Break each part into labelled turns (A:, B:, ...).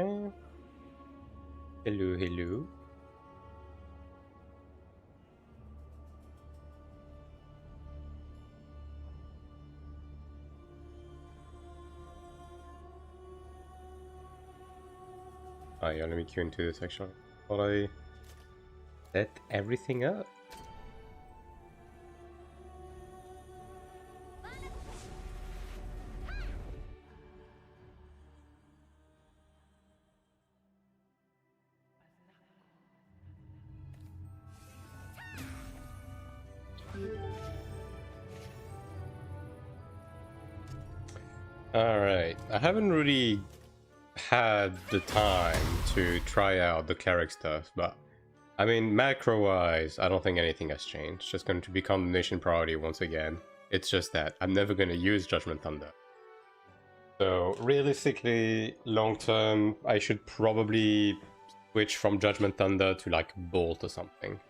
A: Okay. Hello, hello. Oh yeah, let me queue into this actually. Thought I set everything up. Alright, I haven't really had the time to try out the Cleric stuff, but I mean, macro-wise, I don't think anything has changed. It's just going to become the mission priority once again. It's just that I'm never going to use Judgment Thunder. So realistically, long-term, I should probably switch from Judgment Thunder to like Bolt or something.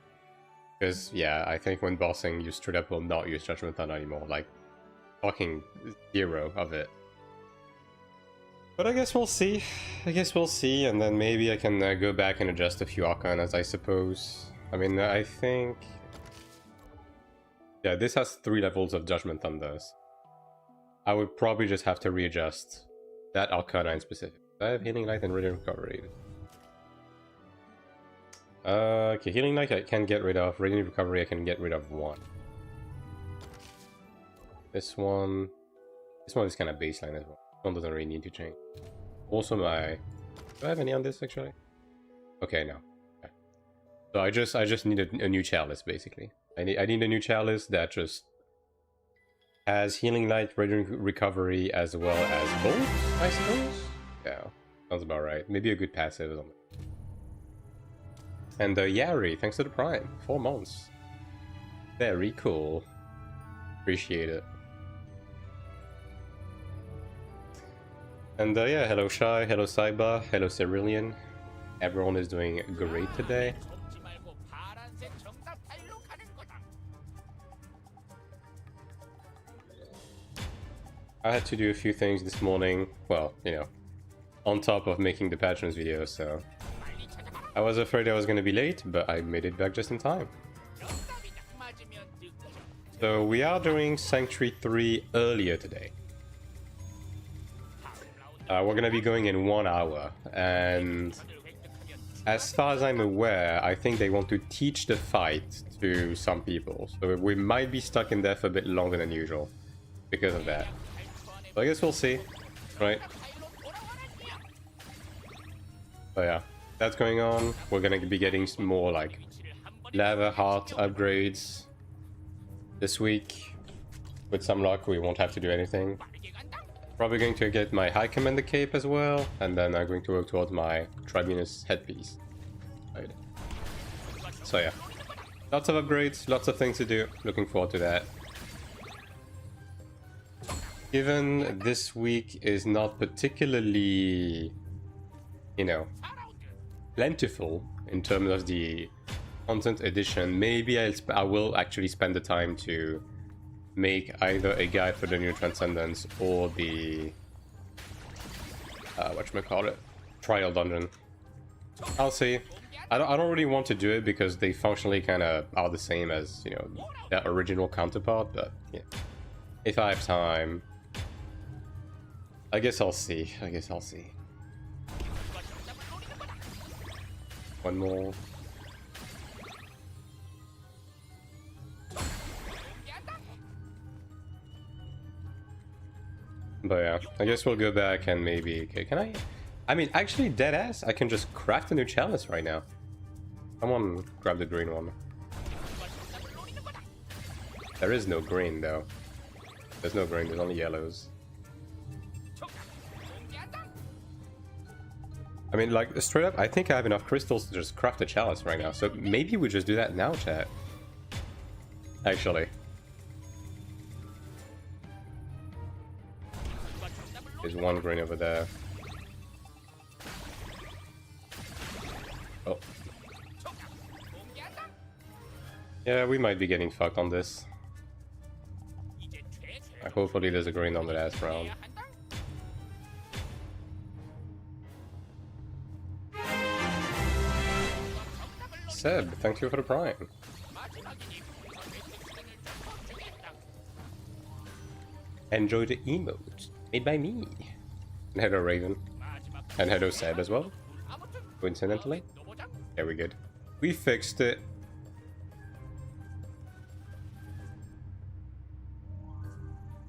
A: Because, yeah, I think when bossing, you straight up will not use Judgment Thunder anymore. Like, fucking zero of it. But I guess we'll see. I guess we'll see, and then maybe I can go back and adjust a few arcanas, I suppose. I mean, I think... yeah, this has 3 levels of Judgment Thunders. I would probably just have to readjust that arcana in specific. I have Healing Light and Radiant Recovery. Okay, Healing Light I can get rid of. Radiant Recovery I can get rid of 1. This one is kind of baseline as well. This one doesn't really need to change. Also my... do I have any on this actually? Okay, no. Okay. So I just need a new chalice basically. I need a new chalice that just has Healing Light, Radiant Recovery as well as Bolt, I suppose? Yeah, sounds about right. Maybe a good passive or something. And Yari, thanks to the Prime. 4 months. Very cool. Appreciate it. And yeah, hello Shy, hello Saiba, hello Cerulean. Everyone is doing great today. I had to do a few things this morning, well, you know, on top of making the patrons video, so I was afraid I was going to be late, but I made it back just in time. So we are doing Sanctuary 3 earlier today. We're going to be going in 1 hour, and as far as I'm aware, I think they want to teach the fight to some people, so we might be stuck in there for a bit longer than usual because of that. So I guess we'll see, right? So yeah, that's going on. We're going to be getting some more like lava heart upgrades this week. With some luck, we won't have to do anything. Probably going to get my High Commander cape as well, and then I'm going to work towards my Tribunus headpiece. Right. So yeah, lots of upgrades, lots of things to do. Looking forward to that. Given this week is not particularly, you know, plentiful in terms of the content edition, maybe I will actually spend the time to make either a guide for the new Transcendence or the whatchamacallit, trial dungeon. I'll see. I don't really want to do it because they functionally kind of are the same as, you know, their original counterpart, but yeah, if I have time, I guess I'll see. One more. But yeah, I guess we'll go back and maybe... okay, can I mean, actually, deadass, I can just craft a new chalice right now. Someone grab the green one. There is no green, though. There's no green, there's only yellows. I mean, like, straight up, I think I have enough crystals to just craft a chalice right now. So maybe we just do that now, chat. Actually. There's one green over there. Oh. Yeah, we might be getting fucked on this. Hopefully there's a green on the last round. Seb, thank you for the prime. Enjoy the emote made by me. And hello Raven. And hello Seb as well. Coincidentally. There we good. We fixed it.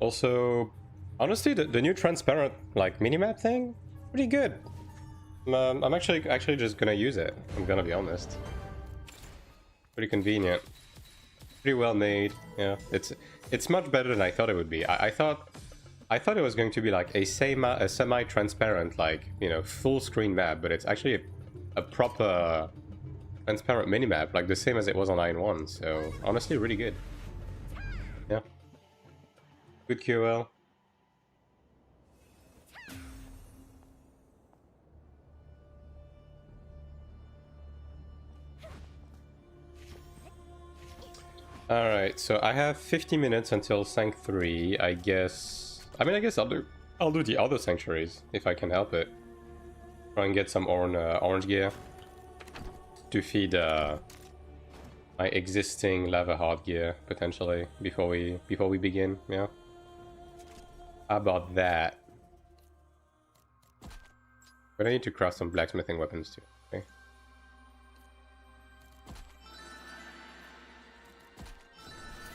A: Also, honestly, the new transparent like minimap thing, pretty good. I'm actually just gonna use it. I'm gonna be honest. Pretty convenient. Pretty well made. Yeah, it's much better than I thought it would be. I thought it was going to be like a semi-transparent, like, you know, full screen map, but it's actually a proper transparent minimap, like the same as it was on AION2. So honestly, really good. Yeah. Good QL. Alright, so I have 50 minutes until Sanc 3, I guess. I mean, I guess I'll do the other sanctuaries, if I can help it. Try and get some orange gear to feed my existing lava hard gear, potentially, before we begin, yeah. How about that? But I need to craft some blacksmithing weapons too, okay?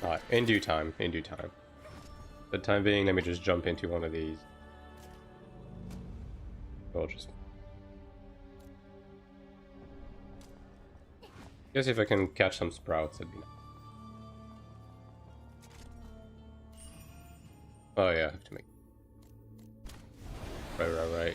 A: Alright, in due time, in due time. For the time being, let me just jump into one of these. I'll just... guess if I can catch some sprouts, that'd be nice. Oh yeah, I have to make... Right.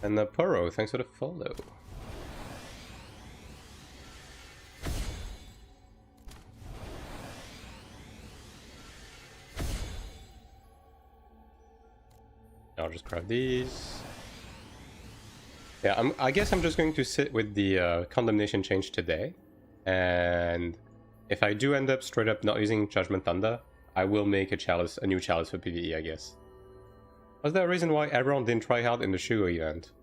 A: And the Poro, thanks for the follow. I'll just grab these. Yeah, I guess I'm just going to sit with the condemnation change today. And if I do end up straight up not using Judgment Thunder, I will make a new chalice for PvE, I guess. Was there a reason why everyone didn't try hard in the Shugo event?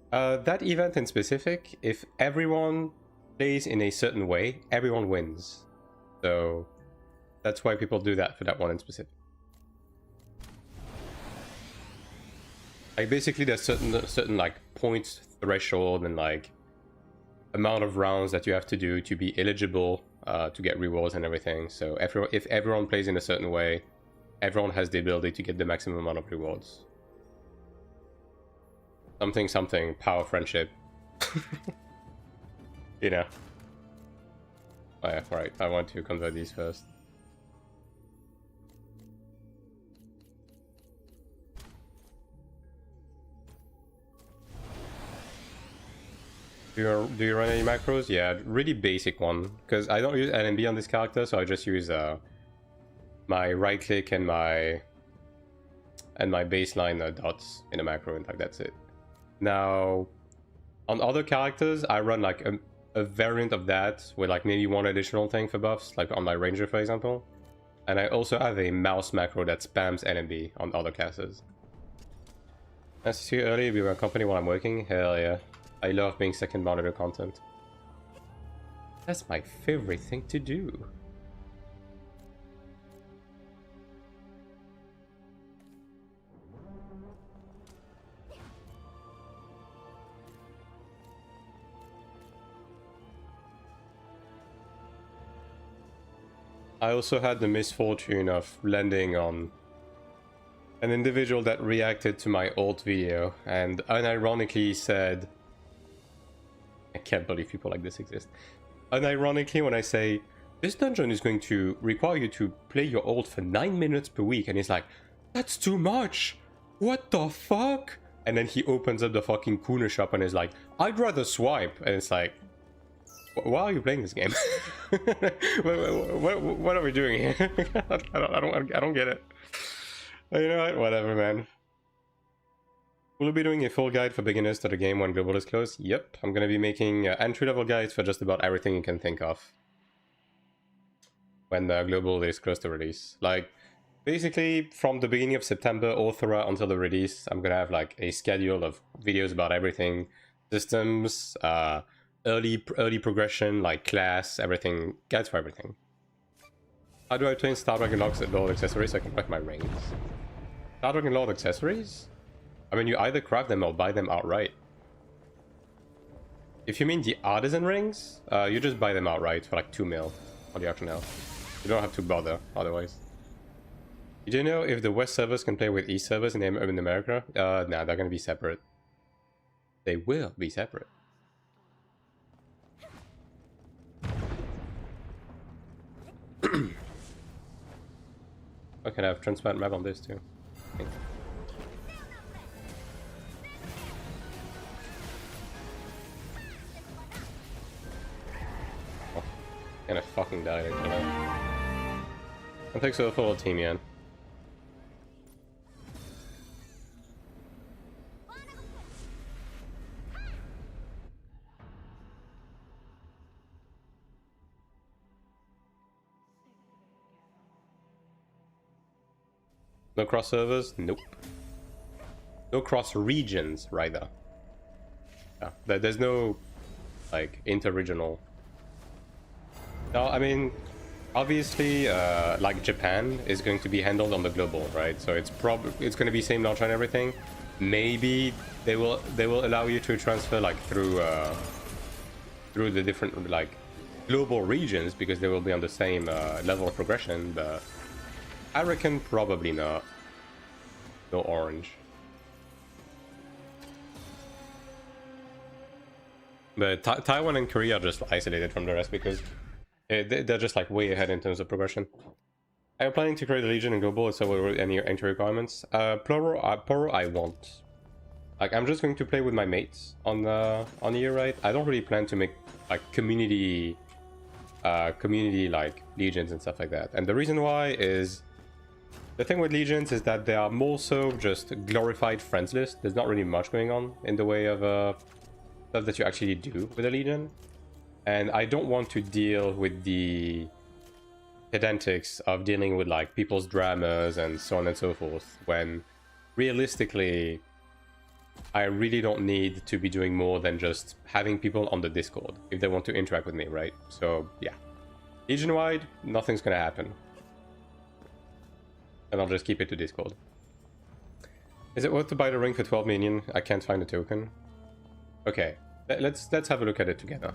A: That event in specific, if everyone plays in a certain way, everyone wins. So that's why people do that for that one in specific. Like basically there's certain like points threshold and like amount of rounds that you have to do to be eligible to get rewards and everything. So if everyone plays in a certain way, everyone has the ability to get the maximum amount of rewards. Something, power, friendship. You know. Oh yeah, right. I want to convert these first. Do you run any macros? Yeah, really basic one. Because I don't use LMB on this character, so I just use my right click and my baseline dots in a macro, and like that's it. Now, on other characters, I run like a variant of that with like maybe one additional thing for buffs, like on my ranger, for example. And I also have a mouse macro that spams LMB on other casters. Nice to see you early. We were a company while I'm working. Hell yeah. I love being second monitor content. That's my favorite thing to do. I also had the misfortune of landing on an individual that reacted to my old video and unironically said, I can't believe people like this exist. Unironically, when I say, this dungeon is going to require you to play your ult for 9 minutes per week, and he's like, that's too much! What the fuck? And then he opens up the fucking Kuna shop and is like, I'd rather swipe. And it's like, why are you playing this game? what are we doing here? I don't get it. You know what? Whatever, man. We'll be doing a full guide for beginners to the game when global is closed. Yep, I'm gonna be making entry-level guides for just about everything you can think of. when global is close to release. Like, basically, from the beginning of September all throughout until the release, I'm gonna have like a schedule of videos about everything, systems, early progression, like class, everything, guides for everything. How do I obtain Star Dragon Lord accessories so I can craft my rings? Star Dragon Lord accessories? I mean, you either craft them or buy them outright. If you mean the artisan rings, you just buy them outright for like 2 mil on the auction house. You don't have to bother otherwise. You do know if the West servers can play with East servers in America? Nah, they're gonna be separate. They will be separate. I can have transparent map on this too. Oh, and I fucking died. And thanks for the full team, Ian. No cross servers? Nope. No cross regions, rather. Yeah, there's no, like, inter-regional. No, I mean, obviously, like Japan is going to be handled on the global, right? So it's going to be same launch and everything. Maybe they will allow you to transfer like through the different like global regions because they will be on the same level of progression, but I reckon probably not. No orange. But Taiwan and Korea are just isolated from the rest because they're just like way ahead in terms of progression. Are you planning to create a legion in global so with any entry requirements? Plural I won't. Like, I'm just going to play with my mates on the year, right? I don't really plan to make like community like legions and stuff like that. And the reason why is the thing with legions is that they are more so just glorified friends list. There's not really much going on in the way of stuff that you actually do with a legion. And I don't want to deal with the pedantics of dealing with like people's dramas and so on and so forth, when realistically I really don't need to be doing more than just having people on the Discord if they want to interact with me, right? So yeah, legion wide, nothing's gonna happen, and I'll just keep it to Discord. Is it worth to buy the ring for 12 million? I can't find a token. Okay, let's have a look at it together.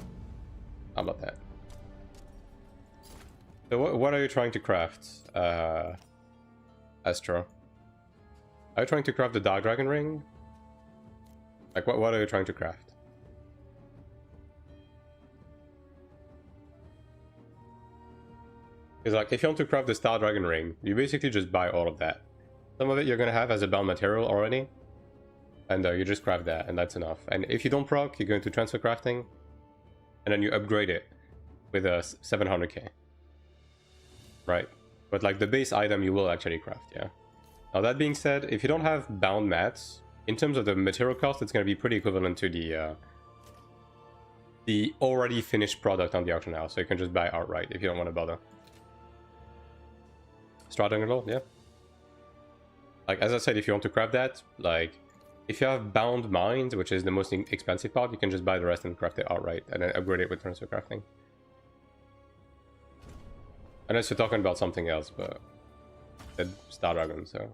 A: How about that? So what are you trying to craft, Astro? Are you trying to craft the Dark Dragon ring? Like, what are you trying to craft? Because, like, if you want to craft the Star Dragon ring, you basically just buy all of that. Some of it you're gonna have as a bound material already, and you just craft that, and that's enough. And if you don't proc, you go into transfer crafting, and then you upgrade it with a 700k. Right? But, like, the base item you will actually craft, yeah. Now, that being said, if you don't have bound mats, in terms of the material cost, it's going to be pretty equivalent to the already finished product on the auction house, so you can just buy outright if you don't want to bother. Stratangle, yeah. Like, as I said, if you want to craft that, like, if you have bound mines, which is the most expensive part, you can just buy the rest and craft it outright, and then upgrade it with transfer crafting. Unless you're talking about something else, but Star Dragon, so...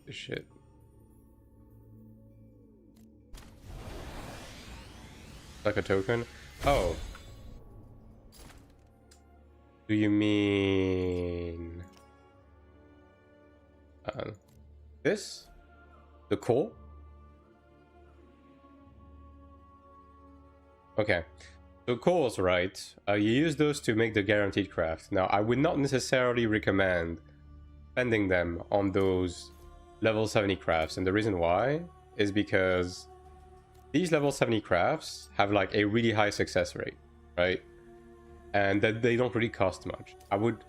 A: Shit. Like a token? Oh. Do you mean... this? The core? Okay. So cores, right? You use those to make the guaranteed craft. Now, I would not necessarily recommend spending them on those level 70 crafts, and the reason why is because these level 70 crafts have like a really high success rate, right? And that they don't really cost much. I would,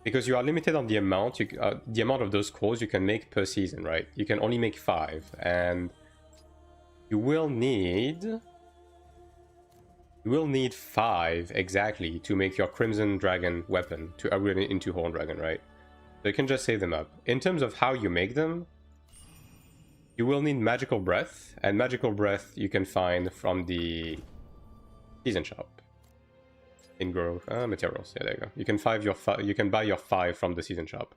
A: because you are limited on the amount of those cores you can make per season, right? You can only make 5, and you will need You will need 5 exactly to make your Crimson Dragon weapon to upgrade it into Horn Dragon, right? So you can just save them up. In terms of how you make them, you will need Magical Breath, and Magical Breath you can find from the Season Shop. In Grove materials, yeah, there you go. You can buy your 5 from the Season Shop.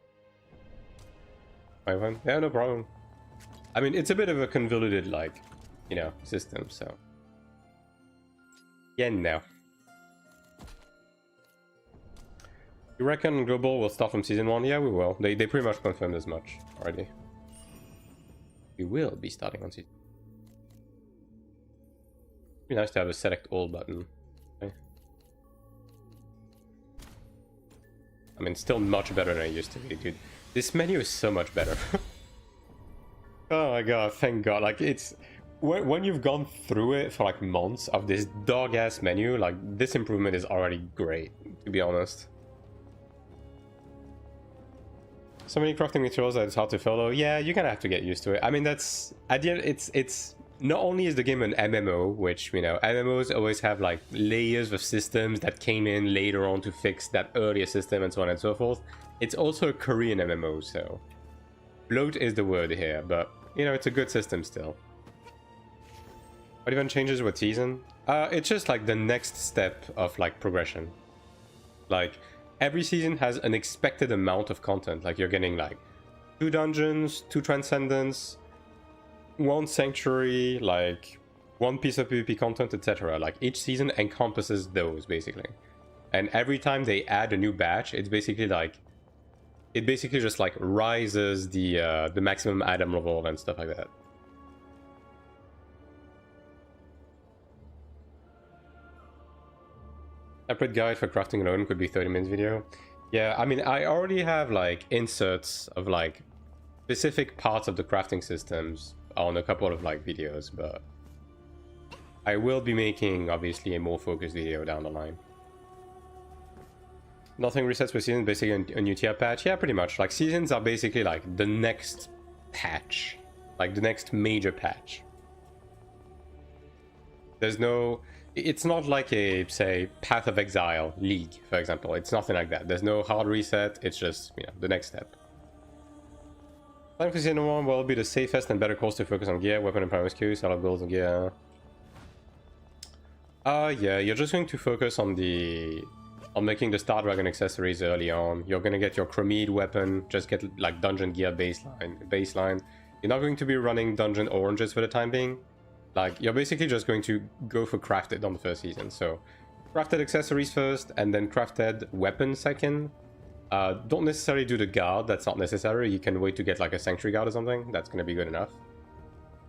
A: 5 yeah, no problem. I mean, it's a bit of a convoluted, like, you know, system, so. Yeah, no. You reckon Global will start from Season 1? Yeah, we will. They pretty much confirmed as much already. We will be starting on Season. It'd be nice to have a select all button. Okay. I mean, still much better than it used to be, dude. This menu is so much better. Oh my god, thank god. Like, it's... When you've gone through it for like months of this dog-ass menu, like, this improvement is already great, to be honest. So many crafting materials that it's hard to follow. Yeah, you're gonna have to get used to it. I mean, that's... At the end, it's... Not only is the game an MMO, which, you know, MMOs always have like layers of systems that came in later on to fix that earlier system and so on and so forth. It's also a Korean MMO, so... Bloat is the word here, but, you know, it's a good system still. What even changes with season? It's just like the next step of like progression. Like, every season has an expected amount of content. Like, you're getting like 2 dungeons, 2 transcendence, 1 sanctuary, like 1 piece of PvP content, etc. Like, each season encompasses those basically. And every time they add a new batch, it's basically like, it basically just like rises the maximum item level and stuff like that. Separate guide for crafting alone could be 30 minutes video. Yeah, I mean, I already have like inserts of like specific parts of the crafting systems on a couple of like videos, but I will be making obviously a more focused video down the line. Nothing resets per season, basically a new tier patch. Yeah, pretty much. Like, seasons are basically like the next patch, like the next major patch. There's no... It's not like a, say, Path of Exile League, for example. It's nothing like that. There's no hard reset. It's just, you know, the next step. Time for Season 1 will be the safest and better course to focus on gear, weapon and primary SKUs, a lot of builds and gear. Yeah, you're just going to focus on making the Star Dragon accessories early on. You're gonna get your Chromide weapon, just get like dungeon gear baseline. You're not going to be running dungeon oranges for the time being. Like, you're basically just going to go for crafted on the first season. So, crafted accessories first, and then crafted weapon second. Don't necessarily do the guard, that's not necessary. You can wait to get like a sanctuary guard or something. That's gonna be good enough.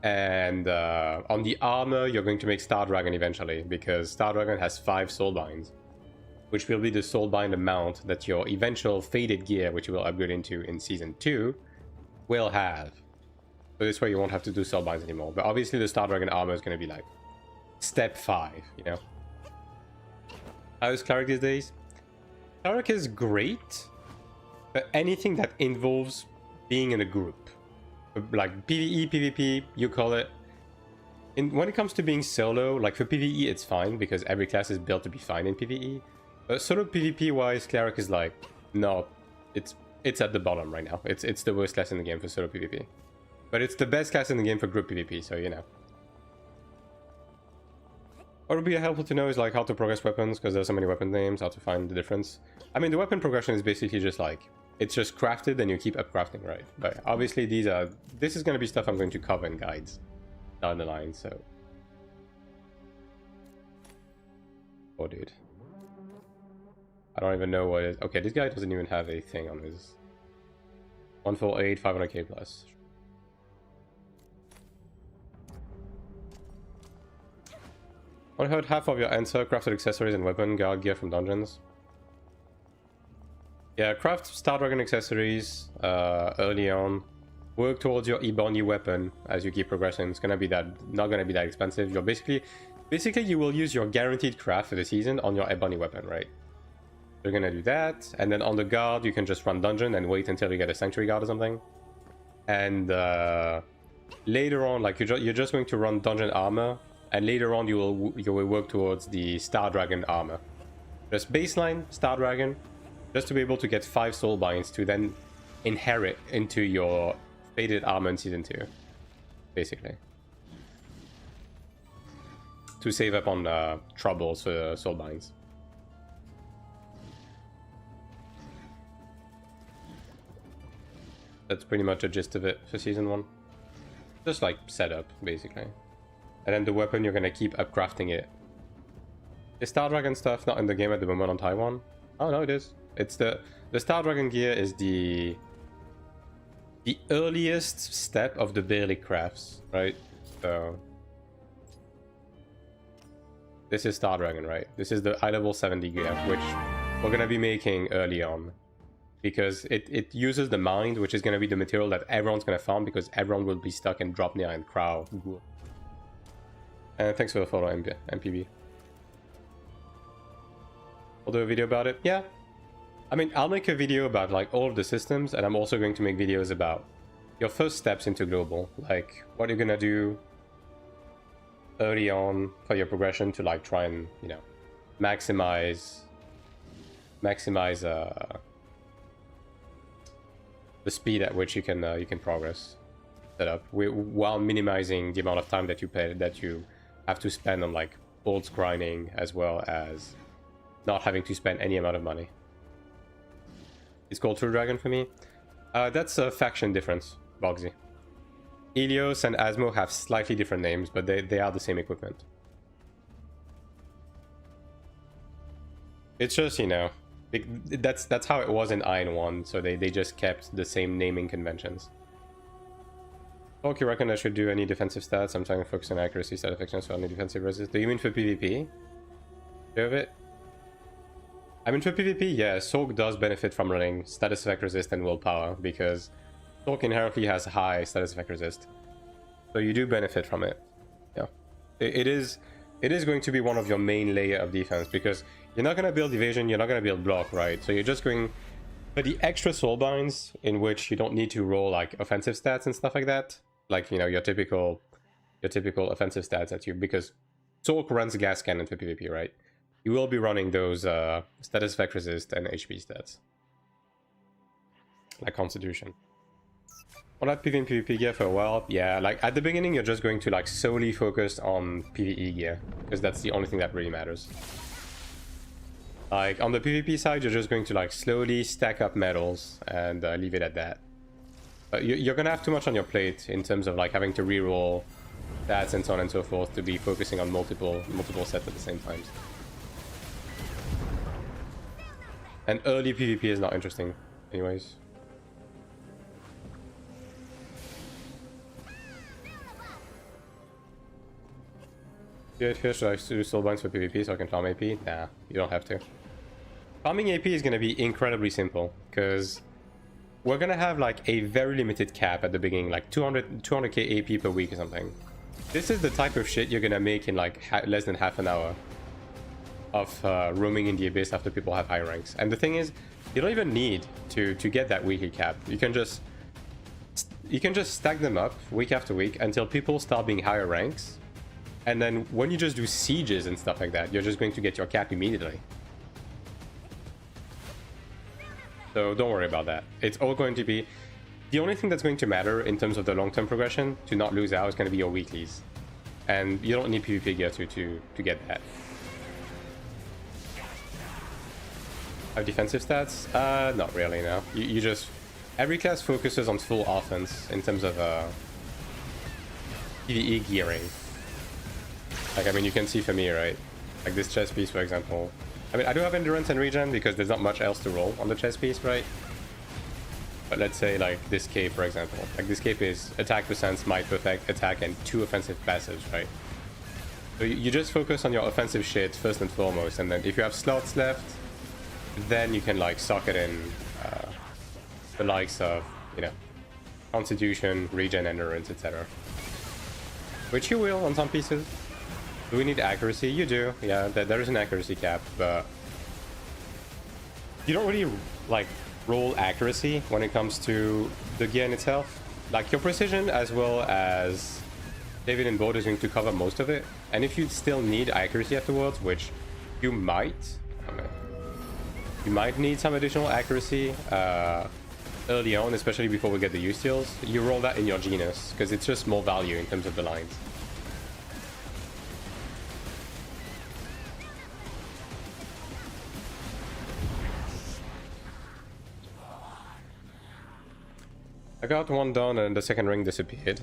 A: And on the armor, you're going to make Star Dragon eventually, because Star Dragon has 5 soul binds, which will be the soul bind amount that your eventual faded gear, which you will upgrade into in Season 2, will have. So this way you won't have to do soul binds anymore. But obviously the Star Dragon armor is going to be like step 5, you know? How is Cleric these days? Cleric is great, but anything that involves being in a group, like PvE, PvP, you call it. When it comes to being solo, like for PvE it's fine, because every class is built to be fine in PvE. But solo PvP wise, Cleric is like, no, it's at the bottom right now. It's the worst class in the game for solo PvP. But it's the best class in the game for group PvP, so you know. What would be helpful to know is like how to progress weapons, because there's so many weapon names, how to find the difference. I mean, the weapon progression is basically just like, it's just crafted and you keep up crafting, right? But obviously this is going to be stuff I'm going to cover in guides down the line, so. Oh, dude. I don't even know what it is. Okay, this guy doesn't even have a thing on his. 148, 500k plus. I heard half of your answer, crafted accessories and weapon guard gear from dungeons. Yeah, craft Star Dragon accessories early on. Work towards your Ebony weapon as you keep progressing. It's gonna be not gonna be that expensive. You're basically you will use your guaranteed craft for the season on your Ebony weapon, right? You're gonna do that, and then on the guard you can just run dungeon and wait until you get a sanctuary guard or something. And later on, like you're just going to run dungeon armor, and later on you will work towards the Star Dragon armor. Just baseline Star Dragon, just to be able to get 5 soul binds to then inherit into your faded armor in season 2, basically. To save up on troubles for soul binds. That's pretty much the gist of it for season 1. Just like setup, basically. And then the weapon, you're gonna keep upcrafting it. The Star Dragon stuff not in the game at the moment on Taiwan? Oh no, it is. It's the Star Dragon gear is the earliest step of the Barely crafts, right? So this is Star Dragon, right? This is the high level 70 gear, which we're gonna be making early on. Because it uses the mind, which is going to be the material that everyone's going to farm, because everyone will be stuck in Dropnia and Crow. And thanks for the follow, MPB. I'll do a video about it. Yeah. I mean, I'll make a video about like all of the systems, and I'm also going to make videos about your first steps into global. Like what you're going to do early on for your progression to like try and, you know, maximize the speed at which you can progress setup while minimizing the amount of time that you have to spend on like bolts grinding, as well as not having to spend any amount of money. It's called True Dragon for me. That's a faction difference, Bogsy. Helios and Asmo have slightly different names, but they are the same equipment. It's just, you know, that's how it was in AION2, so they just kept the same naming conventions. Okay, you reckon I should do any defensive stats? I'm trying to focus on accuracy stat effects for any defensive resist. Do you mean for PvP? Do you have it? I mean for PvP, yeah, Sorc does benefit from running status effect resist and willpower, because Sorc inherently has high status effect resist. So you do benefit from it. Yeah. It is going to be one of your main layer of defense, because you're not going to build evasion, you're not going to build block, right? So you're just going for the extra soul binds, in which you don't need to roll like offensive stats and stuff like that. Like, you know, your typical offensive stats at you, because Sorc runs a gas cannon for PvP, right? You will be running those status effect resist and HP stats. Like Constitution. Well, that PvP and PvP gear for a while, yeah, like at the beginning you're just going to like solely focus on PvE gear, because that's the only thing that really matters. Like on the PvP side, you're just going to like slowly stack up medals and leave it at that. But you're gonna have too much on your plate in terms of like having to reroll stats and so on and so forth to be focusing on multiple sets at the same time. And early PvP is not interesting, anyways. Should I do soul binds for PvP so I can farm AP? Nah, you don't have to. Farming AP is going to be incredibly simple, because we're going to have like a very limited cap at the beginning, like 200k AP per week or something. This is the type of shit you're going to make in like less than half an hour of roaming in the abyss after people have high ranks. And the thing is, you don't even need to get that weekly cap. You can just stack them up week after week until people start being higher ranks. And then when you just do sieges and stuff like that, you're just going to get your cap immediately. So don't worry about that. It's all going to be... The only thing that's going to matter in terms of the long-term progression to not lose out is going to be your weeklies. And you don't need PvP gear to get that. Have defensive stats? Not really, no. You just... Every class focuses on full offense in terms of PvE gearing. Like, I mean, you can see for me, right? Like this chest piece, for example. I mean, I do have endurance and regen because there's not much else to roll on the chest piece, right? But let's say, like, this cape, for example. Like, this cape is attack percent, smite perfect, attack, and 2 offensive passives, right? So you just focus on your offensive shit first and foremost, and then if you have slots left, then you can, like, sock it in the likes of, you know, Constitution, regen, endurance, etc. Which you will on some pieces. Do we need accuracy? You do. Yeah, there is an accuracy cap, but you don't really like roll accuracy when it comes to the gear in itself. Like your precision as well as David and board is going to cover most of it. And if you still need accuracy afterwards, which you might, you might need some additional accuracy early on, especially before we get the use steals, you roll that in your genus, because it's just more value in terms of the lines. I got one done and the second ring disappeared.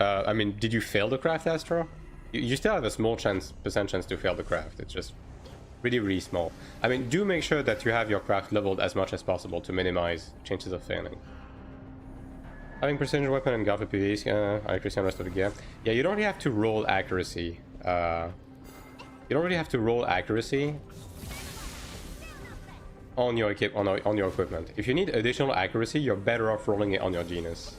A: I mean, did you fail the craft, Astro? You still have a small percent chance to fail the craft. It's just really, really small. I mean, do make sure that you have your craft leveled as much as possible to minimize chances of failing. Having precision weapon and guard for PvE, accuracy on rest of the gear. Yeah, you don't really have to roll accuracy. You don't really have to roll accuracy on your equipment. If you need additional accuracy, you're better off rolling it on your genus,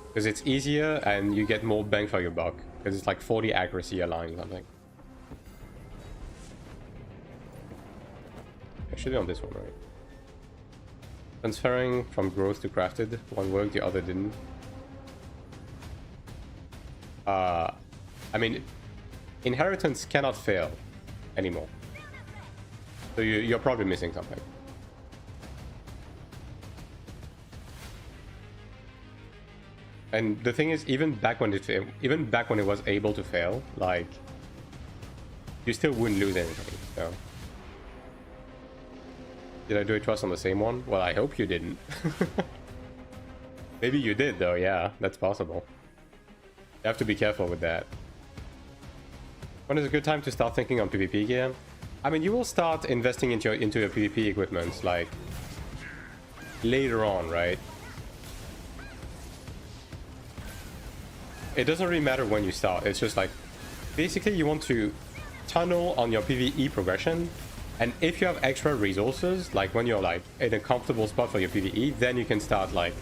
A: because it's easier and you get more bang for your buck, because it's like 40 accuracy a line, something. I should be on this one, right? Transferring from growth to crafted, one worked, the other didn't. I mean, inheritance cannot fail anymore. So you're probably missing something. And the thing is, even back when it was able to fail, like, you still wouldn't lose anything. So, did I do it twice on the same one? Well, I hope you didn't. Maybe you did, though. Yeah, that's possible. You have to be careful with that. When is a good time to start thinking on PvP gear? I mean, you will start investing into your PvP equipment, like, later on, right? It doesn't really matter when you start. It's just like, basically you want to tunnel on your PvE progression, and if you have extra resources, like when you're like in a comfortable spot for your PvE, then you can start like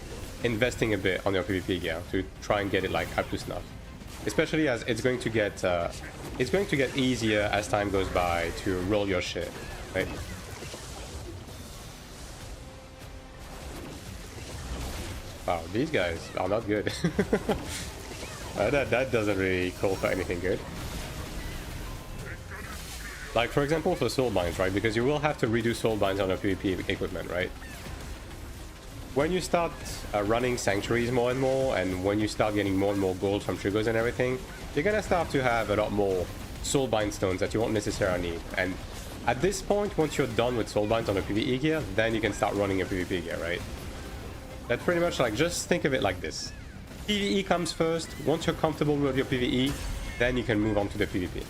A: investing a bit on your PvP gear to try and get it like up to snuff. Especially as it's going to get easier as time goes by to roll your shit, right? Wow, these guys are not good. That doesn't really call for anything good. Like, for example, for soul binds, right? Because you will have to redo soul binds on your PvP equipment, right? When you start running sanctuaries more and more, and when you start getting more and more gold from triggers and everything, you're gonna start to have a lot more soul bind stones that you won't necessarily need. And at this point, once you're done with soul binds on the PvE gear, then you can start running a PvP gear, right? That's pretty much like, just think of it like this. PvE comes first. Once you're comfortable with your PvE, then you can move on to the PvP.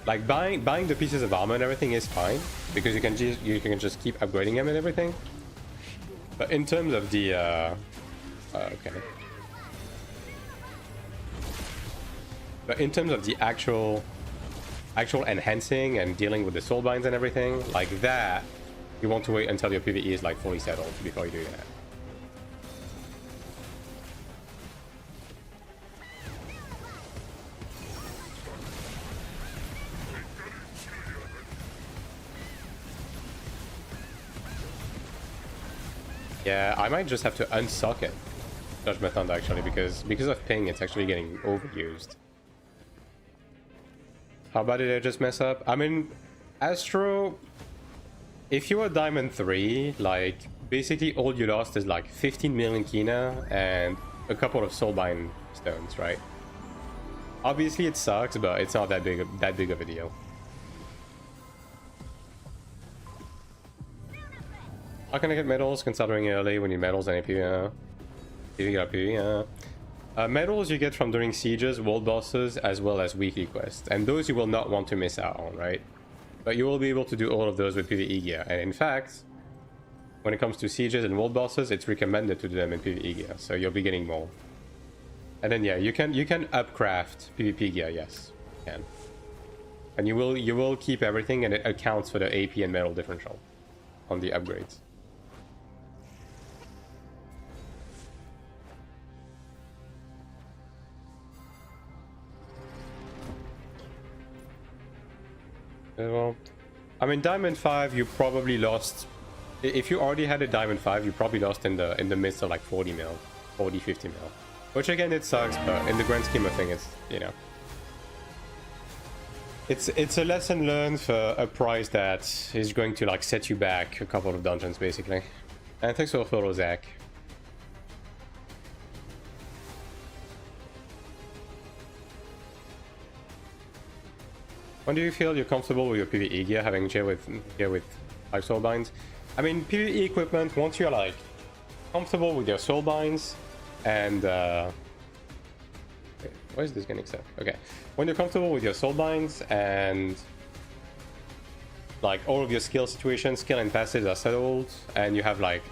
A: Like buying the pieces of armor and everything is fine, because you can just keep upgrading them and everything. But in terms of the okay. But in terms of the actual enhancing and dealing with the soul binds and everything like that, you want to wait until your PvE is like fully settled before you do that. Yeah, I might just have to unsuck it, Judgment Thunder, actually, because of ping, it's actually getting overused. How bad did I just mess up? I mean, Astro, if you were Diamond 3, like, basically all you lost is like 15 million Kina and a couple of Soulbind stones, right? Obviously it sucks, but it's not that big of a deal. How can I get medals considering early when you medals and AP? You got AP, medals you get from doing sieges, world bosses, as well as weekly quests, and those you will not want to miss out on, right? But you will be able to do all of those with PvE gear, and in fact, when it comes to sieges and world bosses, it's recommended to do them in PvE gear, so you'll be getting more. And then yeah, you can upcraft PvP gear, yes, you can. And you will keep everything, and it accounts for the AP and medal differential on the upgrades. Well, I mean, Diamond 5, you probably lost. If you already had a Diamond 5, you probably lost in the midst of like 40 mil. 40, 50 mil. Which again, it sucks, but in the grand scheme of things, it's, you know. It's a lesson learned for a price that is going to like set you back a couple of dungeons, basically. And thanks for the follow, Zach. When do you feel you're comfortable with your PvE gear, having gear with 5 soulbinds? I mean, PvE equipment, once you're like comfortable with your soulbinds and why is this getting stuck? Okay, when you're comfortable with your soulbinds and like all of your skill situations, skill and passives are settled, and you have like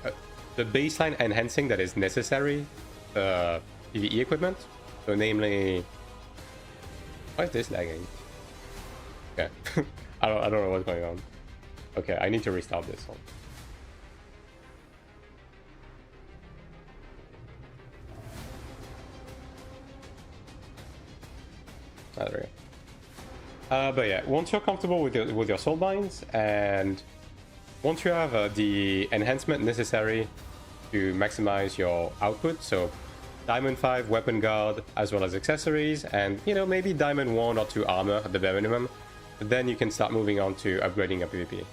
A: the baseline enhancing that is necessary PvE equipment, so namely, why is this lagging? Okay, I don't know what's going on. Okay, I need to restart this one. There we go. But yeah, once you're comfortable with your soulbinds, and once you have the enhancement necessary to maximize your output, so Diamond 5 weapon guard as well as accessories, and you know, maybe Diamond 1 or 2 armor at the bare minimum, then you can start moving on to upgrading your PvP.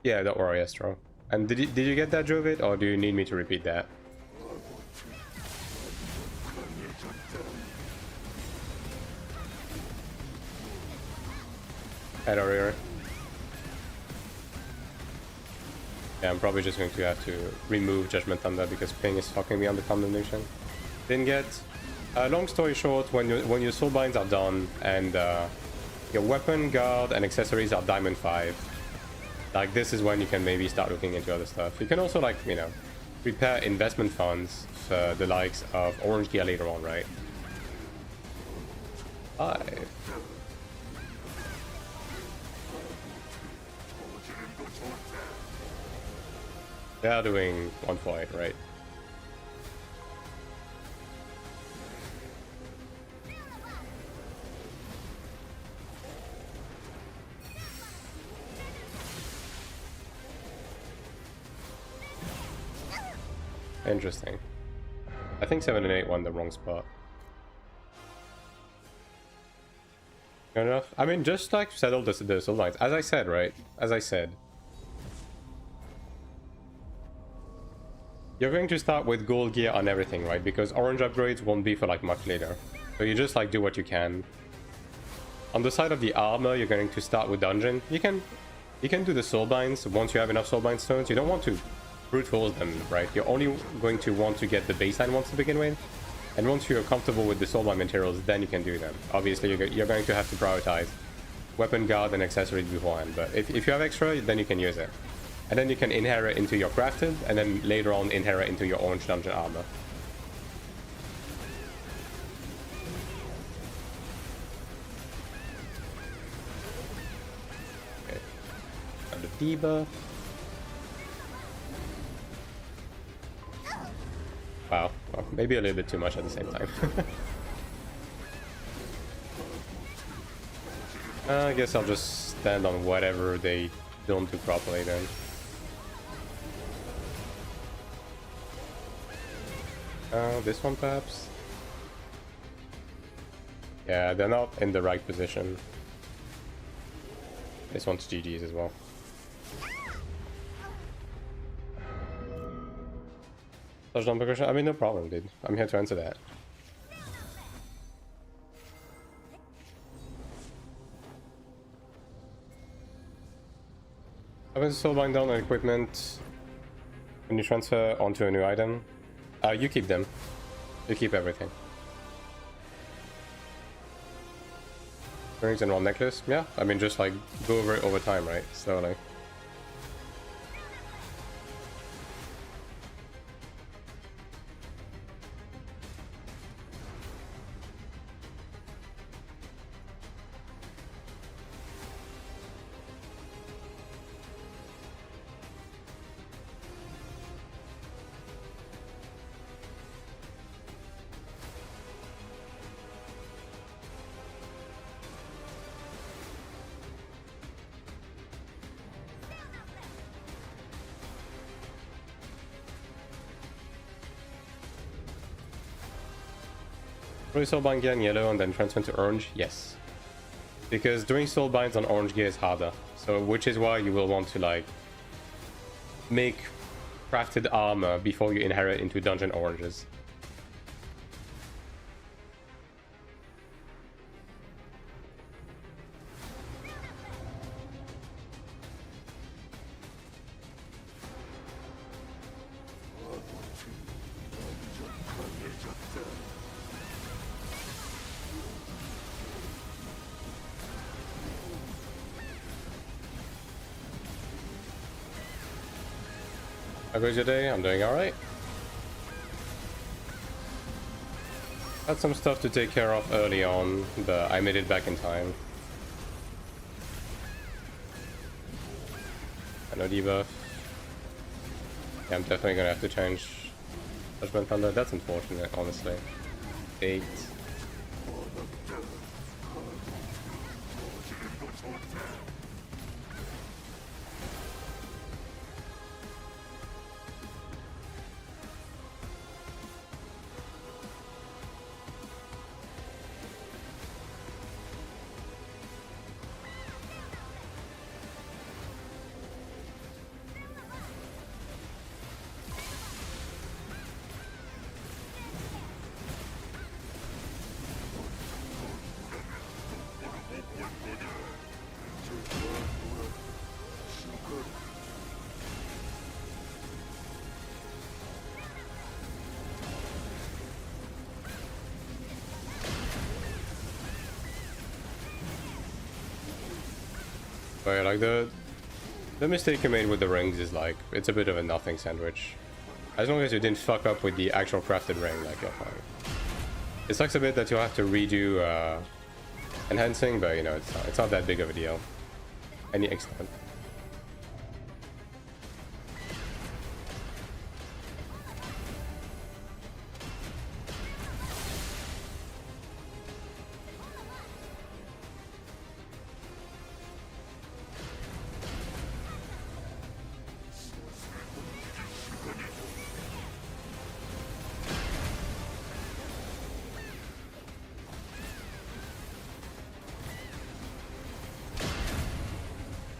A: Yeah, don't worry, Astro. And did you get that, Jovid, or do you need me to repeat that? Hello, Riri. Yeah, I'm probably just going to have to remove Judgment Thunder because ping is fucking me on the condemnation. Didn't get. Long story short, when your soulbinds are done and your weapon, guard, and accessories are Diamond 5, like this is when you can maybe start looking into other stuff. You can also, like, you know, prepare investment funds for the likes of Orange Gear later on, right? 5. They are doing 148, right? Interesting. I think 7 and 8 won the wrong spot. Good enough? I mean, just like settle the soul lines. As I said, right? As I said. You're going to start with gold gear on everything, right? Because orange upgrades won't be for like much later. So you just like do what you can. On the side of the armor, you're going to start with dungeon. You can do the soulbinds once you have enough soulbind stones. You don't want to brute force them, right? You're only going to want to get the baseline ones to begin with. And once you're comfortable with the soulbind materials, then you can do them. Obviously, you're going to have to prioritize weapon guard and accessories beforehand. But if you have extra, then you can use it. And then you can inherit into your crafted, and then later on inherit into your orange dungeon armor. Okay. And the debuff. Wow. Well, maybe a little bit too much at the same time. I guess I'll just stand on whatever they don't do properly then. This one perhaps? Yeah, they're not in the right position. This one's GG's as well. Touchdown progression? I mean, no problem, dude. I'm here to answer that. I'm going to soulbind down on equipment when you transfer onto a new item. You keep them. You keep everything. Rings and one necklace? Yeah, I mean, just like go over it over time, right? Slowly.
B: Doing soulbind gear in yellow and then transfer to orange? Yes. Because doing soulbinds on orange gear is harder. So, which is why you will want to like make crafted armor before you inherit into dungeon oranges. How goes your day? I'm doing alright. Had some stuff to take care of early on, but I made it back in time. No debuff. Yeah, I'm definitely gonna have to change Judgment Thunder. That's unfortunate, honestly. 8. But like the mistake you made with the rings is like it's a bit of a nothing sandwich. As long as you didn't fuck up with the actual crafted ring, like you're fine. It sucks a bit that you'll have to redo enhancing, but you know it's not that big of a deal. Any extent.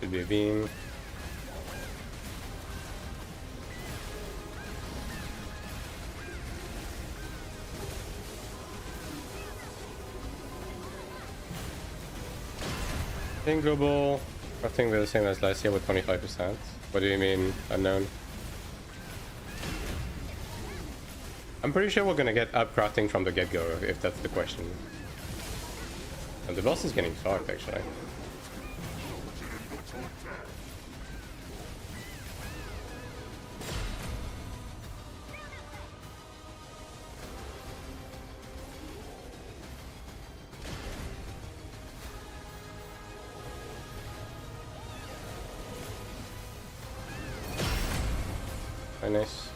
B: Should be a beam. I think global, I think we're the same as last year with 25%. What do you mean, unknown? I'm pretty sure we're gonna get up crafting from the get-go, if that's the question. And the boss is getting fucked, actually. Very nice.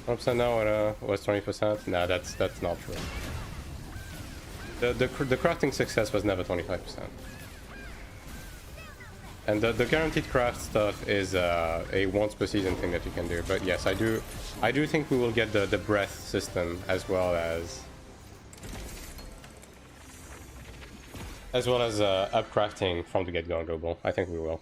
B: 1% now it was 20%. Nah, that's not true. The crafting success was never 25%. And the guaranteed craft stuff is a once per season thing that you can do. But yes, I do think we will get the breath system as well as up crafting from the get-go on global. I think we will.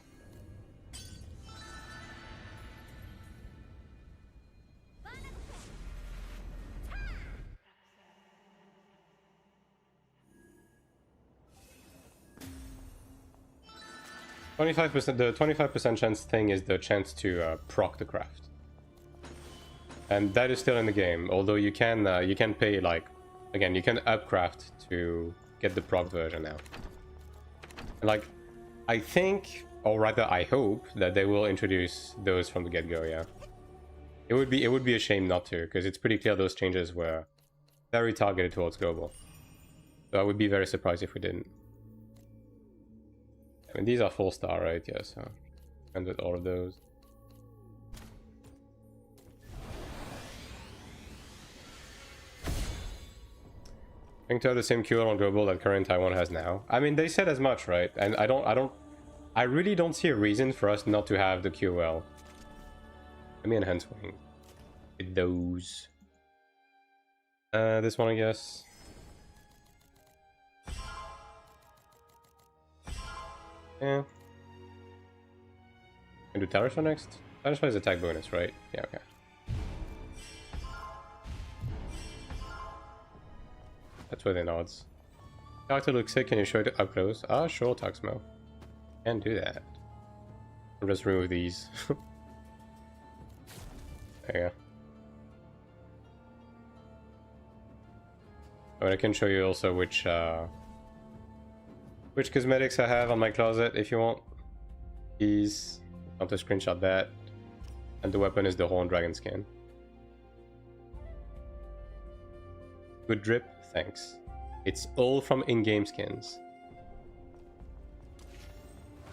B: The 25% chance thing is the chance to proc the craft, and that is still in the game. Although you can pay, like, again, you can upcraft to get the proc version now. And like, I think, or rather, I hope that they will introduce those from the get-go. Yeah, it would be a shame not to, because it's pretty clear those changes were very targeted towards global. So I would be very surprised if we didn't. I mean, these are 4-star, right? Yeah, so and with all of those. I think to have the same QL on global that current Taiwan has now. I mean, they said as much, right? And I really don't see a reason for us not to have the QL. Let me enhance wing with those.
A: This one, I guess. Yeah. Can do Tarasha next? Tarasha is attack bonus, right? Yeah, okay. That's within odds. Character looks sick, can you show it up close? Ah, sure, Tuxmo. Can't do that. I'll just remove these. There you go. But I can show you also which cosmetics I have on my closet if you want. These. I'll just screenshot that. And the weapon is the Horn Dragon skin. Good drip, thanks. It's all from in-game skins.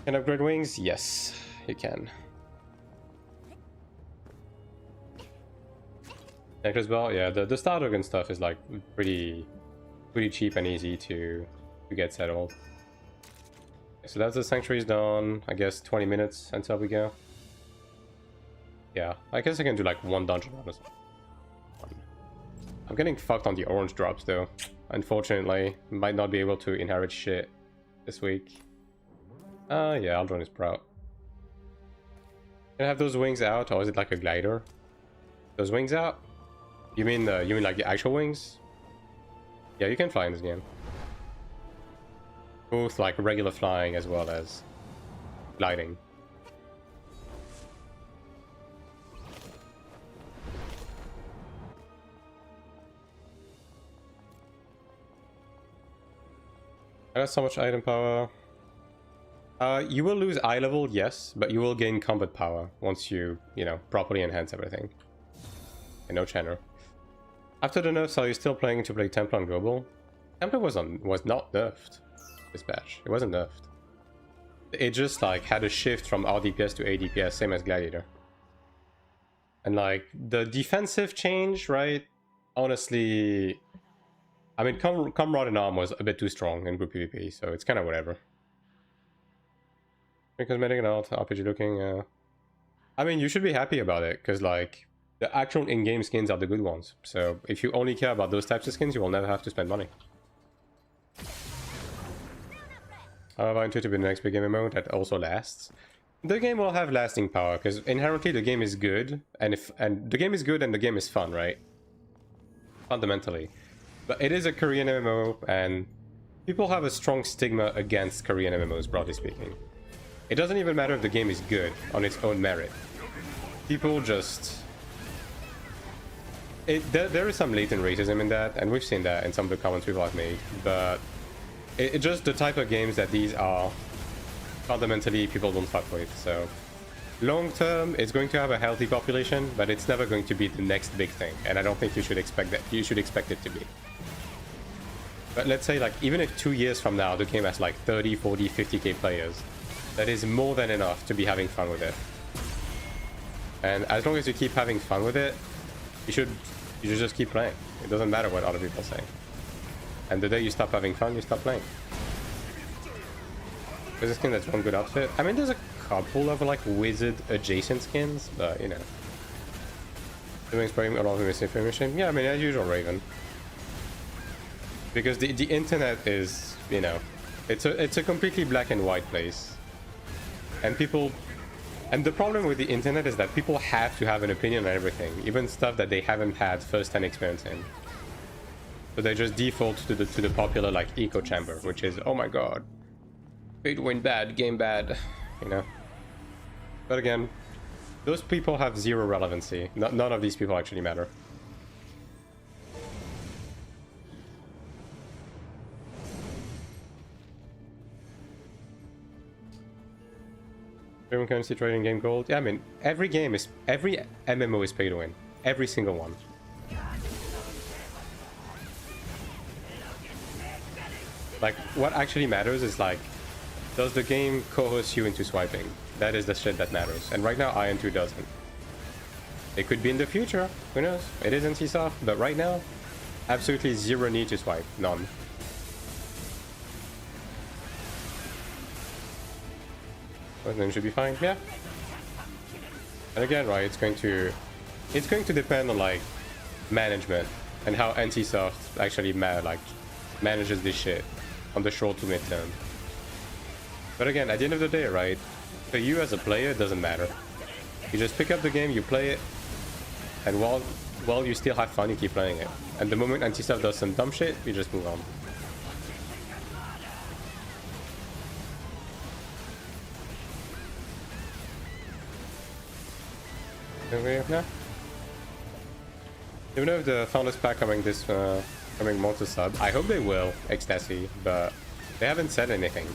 A: Can upgrade wings? Yes, you can. Necklace belt, yeah, the Star Dragon stuff is like pretty cheap and easy to get settled. So that's the sanctuary's done. I guess 20 minutes until we go. Yeah, I guess I can do like one dungeon on this one. I'm getting fucked on the orange drops though. Unfortunately, might not be able to inherit shit this week. Yeah, I'll join this Sprout. Can I have those wings out, or is it like a glider? Those wings out? You mean like the actual wings? Yeah, you can fly in this game. Both like regular flying as well as gliding. I got so much item power. You will lose eye level, yes, but you will gain combat power once you know, properly enhance everything. And no Chandler. After the nerfs, are you still planning to play Templar on Global? Templar was not nerfed this patch. It wasn't nerfed. It just like had a shift from RDPS to ADPS, same as Gladiator. And like the defensive change, right? Honestly, I mean, Comrade in Arm was a bit too strong in group PvP, so it's kind of whatever. Cosmetic and alt, RPG looking. I mean, you should be happy about it, because like the actual in-game skins are the good ones. So if you only care about those types of skins, you will never have to spend money. AION2 to be the next big MMO that also lasts. The game will have lasting power, because inherently the game is good, and the game is good and the game is fun, right? Fundamentally. But it is a Korean MMO, and people have a strong stigma against Korean MMOs, broadly speaking. It doesn't even matter if the game is good on its own merit. People just... There is some latent racism in that, and we've seen that in some of the comments people have made, but it's just the type of games that these are, fundamentally people don't fuck with. So long term, it's going to have a healthy population, but it's never going to be the next big thing, and I don't think you should expect that. You should expect it to be. But let's say, like, even if 2 years from now the game has like 30, 40, 50k players, that is more than enough to be having fun with it. And as long as you keep having fun with it, you should just keep playing. It doesn't matter what other people say. And the day you stop having fun, you stop playing. There's a skin that's one good outfit. I mean, there's a couple of like wizard adjacent skins, but you know. Doing spraying a lot of misinformation. Yeah, I mean, as usual, Raven. Because the internet is, you know, it's a completely black and white place. And people... And the problem with the internet is that people have to have an opinion on everything, even stuff that they haven't had first-hand experience in. So they just default to the popular like echo chamber, which is, oh my god, pay to win bad, game bad, you know. But again, those people have zero relevancy. None of these people actually matter. Premium currency trading game gold. Yeah, I mean, every MMO is pay to win. Every single one. Like, what actually matters is like, does the game coerce you into swiping? That is the shit that matters. And right now, AION2 doesn't. It could be in the future. Who knows? It is NC soft, but right now, absolutely zero need to swipe. None. But then should be fine. Yeah. And again, right, it's going to depend on like management
B: and how NCSoft actually manages this shit on the short to mid term. But again, at the end of the day, right, for you as a player, it doesn't matter. You just pick up the game, you play it, and while you still have fun, you keep playing it. And the moment NCSoft does some dumb shit, you just move on. Yeah. Even though the Founders Pack coming more to sub, I hope they will, Ecstasy, but they haven't said anything.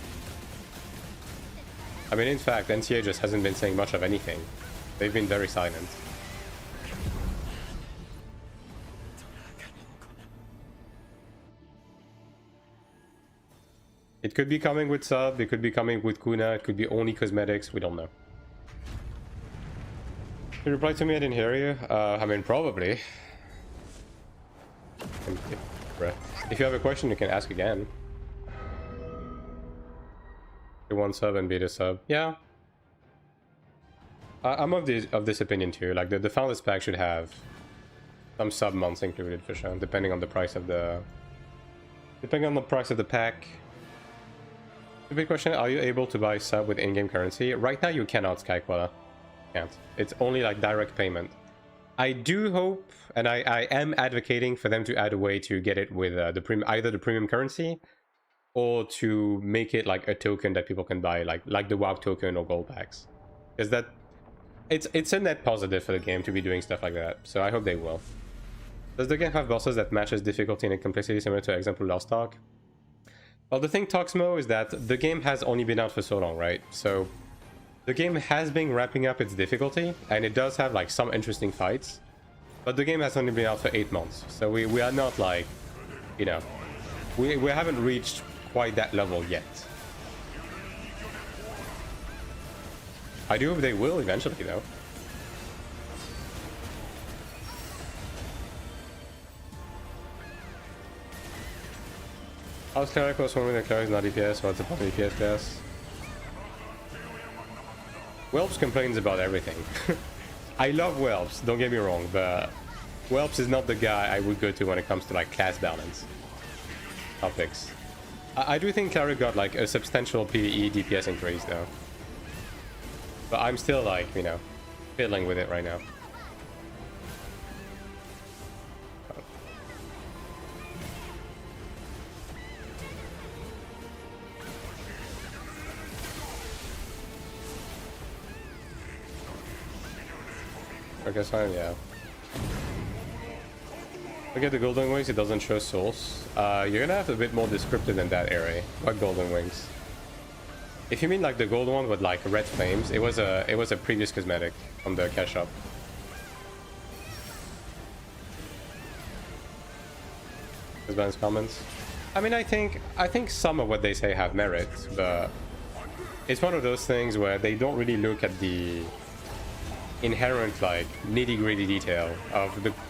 B: I mean, in fact, NCA just hasn't been saying much of anything. They've been very silent. It could be coming with sub, it could be coming with Kuna, it could be only cosmetics, we don't know. You replied to me, I didn't hear you. I mean, probably. If you have a question, you can ask again. Do one sub and beat a sub. Yeah. I'm of this opinion too. Like the Founders Pack should have some sub months included for sure, depending on the price of the pack. The big question: are you able to buy sub with in-game currency? Right now, you cannot, Skyquella. Can't. It's only like direct payment. I do hope, and I am advocating for them to add a way to get it with either the premium currency, or to make it like a token that people can buy, like the WoW token or gold packs, because that it's a net positive for the game to be doing stuff like that. So I hope they will. Does the game have bosses that matches difficulty and complexity similar to, example, Lost Ark? Well, the thing, Toxmo, is that the game has only been out for so long, right? So the game has been ramping up its difficulty, and it does have like some interesting fights, but the game has only been out for 8 months, so we are not like, you know, we haven't reached quite that level yet. I do hope they will eventually, though. How's Cleric was when the Cleric is not DPS, what's the point of DPS class? Whelps complains about everything. I love Whelps, don't get me wrong, but Whelps is not the guy I would go to when it comes to like class balance topics. I do think Cleric got like a substantial PvE DPS increase though. But I'm still like, you know, fiddling with it right now. I guess fine, yeah. Look at the Golden Wings, it doesn't show souls. You're gonna have a bit more descriptive than that, Airy. What Golden Wings? If you mean like the gold one with like red flames, it was a previous cosmetic from the cash shop. Husband's comments. I mean, I think some of what they say have merit, but it's one of those things where they don't really look at the inherent like nitty-gritty detail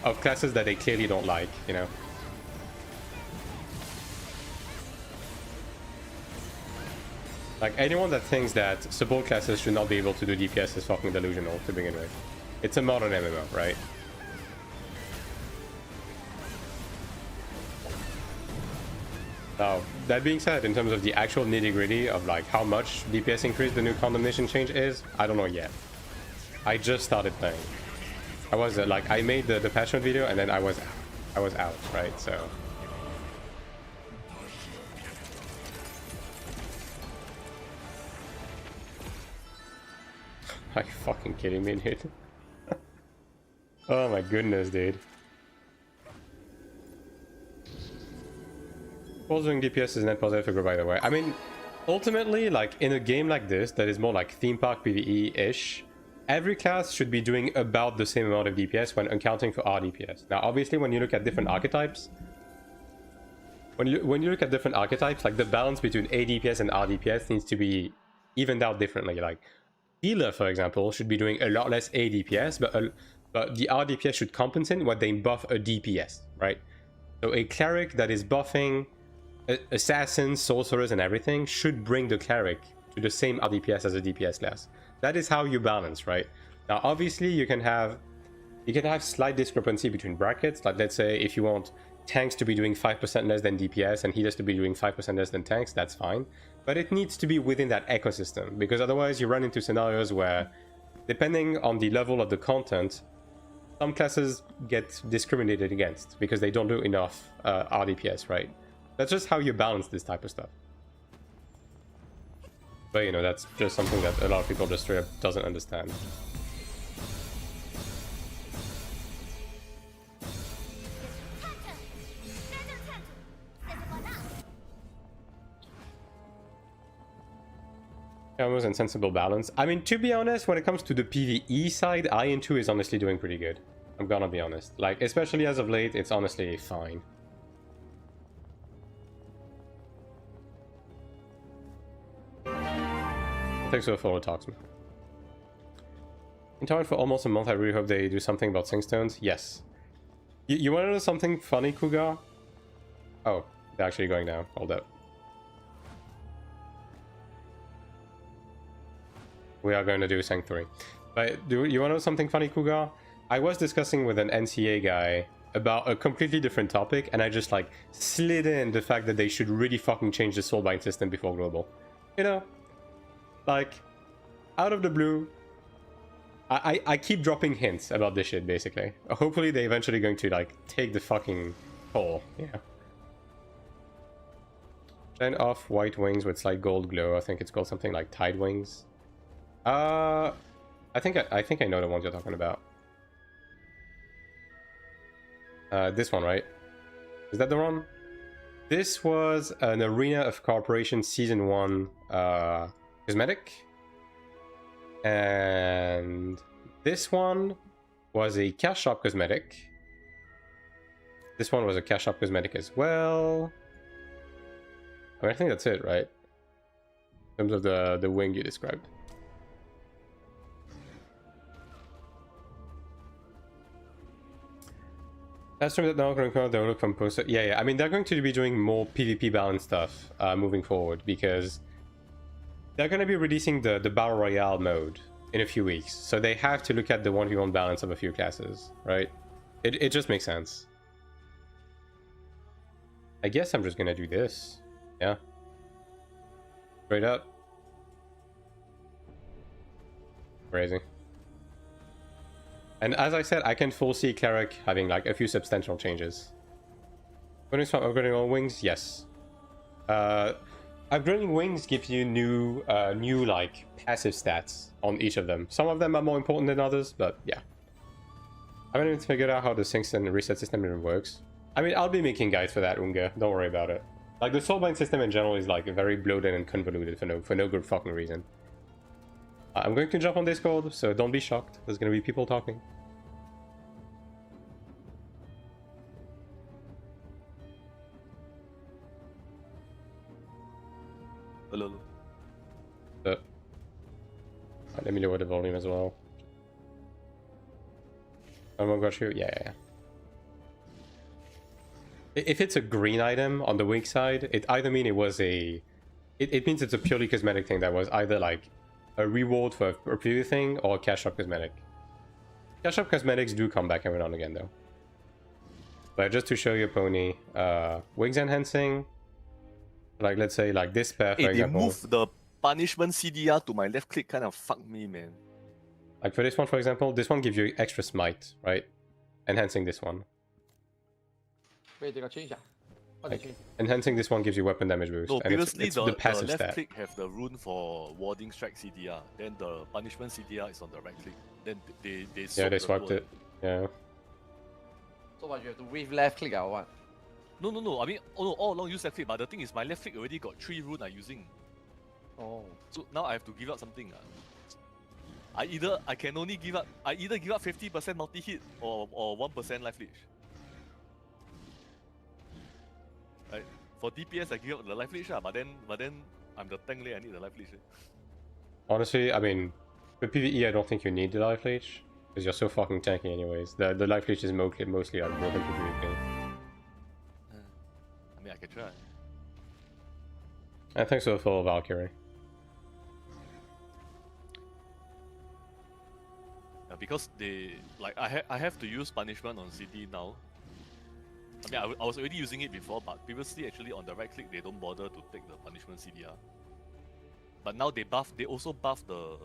B: of classes that they clearly don't like, you know. Like anyone that thinks that support classes should not be able to do DPS is fucking delusional to begin with. It's a modern MMO, right? Now, that being said, in terms of the actual nitty-gritty of like how much DPS increase the new condemnation change is, I don't know yet. I just started playing. I was like, I made the patch note video and then I was out, right? So are you fucking kidding me, dude? Oh my goodness, dude. Doing DPS is net positive figure, by the way. I mean, ultimately, like in a game like this that is more like theme park PvE-ish, every class should be doing about the same amount of DPS when accounting for R DPS. Now, obviously, when you look at different archetypes, like the balance between A DPS and R DPS needs to be evened out differently. Like healer, for example, should be doing a lot less A DPS, but the R DPS should compensate when they buff a DPS, right? So a cleric that is buffing assassins, sorcerers, and everything should bring the cleric to the same R DPS as a DPS class. That is how you balance, right? Now, obviously, you can have
A: You can have slight discrepancy between brackets. Like, let's say if you want tanks to be doing 5% less than DPS and healers to be doing 5% less than tanks, that's fine. But it needs to be within that ecosystem, because otherwise you run into scenarios where, depending on the level of the content, some classes get discriminated against because they don't do enough RDPS, right? That's just how you balance this type of stuff. But you know, that's just something that a lot of people just straight up doesn't understand. Almost insensible balance. I mean, to be honest, when it comes to the PvE side, AION2 is honestly doing pretty good. I'm gonna be honest. Like, especially as of late, it's honestly fine. Thanks for the follow, Talksman. In time for almost a month, I really hope they do something about Sanc stones. Yes. You wanna know something funny, Cougar? Oh, they're actually going now. Hold up. We are going to do Sanc 3. But do you want to know something funny, Cougar? I was discussing with an NCA guy about a completely different topic, and I just like slid in the fact that they should really fucking change the soulbind system before global. You know? Like, out of the blue, I keep dropping hints about this shit, basically. Hopefully they're eventually going to like take the fucking pole, yeah. Shine off white wings with slight gold glow. I think it's called something like Tide Wings. I think I know the ones you're talking about. This one, right? Is that the one? This was an Arena of Corporation Season 1 cosmetic. And this one was a cash shop cosmetic. This one was a cash shop cosmetic as well. I mean, I think that's it, right? In terms of the wing you described. That's true that now going to look from poster. Yeah. I mean, they're going to be doing more PvP balance stuff moving forward, because they're going to be releasing the Battle Royale mode in a few weeks. So they have to look at the 1v1 balance of a few classes, right? It just makes sense. I guess I'm just going to do this. Yeah. Straight up. Crazy. And as I said, I can foresee Cleric having like a few substantial changes. When it's from upgrading all wings, yes. Upgrading wings gives you new like passive stats on each of them. Some of them are more important than others, but yeah. I haven't even figured out how the sync and reset system even works. I mean, I'll be making guides for that, Unga. Don't worry about it. Like, the soulbind system in general is like very bloated and convoluted for no good fucking reason. I'm going to jump on Discord, so don't be shocked. There's going to be people talking.
C: Hello.
A: Let me lower the volume as well. Oh, got you? Yeah. If it's a green item on the weak side, it either means it was a... It means it's a purely cosmetic thing that was either like a reward for a previous thing or a cash shop cosmetic. Cash shop cosmetics do come back every now and again though. But just to show you, Pony, wings enhancing, like let's say like this pair, for example.
C: They moved the punishment CDR to my left click, kind of fucked me, man.
A: Like for this one, for example, this one gives you extra smite, right? Enhancing this one.
D: Wait, they got changed.
A: Like, enhancing this one gives you weapon damage boost.
C: No,
A: and
C: previously
A: it's the passive
C: left
A: stat.
C: click have the rune for warding strike CDR. Then the punishment CDR is on the right click. Then they
A: swiped it. Yeah.
D: So what, you have to wave left click or what?
C: No. I mean, all along use left click, but the thing is, my left click already got 3 rune I'm using.
D: Oh.
C: So now I have to give up something. I either give up 50% multi hit or 1% life leech. Right? For DPS I give up the life leech, but then I'm the tank lane, I need the life leech.
A: Honestly, I mean, with PvE I don't think you need the life leech, because you're so fucking tanky anyways. The life leech is mostly like broken for PvP.
C: I mean, I can try.
A: And thanks for the follow, Valkyrie.
C: because they like I have to use punishment on CD now. I mean, I was already using it before, but previously actually on the right click they don't bother to take the punishment CDR. But now they also buff the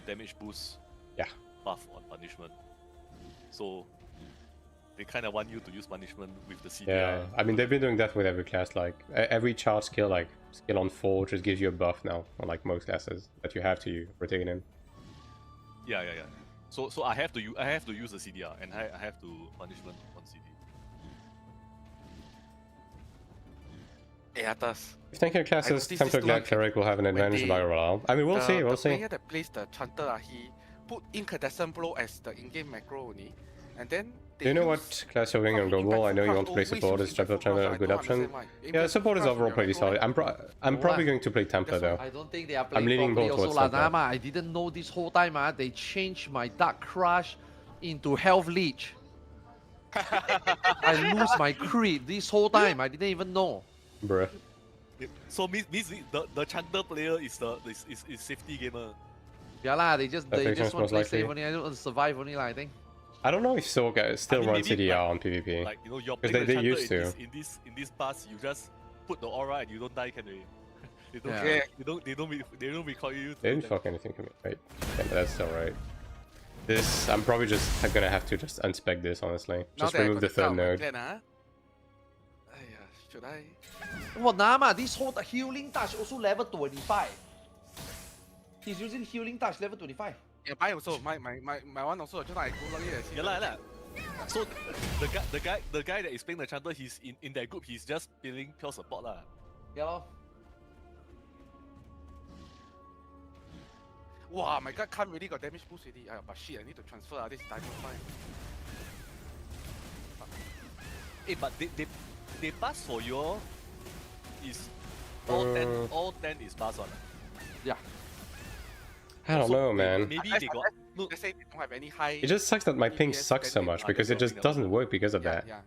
C: damage boost.
B: Yeah.
C: Buff on punishment. So they kind of want you to use punishment with the CDR.
B: Yeah, I mean they've been doing that with every class. Like every charge skill, like skill on 4, just gives you a buff now on like most classes that you have to rotate in.
C: Yeah. So I have to use the CDR and I have to punishment on CD.
E: Hey, Atas.
B: If tankier classes,
E: noticed this
B: Templar
E: one
B: Cleric will have an
E: when
B: advantage
E: they-
B: by rollout. I mean, we'll see. We'll
E: The
B: see.
E: player that plays the Chanter, he put incandescent blow as the in-game macro only, and then.
B: Do you know what class you're going on Global? I know you want to play support. Is Templar a good option? Yeah, support is overall pretty solid. I'm probably going to play Templar though.
D: I don't think they are playing
B: leaning
D: properly
B: both
D: also,
B: towards Templar.
D: Lazama. I didn't know this whole time. They changed my Dark Crush into Health Leech. I lose my crit this whole time. I didn't even know.
B: Bruh.
C: So means the Chanter player is safety gamer.
D: Yeah lah, they just
B: That makes sense,
D: want
B: most
D: to play
B: likely.
D: safe only. I don't want to survive only lah, I think.
B: I don't know if Soul still
C: I mean,
B: runs
C: maybe,
B: CDR on PvP.
C: Like you know, you're
B: 'Cause
C: playing the
B: they
C: Chanter
B: used to.
C: in this pass, you just put the aura and you don't die, can they? They don't.
D: Yeah.
C: They don't require you.
B: They didn't fuck anything to me. Right. Yeah, that's still right. This, I'm probably just gonna have to just unspec this, honestly. Just remove the third node.
E: Should I?
D: Oh, Nama, this whole healing touch also level 25. He's using healing touch level 25.
E: Yeah, mine also. My one also. Just like I go lucky.
C: Yeah lah. So the guy that is playing the Chanter, he's in that group. He's just feeling pure support lah.
D: Yeah lor.
E: Wow, my god, can't really got damage boost already. But shit, I need to transfer. This diamond fine.
C: Hey, but they pass for your is all 10 is pass on.
D: Yeah.
B: I don't know, man.
C: Maybe they got no.
E: Let's say they don't have any high.
B: It just sucks that my ping
E: DPS,
B: sucks so
E: then they-
B: much because it just doesn't work because of that.
E: Yeah.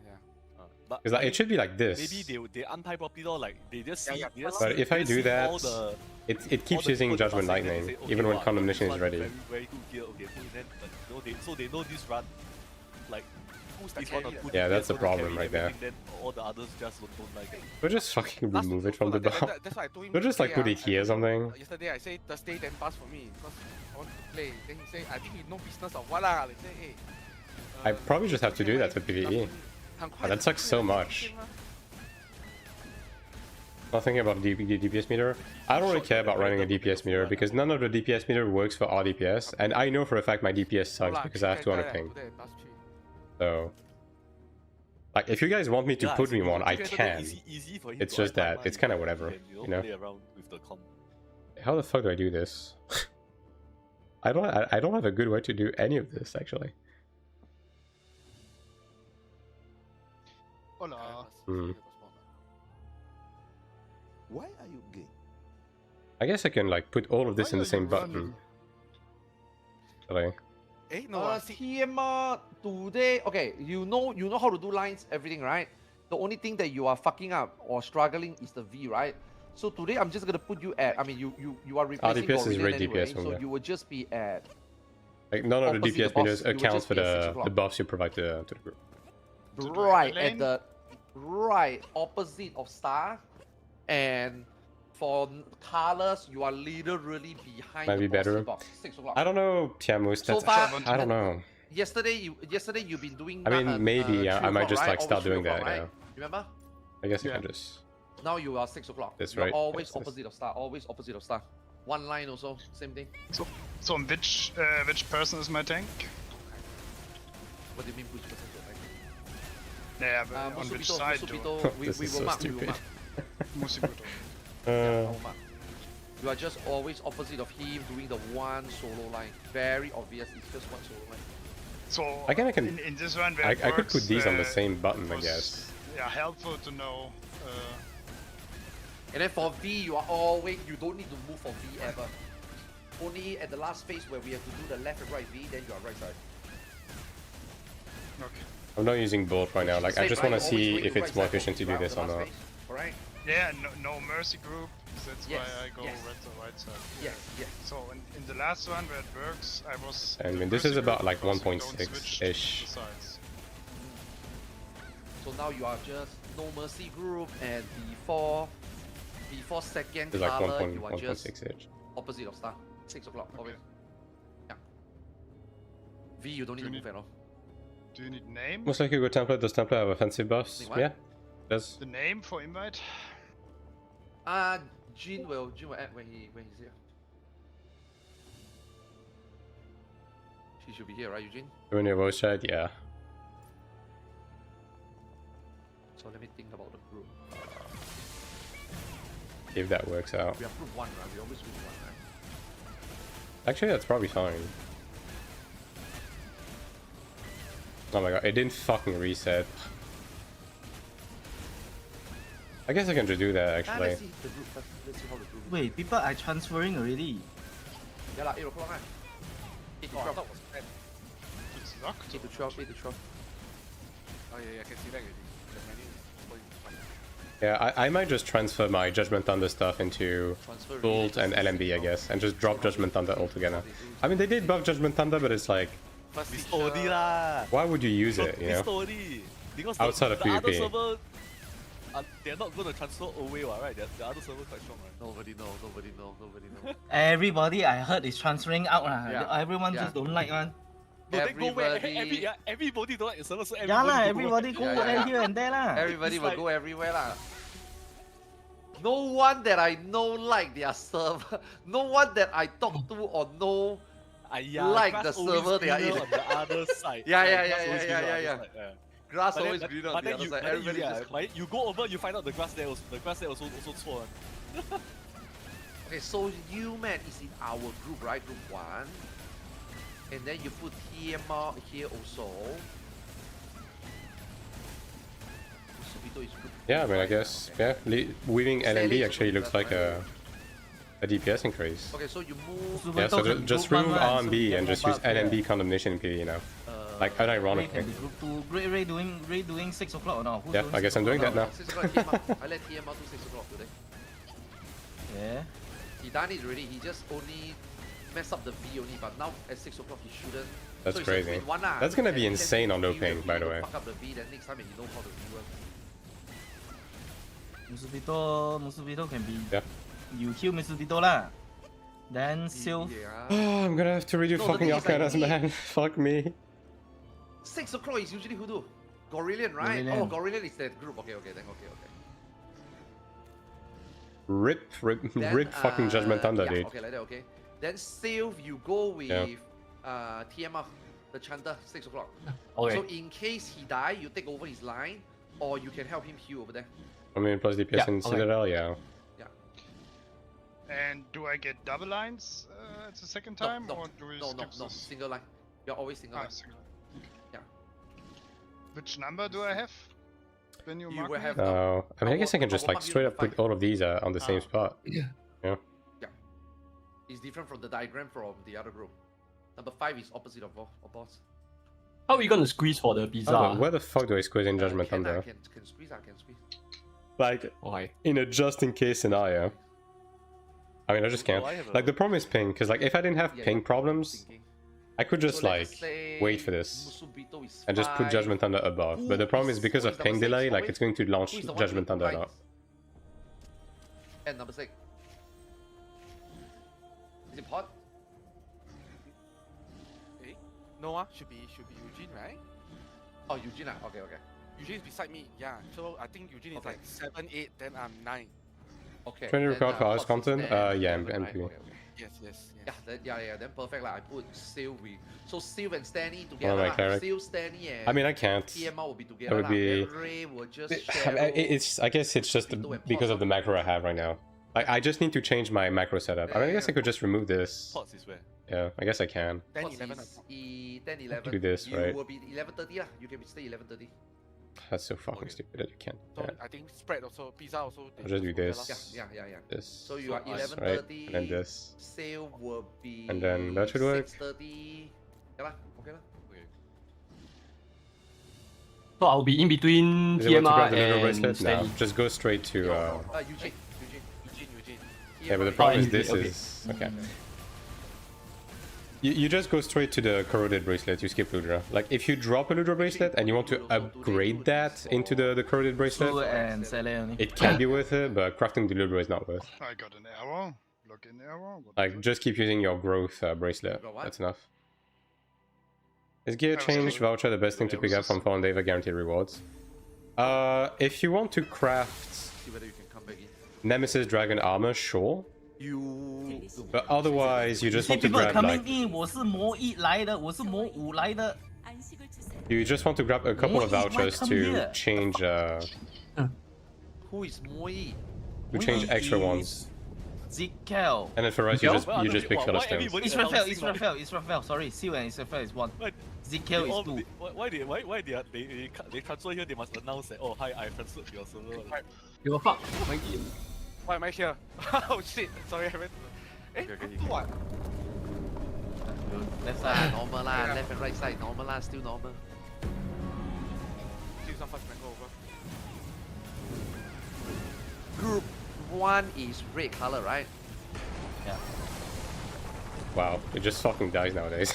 C: But
B: Because like, it should be like this.
C: maybe they untie properly or like they just see.
E: Yeah.
C: They just
B: But
C: see-
B: if I
C: they
B: do
C: see
B: that,
C: all the
B: It keeps
C: all the
B: using
C: people
B: Judgment
C: passing, then
B: Lightning,
C: they say,
B: even
C: okay,
B: when
C: wow,
B: Condemnation
C: this
B: is
C: one
B: ready.
C: Very good gear. Okay, put it then. But they know this run. Like
E: Who's the
C: this one
E: carry?
C: or good
B: Yeah,
C: gear,
B: that's the
C: so they
B: problem
C: carry
B: right there.
C: everything, Then all the others just don't like it.
B: We'll just fucking remove it from the
E: That's
B: bar.
E: why I told him.
B: We'll just like
E: yesterday,
B: put it here or something.
E: Yesterday I say Thursday then pass for me because I want to play. Then he say I think he no business or what lah. Like say hey.
B: I probably just have to do that for PvE. That sucks so much. Not thinking about the DPS meter. I don't really care about running a DPS meter because none of the DPS meter works for our DPS, and I know for a fact my DPS sucks because I have 200 ping. So, like, if you guys want me to
C: Yeah,
B: put
C: so
B: me one, I
C: you guys are
B: can.
C: easy for him
B: It's
C: to
B: just
C: untie
B: that it's
C: mine.
B: kind of whatever,
C: He can,
B: you know.
C: play around with the comp.
B: How the fuck do I do this? I don't have a good way to do any of this actually.
F: Hola.
B: Hmm.
F: Why are you gay?
B: I guess I can like put all of this in the same button. Really?
E: Eh no. See,
D: TMR today. Okay, you know how to do lines, everything, right? The only thing that you are fucking up or struggling is the V, right? So today I'm just gonna put you at. I mean, you are replacing
B: DPS is
D: Goridian
B: red
D: anyway,
B: DPS from
D: so
B: there.
D: you will just be at
B: Like none of the
D: Opposite the
B: DPS meters
D: boss, you will
B: accounts
D: just
B: for
D: be at 6
B: the
D: o'clock.
B: buffs you provide to the group.
F: the
D: right
F: lane?
D: at the right opposite of star, and for colors you are literally behind
B: Might
D: the
B: be better.
D: boss 6 o'clock.
B: I don't know, Tiamus.
D: So
B: That's
D: far,
B: I don't know.
D: Yesterday you've been doing.
B: I mean, maybe I
D: 3
B: might just
D: o'clock,
B: like
D: right?
B: start
D: Always 3
B: doing that.
D: o'clock, right?
B: Yeah.
D: Remember?
B: I guess I
F: Yeah.
B: can just.
D: Now you are 6 o'clock.
B: That's
D: You're
B: right.
D: always
B: Yes, yes.
D: opposite of star. Always opposite of star. One line also, same thing.
F: So which person is my tank?
D: What do you mean push percentage?
F: Yeah, but on which
D: Musubito,
F: side though?
D: Musubito, we
B: This
D: will
B: is so
D: mark. We will
B: stupid.
D: mark.
F: Musibuto.
D: I will mark. You are just always opposite of him doing the one solo line. Very obvious. It's just one solo line.
F: So
B: I can-
F: in this one where
B: I
F: it
B: could put
F: works,
B: these on the same button, I
F: was,
B: guess.
F: Yeah, helpful to know.
D: And then for V, you don't need to move for V ever. Only at the last phase where we have to do the left and right V, then you are right side.
F: Okay.
B: I'm not using both right now. Like I
D: Same,
B: just
D: right?
B: want to
D: Always
B: see
D: going
B: if
D: to
B: it's
D: right
B: more
D: side for
B: efficient to
D: V
B: do
D: round,
B: this
D: the
B: or
D: last
B: not.
D: phase, correct?
F: Yeah, no mercy group. That's
D: Yes,
F: why I go
D: yes.
F: red or right side.
D: Yes, yes.
F: So in the last one where it works, I was.
A: I
F: the
A: mean, this
F: mercy
A: is about
F: group
A: like
F: because you don't switch
A: 1.6-ish.
F: the sides.
D: So now you are just no mercy group, and before second
A: It's like
D: color, you are just
A: 1.6-ish.
D: opposite of star. 6 o'clock, always. Yeah. V, you don't need
F: Do
D: to
F: you
D: move at all.
F: Do you need name?
A: Most likely good template. Does template have offensive buffs?
D: Wait, what?
A: Yeah. Does.
F: The name for invite?
D: Jin will add when he's here. She should be here, right, Eugene?
A: Doing your voice chat? Yeah.
D: So let me think about the group.
A: If that works out.
D: We have group 1, right? We always group 1, right?
A: Actually, that's probably fine. Oh my god, it didn't fucking reset. I guess I can just do that actually.
D: Let's see the group first. Let's see how the group is.
G: Wait, people are transferring already.
D: Yeah, like 8 o'clock, right? 8 to
E: Oh, I
D: 12.
E: thought it was 10.
F: It's locked.
D: 8 to 12, 8 to 12.
E: Oh yeah, I can see that already. There's many.
A: Yeah, I might just transfer my Judgment Thunder stuff into
D: Transfer
A: Bolt and LMB, I guess, and just drop Judgment Thunder altogether. I mean, they did buff Judgment Thunder, but it's like,
E: First
C: Missed
E: teacher.
C: OD lah.
A: why would you use it, you
C: Missed
A: know?
C: OD. Because
A: Outside of
C: the other
A: PvP.
C: server, they're not going to transfer away, right? The other server quite strong, right?
D: Nobody know.
G: Everybody I heard is transferring out.
D: Yeah.
G: Everyone
D: Yeah.
G: just don't like one.
C: No, they go where
D: Everybody-
C: everybody don't like the server, so
G: Yeah lah,
C: everybody
G: everybody go
D: Yeah, yeah, yeah.
G: here and there lah.
D: Everybody
C: It's
D: will
C: like-
D: go everywhere lah. No one that I know like their server. No one that I talk to or know. Like the server they are in.
C: on the other side.
D: Yeah,
C: Like,
D: yeah,
C: grass
D: yeah,
C: always
D: yeah,
C: greener
D: yeah,
C: on
D: yeah.
C: this side,
D: Grass
C: But
D: always
C: then,
D: greener on
C: but
D: the
C: then
D: other
C: you,
D: side.
C: but then
D: Everybody
C: you,
D: just.
C: but you go over, you find out the grass there also 错 one.
D: Okay, so you man is in our group, right? Group 1. And then you put TMR here also. Subito is group
A: Yeah, I mean, I
D: right?
A: guess,
D: Okay.
A: yeah, weaving
D: Sally
A: LMB
D: is
A: actually
D: good,
A: looks
D: that's
A: like a DPS increase.
D: Okay, so you move.
A: Yeah, so just remove RMB and just use LMB condemnation PvE now. Like,
G: Ray
A: unironically.
G: can be group 2. Ray doing 6 o'clock or not? Who's
A: Yeah,
G: doing
A: I guess
G: 6
A: I'm doing
G: o'clock
A: that now.
D: 6 o'clock TMR. I let TMR do 6 o'clock today.
G: Yeah.
D: He done it already. He just only messed up the V only, but now at 6 o'clock he shouldn't.
A: That's
D: so it's a
A: crazy.
D: 2-in-1 lah.
A: That's gonna be
D: And
A: insane on no
D: he
A: ping,
D: will-
A: by
D: he
A: the
D: will
A: way.
D: Fuck up the V, then next time he knows how the V works.
G: Musubito can be.
A: Yeah.
G: You kill Musubito lah. Then Sylph.
D: Yeah.
A: I'm gonna have to redo
D: No, the
A: fucking
D: thing is, like,
A: Arcanas,
D: he-
A: man. Fuck me.
D: 6 o'clock is usually who do? Gorillion, right?
G: Gorillion.
D: Oh, Gorillion is that group. Okay, then okay. Then,
A: Rip fucking Judgment Thunder,
D: yeah,
A: dude.
D: Okay, like that, okay. Then Sylph, you go with
A: Yeah.
D: TMR, the Chanter, 6 o'clock.
G: Okay.
D: So in case he die, you take over his line, or you can help him heal over there.
A: I mean, plus DPS
G: Yeah,
A: in
G: okay.
A: Citadel, yeah.
F: And do I get double lines at the second time,
D: no,
F: or do we
D: no,
F: skip
D: no,
F: this?
D: single line. You're always single
F: Ah,
D: line.
F: single.
D: Yeah.
F: Which number do I have? When you
D: You
F: mark
D: will
F: me?
D: have
A: I mean, I guess I can
D: I
A: just
D: will
A: like
D: mark you
A: straight
D: number
A: up put
D: 5.
A: all of these on the same spot.
D: It's different from the diagram from the other group. Number 5 is opposite of boss.
H: How are you gonna squeeze for the pizza?
A: Oh, where the fuck do I squeeze in Judgment
D: can,
A: Thunder?
D: can squeeze, can squeeze.
A: Like,
H: Why?
A: in a just in case scenario. I mean, I just can't.
C: Oh, I have a-
A: Like, the problem is ping, because, like, if I didn't have
D: Yeah,
A: ping
D: yeah,
A: problems,
D: thinking.
A: I could just,
D: So
A: like,
D: let's say
A: wait for this
D: Musubito is
A: and just put
D: 5.
A: Judgment Thunder above. But the problem is because
D: Who
A: of
D: is
A: ping
D: number 6?
A: delay, like,
D: Always?
A: it's going to launch
D: Who is the one
A: Judgment
D: with
A: Thunder
D: two
A: a lot.
D: lines? And number 6. Is it pot?
E: No, should be Eugene, right?
D: Oh, Eugene. Okay.
E: Eugene is beside me. Yeah. So I think Eugene is
D: Okay.
E: like 7, 8. Then I'm 9.
D: Okay.
A: Trying to
D: then,
A: record for
D: pot
A: house
D: is
A: content?
D: 10,
A: Yeah,
D: 11, right?
A: MP.
D: Okay.
E: Yes.
D: Yeah. Then perfect lah. I put Sylph with Sylph and Stanny together.
A: my
D: lah.
A: Cleric.
D: Sylph, Stanny, and
A: I mean, I can't.
D: TMR will be together.
A: would
D: lah.
A: be-
D: Then Ray will just
A: I guess it's just
D: Musubito and
A: because
D: Pot,
A: of the macro I have right now. I just need to change my macro setup. I mean, I guess I could just remove this.
C: Pots is where?
A: Yeah, I guess I can.
E: 10,
D: Pot
E: 11.
D: is 10, 11.
A: Do this,
D: you
A: right?
D: will be 11:30 lah. You can stay 11:30.
A: That's so fucking
E: Okay.
A: stupid that I can't.
E: So
A: Yeah.
E: I think spread also, pizza also. they
A: I'll just do
E: go there
A: this.
E: lah.
D: Yeah.
A: This.
D: So you
E: So
D: are
E: us,
D: 11:30.
A: right? And then this.
D: Sale will be.
A: And then that should work.
D: 6:30. Yeah lah. Okay lah.
C: Okay.
H: So I'll be in between
A: Does he want to grab
H: TMR
A: the little
H: and
A: bracelet? No,
H: steady.
A: just go straight to.
E: Eugene.
A: Yeah, but the problem is this
H: okay.
A: is okay. You just go straight to the corroded bracelet. You skip Ludra. Like if you drop a Ludra bracelet and you want to upgrade that into the corroded
G: Su
A: bracelet,
G: and Sele only.
A: it can be worth it, but crafting the Ludra is not worth.
F: I got an arrow. Look in arrow. What
A: Like
F: the
A: just keep using your growth bracelet.
D: Got what?
A: That's enough. Is gear
F: I was
A: change
F: thinking-
A: voucher the best thing to pick up from Fallen Deva guaranteed rewards? If you want to craft
D: See whether you can come back in.
A: Nemesis Dragon armor, sure.
D: You.
A: But otherwise, you just
G: See
A: want to
G: people
A: grab
G: coming
A: like
G: in，我是魔1来的，我是魔5来的。
A: you just want to grab a couple of
G: Moi, why
A: vouchers
G: come
A: to
G: here?
A: change
D: Who is Moi?
A: to change
G: Moi
A: extra
G: is
A: ones.
G: Zeke.
A: And then for us, you
H: Miguel?
A: just
C: Well, I
A: you
C: don't
A: just pick
C: know, why
A: Philistines.
C: everybody
G: It's
C: announcing,
G: Raphael, it's
C: like-
G: Raphael, it's Raphael. Sorry, Seal and Israel is 1.
C: Why-
G: Zeke
C: They
G: is
C: all-
G: 2.
C: Why they transfer here? They must announce that, oh hi, I transferred to your server. Like,
H: Give a fuck. My game.
E: Why am I here? Oh shit! Sorry, I went. Eh,
D: Okay,
E: do what?
G: Left
D: Ah,
G: side.
D: normal lah, left and right side, normal lah, still normal.
E: Please don't fast go over.
D: Group 1 is red color, right?
G: Yeah.
A: Wow, it just fucking dies nowadays.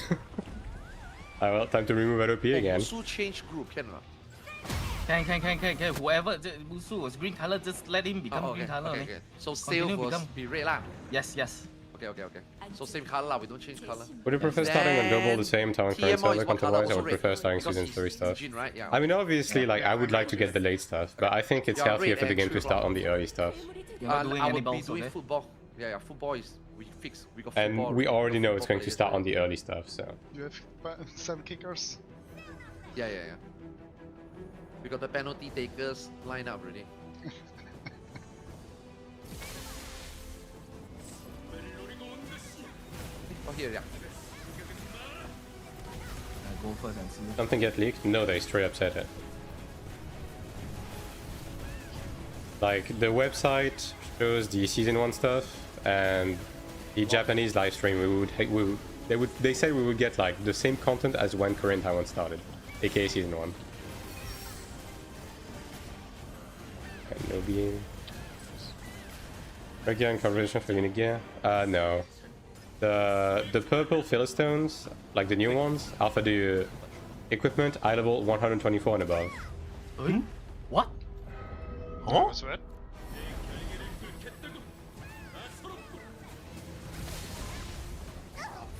A: Alright, well, time to remove LOP again.
D: Musu change group, can not?
G: Can. Whoever Musu was green color, just let him become
D: Oh, okay,
G: green color.
D: okay,
G: only.
D: okay. So
G: Continue
D: sale was
G: become-
D: be red lah.
G: Yes.
D: Okay. So same color lah, we don't change color.
A: Would you prefer starting on double the same time current
D: TMO is
A: server
D: what
A: content
D: color?
A: wise? I
D: Also
A: would
D: red.
A: prefer starting
D: Because
A: season
D: he's
A: 3 stuff.
D: Jin, right? Yeah.
A: I mean, obviously, like, I would like to get the late stuff, but I think it's
D: Yeah,
A: healthier
D: red
A: for the
D: and
A: game to
D: true
A: start
D: block.
A: on the early stuff.
G: You're not doing
D: I
G: any
D: would be
G: balls,
D: doing
G: okay?
D: football. Yeah, football is we fix. We got
A: And
D: football.
A: we already know it's
D: football
A: going to
D: players
A: start on
D: already.
A: the early stuff, so.
F: You have 7 kickers.
D: Yeah. We got the penalty takers line up already. Oh, here, yeah.
G: Go first and see.
A: Something get leaked? No, they straight up said it. Like, the website shows the season 1 stuff, and the Japanese live stream, they said we would get like the same content as when Korean Taiwan started, aka season 1. And no being. Regular and conversation for unit gear? No. The purple Philistones, like the new ones, alpha the equipment, eye level 124 and above.
G: What?
F: That was red.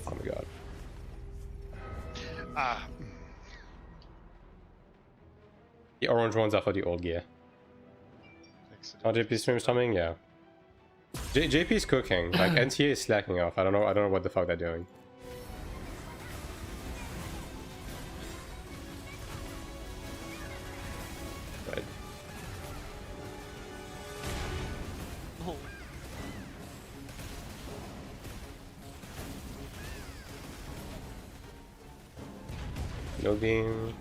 A: Oh my god.
F: Ah,
A: The orange ones are for the old gear. Oh, JP stream's coming? Yeah. JP's cooking. Like, NTA is slacking off. I don't know what the fuck they're doing. Right.
C: no.
A: No beam.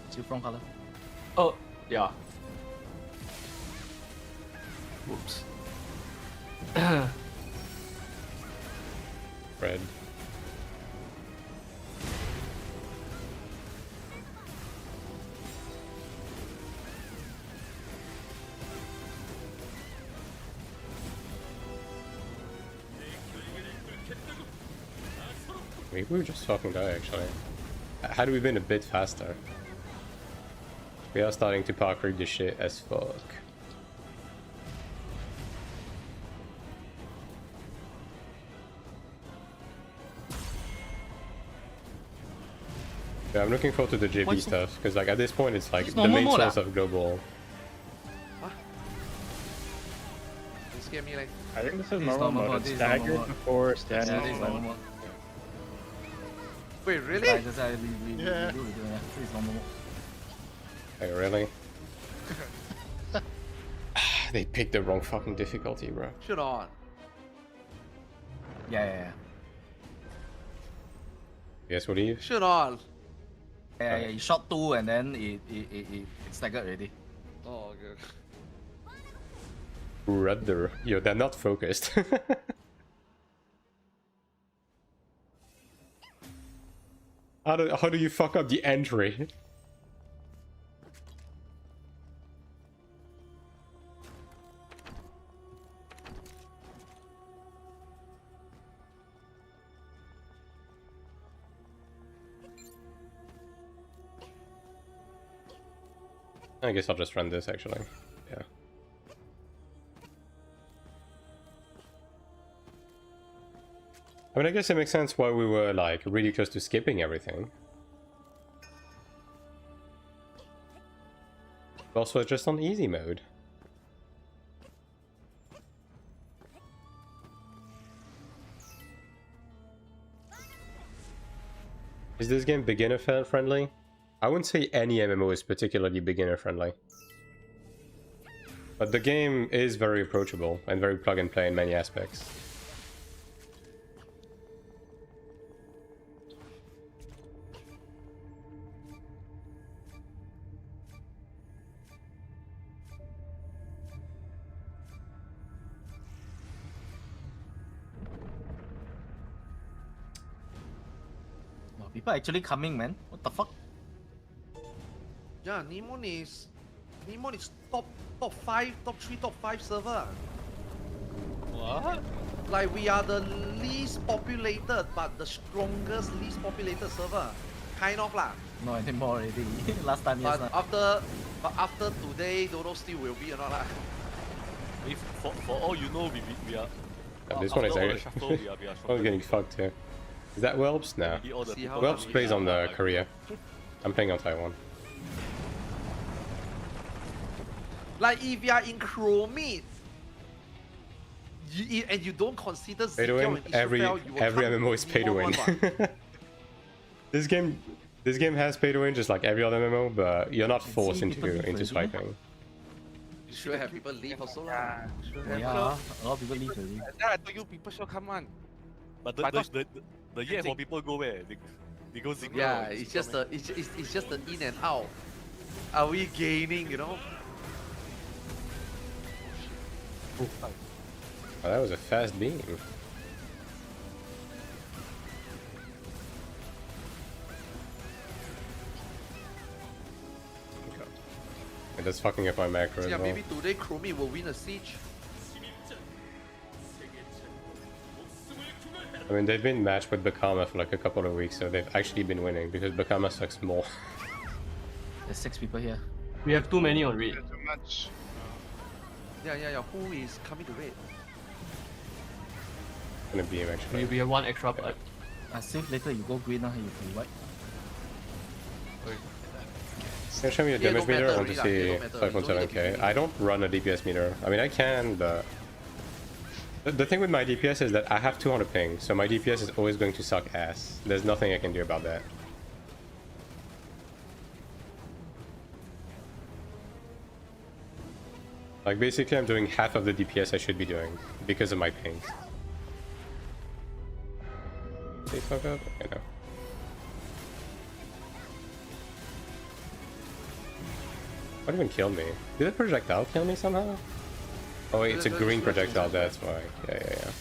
G: Still from color.
H: Oh, yeah. Whoops.
A: Red. Maybe we just fucking die actually. Had we been a bit faster? We are starting to parkour this shit as fuck. Yeah, I'm looking forward to the JP stuff, because like at this point it's like
G: It's
A: the
G: normal
A: main
G: mode
A: source
G: ah.
A: of global.
D: Don't scare me like.
B: I think this is
G: This is
B: normal
G: normal
B: mode.
G: mode,
B: It's
G: this is normal
B: staggered
G: mode.
B: before
G: Yeah,
B: standard
G: this is
B: mode.
G: normal mode.
D: Wait, really?
G: Right, that's why we
F: Yeah.
G: do it. Yeah, this is normal mode.
A: Hey, really? They picked the wrong fucking difficulty, bro.
D: Should on.
G: Yeah.
A: Guess what, Eve?
D: Should on.
G: Yeah, you shot 2 and then it staggered already.
D: Oh, good.
A: Rudder. Yo, they're not focused. How do you fuck up the entry? I guess I'll just run this actually. Yeah. I mean, I guess it makes sense why we were like really close to skipping everything. Also, it's just on easy mode. Is this game beginner friendly? I wouldn't say any MMO is particularly beginner friendly. But the game is very approachable and very plug and play in many aspects.
G: Wow, people actually coming, man. What the fuck?
D: Yeah, Nemon is top 5, top 3, top 5 server.
C: What?
D: Like we are the least populated but the strongest least populated server. Kind of lah.
G: No anymore already. Last time, yes.
D: But after today, don't know still will be or not lah.
C: If for all you know, we are.
A: This one is
C: after all the
A: actually
C: shuffle, we are
A: I'm getting fucked here. Is that Welps? No.
C: Maybe all the
D: See how
C: people
A: Welps
C: that
A: plays
C: we
A: on
C: are,
A: the Korea. I'm playing on Taiwan.
D: Like if you are in Chromate, and you don't consider
A: Pay to
D: Ziggyao
A: win.
D: and
A: Every
D: Israfel, you will come
A: MMO is pay to
D: Nemon
A: win.
D: one what?
A: This game has pay to win just like every other MMO, but you're not forced
G: see people
A: into
G: leave already.
A: swiping.
D: You should have people leave also lah.
G: Yeah, a lot of people leave already.
E: Then I told you people should come on.
C: But
E: But
C: the year for people go where? They go Ziggyao.
D: Yeah,
C: or
D: it's
C: Ziggyao,
D: just
C: man.
D: it's just the in and out. Are we gaining? You know?
A: Oh, that was a fast beam. Okay. That's fucking up my macro as
D: Yeah,
A: well.
D: maybe today Chromate will win a siege.
A: I mean, they've been matched with Bakama for like a couple of weeks, so they've actually been winning because Bakama sucks more.
G: There's 6 people here.
H: We have too many on raid.
F: Too much.
D: Yeah. Who is coming to raid?
A: Gonna beam actually.
H: We have one extra
A: Yeah.
H: pipe.
G: Save later, you go green now, you can wipe.
A: Can you show me a
D: Yeah,
A: damage
D: don't
A: meter? I
D: matter
A: want to
D: really lah,
A: see
D: yeah, don't matter, you don't need
A: 5.7k.
D: to
A: I don't run a DPS meter. I mean, I can, but the thing with my DPS is that I have 200 ping, so my DPS is always going to suck ass. There's nothing I can do about that. Like, basically, I'm doing half of the DPS I should be doing because of my ping. They fuck up? Okay, no. What even killed me? Did a projectile kill me somehow? Oh wait, it's a green projectile, that's why. Yeah.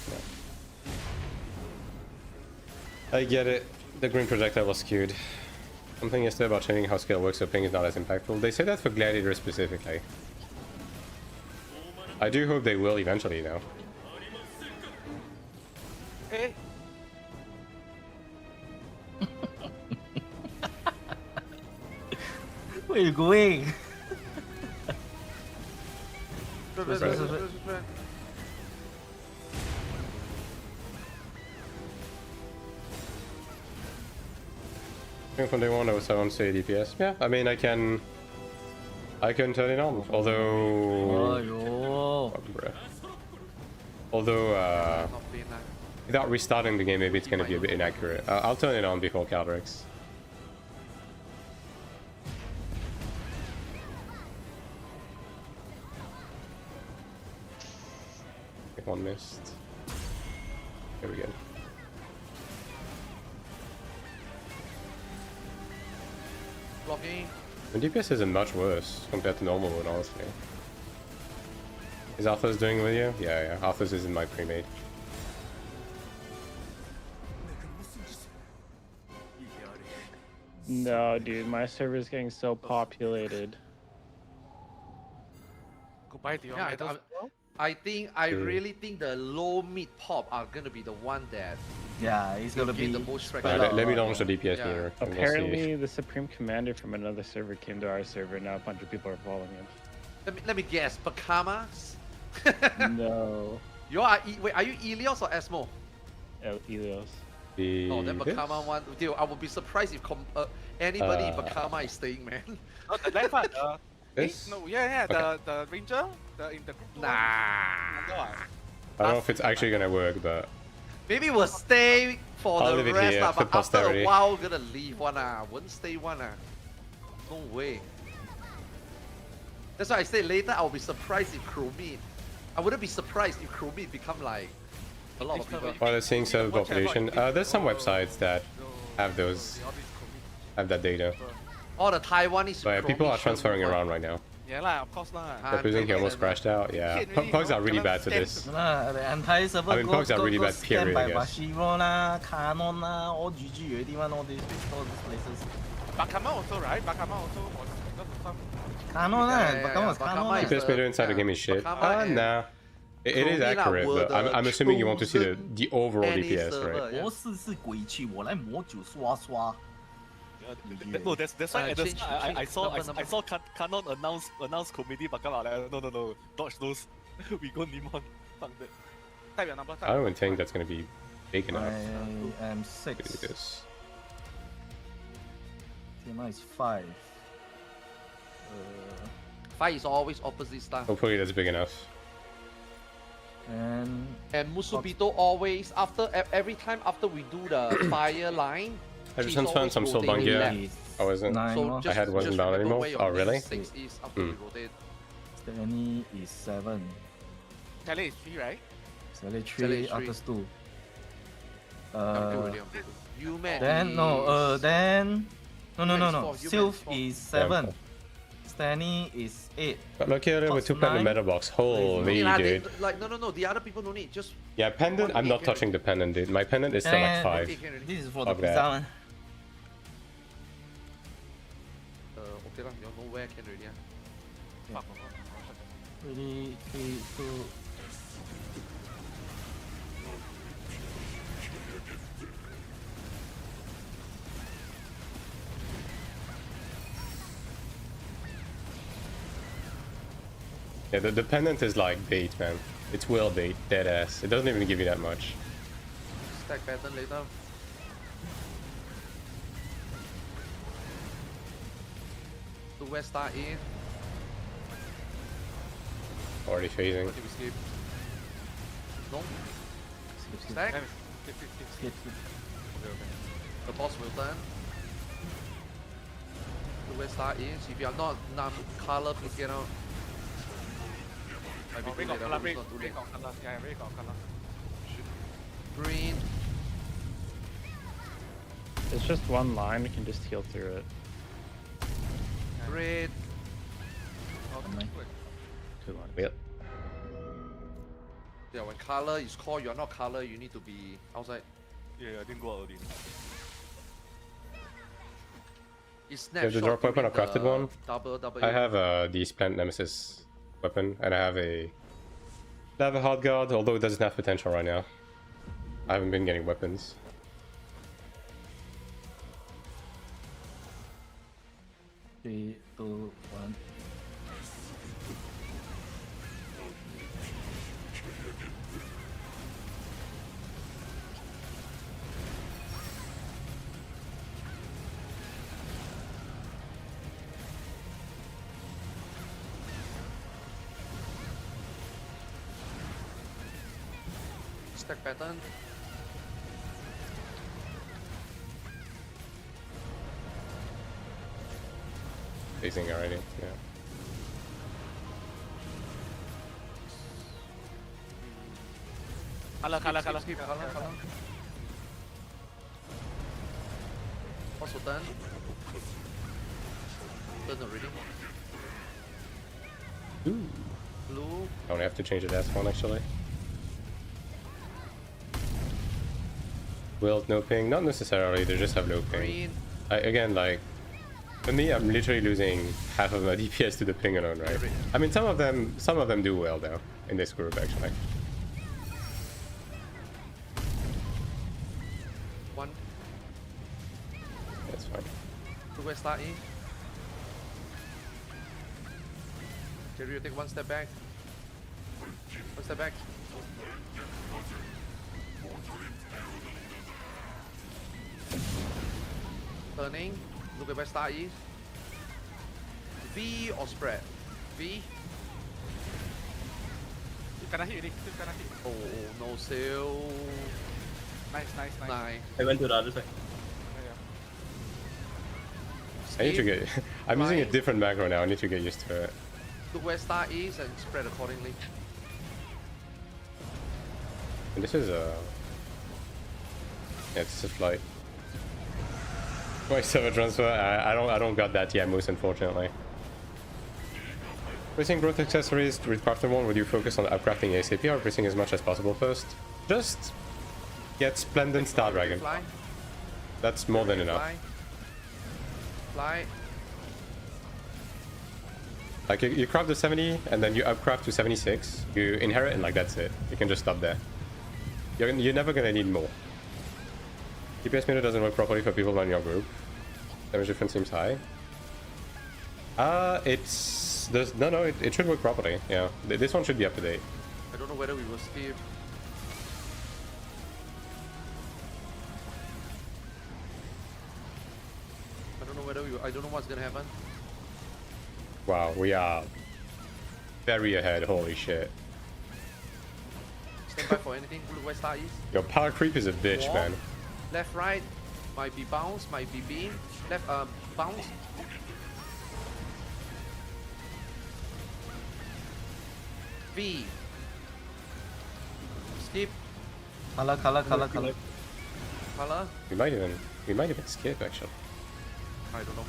A: I get it. The green projectile was skewed. Something yesterday about changing how skill works so ping is not as impactful. They say that for Gladiator specifically. I do hope they will eventually though.
E: Hey,
G: Where are you going?
D: Right.
A: From day one, I was on say DPS. Yeah, I mean I can turn it on. Although,
G: Oh,
A: fuck, bruh. Although,
D: Not playing lah.
A: without restarting the game, maybe it's gonna be a bit inaccurate. I'll turn it on before Cleric. One missed. There we go.
D: Blocking.
A: The DPS isn't much worse compared to normal mode, honestly. Is Arthur's doing with you? Yeah. Arthur's is in my pre-made.
I: No, dude, my server is getting so populated.
E: Goodbye to your
D: Yeah,
E: medals.
D: I really think the low mid pop are gonna be the one that
G: Yeah, it's gonna
D: gain
G: be
D: the most
G: spread
D: traction.
G: out.
A: Let me launch the
G: Yeah.
A: DPS
D: Yeah.
A: meter. and we'll see.
I: Apparently, the Supreme Commander from another server came to our server. Now a bunch of people are following him.
D: Let me guess, Bakamas?
I: No.
D: You are wait, are you Elios or Esmo?
I: Elios.
D: Oh, then
A: This?
D: Bakama one. Dude, I would be surprised if anybody in Bakama is staying, man.
E: Oh, the left one.
A: This?
E: No, yeah, the ranger, in the group.
D: Nah.
A: I don't know if it's actually gonna work, but
D: Maybe we'll stay for
A: I'll
D: the
A: leave it
D: rest,
A: here
D: lah,
A: for
D: but after a
A: posterity.
D: while, gonna leave one. Won't stay one. No way. That's why I say later, I'll be surprised if Chromie. I wouldn't be surprised if Chromie become like a lot of people.
A: while they're seeing server population, there's some websites that have those, have that data.
D: All the Taiwanese.
A: But people are
D: Chromie
A: transferring
D: show
A: around right now.
E: Yeah lah, of course lah.
D: Ah,
A: Puzzing here almost crashed out. Yeah, pugs are really bad to this.
G: Nah, the entire server
A: I mean, bugs are really bad,
G: scanned
A: period, I
G: by
A: guess.
G: Bashivo lah, Canon lah, all GG already one, all these places.
E: Bakama also, right? Bakama also was because of some.
G: Canon lah,
D: Yeah,
G: Bakama was
D: Bakama
G: Canon
D: is
G: lah.
A: DPS meter inside the
D: yeah,
A: game is shit.
D: Bakama and
A: Nah. It is
D: Chromie lah
A: accurate,
D: were
A: but
D: the
A: I'm assuming you want to see the overall
D: any
A: DPS,
D: server,
A: right?
D: yeah.
G: 模式是鬼泣，我来磨酒刷刷。
C: No, that's why at the
D: change-
C: start I
D: change
C: saw
D: number.
C: Canon announce committee Bakama. No, dodge those. We go Nimon. Fuck that.
E: Type your number.
A: I don't even think that's gonna be big enough
G: I am
A: to do
G: 6.
A: this.
G: TMI is 5.
D: 5 is always opposite style.
A: Hopefully that's big enough.
G: And
D: And Musubito always every time after we do the fire line.
A: I just
D: she's
A: found some
D: always
A: soul bang
D: rotating
A: here.
D: left.
A: I wasn't.
G: 9
D: So
G: lor.
D: just,
A: had wasn't
D: just
A: down
D: remember
A: anymore?
D: where your
A: Oh, really?
D: 6 is after we rotate.
G: Stanley is 7.
E: Tele is 3, right?
G: Sally
D: Sally
G: 3,
D: is
G: Arthur's 2.
D: I'm good already, I'm good. You man
G: Then no, then no.
D: Human is 4, human
G: Sylph
D: is 4.
G: is 7. Stanley is 8.
A: But look here with
G: Cost
A: 2 platinum
G: 9.
A: meta box. Holy
D: Nah,
A: dude.
D: like no, the other people don't need. Just
A: Yeah, pendant. I'm not touching the pendant, dude. My pendant is still like 5.
D: okay, can already.
G: This is for the
A: Fuck that.
G: pizza one.
D: Okay lah, you know where can already.
E: Fuck.
G: 3, 3, 2.
A: Yeah, the pendant is like bait, man. It's will bait, dead ass. It doesn't even give you that much.
D: Stack pattern later. The west star in.
A: Already phasing.
D: What did we skip? No.
G: Skip, skip,
D: Stack.
E: Skip.
G: skip, skip.
D: The boss will turn. The west star in. If you are not color, please get out. Might be
E: Oh,
D: too
E: red
D: late,
E: got
D: I
E: color,
D: hope it's not too
E: red
D: late.
E: got color. Yeah, red got color.
D: Green.
I: It's just one line. We can just heal through it.
D: Red.
E: Oh,
G: Nice.
E: good.
I: 2 lines.
A: Yep.
D: Yeah, when color is called, you are not color, you need to be outside.
C: Yeah, I didn't go out early.
D: It's
A: You have the
D: snapshot
A: drop weapon or
D: during
A: crafted
D: the
A: one?
D: Double.
A: I have the Splendid Nemesis weapon, and I have a hard guard, although it doesn't have potential right now. I haven't been getting weapons.
G: 3, 2, 1.
D: Stack pattern.
A: Phasing already, yeah.
E: Color.
D: Skip, color. Boss will turn. Turn already.
A: Ooh.
D: Blue.
A: I only have to change the last one actually. Wilt, no ping. Not necessarily, they just have no ping.
D: Green.
B: Again, like, for me, I'm literally losing half of my DPS to the ping alone, right? I mean, some of them do well though in this group actually.
D: One.
B: That's fine.
D: Look where start in. Jerry, you take one step back. One step back. Turning. Look at where star is. V or spread? V.
E: You cannot hit already. You cannot hit.
D: Oh, no sail.
E: Nice.
D: Nine.
H: I went to the other side.
B: I need to get. I'm using a
D: Flying.
B: different macro now. I need to get used to it.
D: Look where star is and spread accordingly.
B: And this is a. Yeah, this is flight. My server transfer. I don't got that yet, Moose, unfortunately. Placing growth accessories with crafter one. Would you focus on upcrafting ASAP or placing as much as possible first? Just get Splendid Star Dragon.
D: Fly.
B: That's more than enough.
D: Fly. Fly.
B: Like you craft the 70 and then you upcraft to 76. You inherit and like that's it. You can just stop there. You're never gonna need more. DPS meter doesn't work properly for people in your group. Damage difference seems high. It should work properly. Yeah, this one should be up to date.
D: I don't know whether we will skip. I don't know what's gonna happen.
B: Wow, we are very ahead. Holy shit.
D: Stand by for anything. Look where star is.
B: Your power creep is a bitch,
D: Walk.
B: man.
D: Left, right. Might be bounce. Might be beam. Left, bounce. V. Skip.
G: Color.
D: Color.
B: We might even skip actually.
D: I don't know.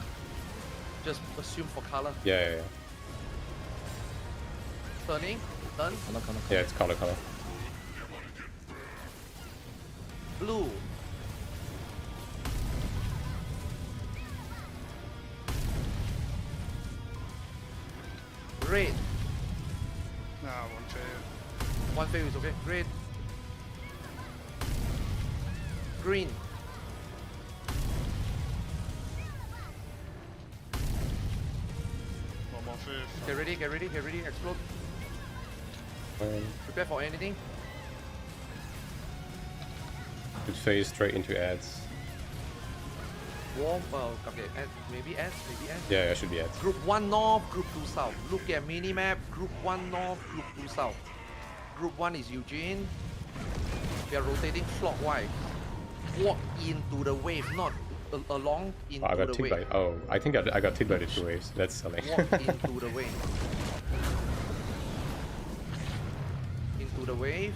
D: Just assume for color.
B: Yeah.
D: Turning. Turn.
B: Yeah, it's color.
D: Blue. Red.
F: Nah, one fail.
D: One fail is okay. Red. Green.
F: One more fail.
D: Get ready. Explode. Prepare for anything.
B: Could phase straight into ads.
D: Warm. Okay. Maybe S.
B: Yeah, it should be ads.
D: Group 1 north, Group 2 south. Look at minimap. Group 1 north, Group 2 south. Group 1 is Eugene. We are rotating clockwise. Walk into the wave, not along into
B: I got
D: the
B: ticked
D: wave.
B: by. Oh, I think I got ticked by the 2 waves. That's something.
D: Walk into the wave. Into the wave.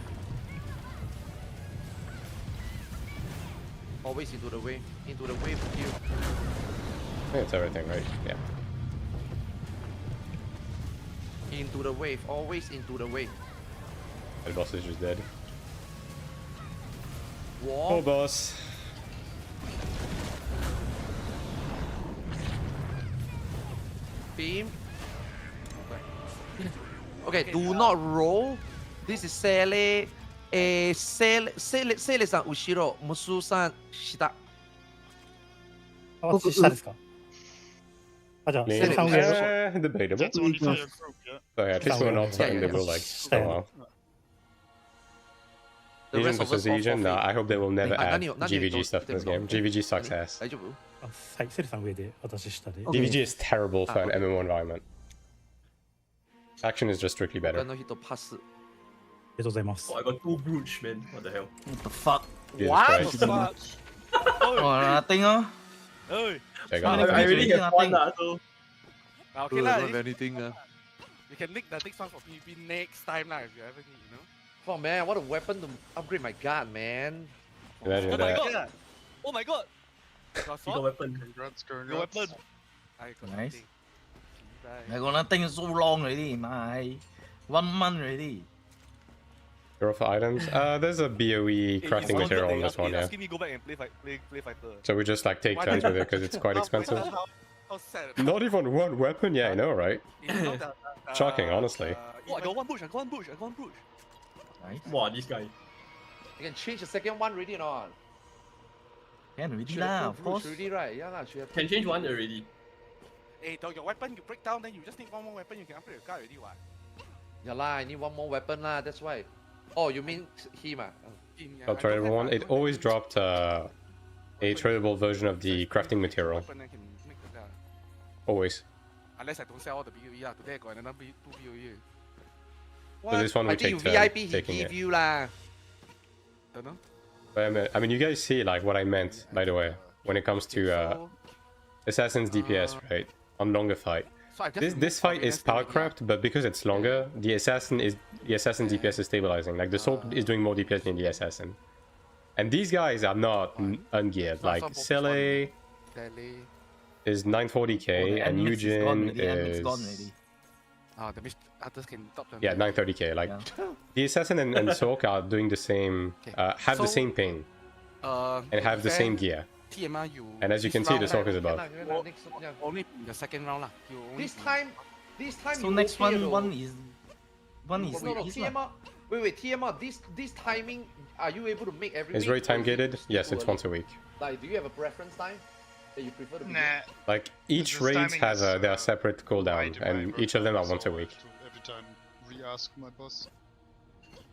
D: Always into the wave. Into the wave kill.
B: I think it's everything, right? Yeah.
D: Into the wave. Always into the wave.
B: The boss is just dead.
D: Walk.
B: Oh, boss.
D: Beam. Okay, do not roll. This is Sele. Sele san Ushiro, Musu san Shita.
J: 私下ですかあ、じゃあ、
B: Maybe.
J: セレさん上。
B: Debatable.
F: That's only for your group, yeah?
B: So yeah, at least we're not something that will like. Oh, wow.
D: The
B: Asian
D: rest of us
B: versus
D: all
B: Asian.
D: forfeit.
B: I hope they will never add
D: 何を
B: GVG stuff to this game. GVG sucks ass.
D: 大丈夫
J: あはい、セレさん上で、私下で。
B: GVG is terrible for an
D: okay.
B: MMO environment. Action is just strictly
D: 他
B: better.
D: の人パス。
J: ありがとうございます。
H: Oh, I got 2 brooch, man. What the hell?
G: What the fuck?
B: Jesus
D: What?
B: Christ.
G: Oh, nothing, oh.
C: Hey,
B: Check
G: I
B: out that.
G: already have one,
H: so...
E: Okay lah.
D: Don't have anything.
E: You can nick the next one for PvP next time lah if you ever need, you know.
D: Fuck man, what a weapon to upgrade my gun, man.
B: Imagine
C: oh my
B: that.
C: god! Oh my god!
E: Got
H: You got
E: sword?
H: weapon.
F: Congrats.
C: Your weapon!
E: I got
G: Nice.
E: nothing.
G: I got nothing so long already, my 1 month already.
A: Hero for items? There's a BOE crafting material on this one, yeah.
C: Asking me go back and play fighter.
A: So we just like take
E: Why
A: turns
E: not?
A: with it because it's quite expensive.
E: How sad.
A: Not even one weapon? Yeah, I know, right?
E: You know the,
A: Shocking, honestly.
C: Oh, I got one bush, I got one bush.
G: Nice.
H: Wow, this guy.
D: You can change the second one already or not?
G: Can already
D: Should
G: lah,
D: have
G: of
D: proved
G: course.
D: already, right? Yeah, lah. Should have.
H: Can change one already.
E: Hey, though your weapon you break down, then you just need one more weapon. You can upgrade your guy already, what?
D: Yeah lah, I need one more weapon lah. That's why. Oh, you mean him? Ah? Oh.
A: I'll try everyone. It always dropped a tradable version of the crafting material.
E: Weapon, I can make the guy.
A: Always.
E: Unless I don't sell all the BOE lah. Today I got another 2 BOE.
D: What?
A: this one we
D: I think
A: take
D: you
A: turn
D: VIP. He
A: taking
D: give
A: it.
D: you lah.
E: Don't know.
A: But I mean, you guys see like what I meant, by the way, when it comes to
E: So,
A: Assassin's DPS, right? On longer fight.
E: so I just
A: This fight is power craft, but because it's longer, the assassin DPS is stabilizing. Like the sword is doing more DPS than the assassin. And these guys are not ungeared. Like Sele is 940k and Eugen is
G: gone already.
E: Ah, that means others can top them.
A: yeah 930k. Like
G: Yeah.
A: the assassin and Sork are doing the same, have the
E: So,
A: same ping and have the same gear.
E: TMR you.
A: And as you can
E: this
A: see, the
E: round,
A: Sork is
D: Yeah
A: above.
D: lah, yeah lah, next, yeah.
E: only in the second round lah. You only
D: This time
G: So
D: you
G: next
D: okay,
G: one,
D: though.
G: one is
D: No,
G: his lah.
D: TMR. Wait, TMR. This timing, are you able to make every
A: Is
D: week?
A: raid time
D: or is it
A: gated?
D: still
A: Yes,
D: too
A: it's
D: early?
A: once a week.
D: Like, do you have a preference time that you prefer to be?
F: Nah.
A: Like each
F: This
A: raids
F: timing
A: have
F: is,
A: their separate
F: way
A: cooldown,
F: too
A: and
F: high
A: each of them are
F: so
A: once a week.
F: to every time re-ask my boss.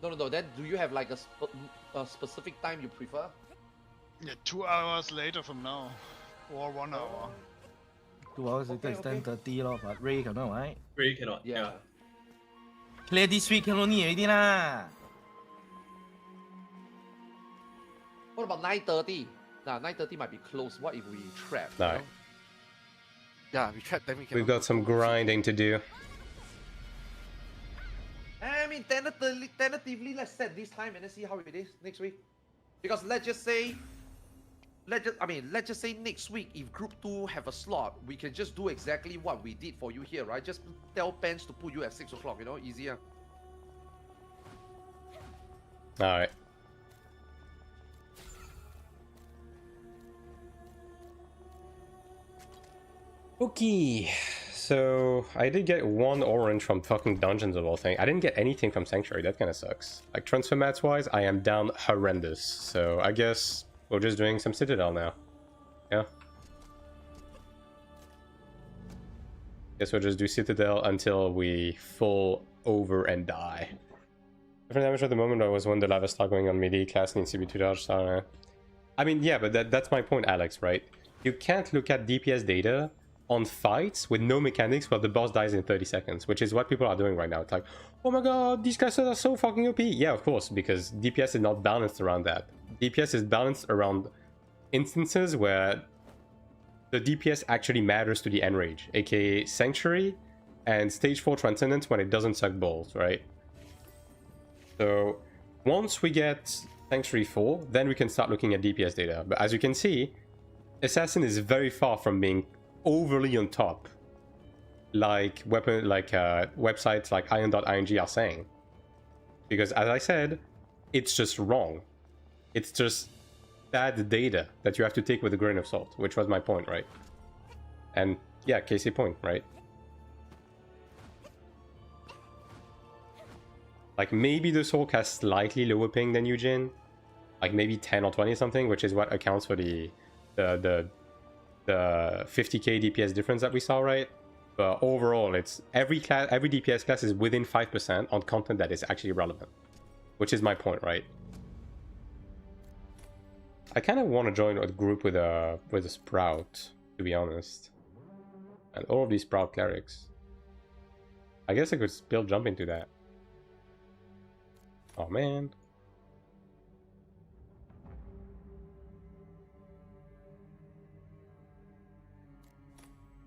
D: No. Then do you have like a specific time you prefer?
F: Yeah, 2 hours later from now, or 1 hour.
G: 2 hours later is
D: Okay.
G: 10:30 lor, but Ray cannot, right?
H: Really cannot.
D: Yeah.
G: Clear this week can only already lah.
D: What about 9:30? Nah, 9:30 might be close. What if we trap? you
A: No.
D: know?
E: Yeah, we trap them. We
A: We've got some grinding to do.
D: I mean, tentatively, let's set this time and then see how it is next week. Because let's just say next week, if Group 2 have a slot, we can just do exactly what we did for you here, right? Just tell Pens to put you at 6 o'clock, you know, easier.
A: Alright. Okay, so I did get 1 orange from fucking dungeons of all things. I didn't get anything from Sanctuary, that kind of sucks. Like transfer mats wise, I am down horrendous. So I guess we're just doing some Citadel now. Yeah. Guess we'll just do Citadel until we fall over and die. Different damage at the moment was when the lava start going on melee, class needs to be 2 dodge. I mean, yeah, but that's my point, Alex, right? You can't look at DPS data on fights with no mechanics while the boss dies in 30 seconds, which is what people are doing right now. It's like, oh my god, these classes are so fucking OP. Yeah, of course, because DPS is not balanced around that. DPS is balanced around instances where the DPS actually matters to the enrage, aka Sanctuary and Stage 4 Transcendence when it doesn't suck balls, right? So once we get Sanctuary 4, then we can start looking at DPS data. But as you can see, Assassin is very far from being overly on top, like websites like AION2 are saying. Because as I said, it's just wrong. It's just bad data that you have to take with a grain of salt, which was my point, right? And yeah, case in point, right? Like maybe the Sork has slightly lower ping than Eugen, like maybe 10 or 20 something, which is what accounts for the 50k DPS difference that we saw, right? But overall, it's every DPS class is within 5% on content that is actually relevant, which is my point, right? I kind of want to join a group with a Sprout, to be honest, and all of these Sprout clerics. I guess I could still jump into that. Oh man.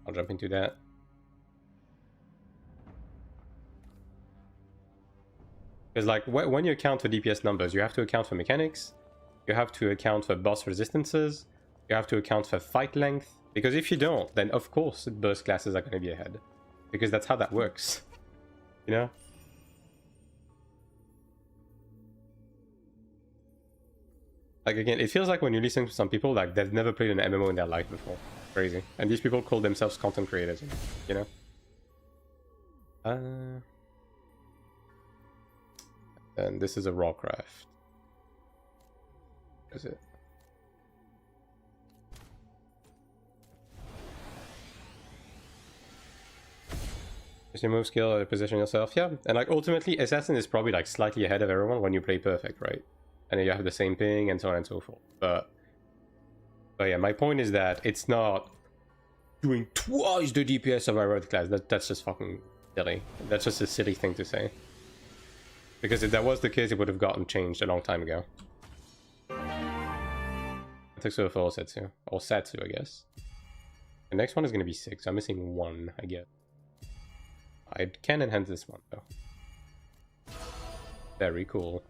A: I'll jump into that. Because like when you account for DPS numbers, you have to account for mechanics, you have to account for boss resistances, you have to account for fight length. Because if you don't, then of course burst classes are going to be ahead. Because that's how that works. You know?
B: Like, again, it feels like when you listen to some people, like, they've never played an MMO in their life before. Crazy. And these people call themselves content creators, you know? And this is a raw craft. What is it? Just your move skill, position yourself, yeah. And like ultimately, Assassin is probably like slightly ahead of everyone when you play perfect, right? And then you have the same ping and so on and so forth. But yeah, my point is that it's not doing twice the DPS of our road class. That's just fucking silly. That's just a silly thing to say. Because if that was the case, it would have gotten changed a long time ago. Tetsu for Setsu. Or Satsu, I guess. The next one is going to be 6. I'm missing 1, I guess. I can enhance this one, though. Very cool.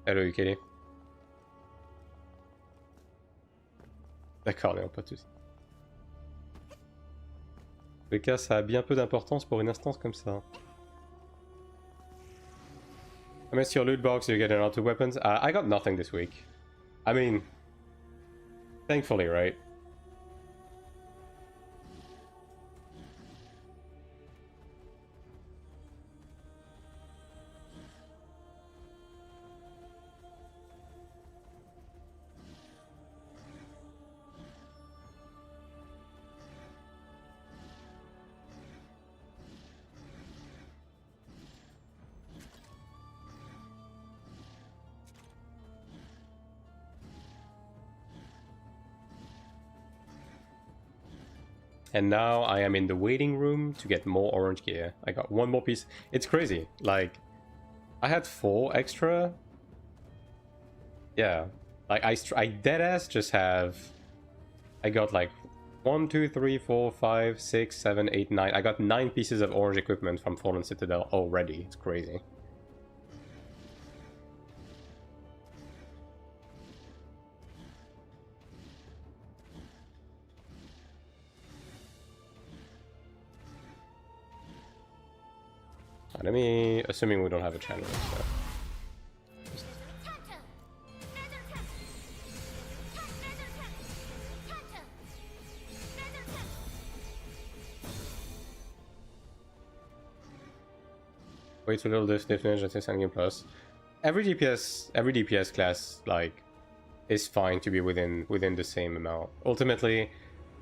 B: Hello, kitty. D'accord, Léon, pas de soucis. Le cas, ça a bien peu d'importance pour une instance comme ça. I miss your loot box, you get a lot of weapons. I got nothing this week. I mean, thankfully, right? And now I am in the waiting room to get more orange gear. I got 1 more piece. It's crazy. Like, I had 4 extra. Yeah. Like, I deadass just have... I got like 1, 2, 3, 4, 5, 6, 7, 8, 9. I got 9 pieces of orange equipment from Fallen Citadel already. It's crazy. Let me, assuming we don't have a channel, so. Wait a little definition, I think Sanc plus. Every DPS class, like, is fine to be within the same amount. Ultimately,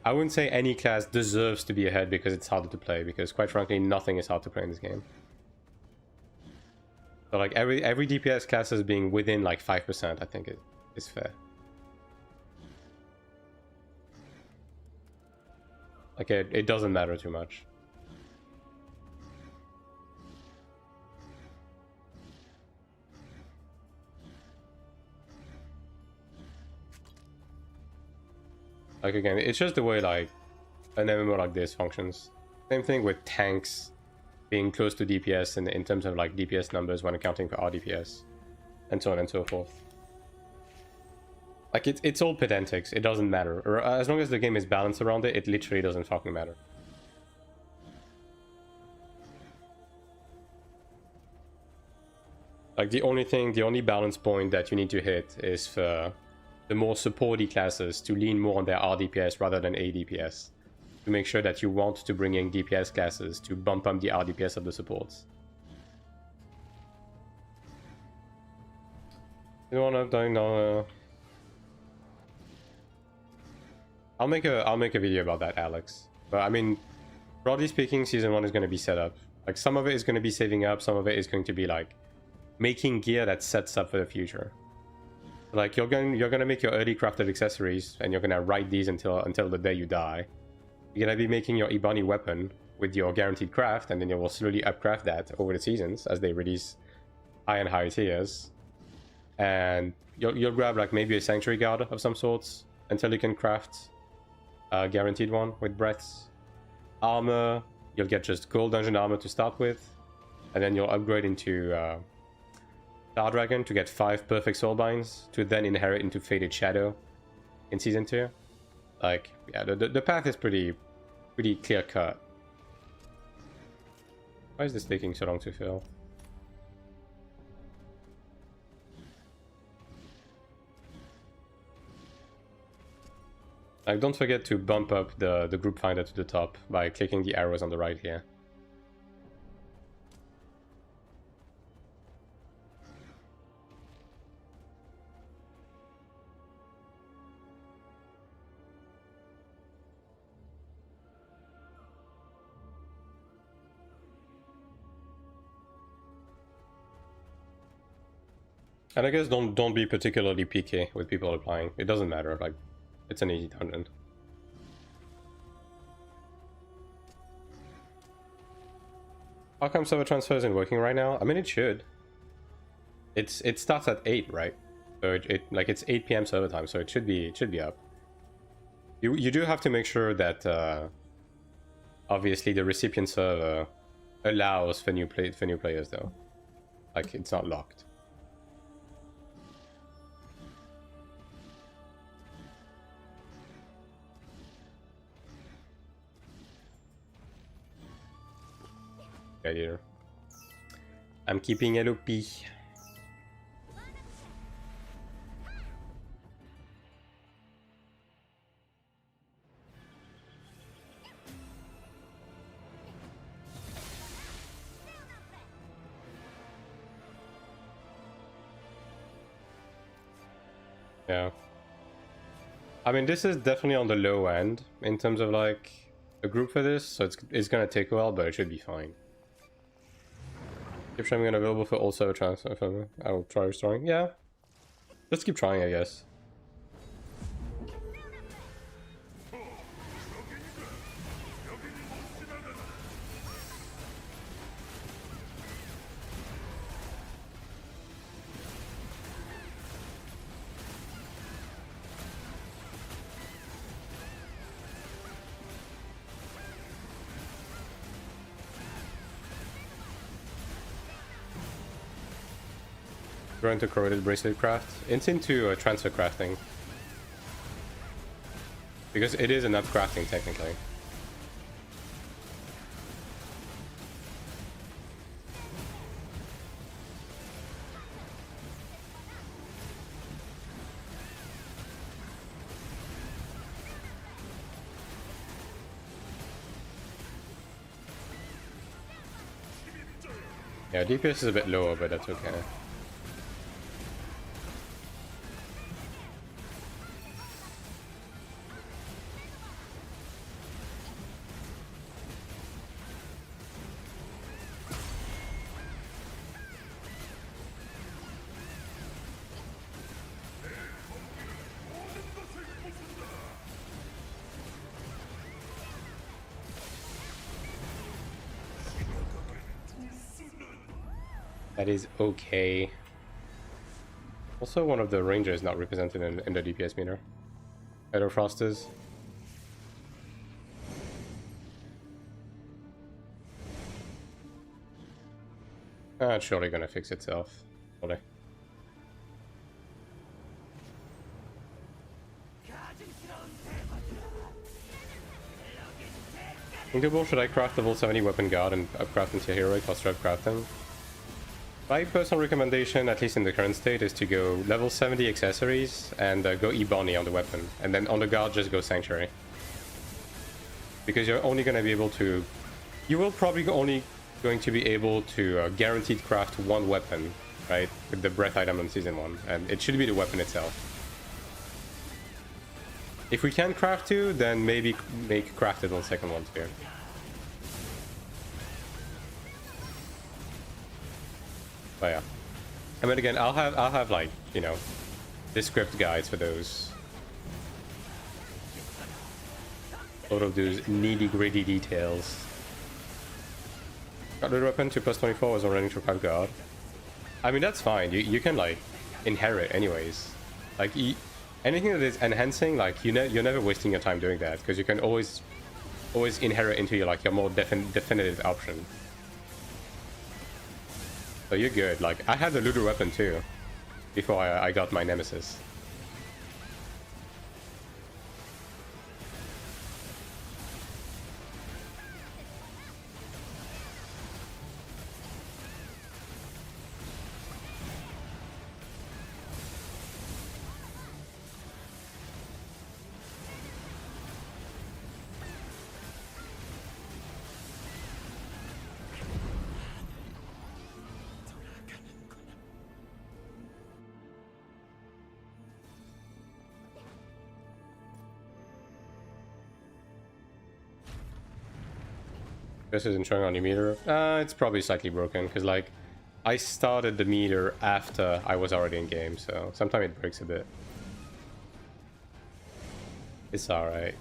B: I wouldn't say any class deserves to be ahead because it's harder to play, because quite frankly, nothing is hard to play in this game. So like every DPS class as being within like 5%, I think it is fair. Like it doesn't matter too much. Like again, it's just the way like an MMO like this functions. Same thing with tanks being close to DPS in terms of like DPS numbers when accounting for RDPS, and so on and so forth. Like it's all pedantics. It doesn't matter. Or as long as the game is balanced around it, it literally doesn't fucking matter. Like the only balance point that you need to hit is for the more supporty classes to lean more on their RDPS rather than ADPS. To make sure that you want to bring in DPS classes to bump up the RDPS of the supports. You know what I'm doing now? I'll make a video about that, Alex. But I mean, broadly speaking, season 1 is going to be set up. Like some of it is going to be saving up, some of it is going to be like making gear that sets up for the future. Like you're gonna make your early crafted accessories, and you're gonna ride these until the day you die. You're gonna be making your Ibani weapon with your guaranteed craft, and then you will slowly upcraft that over the seasons as they release high and higher tiers. And you'll grab like maybe a sanctuary guard of some sorts until you can craft a guaranteed one with breaths. Armor, you'll get just gold dungeon armor to start with, and then you'll upgrade into Star Dragon to get 5 perfect soulbinds to then inherit into Faded Shadow in season 2. Like, yeah, the path is pretty clear cut. Why is this taking so long to fill? Like, don't forget to bump up the group finder to the top by clicking the arrows on the right here. And I guess don't be particularly picky with people applying. It doesn't matter, like, it's an easy dungeon. How come server transfer isn't working right now? I mean, it should. It starts at 8, right? So it's 8 PM server time, so it should be up. You do have to make sure that obviously the recipient server allows for new players though. Like, it's not locked. Here. I'm keeping LOP. Yeah. I mean, this is definitely on the low end in terms of like a group for this, so it's gonna take a while, but it should be fine. Keep showing unavailable for all server transfer. I will try restoring. Yeah. Let's keep trying, I guess. Go into corroded bracelet craft. It's into transfer crafting. Because it is an up crafting technically. Yeah, DPS is a bit lower, but that's okay. That is okay. Also, one of the rangers not represented in the DPS meter. Shadow Frost is. It's surely gonna fix itself. Surely. Thinkable, should I craft level 70 weapon guard and upcraft into heroic or strap crafting? My personal recommendation, at least in the current state, is to go level 70 accessories and go Ebony on the weapon. And then on the guard, just go Sanctuary. Because you're only going to be able to... You will probably only going to be able to guaranteed craft one weapon, right? With the breath item on Season 1. And it should be the weapon itself. If we can craft two, then maybe make crafted on second one too. But yeah, I mean, again, I'll have like, you know, the script guides for those. All of those nitty-gritty details. Got rid of weapon to +24 was running to 5 guard. I mean, that's fine. You can like inherit anyways. Like anything that is enhancing, like you're never wasting your time doing that, because you can always inherit into your more definitive option. So you're good. Like, I had the looter weapon too before I got my nemesis. This isn't showing on your meter. It's probably slightly broken, because like, I started the meter after I was already in game, so sometimes it breaks a bit. It's alright.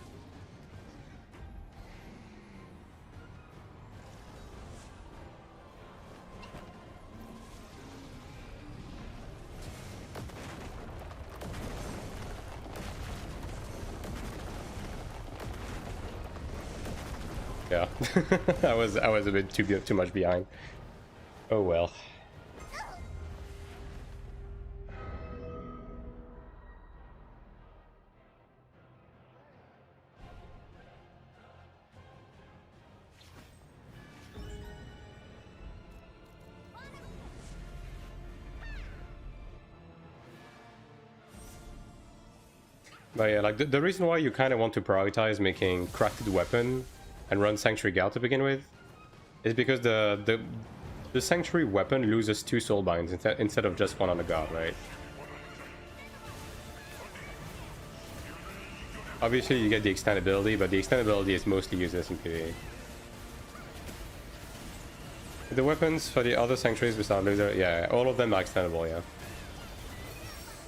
B: Yeah, I was a bit too much behind. Oh well. But yeah, like the reason why you kind of want to prioritize making crafted weapon and run Sanctuary Gal to begin with is because the Sanctuary weapon loses 2 soul binds instead of just 1 on the god, right? Obviously you get the extendability, but the extendability is mostly useless in PvE. The weapons for the other sanctuaries besides Loser, yeah, all of them are extendable, yeah.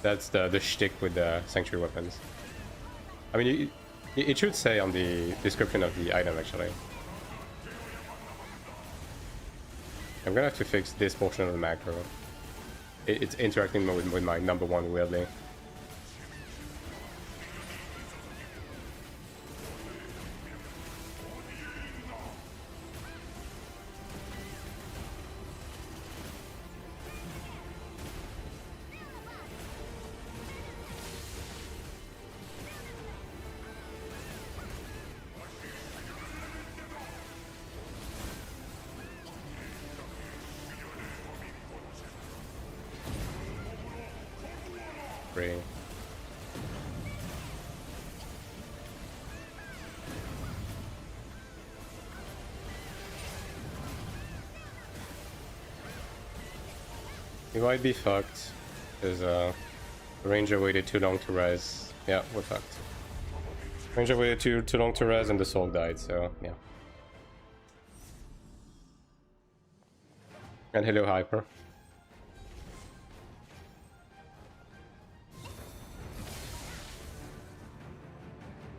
B: That's the shtick with the sanctuary weapons. I mean, it should say on the description of the item, actually. I'm gonna have to fix this portion of the macro. It's interacting with my number 1 weirdly. We might be fucked, because the Ranger waited too long to res. Yeah, we're fucked. Ranger waited too long to res and the soul died, so yeah. And hello, Hyper.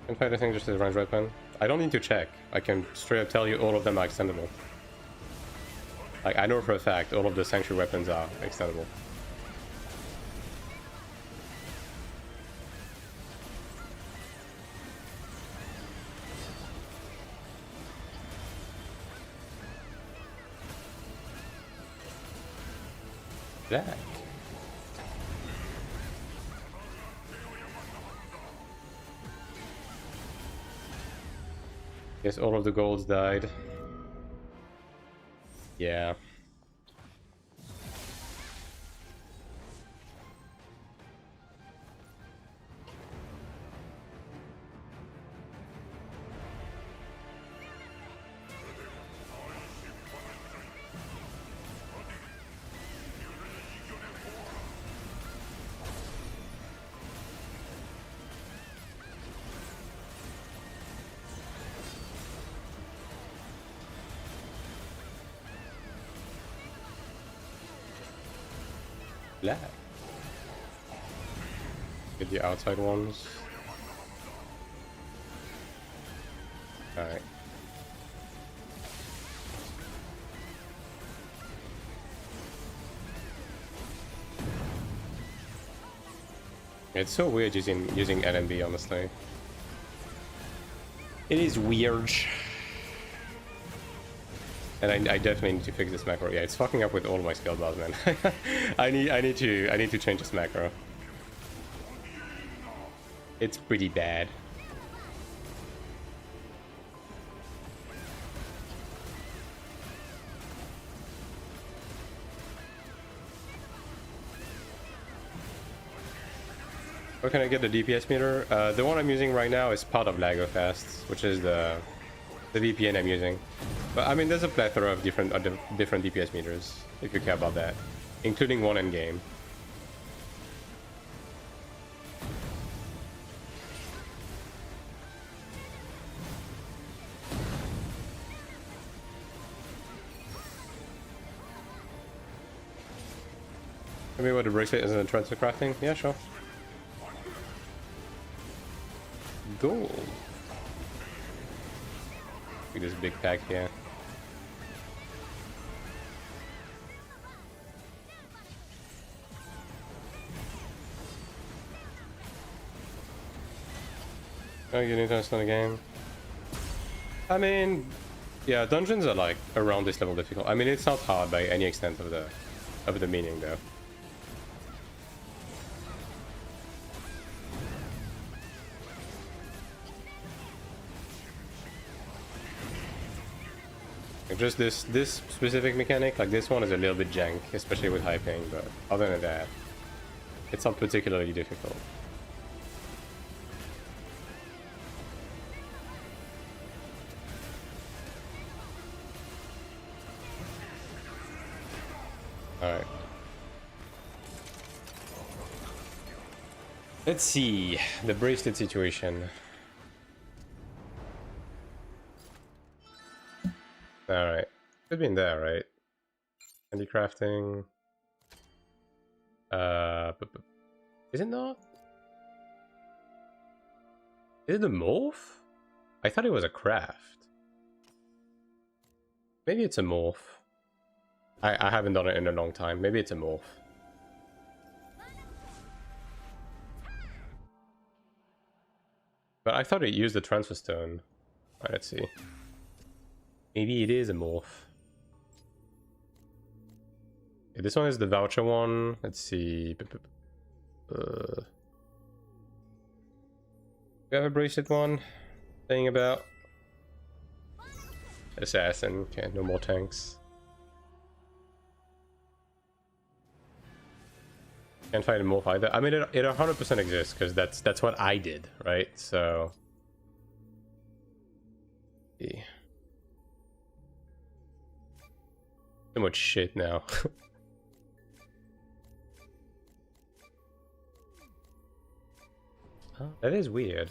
B: Can fight the thing just as a ranged weapon. I don't need to check. I can straight up tell you all of them are extendable. Like, I know for a fact all of the sanctuary weapons are extendable. Black. Guess all of the golds died. Yeah. Black. Get the outside ones. Alright. It's so weird using NMB, honestly. It is weird. And I definitely need to fix this macro. Yeah, it's fucking up with all my skill bars, man. I need to change this macro. It's pretty bad. Where can I get the DPS meter? The one I'm using right now is part of LagoFast, which is the VPN I'm using. But I mean, there's a plethora of different DPS meters, if you care about that, including one in game. Maybe what the bracelet is in transfer crafting? Yeah, sure. Gold. Look at this big pack here. Oh, you need to understand the game. I mean, yeah, dungeons are like around this level difficult. I mean, it's not hard by any extent of the meaning, though. Like just this specific mechanic, like this one is a little bit jank, especially with high ping, but other than that, it's not particularly difficult. Alright. Let's see the bracelet situation. Alright. Could be in there, right? Handicrafting. Is it not? Is it a morph? I thought it was a craft. Maybe it's a morph. I haven't done it in a long time. Maybe it's a morph. But I thought it used the transfer stone. Alright, let's see. Maybe it is a morph. Okay, this one is the voucher one. Let's see. We have a bracelet one. Saying about assassin. Okay, no more tanks. Can't find a morph either. I mean, it 100% exists because that's what I did, right? So, yeah. Too much shit now. Oh, that is weird.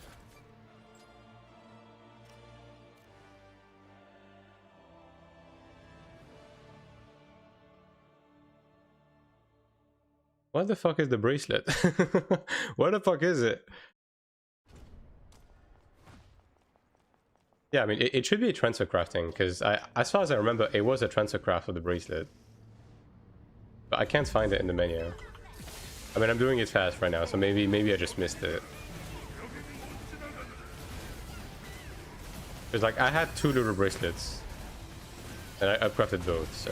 B: What the fuck is the bracelet? What the fuck is it? Yeah, I mean, it should be a transfer crafting, because as far as I remember, it was a transfer craft of the bracelet. But I can't find it in the menu. I mean, I'm doing it fast right now, so maybe I just missed it. Because, like, I had 2 little bracelets, and I upcrafted both, so...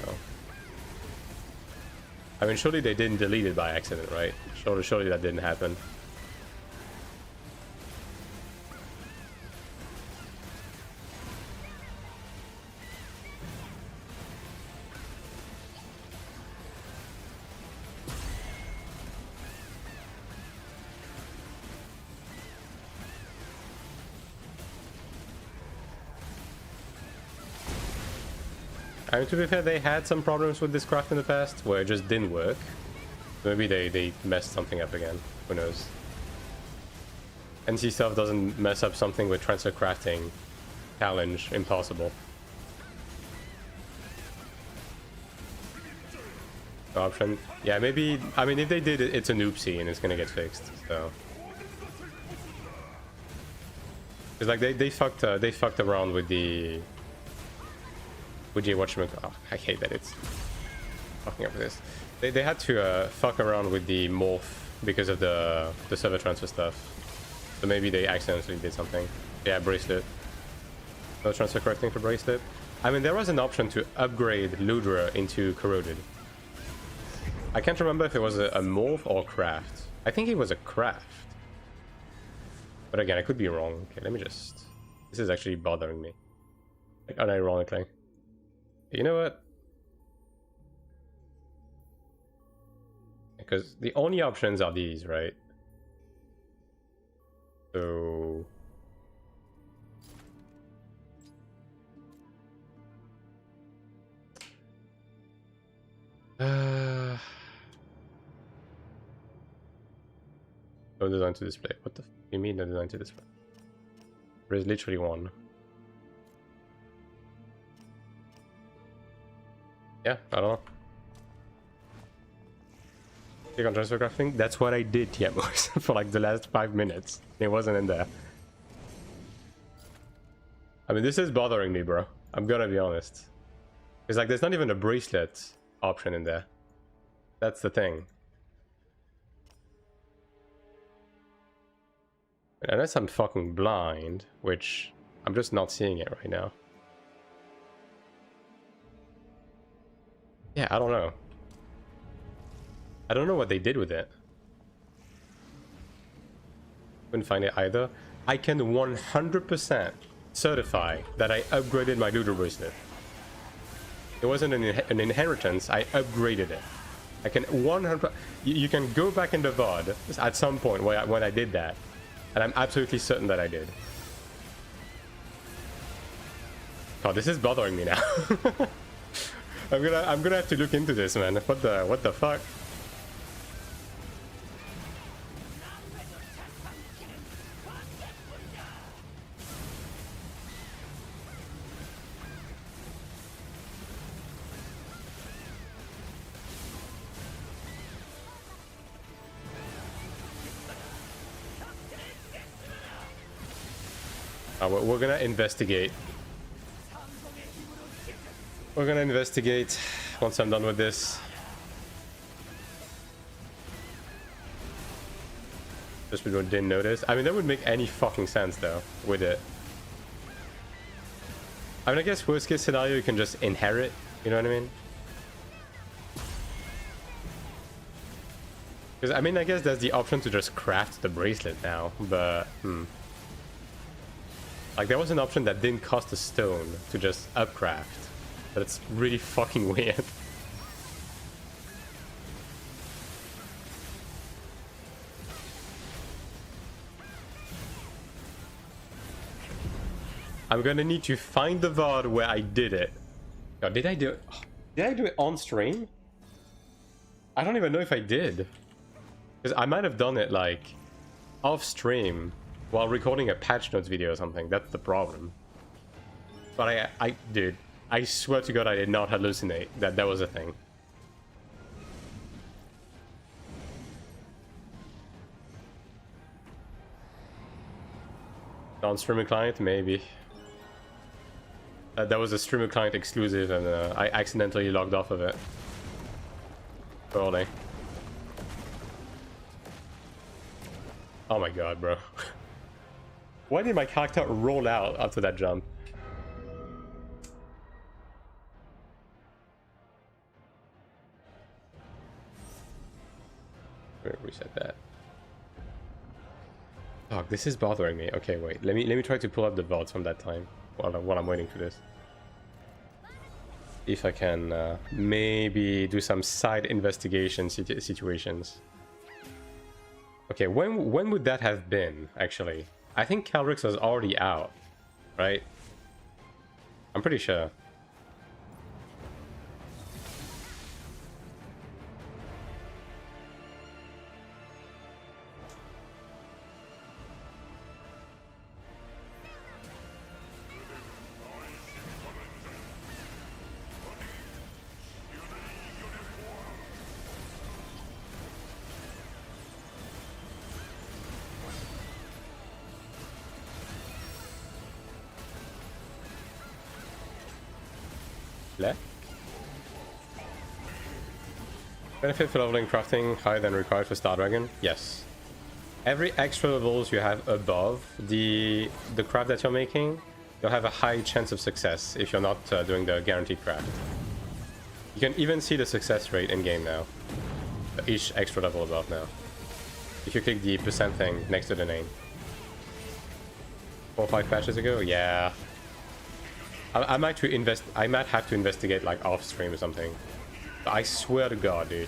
B: I mean, surely they didn't delete it by accident, right? Surely that didn't happen. I mean, to be fair, they had some problems with this craft in the past, where it just didn't work. Maybe they messed something up again. Who knows? NC stuff doesn't mess up something with transfer crafting. Challenge. Impossible. Option. Yeah, maybe... I mean, if they did it, it's an oopsie and it's gonna get fixed, so... Because, like, they fucked around with the... With the whatchamacallit. Oh, I hate that it's fucking up with this. They had to fuck around with the morph because of the server transfer stuff. So maybe they accidentally did something. Yeah, bracelet. No transfer correcting for bracelet. I mean, there was an option to upgrade Ludra into corroded. I can't remember if it was a morph or craft. I think it was a craft. But again, I could be wrong. Okay, let me just... This is actually bothering me. Like, unironically. You know what? Because the only options are these, right? So... No design to display. What the f you mean no design to display? There is literally one. Yeah, I don't know. Click on transfer crafting. That's what I did, Tiamos, for like the last 5 minutes. It wasn't in there. I mean, this is bothering me, bro. I'm gonna be honest. It's like there's not even a bracelet option in there. That's the thing. Unless I'm fucking blind, which I'm just not seeing it right now. Yeah, I don't know. I don't know what they did with it. Couldn't find it either. I can 100% certify that I upgraded my Ludo bracelet. It wasn't an inheritance, I upgraded it. I can 100%... You can go back in the VOD at some point when I did that. And I'm absolutely certain that I did. God, this is bothering me now. I'm gonna have to look into this, man. What the fuck? We're gonna investigate. We're gonna investigate once I'm done with this. Just people didn't notice. I mean, that would make any fucking sense though with it. I mean, I guess worst case scenario, you can just inherit. You know what I mean? Because I mean, I guess there's the option to just craft the bracelet now, but like there was an option that didn't cost a stone to just upcraft. But it's really fucking weird. I'm gonna need to find the VOD where I did it. Oh, did I do it on stream? I don't even know if I did. Because I might have done it like off stream while recording a patch notes video or something. That's the problem. But dude, I swear to God I did not hallucinate that was a thing. On streaming client, maybe. That was a streamer client exclusive and I accidentally logged off of it. Totally. Oh my god, bro. Why did my character roll out after that jump? Reset that. Oh, this is bothering me. Okay, wait. Let me try to pull up the VODs from that time while I'm waiting for this. If I can maybe do some side investigation situations. Okay, when would that have been, actually? I think Cleric was already out, right? I'm pretty sure. Benefit for leveling crafting higher than required for Star Dragon? Yes. Every extra levels you have above the craft that you're making, you'll have a high chance of success if you're not doing the guaranteed craft. You can even see the success rate in game now. Each extra level above now. If you click the percent thing next to the name. 4 or 5 patches ago? Yeah. I might have to investigate like off stream or something. But I swear to God, dude.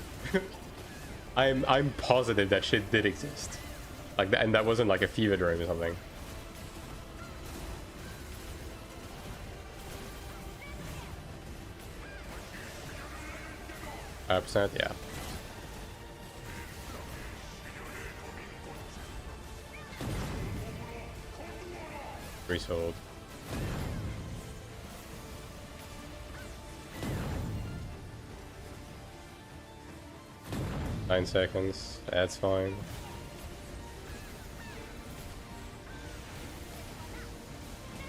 B: I'm positive that shit did exist. Like that, and that wasn't like a fever dream or something. Percent, yeah. Resold. 9 seconds. That's fine.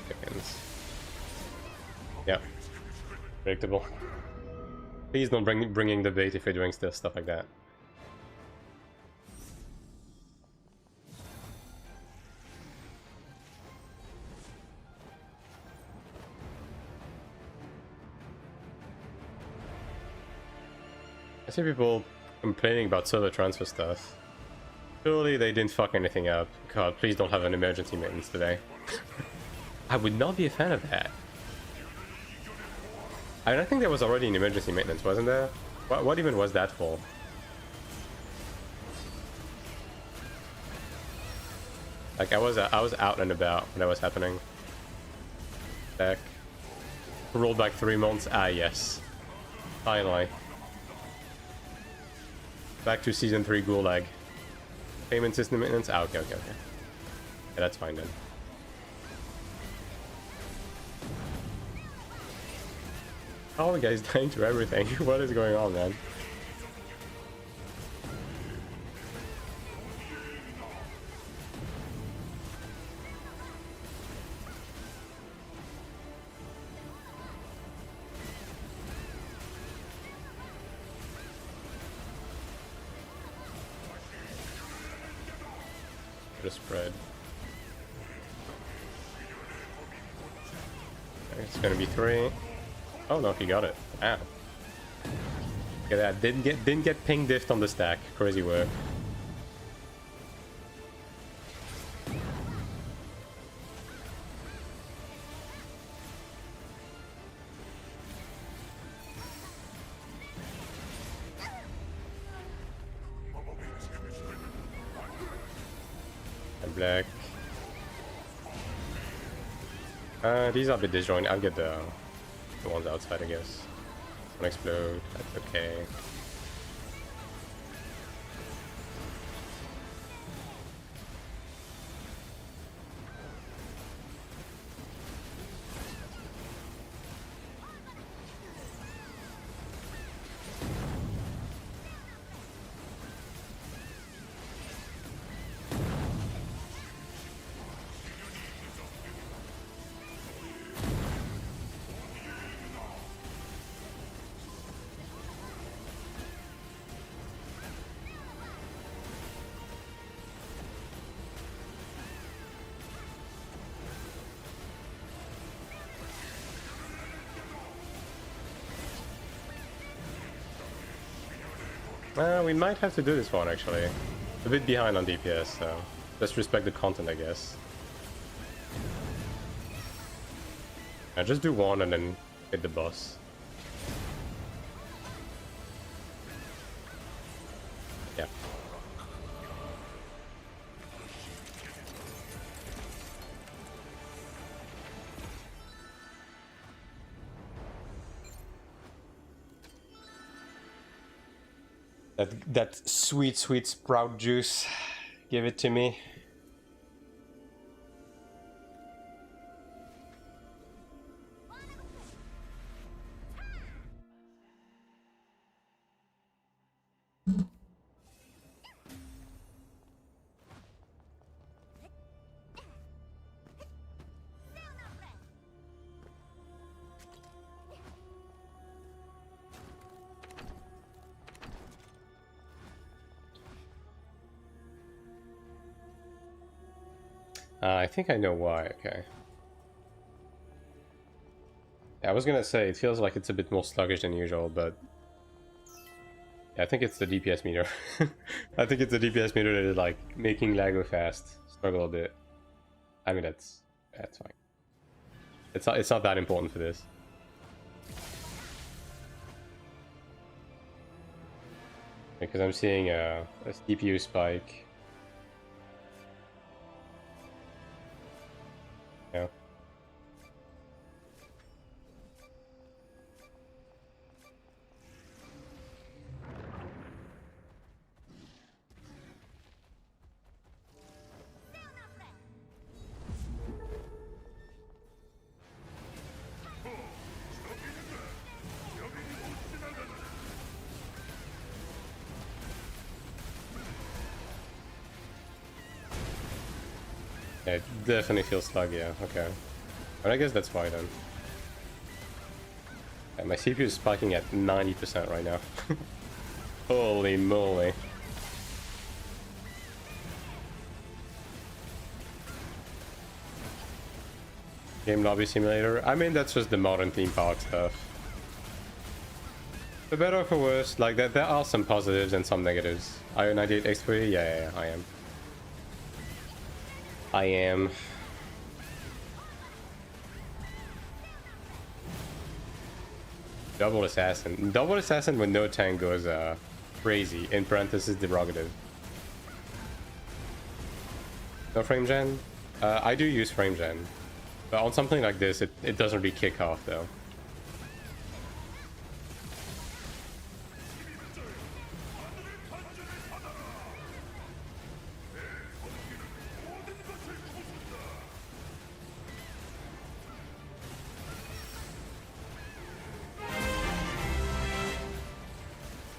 B: Seconds. Yeah. Predictable. Please don't bringing the bait if you're doing stuff like that. I see people complaining about server transfer stuff. Surely they didn't fuck anything up. God, please don't have an emergency maintenance today. I would not be a fan of that. I mean, I think there was already an emergency maintenance, wasn't there? What even was that for? Like, I was out and about when that was happening. Back. Rolled back 3 months. Ah, yes. Finally. Back to season 3 Gulag. Payment system maintenance? Ah, okay. Yeah, that's fine then. How are the guys dying to everything? What is going on, man? The spread. It's gonna be 3. Oh no, he got it. Ow. Look at that. Didn't get ping diffed on the stack. Crazy work. And black. These are a bit disjointed. I'll get the ones outside, I guess. Don't explode. That's okay. We might have to do this one, actually. A bit behind on DPS, so just respect the content, I guess. Yeah, just do one and then hit the boss. Yeah. That sweet sprout juice. Give it to me. I think I know why, okay. Yeah, I was gonna say, it feels like it's a bit more sluggish than usual, but... Yeah, I think it's the DPS meter. I think it's the DPS meter that is, like, making lag go fast. Struggle a bit. I mean, that's fine. It's not that important for this. Because I'm seeing a CPU spike. Yeah. Yeah, it definitely feels sluggy, okay. But I guess that's why then. Yeah, my CPU is spiking at 90% right now. Holy moly. Game lobby simulator? I mean, that's just the modern theme park stuff. For better or for worse, like there are some positives and some negatives. AION2 X3? Yeah, I am. I am. Double assassin. Double assassin with no tank goes crazy. In parentheses, derogative. No frame gen? I do use frame gen. But on something like this, it doesn't really kick off though.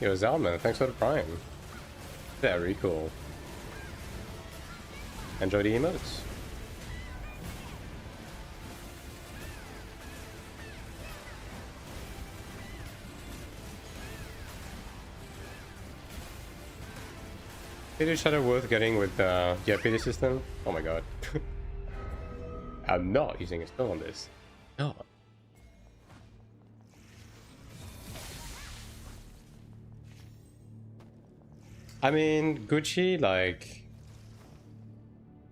B: Yo, Zalman, thanks for the prime. Very cool. Enjoy the emotes. Pity Shadow worth getting with the pity system? Oh my god. I'm not using a spell on this. No. I mean, Gucci, like,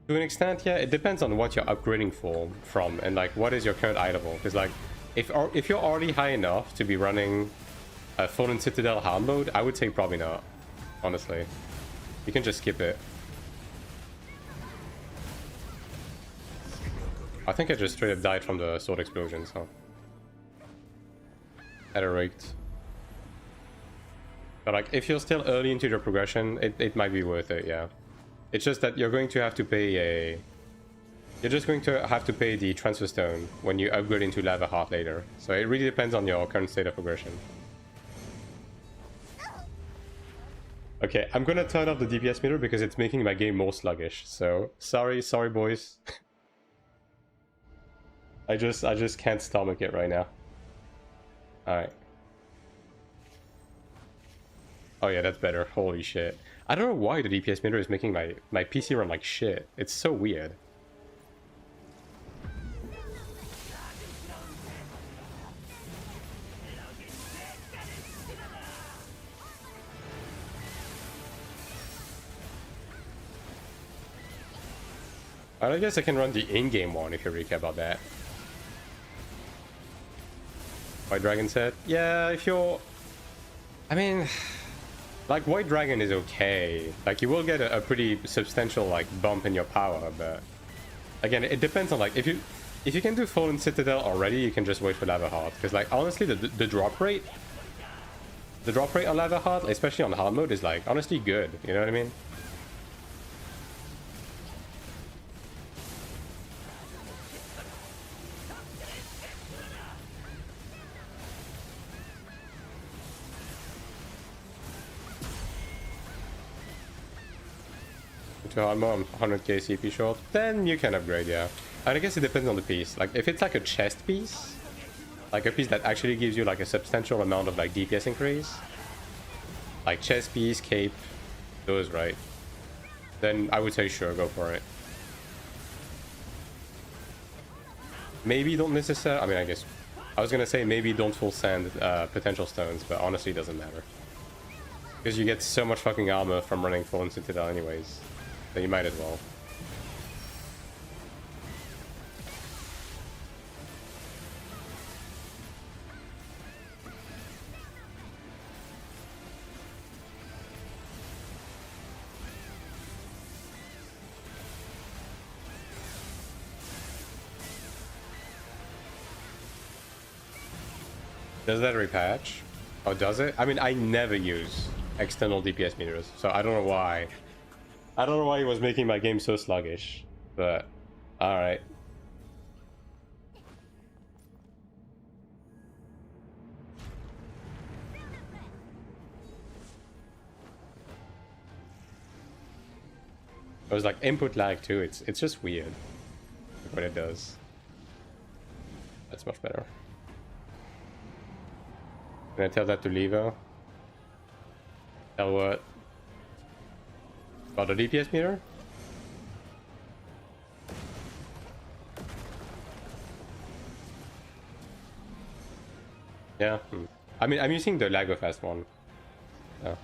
B: to an extent, yeah, it depends on what you're upgrading from and like what is your current item. Because like, if you're already high enough to be running a Fallen Citadel hard mode, I would say probably not, honestly. You can just skip it. I think I just straight up died from the sword explosion, so. At a rate. But like, if you're still early into your progression, it might be worth it, yeah. It's just that you're going to have to pay a... You're just going to have to pay the transfer stone when you upgrade into Lava Heart later. So it really depends on your current state of progression. Okay, I'm gonna turn off the DPS meter because it's making my game more sluggish. So, sorry boys. I just can't stomach it right now. Alright. Oh yeah, that's better. Holy shit. I don't know why the DPS meter is making my PC run like shit. It's so weird. I guess I can run the in-game one if you really care about that. White Dragon said, yeah, if you're... I mean... Like, White Dragon is okay. Like, you will get a pretty substantial, like, bump in your power, but... Again, it depends on, like, if you can do Fallen Citadel already, you can just wait for Lava Heart. Because, like, honestly, the drop rate... The drop rate on Lava Heart, especially on hard mode, is, like, honestly good. You know what I mean? I'm 100k CP short, then you can upgrade, yeah. And I guess it depends on the piece. Like, if it's like a chest piece, like a piece that actually gives you like a substantial amount of like DPS increase, like chest piece, cape, those, right? Then I would say sure, go for it. Maybe don't necessarily, I mean, I guess, I was gonna say maybe don't full send potential stones, but honestly it doesn't matter. Because you get so much fucking armor from running Fallen Citadel anyways. So you might as well. Does that repatch? Oh, does it? I mean, I never use external DPS meters, so I don't know why. I don't know why it was making my game so sluggish, but alright. It was like input lag too. It's just weird what it does. That's much better. Can I tell that to Levo? Tell what? About the DPS meter? Yeah. I mean, I'm using the Lagofast one. Yeah.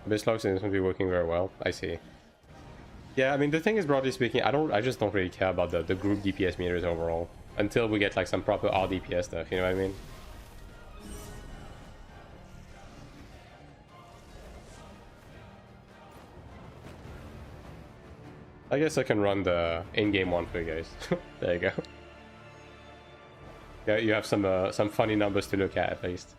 B: Bislog seems to be working very well. I see. Yeah, I mean, the thing is, broadly speaking, I just don't really care about the group DPS meters overall until we get like some proper RDPS stuff. You know what I mean? I guess I can run the in-game one for you guys. There you go. Yeah, you have some funny numbers to look at least.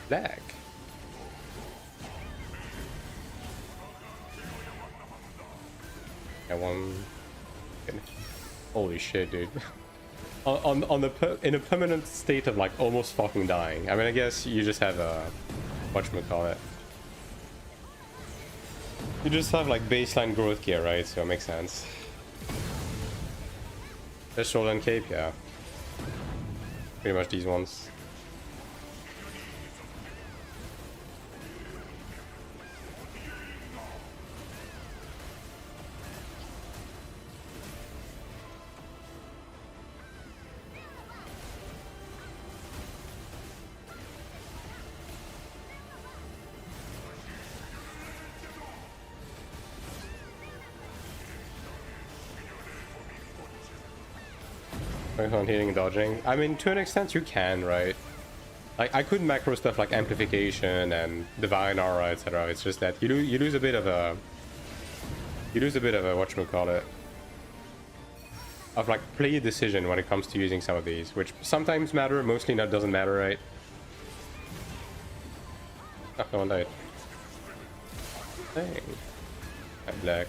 B: Lag. One. Holy shit, dude! In a permanent state of like almost fucking dying. I mean, I guess you just have a whatchamacallit. You just have like baseline growth gear, right? So it makes sense. Pistol and cape, yeah. Pretty much these ones. On hitting and dodging. I mean, to an extent you can, right? Like, I could macro stuff like amplification and divine aura, etc. It's just that you lose a bit of a whatchamacallit, of like play decision when it comes to using some of these, which sometimes matter, mostly not doesn't matter, right? Oh, no one died. Dang. I'm black.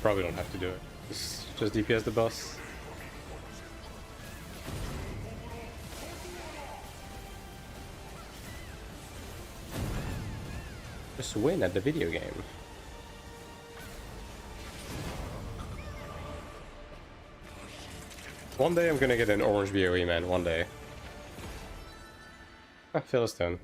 B: Probably don't have to do it. Just DPS the boss. Just win at the video game. One day I'm gonna get an orange BOE, man. One day. Ah, Philistine.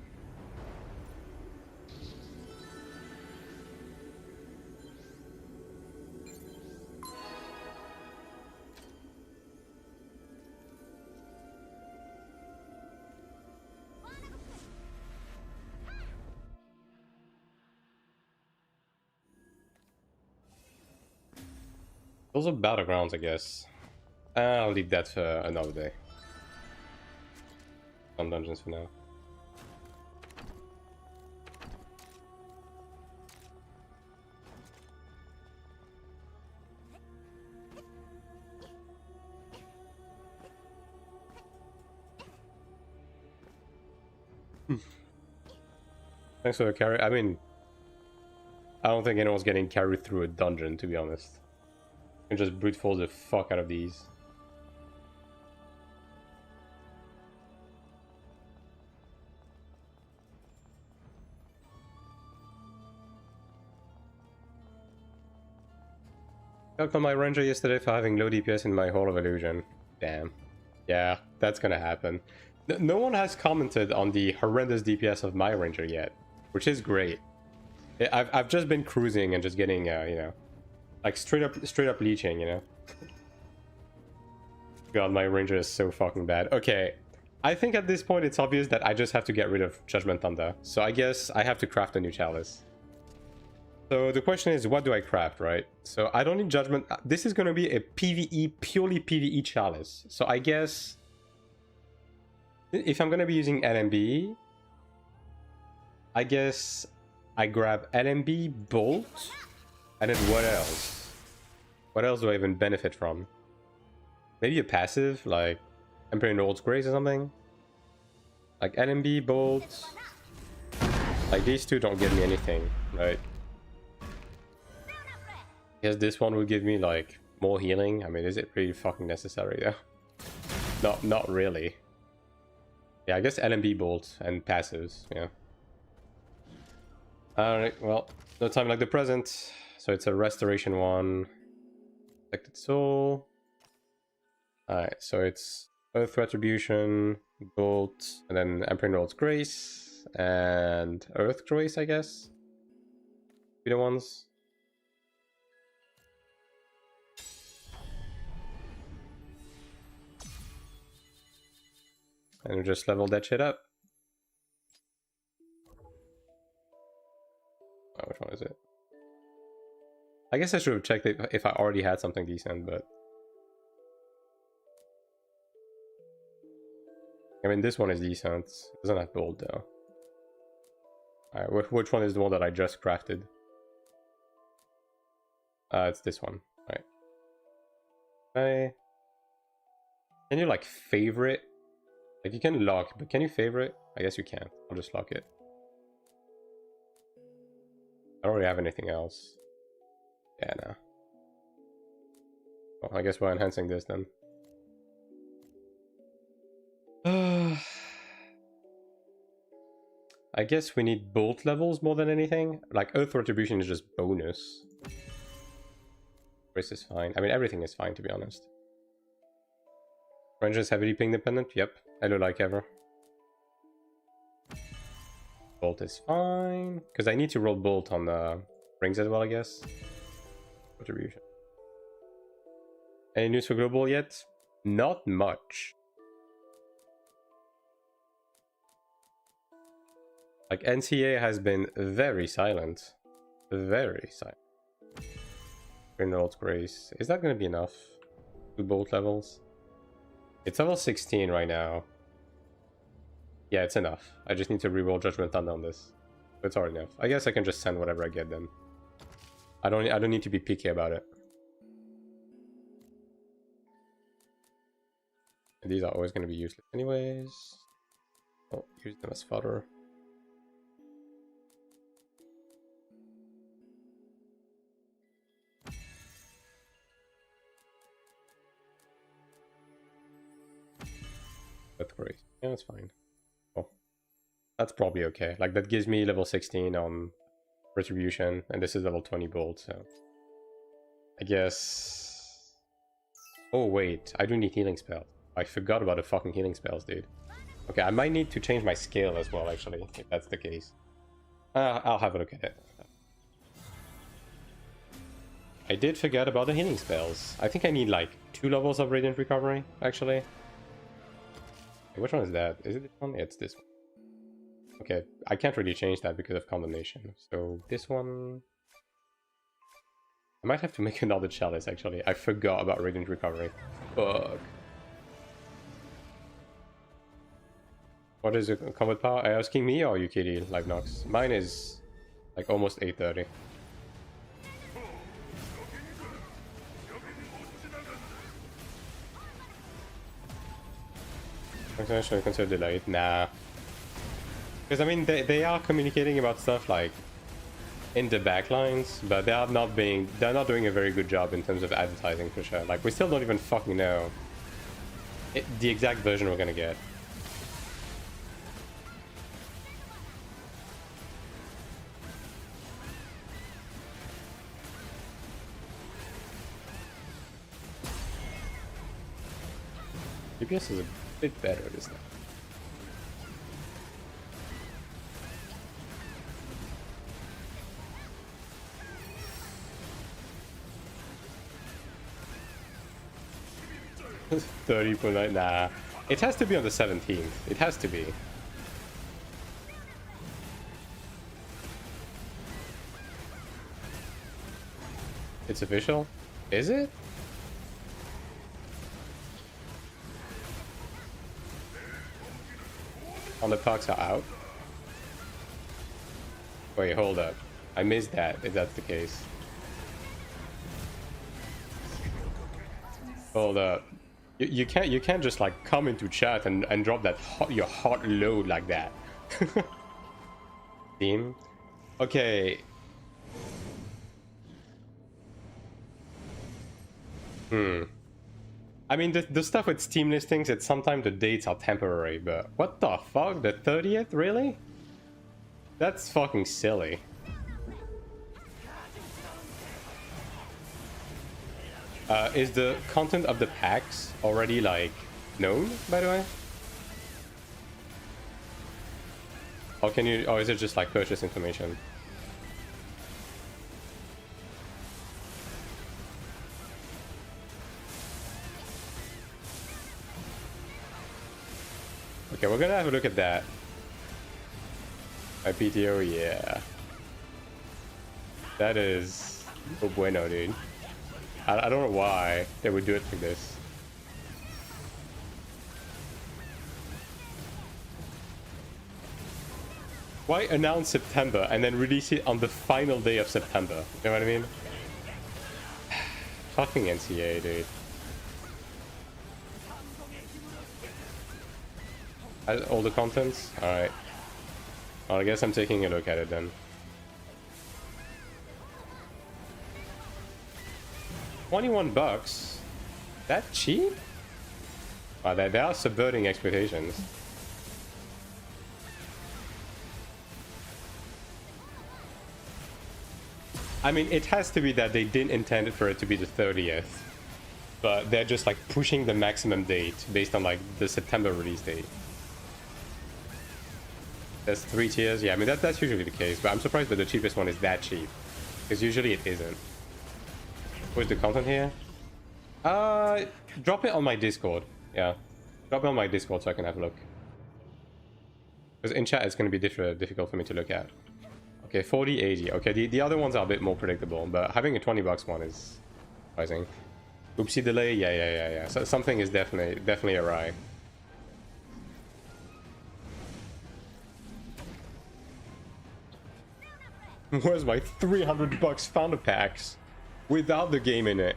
B: Those are battlegrounds, I guess. I'll leave that for another day. Some dungeons for now. Thanks for the carry. I mean, I don't think anyone's getting carried through a dungeon, to be honest. You can just brute force the fuck out of these. Got on my ranger yesterday for having low DPS in my Hall of Illusion. Damn. Yeah, that's gonna happen. No one has commented on the horrendous DPS of my ranger yet, which is great. I've just been cruising and just getting, you know, like straight up leeching, you know. God, my ranger is so fucking bad. Okay, I think at this point it's obvious that I just have to get rid of Judgment Thunder. So I guess I have to craft a new chalice. So the question is, what do I craft, right? So I don't need Judgment. This is going to be a PvE, purely PvE chalice. So I guess if I'm going to be using LMB, I guess I grab LMB, Bolt, and then what else? What else do I even benefit from? Maybe a passive, like Emperor Lord's Grace or something? Like LMB, Bolt. Like these two don't give me anything, right? I guess this one will give me like more healing. I mean, is it really fucking necessary though? Not really. Yeah, I guess LMB Bolt and passives, yeah. Alright, well, no time like the present. So it's a restoration one. Protected Soul. Alright, so it's Earth Retribution, Bolt, and then Emperor Lord's Grace, and Earth Grace, I guess. Be the ones. And we just level that shit up. Oh, which one is it? I guess I should have checked if I already had something decent, but... I mean, this one is decent. It doesn't have gold, though. Alright, which one is the one that I just crafted? It's this one. Alright. Can you, like, favorite? Like, you can lock, but can you favorite? I guess you can. I'll just lock it. I don't really have anything else. Yeah, no. Well, I guess we're enhancing this then. I guess we need bolt levels more than anything. Like, Earth Retribution is just bonus. Grace is fine. I mean, everything is fine, to be honest. Ranger is heavily ping dependent. Yep. Hello, like ever. Bolt is fine. Because I need to roll bolt on the rings as well, I guess. Retribution. Any news for global yet? Not much. Like, NCA has been very silent. Very silent. Grindelwald's Grace. Is that going to be enough? 2 bolt levels? It's level 16 right now. Yeah, it's enough. I just need to reroll Judgment Thunder on this. It's already enough. I guess I can just send whatever I get then. I don't need to be picky about it. And these are always going to be useless anyways. Oh, use them as fodder. That's great. Yeah, that's fine. Oh, that's probably okay. Like, that gives me level 16 on Retribution, and this is level 20 Bolt, so... I guess... Oh, wait. I do need healing spells. I forgot about the fucking healing spells, dude. Okay, I might need to change my scale as well, actually, if that's the case. I'll have a look at it. I did forget about the healing spells. I think I need, like, 2 levels of Radiant Recovery, actually. Which one is that? Is it this one? Yeah, it's this one. Okay, I can't really change that because of Condemnation. So this one... I might have to make another chalice, actually. I forgot about Radiant Recovery. Fuck. What is your combat power? Are you asking me or UKD, Live Nox? Mine is like almost 830. Should I consider delayed? Nah. Because I mean, they are communicating about stuff like in the backlines, but they're not doing a very good job in terms of advertising for sure. Like, we still don't even fucking know the exact version we're gonna get.
A: DPS is a bit better this time. $30.9, nah. It has to be on the 17th. It has to be. It's official? Is it? On the pucks are out? Wait, hold up. I missed that, if that's the case. Hold up. You can't just like come into chat and drop that your hot load like that. Team? Okay. I mean, the stuff with Steam listings, it's sometimes the dates are temporary, but what the fuck? The 30th? Really? That's fucking silly. Is the content of the packs already, like, known, by the way? Or can you, or is it just, like, purchase information? Okay, we're gonna have a look at that. My PTO, yeah. That is oh bueno, dude. I don't know why they would do it like this. Why announce September and then release it on the final day of September? You know what I mean? Fucking NCA, dude. All the contents? Alright. Well, I guess I'm taking a look at it then. 21 bucks? That cheap? Wow, they are subverting expectations. I mean, it has to be that they didn't intend for it to be the 30th. But they're just like pushing the maximum date based on like the September release date. There's 3 tiers? Yeah, I mean that's usually the case, but I'm surprised that the cheapest one is that cheap. Because usually it isn't. Where's the content here? Drop it on my Discord. Yeah. Drop it on my Discord so I can have a look. Because in chat it's going to be difficult for me to look at. Okay, 40, 80. Okay, the other ones are a bit more predictable, but having a 20 bucks one is surprising. Oopsie delay? Yeah. So something is definitely awry. Where's my 300 bucks founder packs without the game in it?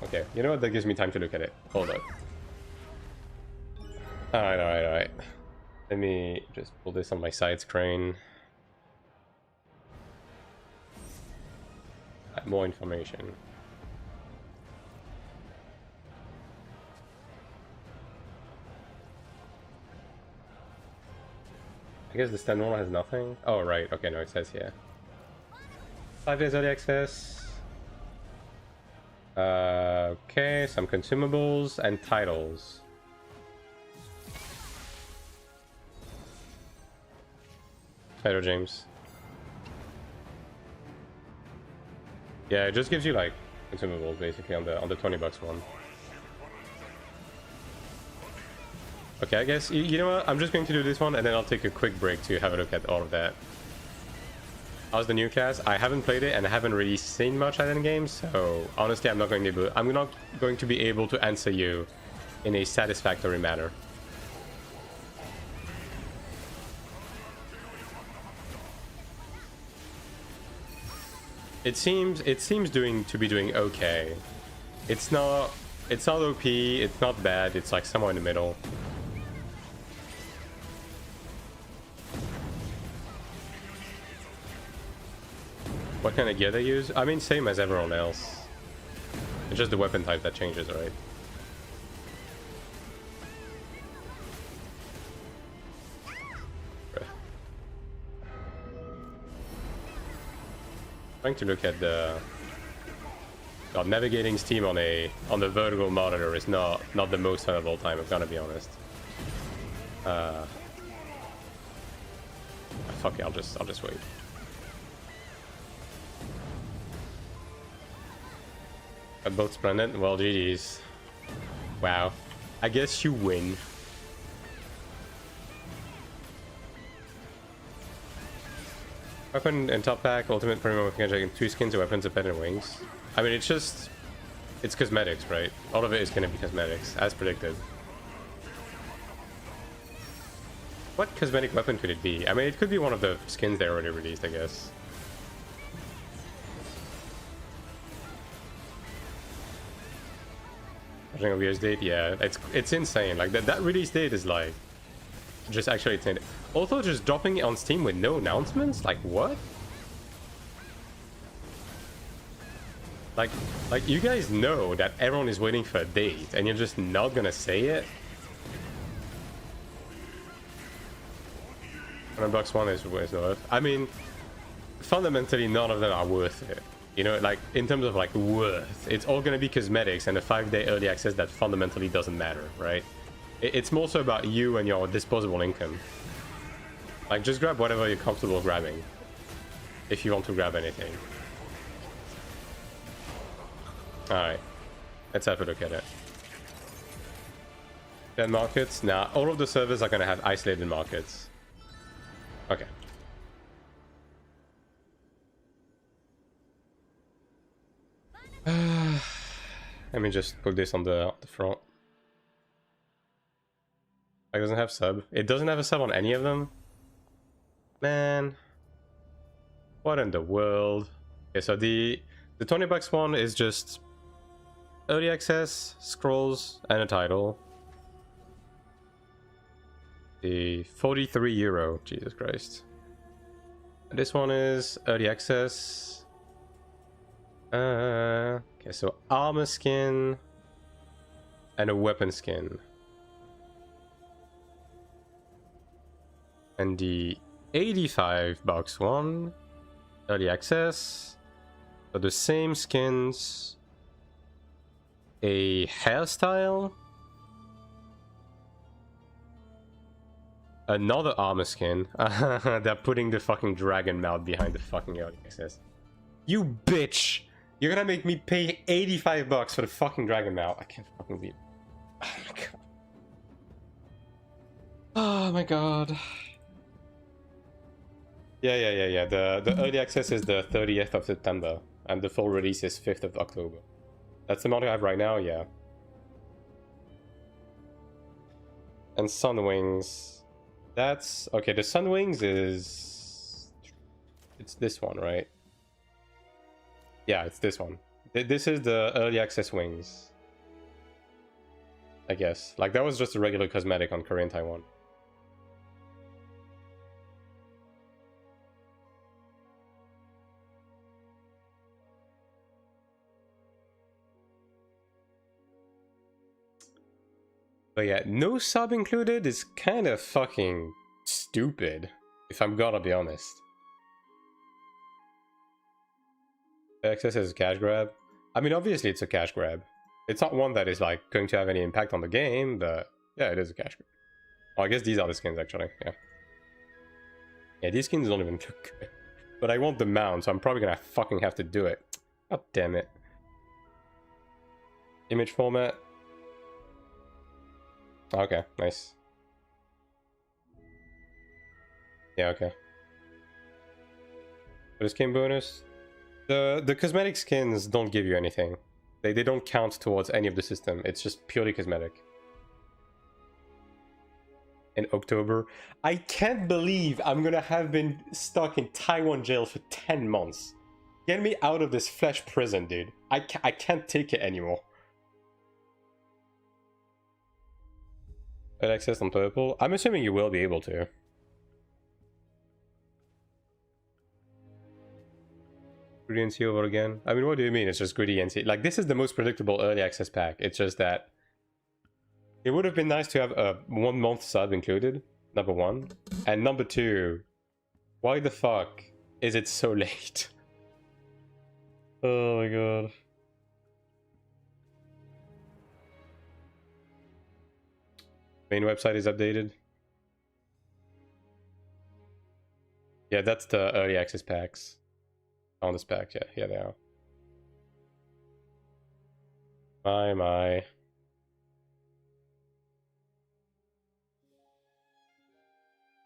A: Okay, you know what? That gives me time to look at it. Hold up. Alright. Let me just pull this on my side screen. More information. I guess the standard one has nothing. Oh, right. Okay, no, it says here. 5 days early access. Okay, some consumables and titles. Title James. Yeah, it just gives you like consumables basically on the 20 bucks one. Okay, I guess you know what? I'm just going to do this one and then I'll take a quick break to have a look at all of that. How's the new class? I haven't played it and I haven't really seen much at any game, so honestly I'm not going to be able to answer you in a satisfactory manner. It seems to be doing okay. It's not OP, it's not bad, it's like somewhere in the middle. What kind of gear they use? I mean, same as everyone else. It's just the weapon type that changes, right? Trying to look at the
B: God, navigating Steam on the vertical monitor is not the most fun of all time. I've got to be honest. Fuck it, I'll just wait. Both splendid. Well, GG's. Wow. I guess you win. Weapon and top pack, ultimate premium weapon, 2 skins of weapons, a pet and wings. I mean, it's cosmetics, right? All of it is going to be cosmetics, as predicted. What cosmetic weapon could it be? I mean, it could be one of the skins they already released, I guess. Release date, yeah, it's insane. Like that release date is like just actually insane. Also, just dropping it on Steam with no announcements, like what? Like you guys know that everyone is waiting for a date, and you're just not gonna say it. $100 one is worth. I mean, fundamentally, none of them are worth it. You know, like, in terms of, like, worth, it's all gonna be cosmetics and a 5-day early access that fundamentally doesn't matter, right? It's more so about you and your disposable income. Like, just grab whatever you're comfortable grabbing, if you want to grab anything. Alright, let's have a look at it. 10 markets? Nah, all of the servers are gonna have isolated markets. Okay. Let me just put this on the front. It doesn't have sub. It doesn't have a sub on any of them? Man. What in the world? Okay, so the $20 one is just early access, scrolls, and a title. The €43. Jesus Christ. And this one is early access. Okay, so armor skin and a weapon skin. And the $85 one, early access, so the same skins, a hairstyle, another armor skin. They're putting the fucking dragon mouth behind the fucking early access. You bitch! You're gonna make me pay $85 for the fucking dragon mouth. I can't fucking believe it. Oh my god. Oh my god. Yeah. The early access is the 30th of September, and the full release is 5th of October. That's the amount I have right now, yeah. And Sun Wings. That's... okay, the Sun Wings is... it's this one, right? Yeah, it's this one. This is the early access wings, I guess. Like, that was just a regular cosmetic on Korean Taiwan. But yeah, no sub included is kind of fucking stupid, if I'm gonna be honest. Access is a cash grab. I mean, obviously it's a cash grab. It's not one that is like going to have any impact on the game, but yeah, it is a cash grab. Oh, I guess these are the skins actually, yeah. Yeah, these skins don't even look good. But I want the mount, so I'm probably gonna fucking have to do it. God damn it. Image format. Okay, nice. Yeah, okay. For the skin bonus, the cosmetic skins don't give you anything. They don't count towards any of the system. It's just purely cosmetic. In October, I can't believe I'm gonna have been stuck in Taiwan jail for 10 months. Get me out of this flesh prison, dude. I can't take it anymore. Access on purple. I'm assuming you will be able to. Greedy NC over again. I mean, what do you mean? It's just greedy NC. Like, this is the most predictable early access pack. It's just that it would have been nice to have a 1 month sub included. Number one, and number two, why the fuck is it so late? Oh my god. Main website is updated. Yeah, that's the early access packs. On this pack, yeah, here they are. My.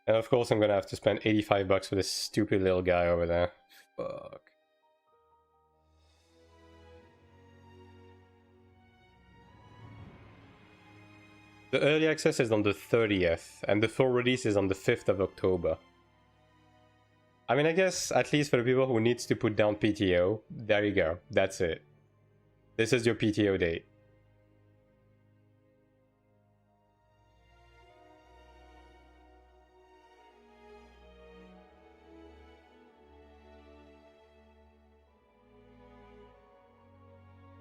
B: And of course I'm gonna have to spend 85 bucks for this stupid little guy over there. Fuck. The early access is on the 30th, and the full release is on the 5th of October. I mean, I guess, at least for the people who needs to put down PTO, there you go. That's it. This is your PTO date.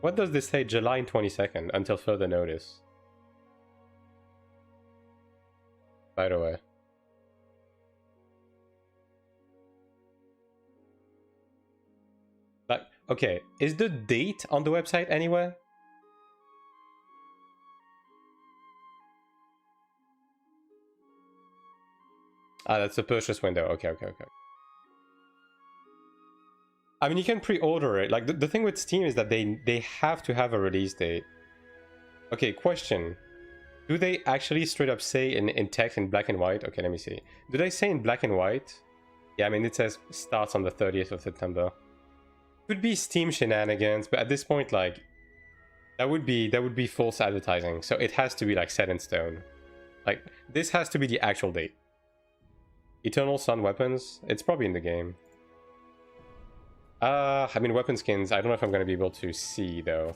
B: What does this say? July 22nd, until further notice. By the way. Like, okay, is the date on the website anywhere? Ah, that's the purchase window. Okay. I mean, you can pre-order it. Like, the thing with Steam is that they have to have a release date. Okay, question. Do they actually straight up say in text in black and white? Okay, let me see. Do they say in black and white? Yeah, I mean, it says starts on the 30th of September. Could be Steam shenanigans, but at this point, like, that would be false advertising. So it has to be like set in stone. Like, this has to be the actual date. Eternal Sun weapons, it's probably in the game. I mean, weapon skins, I don't know if I'm going to be able to see, though.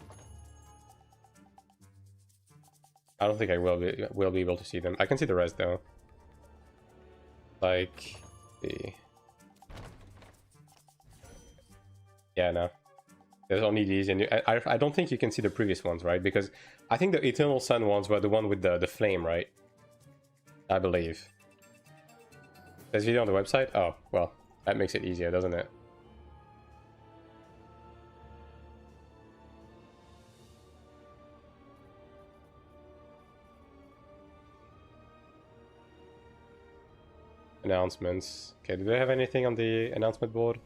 B: I don't think I will be able to see them. I can see the rest, though. Like, the... Yeah, no. There's only these, and I don't think you can see the previous ones, right? Because I think the Eternal Sun ones were the one with the flame, right? I believe. There's video on the website? Oh, well, that makes it easier, doesn't it? Announcements. Okay, do they have anything on the announcement board?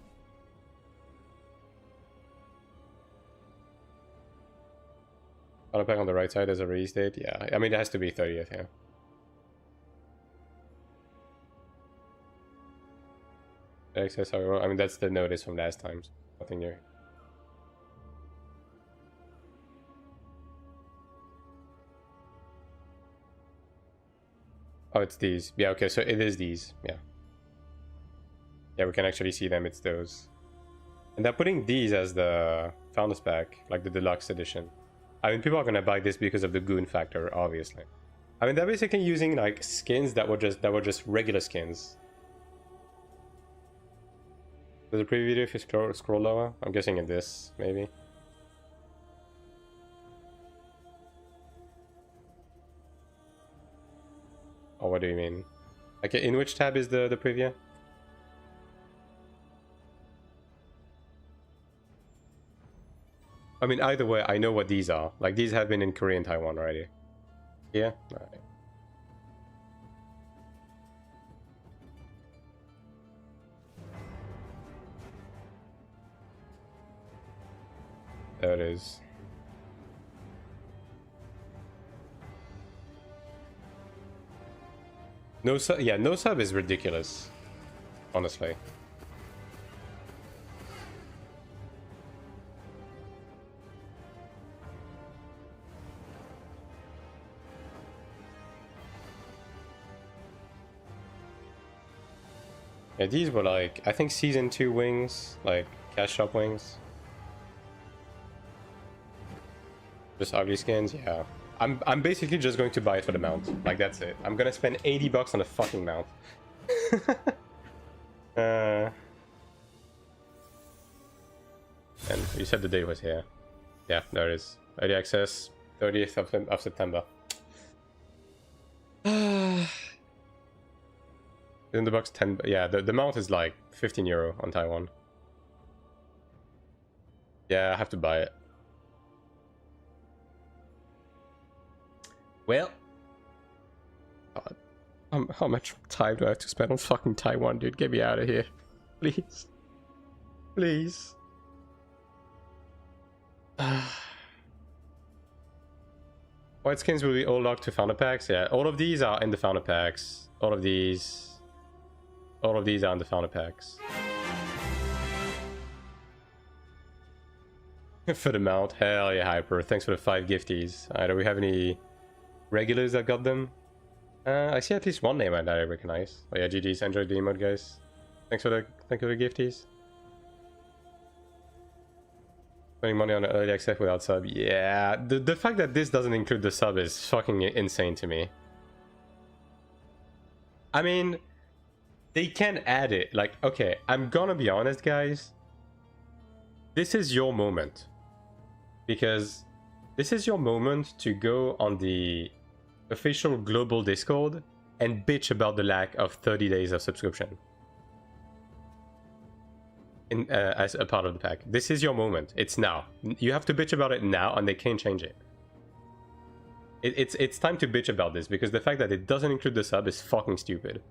B: On the back on the right side, there's a release date. Yeah, I mean, it has to be 30th, yeah. Access, I mean, that's the notice from last time. So nothing new. Oh, it's these. Yeah, okay, so it is these. Yeah. Yeah, we can actually see them. It's those. And they're putting these as the Founders Pack, like the Deluxe Edition. I mean, people are gonna buy this because of the goon factor, obviously. I mean, they're basically using like skins that were just regular skins. There's a preview video if you scroll lower. I'm guessing in this, maybe. Oh, what do you mean? Okay, in which tab is the preview? I mean, either way, I know what these are. Like, these have been in Korea and Taiwan already. Yeah? Alright. There it is. No sub, yeah, no sub is ridiculous, honestly. Yeah, these were like, I think season 2 wings, like cash shop wings. Just ugly skins, yeah. I'm basically just going to buy it for the mount. Like, that's it. I'm gonna spend 80 bucks on a fucking mount. And you said the day was here. Yeah, there it is. Early access, 30th of September. In the box 10, yeah, the mount is like 15 euro on Taiwan. Yeah, I have to buy it. Well, How much time do I have to spend on fucking Taiwan, dude? Get me out of here. Please. Please. White skins will be all locked to founder packs. Yeah, all of these are in the founder packs. All of these are in the founder packs. For the mount, hell yeah, Hyper. Thanks for the 5 gifties. Do we have any regulars that got them? I see at least one name that I recognize. Oh yeah, GG's, enjoy the emote, guys. Thanks for the gifties. Spending money on early access without sub. Yeah, the fact that this doesn't include the sub is fucking insane to me. I mean, they can add it. Like, okay, I'm gonna be honest, guys. This is your moment. Because this is your moment to go on the official global Discord and bitch about the lack of 30 days of subscription. As a part of the pack. This is your moment. It's now. You have to bitch about it now, and they can't change it. It's time to bitch about this, because the fact that it doesn't include the sub is fucking stupid.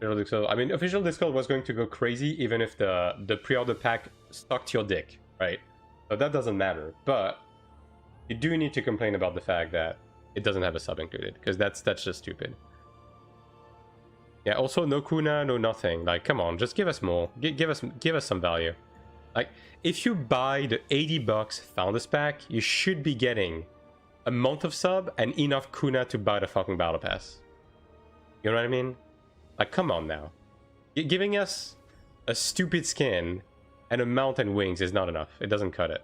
B: I mean, official Discord was going to go crazy even if the pre-order pack sucked your dick, right? So that doesn't matter. But you do need to complain about the fact that it doesn't have a sub included, because that's just stupid. Yeah, also no Kuna, no nothing. Like, come on, just give us more. Give us some value. Like, if you buy the $80 Founders Pack, you should be getting a month of sub and enough Kuna to buy the fucking Battle Pass. You know what I mean? Like, come on now. Giving us a stupid skin and a mount and wings is not enough. It doesn't cut it.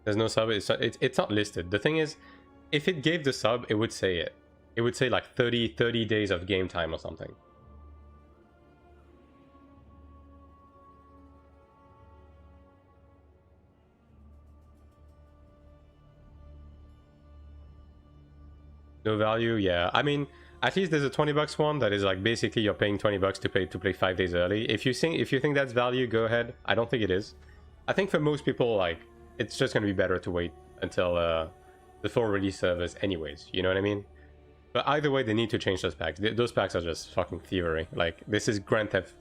B: There's no sub. It's not listed. The thing is, if it gave the sub, it would say it. It would say like 30 days of game time or something. No value, yeah. I mean, at least there's a $20 one that is like basically you're paying $20 to play 5 days early. If you think that's value, go ahead. I don't think it is. I think for most people, like, it's just gonna be better to wait until the full release servers anyways, you know what I mean? But either way, they need to change those packs. Those packs are just fucking thievery. Like, this is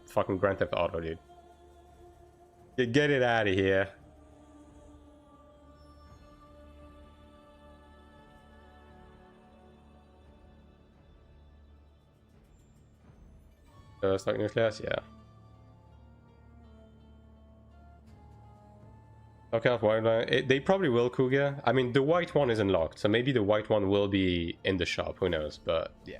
B: fucking Grand Theft Auto, dude. Get it out of here. Stock nucleus, yeah. Okay, white, they probably will, Kuga. I mean, the white one isn't locked, so maybe the white one will be in the shop. Who knows? But yeah.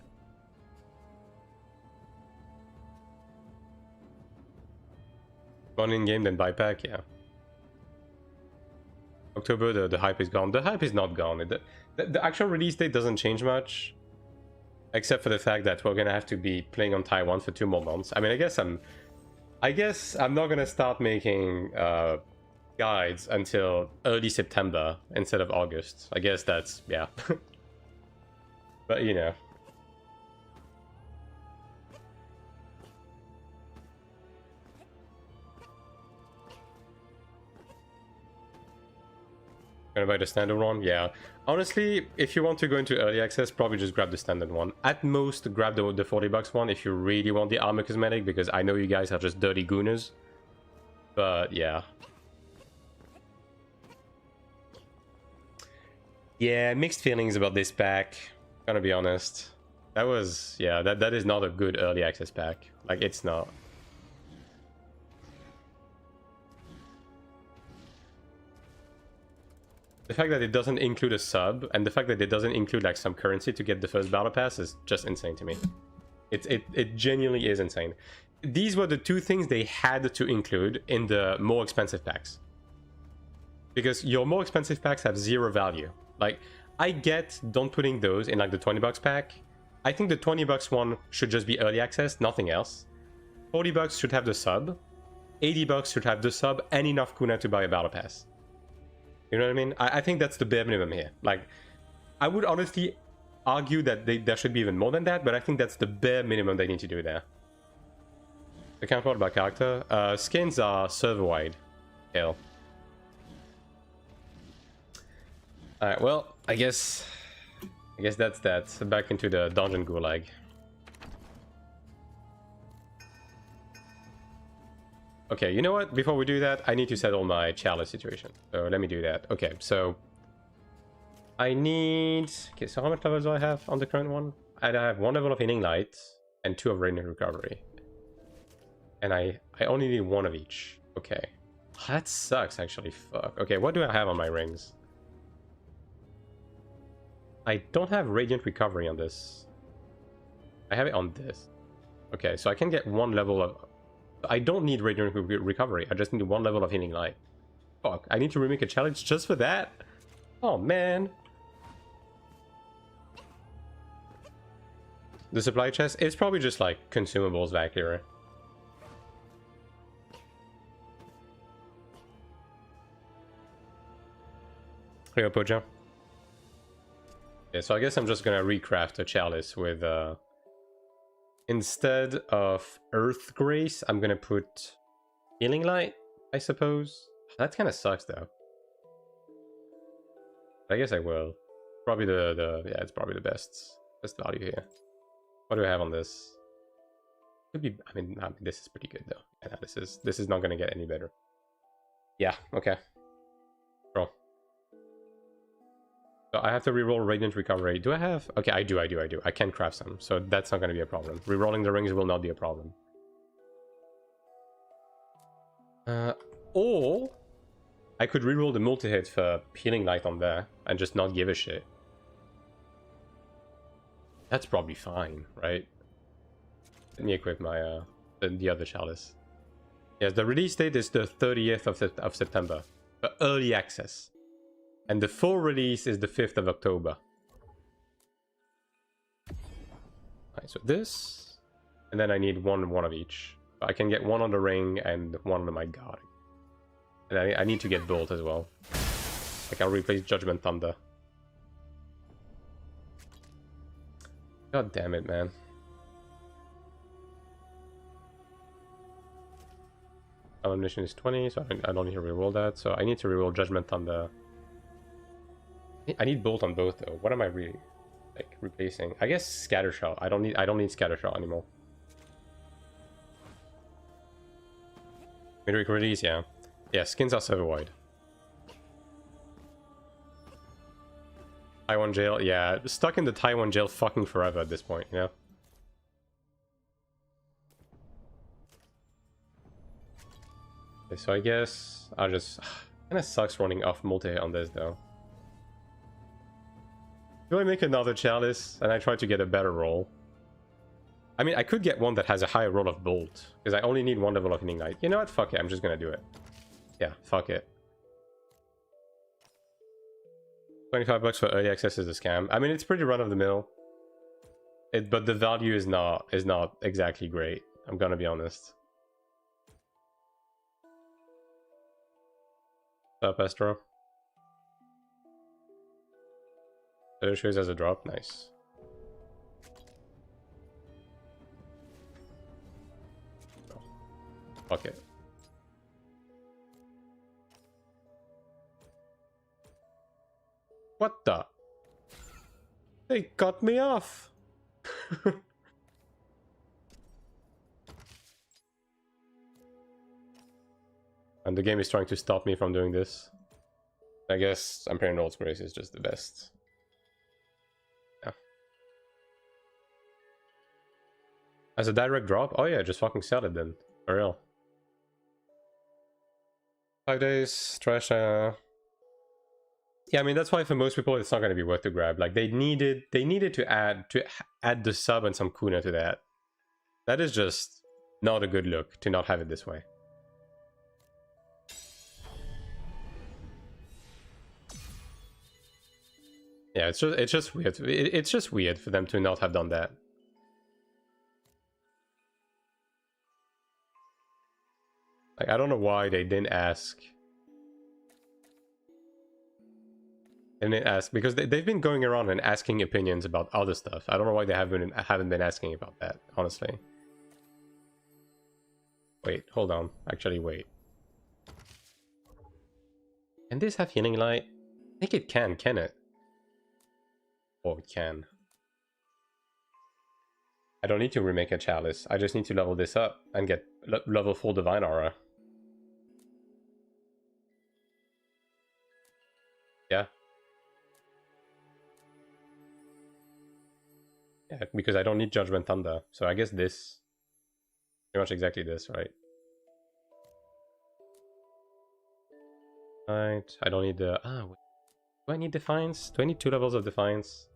B: One in game, then buy pack, yeah. October, the hype is gone. The hype is not gone. The actual release date doesn't change much, except for the fact that we're gonna have to be playing on Taiwan for 2 more months. I mean, I guess I'm not gonna start making guides until early September instead of August. I guess that's, yeah. But you know. Gonna buy the standard one? Yeah. Honestly, if you want to go into early access, probably just grab the standard one. At most, grab the $40 one if you really want the armor cosmetic, because I know you guys are just dirty gooners. But yeah. Yeah, mixed feelings about this pack. Gonna be honest. That was, yeah, that is not a good early access pack. Like, it's not. The fact that it doesn't include a sub, and the fact that it doesn't include like some currency to get the first battle pass is just insane to me. It genuinely is insane. These were the 2 things they had to include in the more expensive packs. Because your more expensive packs have 0 value. Like, I get don't putting those in like the $20 pack. I think the $20 one should just be early access, nothing else. $40 should have the sub. $80 should have the sub and enough Kuna to buy a battle pass. You know what I mean? I think that's the bare minimum here. Like, I would honestly argue that there should be even more than that, but I think that's the bare minimum they need to do there. The counterpart by character. Skins are server-wide. Hell. Alright, well, I guess that's that. So back into the dungeon gulag. Okay, you know what? Before we do that, I need to settle my chalice situation. So let me do that. Okay, so I need... Okay, so how much levels do I have on the current one? I have 1 level of Healing Light and 2 of Radiant Recovery. And I only need 1 of each. Okay. That sucks, actually. Fuck. Okay, what do I have on my rings? I don't have Radiant Recovery on this. I have it on this. Okay, so I can get 1 level of... I don't need Radiant Recovery. I just need 1 level of Healing Light. Fuck, I need to remake a challenge just for that? Oh, man. The supply chest? It's probably just, like, consumables back here. Here you go, Pojo. Yeah, so I guess I'm just gonna recraft a chalice with, instead of Earth Grace, I'm gonna put Healing Light, I suppose. That kind of sucks, though. I guess I will. Probably yeah, it's probably the best value here. What do I have on this? Could be. I mean, this is pretty good though. Yeah, this is not gonna get any better. Yeah. Okay. Roll. So I have to reroll Radiant Recovery. Do I have? Okay, I do. I can craft some, so that's not gonna be a problem. Rerolling the rings will not be a problem. Or I could reroll the multi-hit for Healing Light on there and just not give a shit. That's probably fine, right? Let me equip my the other chalice. Yes, the release date is the 30th of September for early access, and the full release is the 5th of October. Alright, so this, and then I need one of each. I can get 1 on the ring and 1 on my guard. And I need to get Bolt as well. Like, I'll replace Judgment Thunder. God damn it, man. Ammunition is 20, so I don't need to reroll that. So I need to reroll Judgment Thunder. I need Bolt on both, though. What am I really, like, replacing? I guess Scatter Shot. I don't need Scatter Shot anymore. Midweek release, yeah. Yeah, skins are server-wide. Taiwan jail, yeah. Stuck in the Taiwan jail fucking forever at this point, you know? Okay, so I guess I'll just... Kinda sucks running off multi on this, though. Do I make another chalice and I try to get a better roll? I mean, I could get one that has a higher roll of Bolt, because I only need 1 level of Healing Light. You know what? Fuck it, I'm just gonna do it. Yeah, fuck it. 25 bucks for early access is a scam. I mean, it's pretty run-of-the-mill. But the value is not exactly great. I'm gonna be honest. What's up, Astro? So shows as a drop. Nice. Oh, fuck it. What the? They cut me off. And the game is trying to stop me from doing this. I guess Imperial Lord's Grace is just the best. Yeah. As a direct drop? Oh yeah, just fucking sell it then. For real. 5 days, trash. Yeah, I mean, that's why for most people it's not going to be worth to grab. Like, they needed to add the sub and some kuna to that. That is just not a good look to not have it this way. Yeah, it's just weird. It's just weird for them to not have done that. Like, I don't know why they didn't ask. And they ask because they've been going around and asking opinions about other stuff. I don't know why they haven't been asking about that, honestly. Wait, hold on. Actually, wait. Can this have healing light? I think it can it? Oh, it can. I don't need to remake a chalice. I just need to level this up and get level 4 divine aura. Yeah. Yeah, because I don't need Judgment Thunder. So I guess this... Pretty much exactly this, right? Right, I don't need the... do I need Defiance? Do I need 2 levels of Defiance?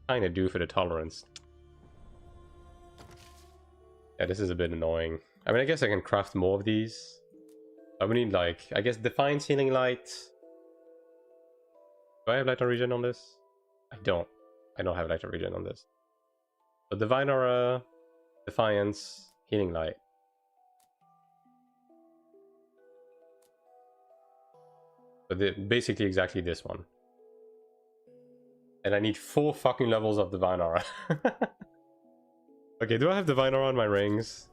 B: Kinda do for the tolerance. Yeah, this is a bit annoying. I mean, I guess I can craft more of these. I would need, like, I guess Defiance, Healing Light. Do I have Light on Regen on this? I don't. I don't have Light on Regen on this. So Divine Aura, Defiance, Healing Light. But basically exactly this one. And I need 4 fucking levels of Divine Aura. Okay, do I have Divine Aura on my rings?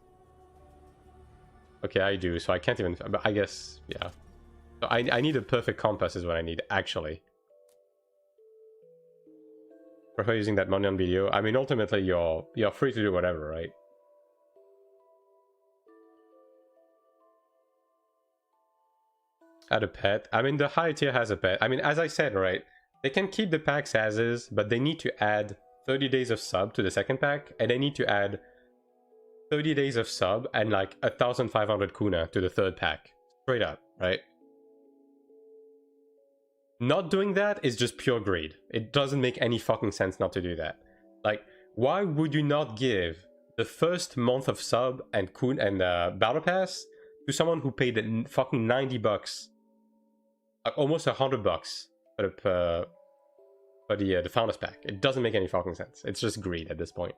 B: Okay, I do, so I can't even... But I guess, yeah. So I need a perfect compass is what I need, actually. Prefer using that money on video. I mean, ultimately, you're free to do whatever, right? Add a pet. I mean, the high tier has a pet. I mean, as I said, right? They can keep the packs as is, but they need to add 30 days of sub to the second pack, and they need to add 30 days of sub and like 1,500 kuna to the third pack. Straight up, right? Not doing that is just pure greed. It doesn't make any fucking sense not to do that. Like, why would you not give the first month of sub and kun and battle pass to someone who paid fucking $90, like almost $100 for the founders pack? It doesn't make any fucking sense. It's just greed at this point.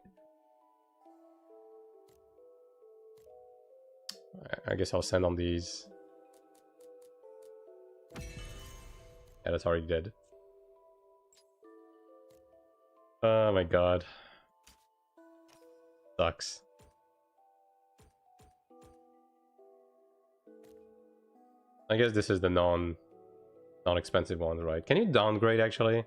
B: I guess I'll send on these. Yeah, that's already dead. Oh my god. Sucks. I guess this is the non-expensive one, right? Can you downgrade actually?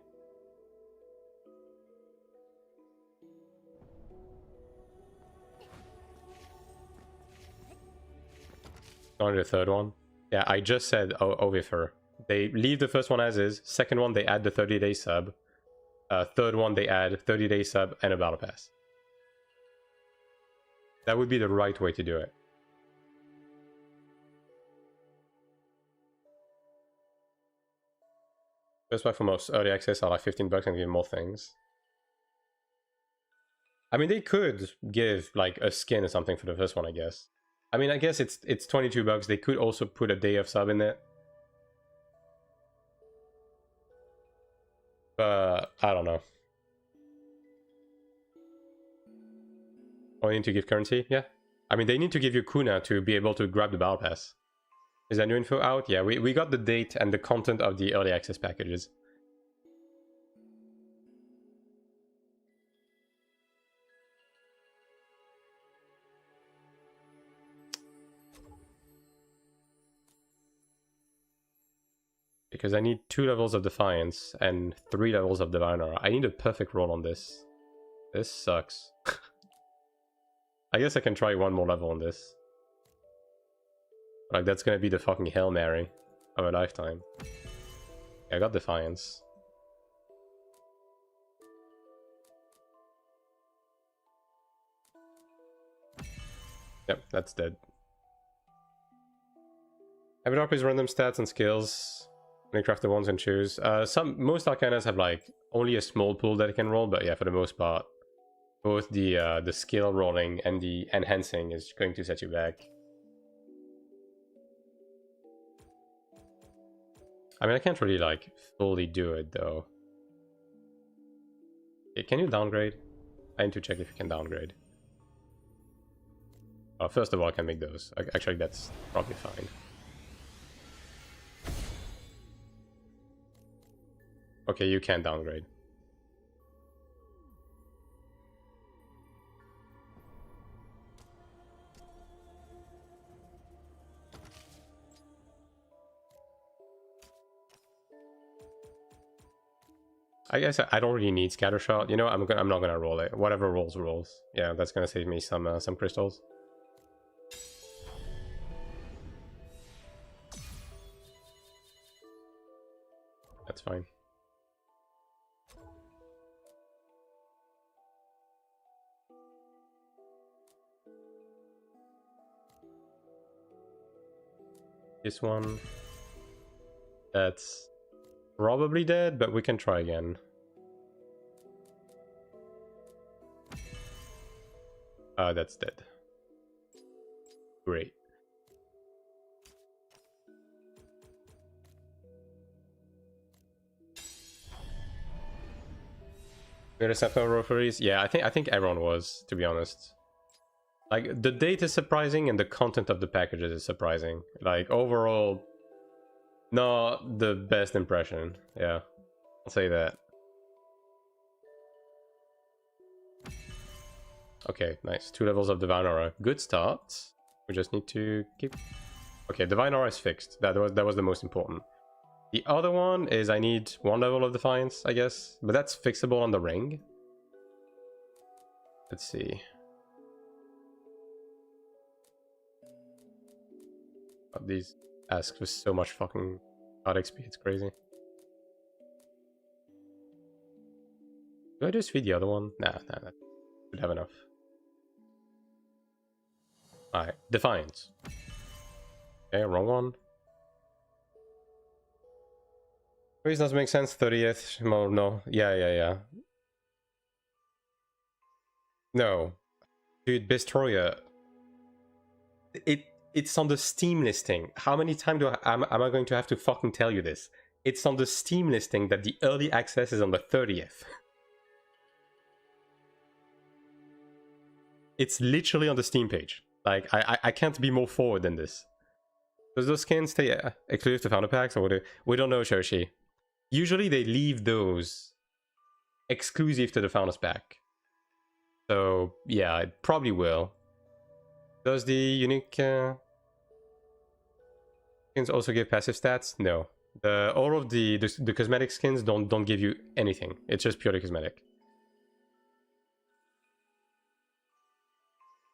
B: Only the third one? Yeah, I just said Ovifer. They leave the first one as is. Second one, they add the 30-day sub. Third one, they add 30-day sub and a battle pass. That would be the right way to do it. That's why for most early access are like $15 and give more things. I mean, they could give like a skin or something for the first one, I guess. I mean, I guess it's $22. They could also put a day of sub in it. But I don't know. Oh, you need to give currency? Yeah. I mean, they need to give you kuna to be able to grab the battle pass. Is that new info out? Yeah, we got the date and the content of the early access packages. Because I need 2 levels of Defiance and 3 levels of Divine Aura. I need a perfect roll on this. This sucks. I guess I can try 1 more level on this. Like, that's gonna be the fucking Hail Mary of a lifetime. Yeah, I got Defiance. Yep, that's dead. Heavy Drop is random stats and skills. When you craft the ones and choose. Most Arcanas have like only a small pool that it can roll, but yeah, for the most part, both the skill rolling and the enhancing is going to set you back. I mean, I can't really like fully do it though. Okay, can you downgrade? I need to check if you can downgrade. First of all, I can make those. Actually, that's probably fine. Okay, you can downgrade. I guess I don't really need Scattershot. You know, I'm not gonna roll it. Whatever rolls. Yeah, that's gonna save me some crystals. That's fine. This one. That's probably dead, but we can try again. That's dead. Great. We're Sentinel referees? Yeah, I think everyone was, to be honest. Like, the date is surprising and the content of the packages is surprising. Like, overall, not the best impression. Yeah, I'll say that. Okay, nice. 2 levels of Divine Aura. Good start. We just need to keep... Okay, Divine Aura is fixed. That was the most important. The other one is I need 1 level of Defiance, I guess. But that's fixable on the ring. Let's see. Oh, these asks with so much fucking hard XP, it's crazy. Do I just feed the other one? Nah, that should have enough. Alright, Defiance. Okay, wrong one. Freeze doesn't make sense, 30th. No, no. Yeah. No. Dude, Destroyer. It's on the Steam listing. How many times am I going to have to fucking tell you this? It's on the Steam listing that the early access is on the 30th. It's literally on the Steam page. Like, I can't be more forward than this. Does those skins stay exclusive to Founder Packs? Or we don't know, Shoshi. Usually they leave those exclusive to the Founders Pack. So, yeah, it probably will. Does the unique skins also give passive stats? No. All of the cosmetic skins don't give you anything. It's just purely cosmetic.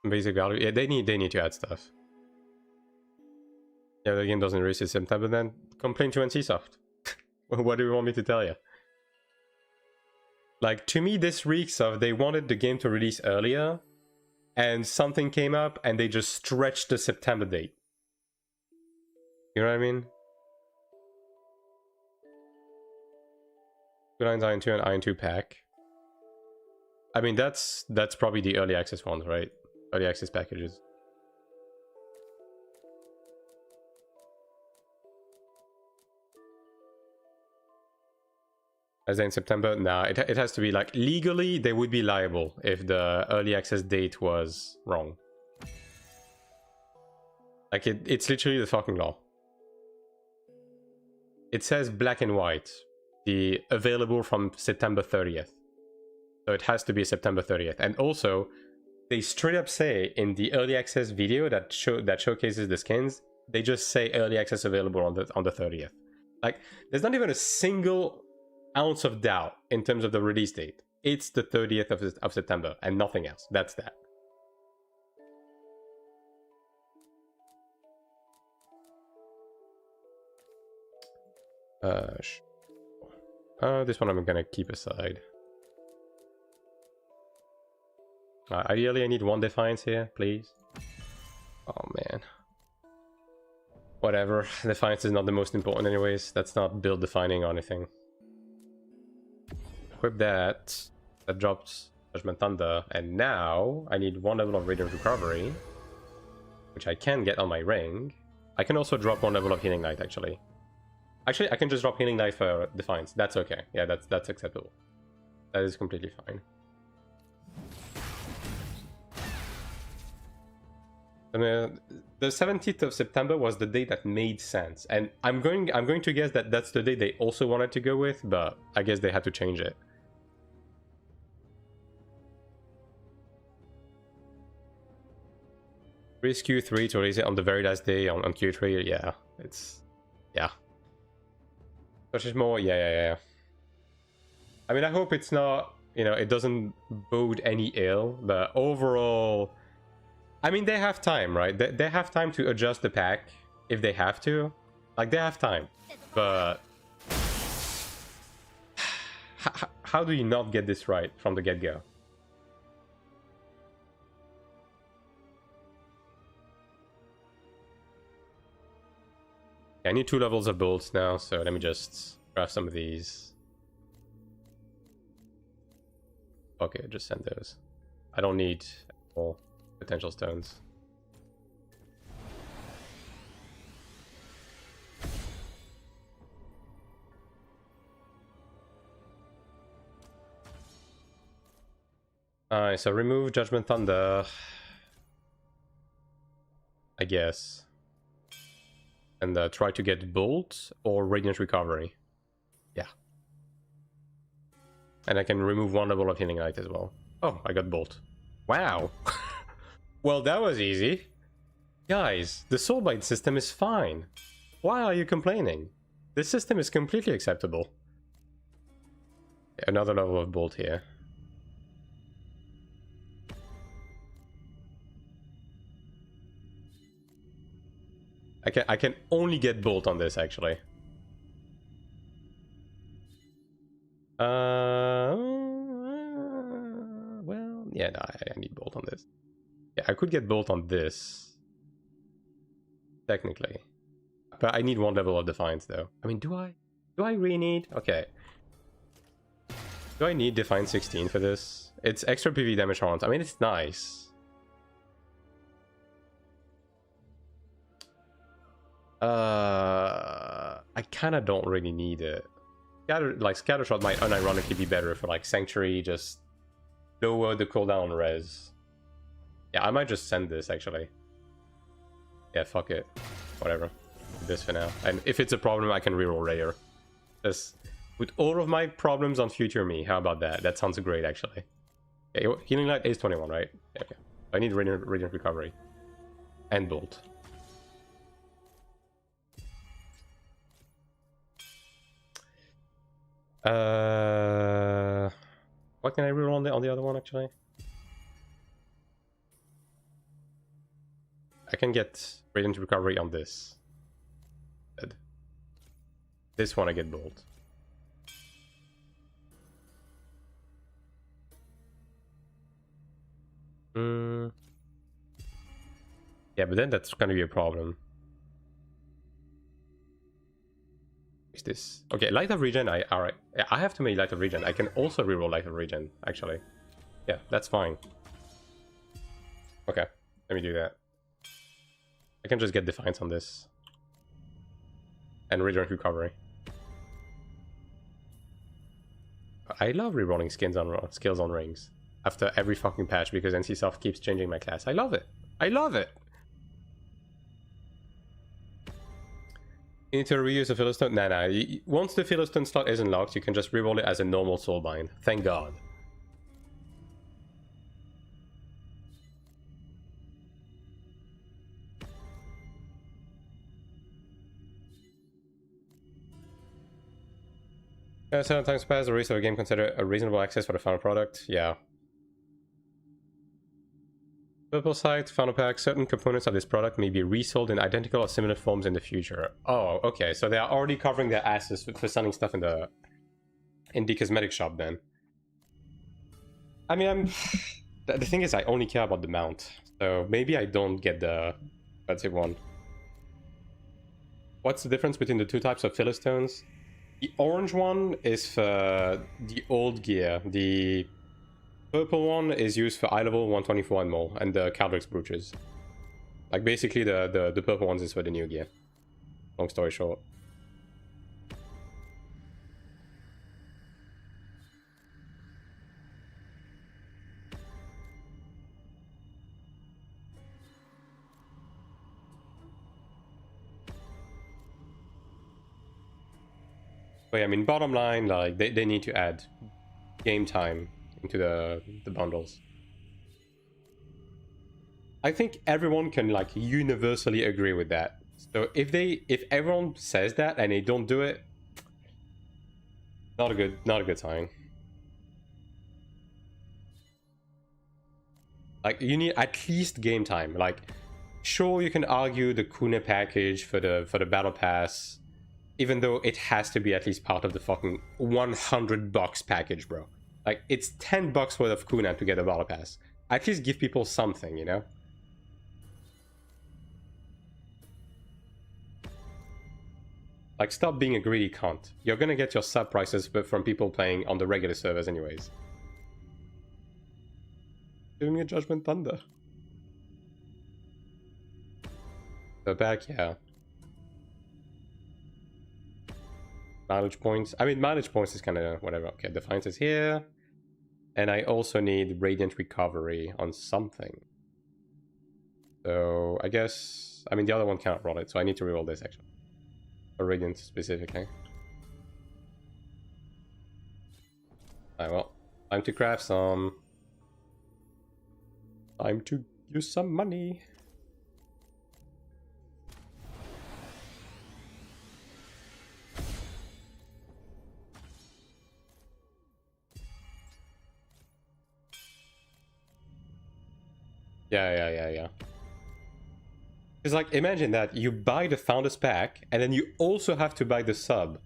B: Basic value. Yeah, they need to add stuff. Yeah, the game doesn't release in September, then complain to NCSoft. What do you want me to tell you? Like, to me, this reeks of they wanted the game to release earlier, and something came up, and they just stretched the September date. You know what I mean? Two lines AION2 and AION2 pack. I mean, that's probably the early access ones, right? Early access packages. As in September? Nah, it has to be like legally they would be liable if the early access date was wrong. Like it's literally the fucking law. It says black and white, the available from September 30th. So it has to be September 30th. And also, they straight up say in the early access video that showcases the skins, they just say early access available on the 30th. Like, there's not even a single ounce of doubt in terms of the release date. It's the 30th of September and nothing else. That's that. This one I'm gonna keep aside. Ideally I need 1 Defiance here, please. Oh man. Whatever, Defiance is not the most important anyways. That's not build defining or anything. Equip that. That drops Judgment Thunder. And now I need 1 level of Radiant Recovery, which I can get on my ring. I can also drop 1 level of Healing Light actually. Actually, I can just drop Healing Light for Defiance. That's okay. Yeah, that's acceptable. That is completely fine. The 17th of September was the date that made sense, and I'm going to guess that that's the date they also wanted to go with, but I guess they had to change it. Risk Q3 to release it on the very last day on Q3. Yeah, it's yeah. Touches more. Yeah. I mean, I hope it's not, you know, it doesn't bode any ill, but overall, I mean, they have time, right? They have time to adjust the pack if they have to. Like, they have time, but how do you not get this right from the get-go? I need 2 levels of bolts now, so let me just craft some of these. Okay, just send those. I don't need more potential stones. Alright, so remove Judgment Thunder, I guess. And try to get Bolt or Radiant Recovery. Yeah. And I can remove 1 level of Healing Light as well. Oh, I got Bolt. Wow. Well, that was easy. Guys, the Soulbite system is fine. Why are you complaining? This system is completely acceptable. Another level of Bolt here. I can only get Bolt on this, actually. Well, yeah, no, I need Bolt on this. Yeah, I could get Bolt on this, technically, but I need 1 level of Defiance, though. I mean, do I really need? Okay. Do I need Defiance 16 for this? It's extra PV damage rounds. I mean, it's nice. I kind of don't really need it. Scattershot might unironically be better for like Sanctuary, just lower the cooldown on res. Yeah, I might just send this actually. Yeah, fuck it. Whatever. Do this for now. And if it's a problem, I can reroll Rare. Just with all of my problems on future me, how about that? That sounds great actually. Okay, Healing Light is 21, right? Yeah, okay. I need Radiant Recovery. And Bolt. What can I reroll on the other one actually? I can get Radiant Recovery on this. Good. This one I get Bolt. Yeah, but then that's gonna be a problem. This okay, Light of Regen. Alright, I have to make Light of Regen. I can also reroll Light of Regen actually. Yeah, that's fine. Okay, let me do that. I can just get Defiance on this and Radiant Recovery. I love rerolling skills on rings after every fucking patch because NCSoft keeps changing my class. I love it. I love it. You need to reuse the Philistone? Nah. Once the Philistone slot is unlocked, you can just reroll it as a normal Soulbind. Thank God. Sometimes pass the release of a game consider a reasonable access for the final product. Yeah. Purple site, final pack, certain components of this product may be resold in identical or similar forms in the future. Oh, okay, so they are already covering their asses for selling stuff in the cosmetic shop then. I mean, the thing is I only care about the mount, so maybe I don't get the expensive one. What's the difference between the 2 types of Philistones? The orange one is for the old gear, the purple one is used for eye level 124 and more, and the Caldrix brooches. Like basically the purple ones is for the new gear. Long story short. But yeah, I mean, bottom line, like they need to add game time into the bundles. I think everyone can like universally agree with that. So if everyone says that and they don't do it, not a good sign. Like, you need at least game time. Like, sure, you can argue the Kuna package for the battle pass, even though it has to be at least part of the fucking $100 package, bro. Like, it's $10 worth of Kuna to get a battle pass. At least give people something, you know? Like, stop being a greedy cunt. You're gonna get your sub prices from people playing on the regular servers anyways. Giving me a Judgment Thunder. So back, yeah. Mileage points. I mean, mileage points is kind of whatever. Okay, Defiance is here. And I also need Radiant Recovery on something. So, I guess... I mean, the other one cannot roll it, so I need to reroll this, actually. For Radiant, specifically. Alright, well. Time to craft some... Time to use some money. Yeah. It's like, imagine that you buy the Founders Pack, and then you also have to buy the sub.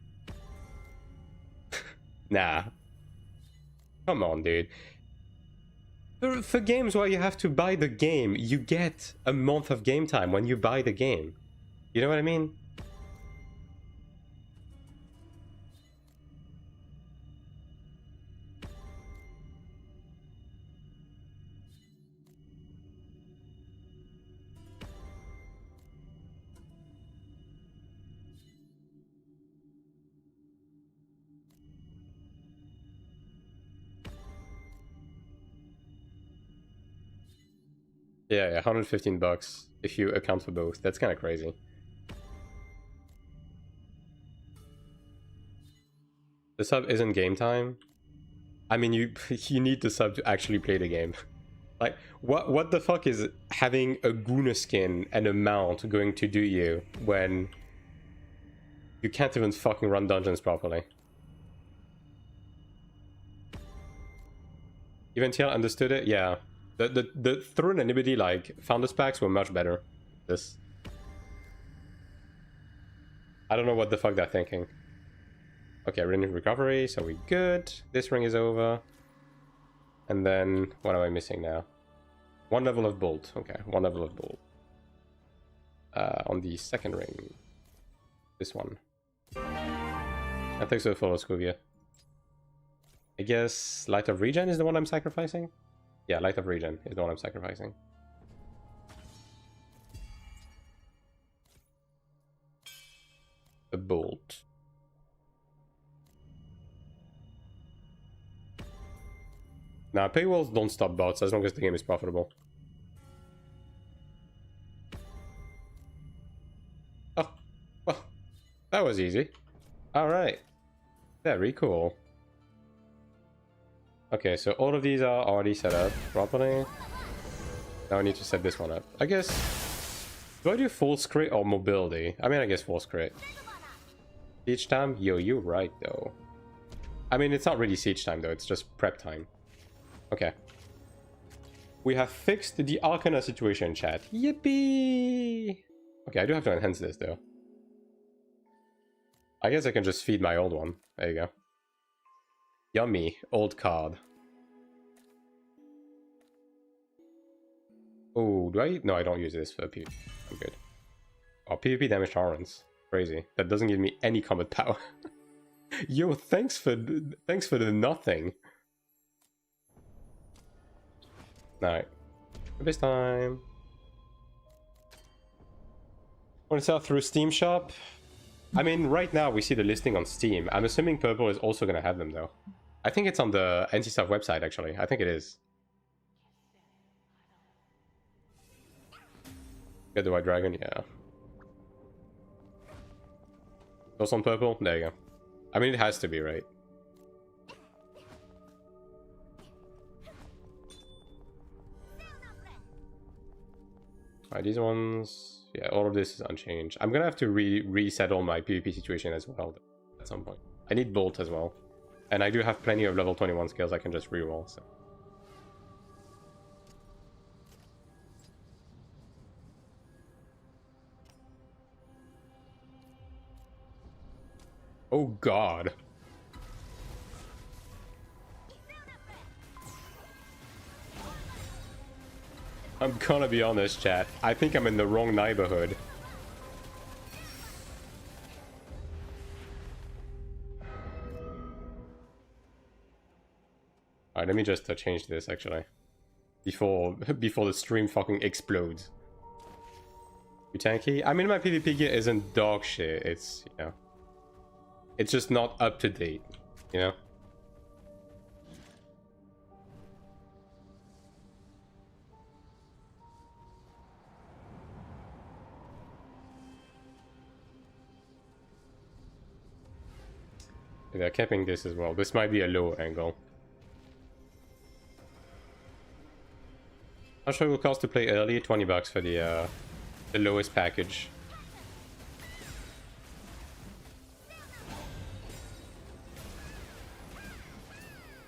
B: Nah. Come on, dude. For games where you have to buy the game, you get a month of game time when you buy the game. You know what I mean? Yeah, $115 if you account for both. That's kind of crazy. The sub isn't game time. I mean, you need the sub to actually play the game. Like, what the fuck is having a Guna skin and a mount going to do you when you can't even fucking run dungeons properly? Even TL understood it? Yeah. The Throne and Liberty, like, Founders Packs were much better. This. I don't know what the fuck they're thinking. Okay, ring recovery, so we good. This ring is over. And then, what am I missing now? One level of bolt. Okay, one level of bolt. On the second ring. This one. I think so, follow Scuvia. I guess Light of Regen is the one I'm sacrificing? Yeah, Light of Regen is the one I'm sacrificing. A bolt. Nah, paywalls don't stop bots as long as the game is profitable. Oh, well, that was easy. Alright. Very cool. Okay, so all of these are already set up properly. Now I need to set this one up. I guess... Do I do Force Crit or Mobility? I mean, I guess Force Crit. Siege time? Yo, you're right, though. I mean, it's not really Siege time, though. It's just prep time. Okay. We have fixed the Arcana situation, chat. Yippee! Okay, I do have to enhance this, though. I guess I can just feed my old one. There you go. Yummy. Old card. Oh, do I? No, I don't use this for PvP. I'm good. Oh, PvP damage tolerance. Crazy. That doesn't give me any combat power. Yo, thanks for the nothing. Alright. This time. Want to sell through Steam Shop? I mean, right now we see the listing on Steam. I'm assuming Purple is also going to have them, though. I think it's on the NC-Stuff website, actually. I think it is. Get the White Dragon? Yeah. Those on Purple? There you go. I mean, it has to be, right? Alright, these ones... Yeah, all of this is unchanged. I'm gonna have to reset all my PvP situation as well at some point. I need Bolt as well. And I do have plenty of level 21 skills I can just reroll, so...
A: Oh god. I'm gonna be honest, chat. I think I'm in the wrong neighborhood. Alright, let me just change this actually. Before the stream fucking explodes. You tanky? I mean, my PvP gear isn't dog shit. It's, you know, it's just not up to date, you know? They're capping this as well. This might be a low angle. How much it will cost to play early? 20 bucks for the lowest package.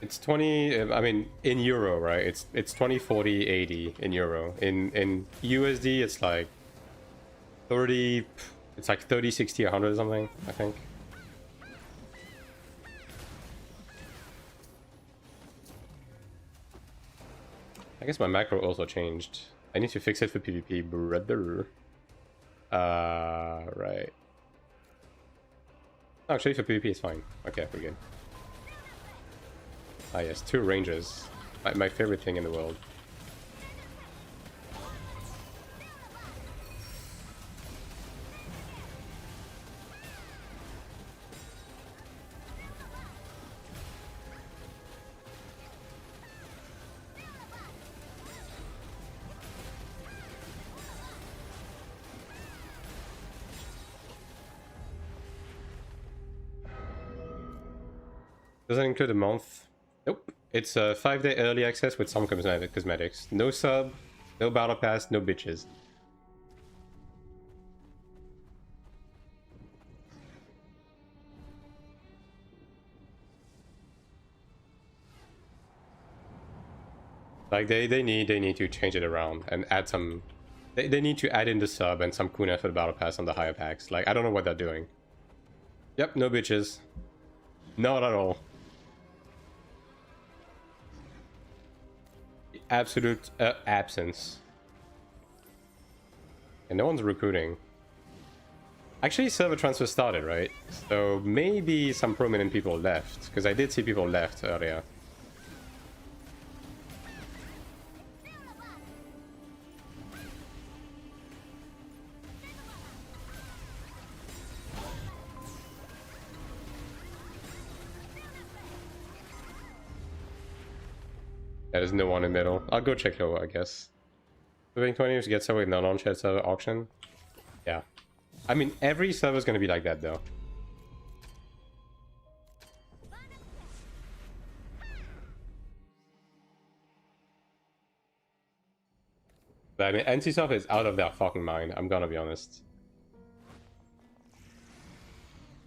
A: It's 20, I mean, in euro, right? It's 20, 40, 80 in euro. In USD, it's like 30, it's like 30, 60, 100 or something, I think. I guess my macro also changed. I need to fix it for PvP, brother. Right. Oh, actually, for PvP, it's fine. Okay, we're good. Ah, yes, 2 ranges. My favorite thing in the world. Does that include a month? Nope. It's a 5-day early access with some cosmetics. No sub, no battle pass, no bitches. Like they need to change it around and add some. They need to add in the sub and some kuna for the battle pass on the higher packs. Like I don't know what they're doing. Yep, no bitches. Not at all. Absolute absence. And no one's recruiting. Actually, server transfer started, right? So maybe some prominent people left, because I did see people left earlier. There's no one in the middle. I'll go check lower, I guess. Moving 20 to get server with non shared server auction. Yeah. I mean, every server's gonna be like that, though. But I mean, NCSoft is out of their fucking mind, I'm gonna be honest.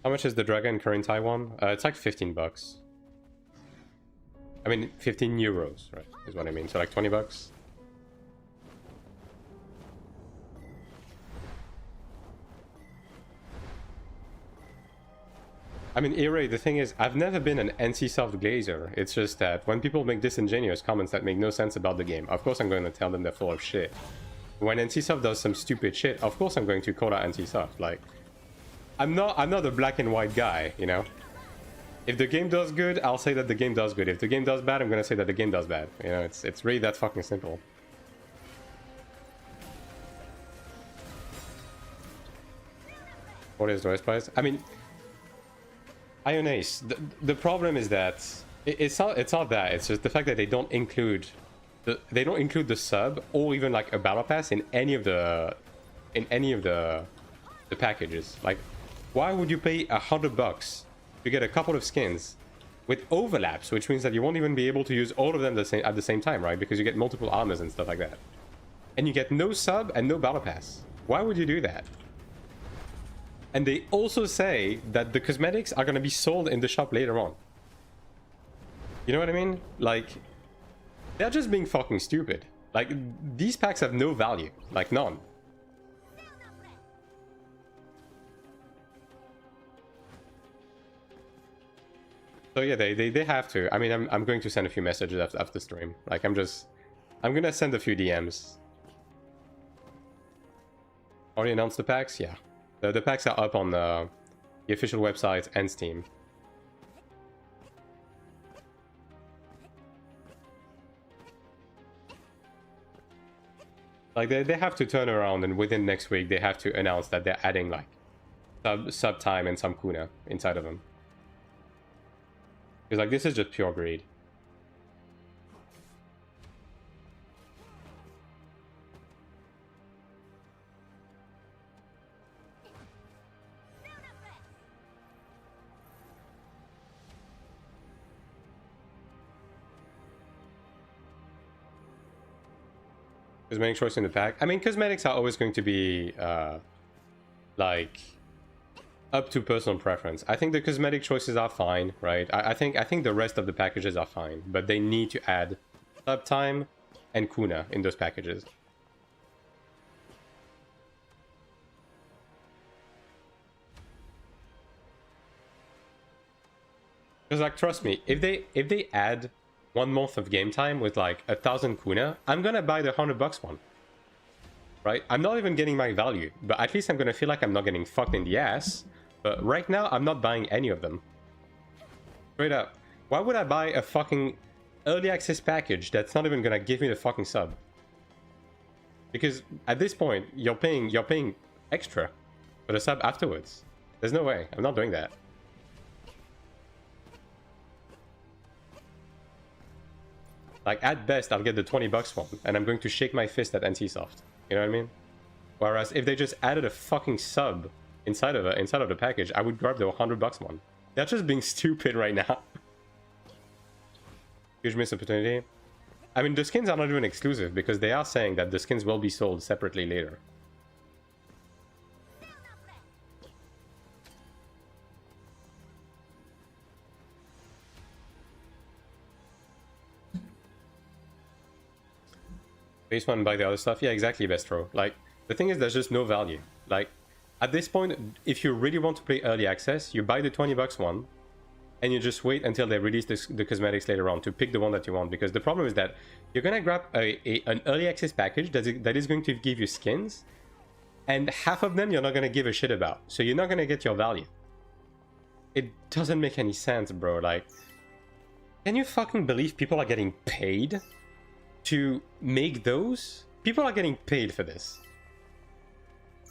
A: How much is the Dragon current Taiwan? It's like 15 bucks. I mean, 15 euros, right, is what I mean. So like 20 bucks. I mean, Ire, the thing is, I've never been an NCSoft glazer. It's just that when people make disingenuous comments that make no sense about the game, of course I'm going to tell them they're full of shit. When NCSoft does some stupid shit, of course I'm going to call out NCSoft. Like, I'm not a black and white guy, you know? If the game does good, I'll say that the game does good. If the game does bad, I'm gonna say that the game does bad. You know, it's really that fucking simple. What is the rest price? I mean, AION2. The problem is that it's not that. It's just the fact that they don't include the sub or even like a battle pass in any of the packages. Like, why would you pay $100 to get a couple of skins with overlaps, which means that you won't even be able to use all of them at the same time, right? Because you get multiple armors and stuff like that. And you get no sub and no battle pass. Why would you do that? And they also say that the cosmetics are going to be sold in the shop later on. You know what I mean? Like, they're just being fucking stupid. Like, these packs have no value. Like, none.
B: So yeah, they have to. I mean, I'm going to send a few messages after stream. Like I'm gonna send a few DMs. Already announced the packs? Yeah. The packs are up on the official website and Steam. Like they have to turn around and within next week they have to announce that they're adding like sub time and some kuna inside of them. Because like this is just pure greed. Cosmetic choice in the pack. I mean, cosmetics are always going to be like up to personal preference. I think the cosmetic choices are fine, right? I think the rest of the packages are fine, but they need to add uptime and kuna in those packages. Because like, trust me, if they add 1 month of game time with like 1,000 kuna, I'm gonna buy the $100 one. Right? I'm not even getting my value, but at least I'm gonna feel like I'm not getting fucked in the ass. But right now, I'm not buying any of them. Straight up. Why would I buy a fucking early access package that's not even gonna give me the fucking sub? Because at this point, you're paying extra for the sub afterwards. There's no way. I'm not doing that. Like, at best, I'll get the $20 one, and I'm going to shake my fist at NCSoft. You know what I mean? Whereas, if they just added a fucking sub inside of the package, I would grab the $100 one. They're just being stupid right now. Huge missed opportunity. I mean, the skins are not even exclusive, because they are saying that the skins will be sold separately later. Base one and buy the other stuff? Yeah, exactly, Bestro. Like, the thing is, there's just no value. Like, at this point, if you really want to play early access, you buy the $20 one, and you just wait until they release the cosmetics later on to pick the one that you want. Because the problem is that you're gonna grab an early access package that is going to give you skins, and half of them you're not gonna give a shit about. So you're not gonna get your value. It doesn't make any sense, bro. Like, can you fucking believe people are getting paid to make those? People are getting paid for this.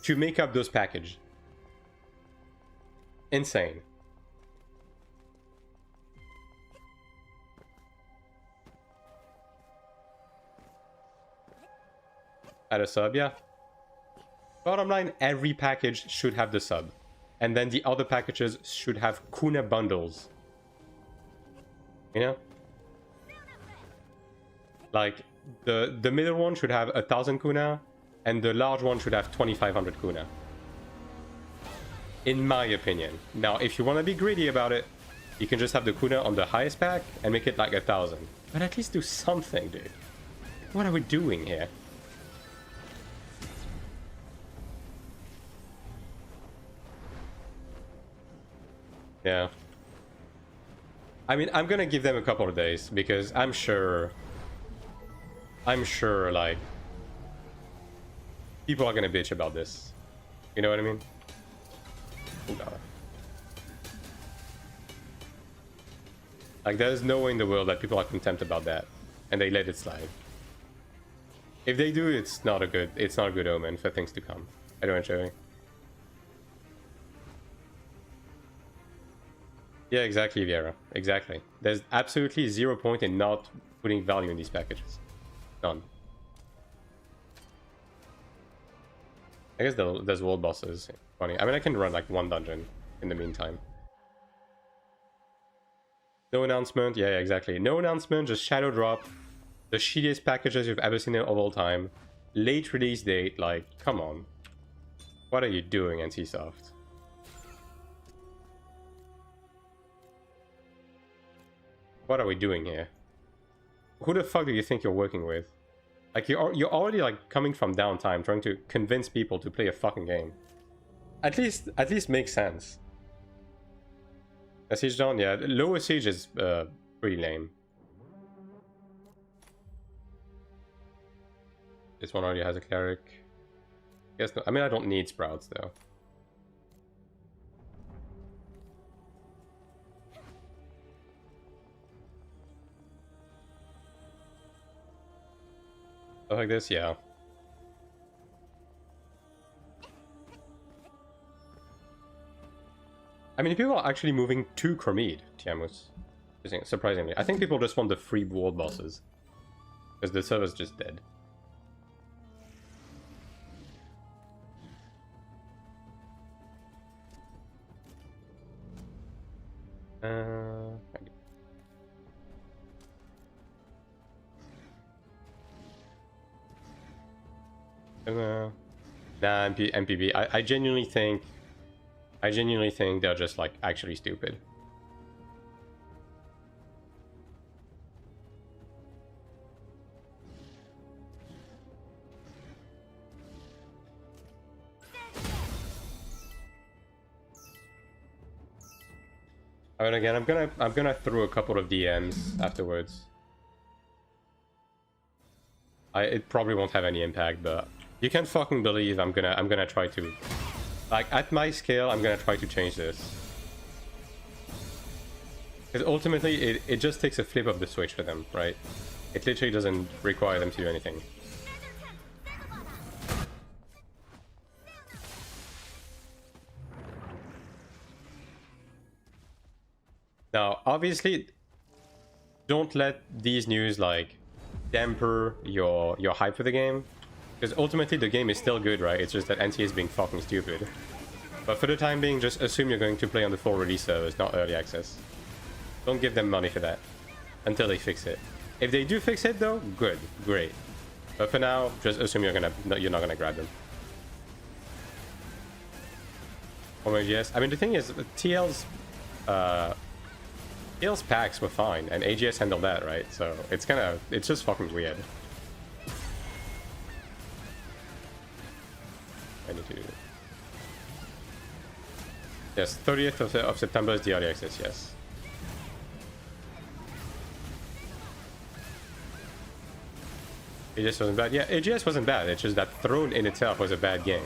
B: To make up those packages. Insane. Add a sub, yeah. Bottom line, every package should have the sub. And then the other packages should have kuna bundles. You know? Like, the middle one should have 1,000 kuna, and the large one should have 2,500 kuna. In my opinion. Now, if you want to be greedy about it, you can just have the kuna on the highest pack and make it like 1,000. But at least do something, dude. What are we doing here? Yeah. I mean, I'm gonna give them a couple of days, because I'm sure, like, people are gonna bitch about this. You know what I mean? Oh god. Like, there's no way in the world that people are contempt about that, and they let it slide. If they do, it's not a good omen for things to come. I don't enjoy. Yeah, exactly, Viera. Exactly. There's absolutely 0 point in not putting value in these packages. None. I guess there's world bosses. Funny. I mean, I can run like 1 dungeon in the meantime. No announcement. Yeah, exactly. No announcement, just shadow drop. The shittiest packages you've ever seen of all time. Late release date. Like, come on. What are you doing, NCSoft? What are we doing here? Who the fuck do you think you're working with? Like, you're already like coming from downtime trying to convince people to play a fucking game. At least make sense. A siege down, yeah. Lower siege is pretty lame. This one already has a cleric. Guess no, I mean I don't need sprouts though. Stuff like this, yeah. I mean, people are actually moving to Chromede, Tiamus. Surprisingly. I think people just want the free world bosses. Because the server's just dead. Nah, MPB. I genuinely think they're just like actually stupid. I mean, again, I'm gonna throw a couple of DMs afterwards. It probably won't have any impact, but you can fucking believe I'm gonna try to, like, at my scale, I'm gonna try to change this. Because ultimately, it just takes a flip of the switch for them, right? It literally doesn't require them to do anything. Now, obviously, don't let these news, like, damper your hype for the game. Because ultimately, the game is still good, right? It's just that NT is being fucking stupid. But for the time being, just assume you're going to play on the full release servers, not early access. Don't give them money for that. Until they fix it. If they do fix it, though, good. Great. But for now, just assume you're not gonna grab them. AGS. I mean, the thing is, TL's packs were fine, and AGS handled that, right? So it's just fucking weird. I need to do it. Yes, 30th of September is the early access, yes. AGS wasn't bad. Yeah, AGS wasn't bad. It's just that Throne in itself was a bad game.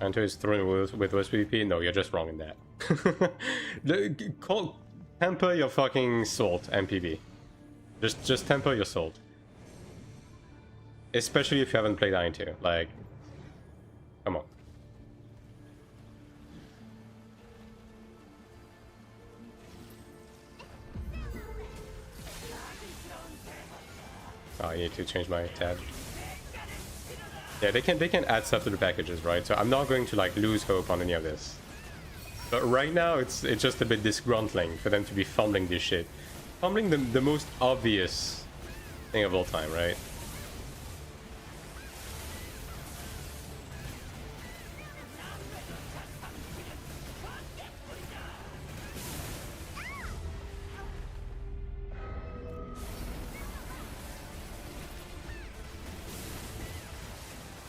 B: AION2 is Throne with worse PvP? No, you're just wrong in that. Temper your fucking salt, MPB. Just temper your salt. Especially if you haven't played AION2. Like, come on. Oh, I need to change my tab. Yeah, they can add stuff to the packages, right? So I'm not going to like lose hope on any of this. But right now, it's just a bit disgruntling for them to be fumbling this shit. Fumbling the most obvious thing of all time, right?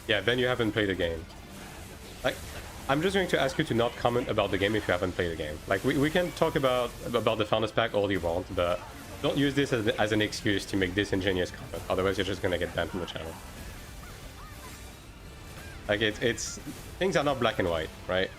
B: Yeah, then you haven't played the game. Like, I'm just going to ask you to not comment about the game if you haven't played the game. Like, we can talk about the Founders Pack all you want, but don't use this as an excuse to make disingenuous comment. Otherwise, you're just gonna get banned from the channel. Like, it's things are not black and white, right?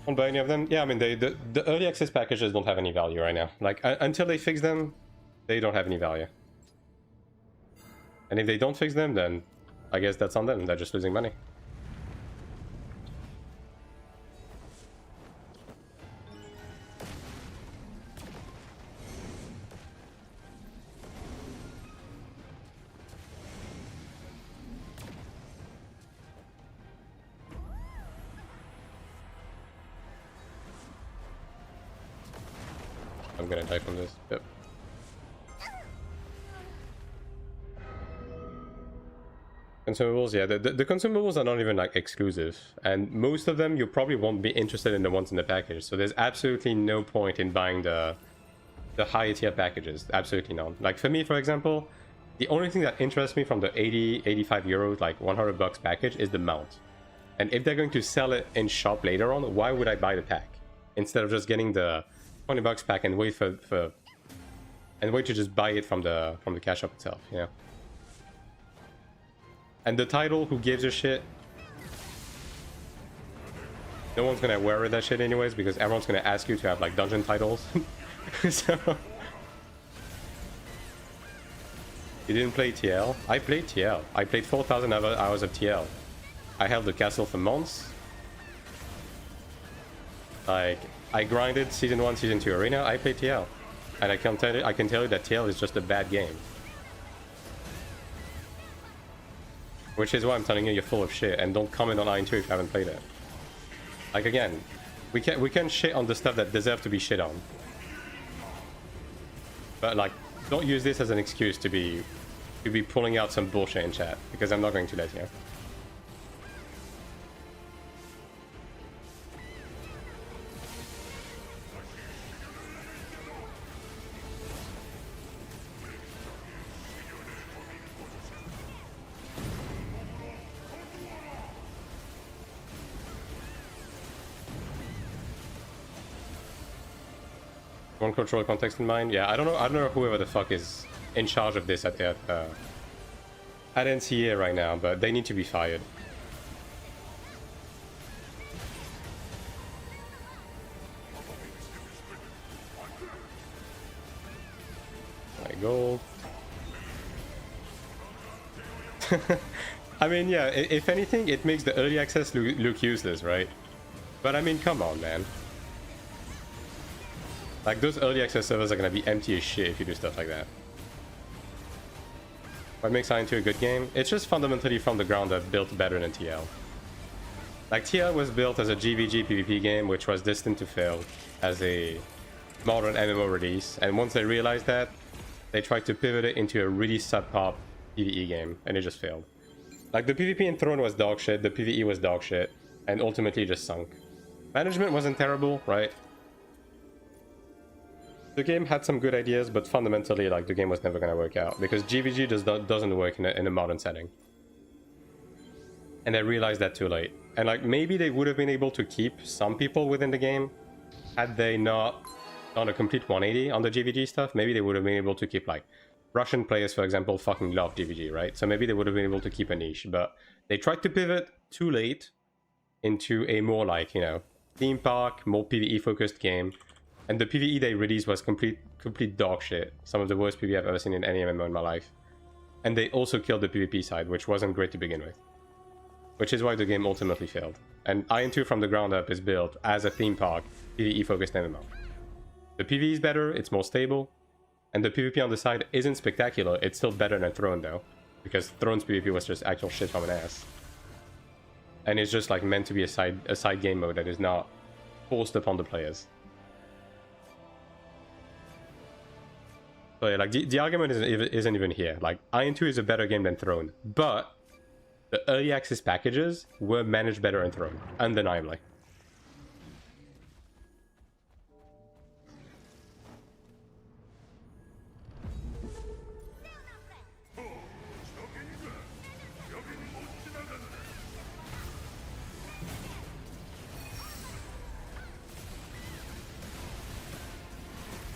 B: Won't buy any of them? Yeah, I mean, the early access packages don't have any value right now. Like, until they fix them, they don't have any value. And if they don't fix them, then I guess that's on them. They're just losing money. I'm gonna die from this. Yep. Consumables, yeah, the consumables are not even like exclusive, and most of them you probably won't be interested in the ones in the package, so there's absolutely no point in buying the higher tier packages. Absolutely none. Like for me, for example, the only thing that interests me from the 85 euros, like 100 bucks package is the mount. And if they're going to sell it in shop later on, why would I buy the pack instead of just getting the 20 bucks pack and wait wait to just buy it from the cash shop itself, you know? And the title, who gives a shit? No one's gonna wear that shit anyways, because everyone's gonna ask you to have like dungeon titles. So you didn't play TL? I played TL. I played 4,000 hours of TL. I held the castle for months. Like, I grinded Season 1, Season 2 Arena. I played TL. And I can tell you that TL is just a bad game. Which is why I'm telling you you're full of shit, and don't comment on AION2 if you haven't played it. Like, again, we can shit on the stuff that deserve to be shit on. But like, don't use this as an excuse to be pulling out some bullshit in chat, because I'm not going to let you. One control context in mind. Yeah, I don't know whoever the fuck is in charge of this at NCA right now, but they need to be fired. My goal. I mean, yeah, if anything, it makes the early access look useless, right? But I mean, come on, man. Like, those early access servers are gonna be empty as shit if you do stuff like that. What makes AION2 a good game? It's just fundamentally from the ground up built better than TL. Like, TL was built as a GVG PvP game, which was destined to fail as a modern MMO release, and once they realized that, they tried to pivot it into a really subpar PvE game, and it just failed. Like, the PvP in Throne was dog shit, the PvE was dog shit, and ultimately just sunk. Management wasn't terrible, right? The game had some good ideas, but fundamentally, like, the game was never gonna work out, because GVG just doesn't work in a modern setting. And they realized that too late. And like, maybe they would have been able to keep some people within the game had they not done a complete 180 on the GVG stuff. Maybe they would have been able to keep, like, Russian players, for example, fucking love GVG, right? So maybe they would have been able to keep a niche, but they tried to pivot too late into a more, like, you know, theme park, more PvE focused game. And the PvE they released was complete dog shit. Some of the worst PvE I've ever seen in any MMO in my life. And they also killed the PvP side, which wasn't great to begin with. Which is why the game ultimately failed. And AION2 from the ground up is built as a theme park, PvE focused MMO. The PvE is better, it's more stable, and the PvP on the side isn't spectacular. It's still better than Throne though, because Throne's PvP was just actual shit from an ass. And it's just like meant to be a side game mode that is not forced upon the players. So yeah, like, the argument isn't even here. Like, AION2 is a better game than Throne, but the early access packages were managed better in Throne, undeniably.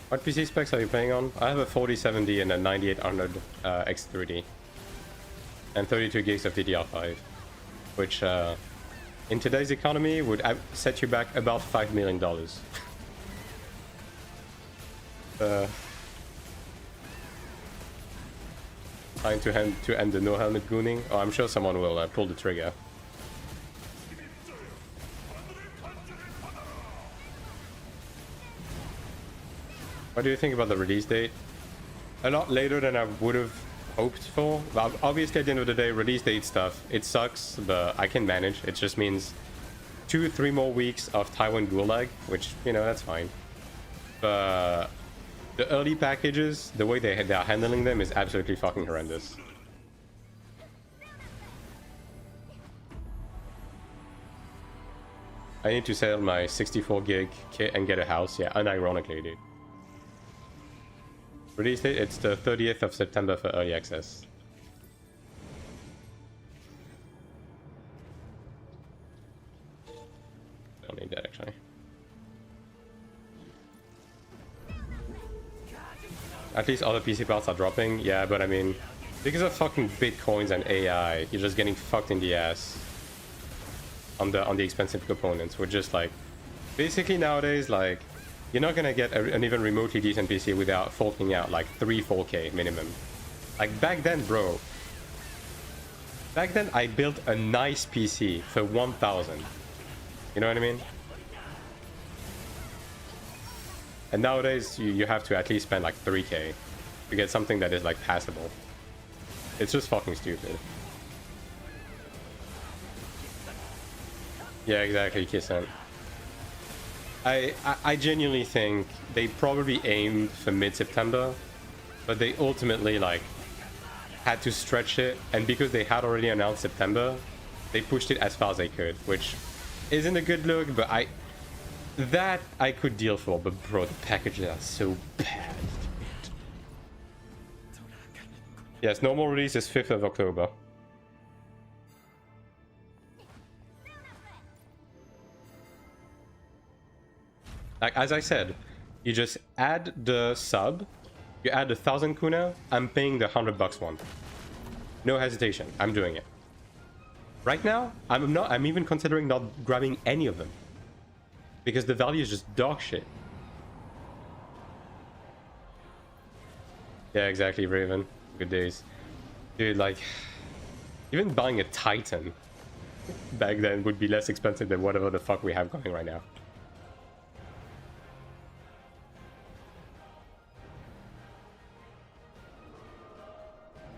B: What PC specs are you playing on? I have a 4070 and a 9800 X3D. And 32 gigs of DDR5. Which, in today's economy, would set you back about $5 million. Trying to end the no-helmet gooning? Oh, I'm sure someone will pull the trigger. What do you think about the release date? A lot later than I would have hoped for. Well, obviously, at the end of the day, release date stuff, it sucks, but I can manage. It just means 2-3 more weeks of Taiwan Gulag, which, you know, that's fine. But The early packages, the way they are handling them is absolutely fucking horrendous. I need to sell my 64 gig kit and get a house. Yeah, unironically, dude. Release date, it's the 30th of September for early access. Don't need that actually. At least other PC parts are dropping. Yeah, but I mean, because of fucking bitcoins and AI, you're just getting fucked in the ass on the expensive components. We're just like, basically nowadays, like, you're not gonna get an even remotely decent PC without forking out like 4K minimum. Like back then, bro. Back then, I built a nice PC for 1,000. You know what I mean? And nowadays, you have to at least spend like 3K to get something that is like passable. It's just fucking stupid. Yeah, exactly, Kisan. I genuinely think they probably aimed for mid-September, but they ultimately like had to stretch it, and because they had already announced September, they pushed it as far as they could, which isn't a good look, but that I could deal for, but bro, the packages are so bad. Yes, normal release is 5th of October. Like, as I said, you just add the sub, you add 1,000 kuna, I'm paying the $100 one. No hesitation, I'm doing it. Right now, I'm even considering not grabbing any of them. Because the value is just dog shit. Yeah, exactly, Raven. Good days. Dude, like, even buying a Titan back then would be less expensive than whatever the fuck we have going right now.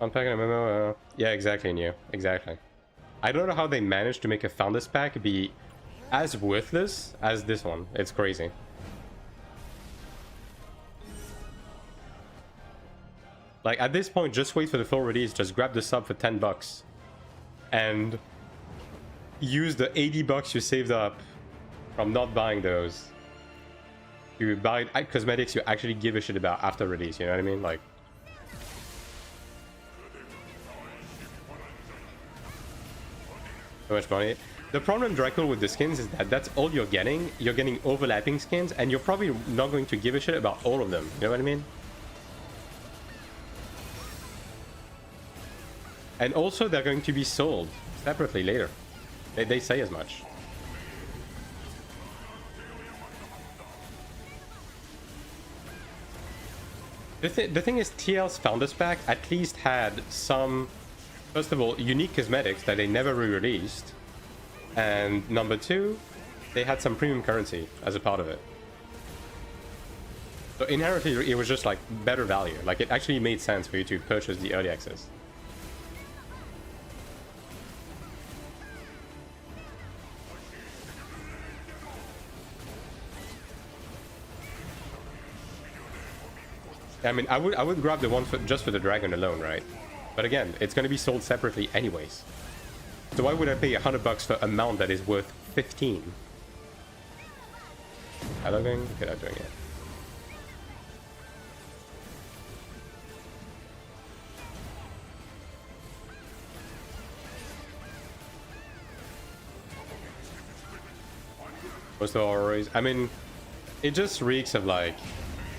B: Unpacking a memo, yeah, exactly, Neo. Exactly. I don't know how they managed to make a Founders Pack be as worthless as this one. It's crazy. Like, at this point, just wait for the full release, just grab the sub for $10 and use the $80 you saved up from not buying those to buy cosmetics you actually give a shit about after release, you know what I mean? Like, so much money. The problem, Dracul, with the skins is that that's all you're getting. You're getting overlapping skins, and you're probably not going to give a shit about all of them. You know what I mean? And also, they're going to be sold separately later. They say as much. The thing is, TL's Founders Pack at least had some, first of all, unique cosmetics that they never re-released. And number two, they had some premium currency as a part of it. So inherently, it was just like better value. Like, it actually made sense for you to purchase the early access. I mean, I would grab the one just for the dragon alone, right? But again, it's going to be sold separately anyways. So why would I pay $100 for a mount that is worth 15? Hello, going? Okay, not doing it. Most of our rays. I mean, it just reeks of like,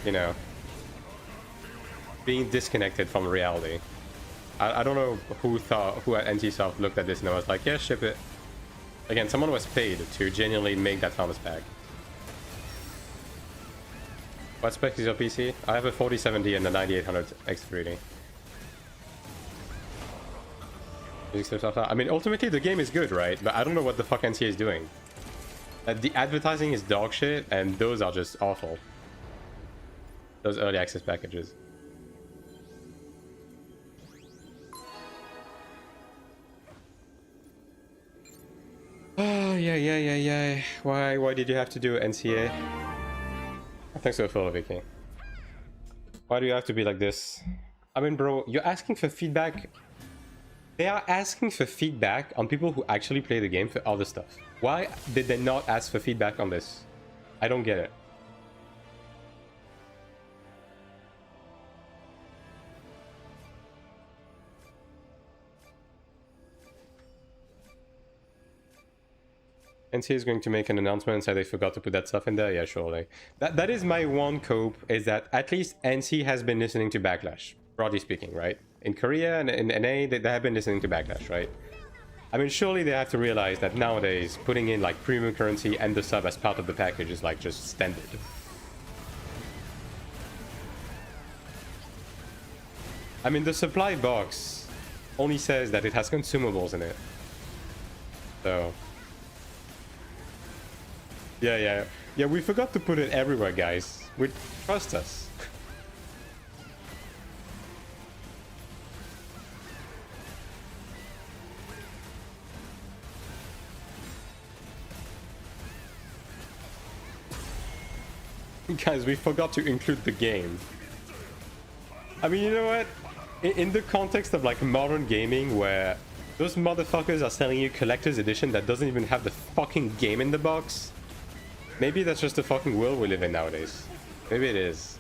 B: you know, being disconnected from reality. I don't know who at NCSoft looked at this and was like, yeah, ship it. Again, someone was paid to genuinely make that Founders Pack. What spec is your PC? I have a 4070 and a 9800 X3D. I mean, ultimately the game is good, right? But I don't know what the fuck NCA is doing. The advertising is dog shit, and those are just awful. Those early access packages. Oh, yeah. Why did you have to do NCA? Thanks for the follow, Vicky. Why do you have to be like this? I mean, bro, you're asking for feedback. They are asking for feedback on people who actually play the game for other stuff. Why did they not ask for feedback on this? I don't get it. NC is going to make an announcement and say they forgot to put that stuff in there. Yeah, surely. That is my one cope, is that at least NC has been listening to Backlash, broadly speaking, right? In Korea and in NA, they have been listening to Backlash, right? I mean, surely they have to realize that nowadays putting in like premium currency and the sub as part of the package is like just standard. I mean, the supply box only says that it has consumables in it. So... Yeah, we forgot to put it everywhere, guys. Trust us. Guys, we forgot to include the game. I mean, you know what? In the context of like modern gaming, where those motherfuckers are selling you collector's edition that doesn't even have the fucking game in the box, maybe that's just the fucking world we live in nowadays. Maybe it is.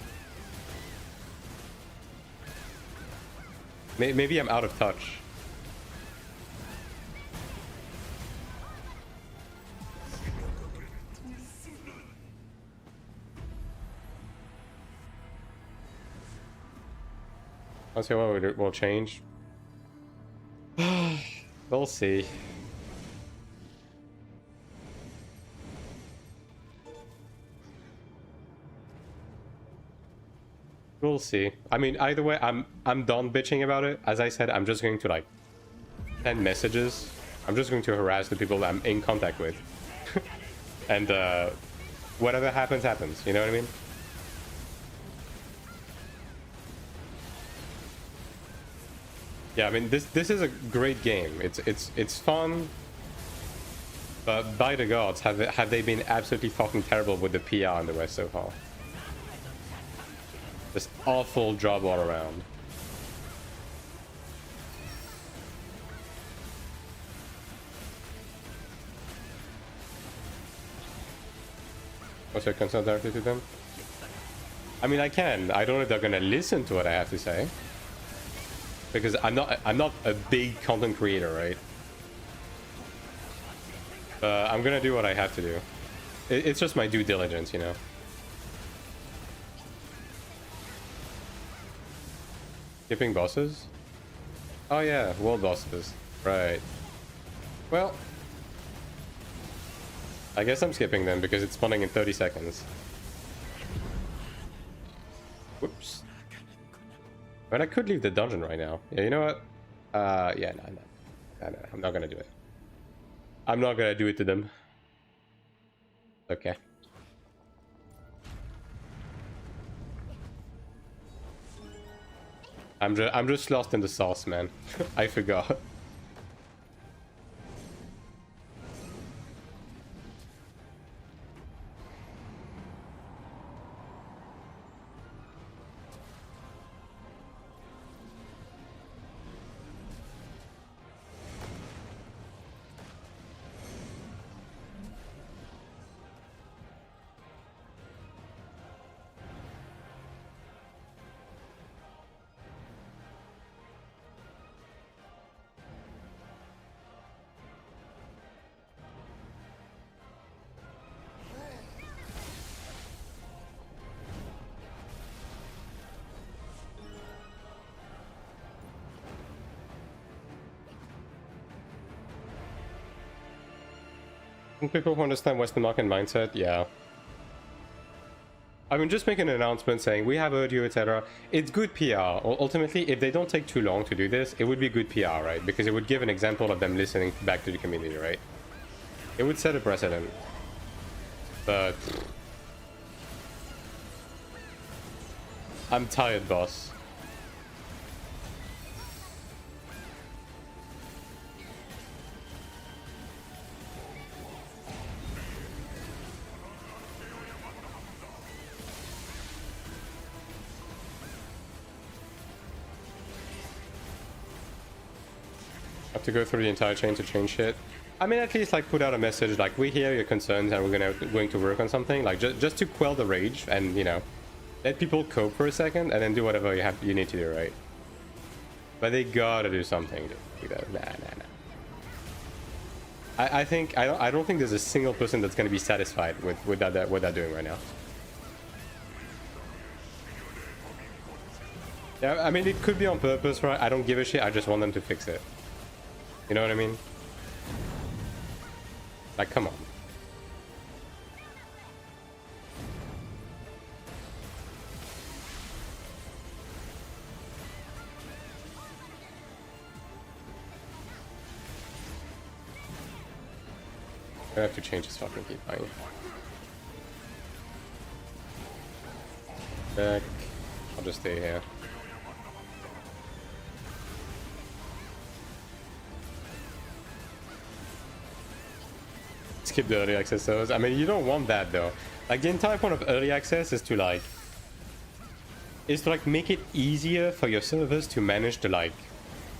B: Maybe I'm out of touch. I'll see what will change. We'll see. We'll see. I mean, either way, I'm done bitching about it. As I said, I'm just going to like send messages. I'm just going to harass the people I'm in contact with. And whatever happens, happens. You know what I mean? Yeah, I mean, this is a great game. It's fun. But by the gods, have they been absolutely fucking terrible with the PR in the West so far? Just awful job all around. What's your concern directly to them? I mean, I can. I don't know if they're gonna listen to what I have to say, because I'm not a big content creator, right? I'm gonna do what I have to do. It's just my due diligence, you know. Skipping bosses? Oh yeah, world bosses. Right. Well, I guess I'm skipping them because it's spawning in 30 seconds. Whoops. But I could leave the dungeon right now. Yeah, you know what? Yeah, no, I'm not gonna do it. I'm not gonna do it to them. Okay. I'm just lost in the sauce, man. I forgot. People who understand Western market mindset, yeah. I mean, just make an announcement saying, we have heard you, etc. It's good PR. Ultimately, if they don't take too long to do this, it would be good PR, right? Because it would give an example of them listening back to the community, right? It would set a precedent. But... I'm tired, boss. Have to go through the entire chain to change shit. I mean, at least like put out a message like, we hear your concerns and we're going to work on something, like just to quell the rage and, you know, let people cope for a second and then do whatever you need to do, right? But they gotta do something to do that. Nah. I don't think there's a single person that's gonna be satisfied with what they're doing right now. Yeah, I mean, it could be on purpose, right? I don't give a shit. I just want them to fix it. You know what I mean? Like, come on. I have to change his fucking key. Back. I'll just stay here. Skip the early access servers. I mean, you don't want that though. Like, the entire point of early access is to like make it easier for your servers to manage the like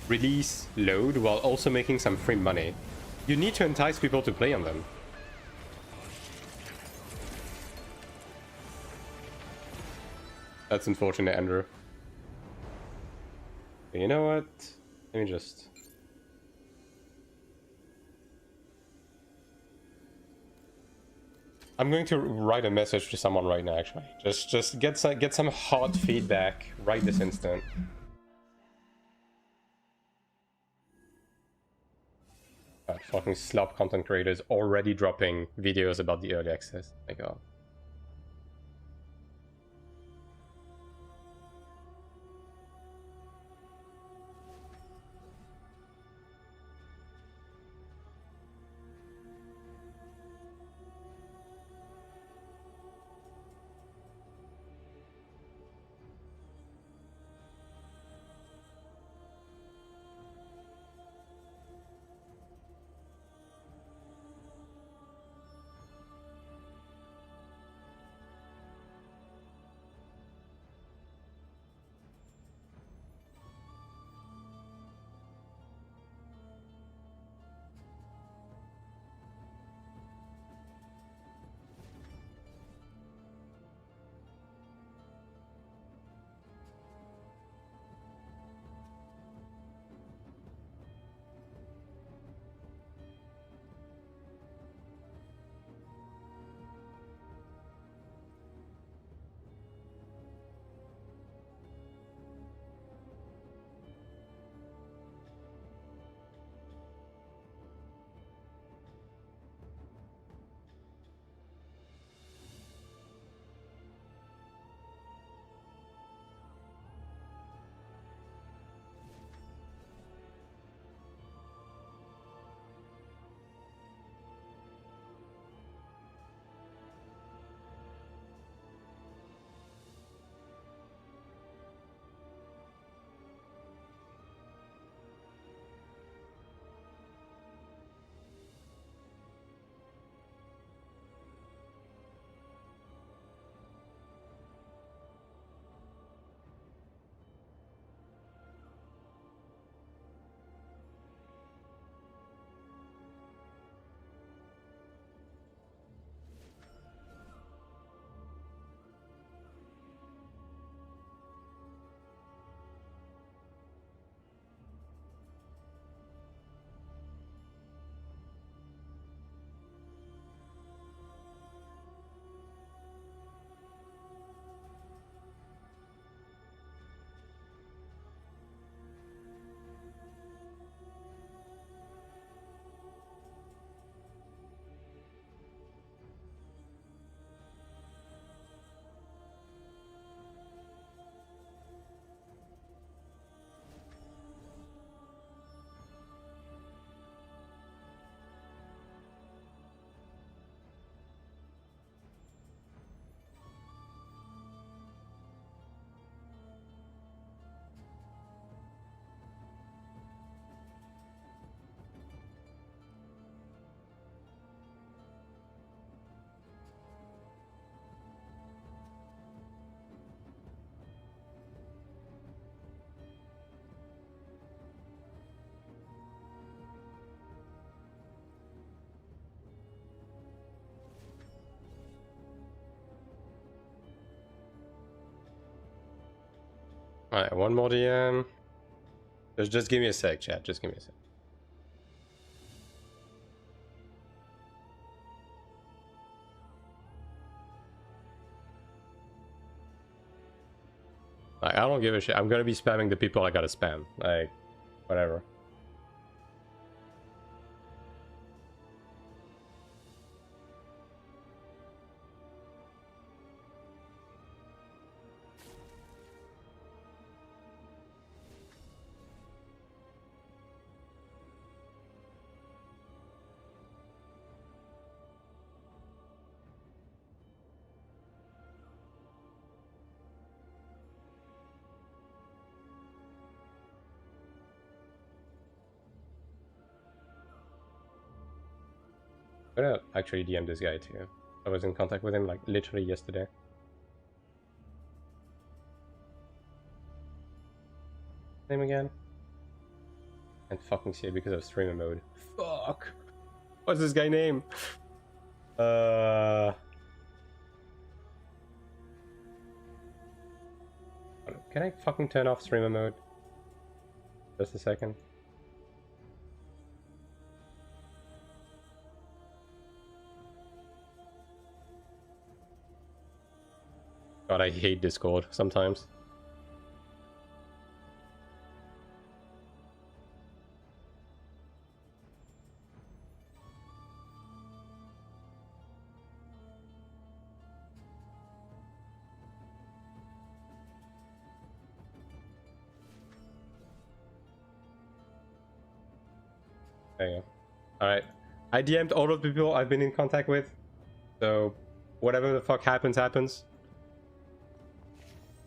B: release load while also making some free money. You need to entice people to play on them. That's unfortunate, Andrew. But you know what? Let me just... I'm going to write a message to someone right now, actually. Just get some hot feedback right this instant. Fucking slop content creators already dropping videos about the early access. My god.
A: Alright, one more DM. Just give me a sec, chat. Just give me a sec. Like, I don't give a shit. I'm gonna be spamming the people I gotta spam. Like, whatever. I'm gonna actually DM this guy too. I was in contact with him like literally yesterday. Name again? And fucking see it because of streamer mode. Fuck. What's this guy name? Can I fucking turn off streamer mode? Just a second. God, I hate Discord sometimes. There you go. Alright. I DM'd all of the people I've been in contact with. So, whatever the fuck happens, happens.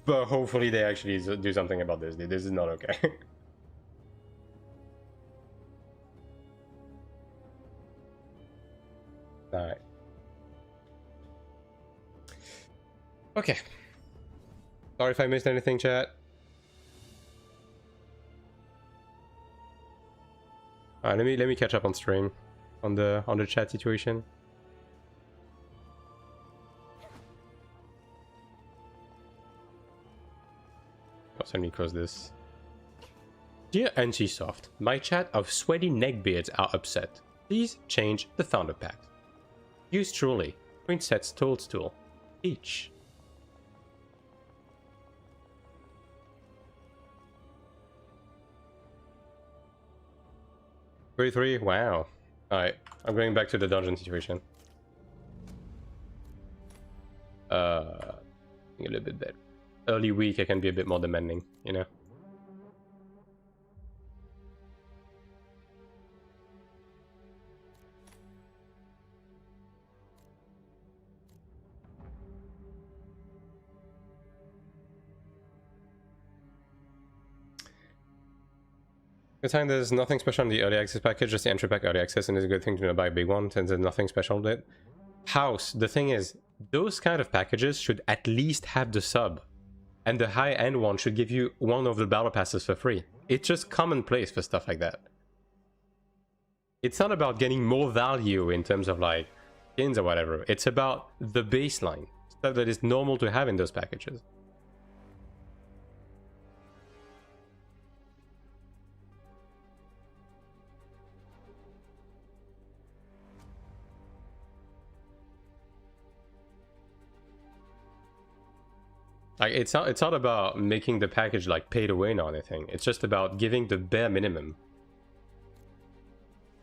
A: But hopefully they actually do something about this. This is not okay. Alright. Okay. Sorry if I missed anything, chat. Alright, let me catch up on stream on the chat situation. Let me close this. Dear NCSoft, my chat of sweaty neckbeards are upset. Please change the founder pack. Yours truly, Princess Toadstool. Each. Three. Wow. Alright, I'm going back to the dungeon situation. A little bit better. Early week, I can be a bit more demanding, you know? Good time, there's nothing special on the early access package, just the entry pack early access, and it's a good thing to buy a big one, since there's nothing special with it. House, the thing is, those kind of packages should at least have the sub. And the high-end one should give you one of the battle passes for free. It's just commonplace for stuff like that. It's not about getting more value in terms of like skins or whatever. It's about the baseline. Stuff that is normal to have in those packages. Like it's not about making the package like pay to win or anything. It's just about giving the bare minimum.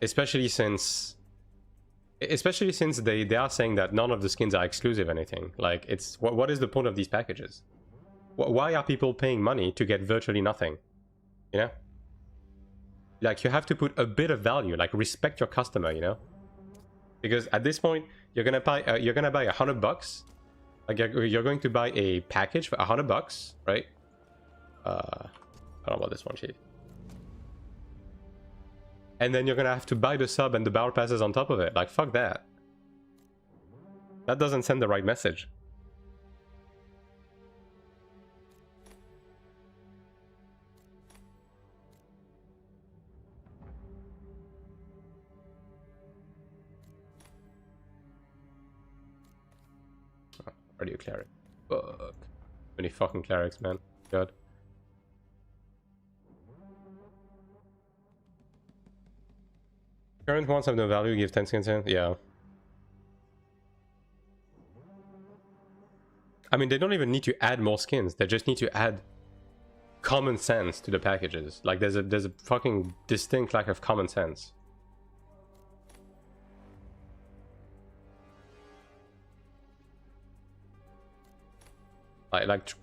A: Especially since they are saying that none of the skins are exclusive or anything. Like it's what is the point of these packages? Why are people paying money to get virtually nothing? You know? Like you have to put a bit of value, like respect your customer, you know? Because at this point you're gonna buy $100. Like you're going to buy a package for $100, right? I don't know about this one, chief. And then you're gonna have to buy the sub and the battle passes on top of it. Like fuck that. That doesn't send the right message. Radio cleric. Fuck. Many fucking clerics, man. God.
B: Current ones have no value, give 10 skins in? Yeah. I mean, they don't even need to add more skins. They just need to add common sense to the packages. Like, there's a fucking distinct lack of common sense. Like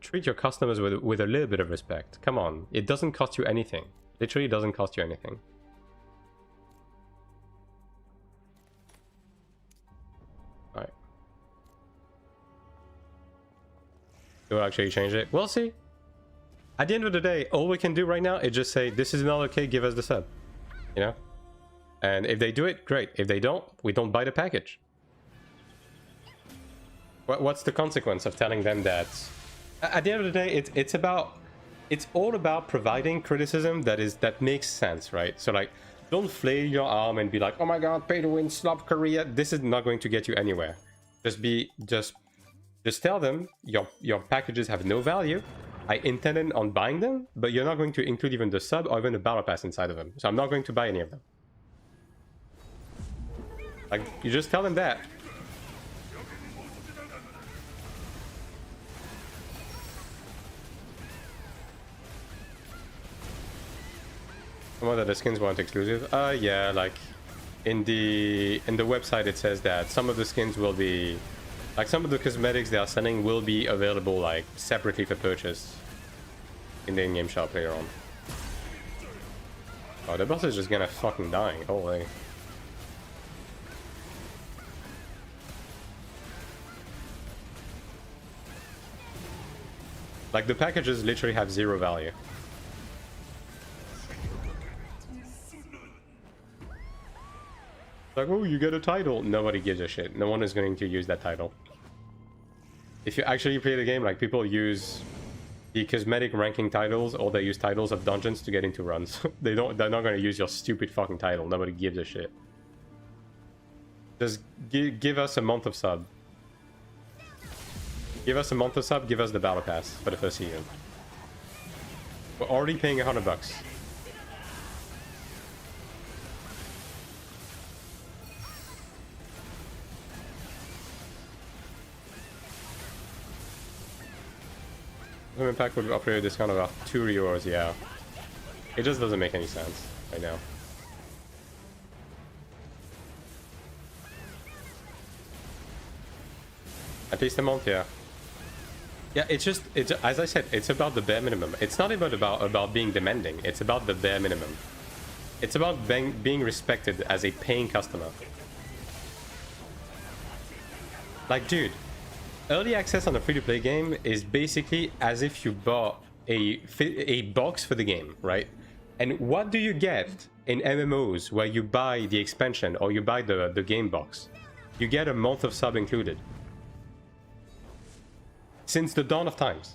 B: treat your customers with a little bit of respect. Come on, it doesn't cost you anything. Literally doesn't cost you anything. Alright. Do I actually change it? We'll see. At the end of the day, all we can do right now is just say, this is not okay, give us the sub. You know? And if they do it, great. If they don't, we don't buy the package. What's the consequence of telling them that? At the end of the day, it's all about providing criticism that makes sense, right? So like, don't flail your arm and be like, oh my god, pay to win, slop Korea. This is not going to get you anywhere. Just tell them your packages have no value. I intended on buying them, but you're not going to include even the sub or even the battle pass inside of them. So I'm not going to buy any of them. Like, you just tell them that. Some of the skins weren't exclusive. Yeah, like in the website it says that some of the skins will be, like some of the cosmetics they are selling will be available like separately for purchase in the in-game shop later on. Oh, the boss is just gonna fucking die. Holy. Like the packages literally have zero value. Like, oh, you get a title. Nobody gives a shit. No one is going to use that title. If you actually play the game, like people use the cosmetic ranking titles, or they use titles of dungeons to get into runs. They're not going to use your stupid fucking title. Nobody gives a shit. Just give us a month of sub. Give us a month of sub, give us the battle pass for the first season. We're already paying $100. Women pack would offer a discount of about 2 euros, yeah. It just doesn't make any sense right now. At least a month, yeah. Yeah, it's as I said, it's about the bare minimum. It's not even about being demanding. It's about the bare minimum. It's about being respected as a paying customer. Like, dude, early access on a free-to-play game is basically as if you bought a box for the game, right? And what do you get in MMOs where you buy the expansion or you buy the game box? You get a month of sub included. Since the dawn of times.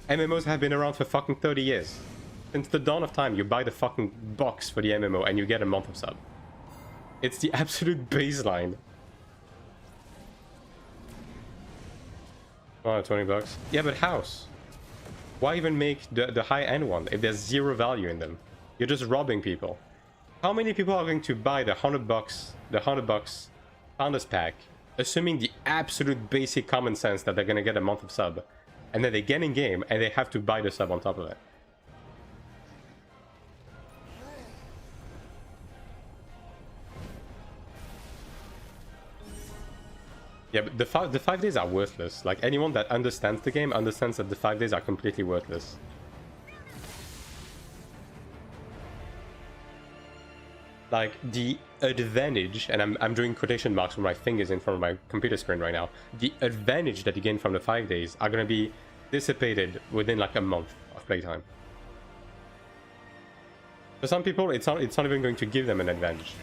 B: MMOs have been around for fucking 30 years. Since the dawn of time, you buy the fucking box for the MMO and you get a month of sub. It's the absolute baseline. Oh, $20. Yeah, but house. Why even make the high-end one if there's zero value in them? You're just robbing people. How many people are going to buy the $100 Founders Pack, assuming the absolute basic common sense that they're gonna get a month of sub, and then they get in game and they have to buy the sub on top of it? Yeah, but the 5 days are worthless. Like, anyone that understands the game understands that the 5 days are completely worthless. Like, the advantage, and I'm doing quotation marks with my fingers in front of my computer screen right now, the advantage that you gain from the 5 days are going to be dissipated within like a month of playtime. For some people, it's not even going to give them an advantage.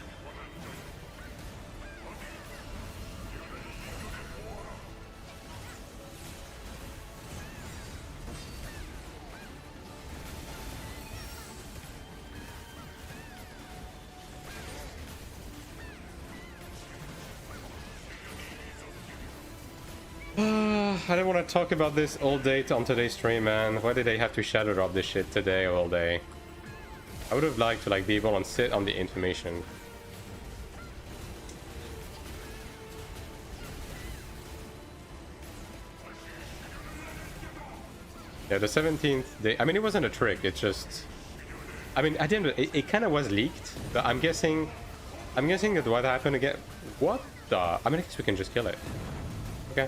B: I don't want to talk about this all day on today's stream, man. Why did they have to shadow drop this shit today all day? I would have liked to like be able to sit on the information. Yeah, the 17th day. I mean, it wasn't a trick. It's just, I mean, at the end of it kind of was leaked, but I'm guessing that what happened again. What the? I mean, I guess we can just kill it. Okay.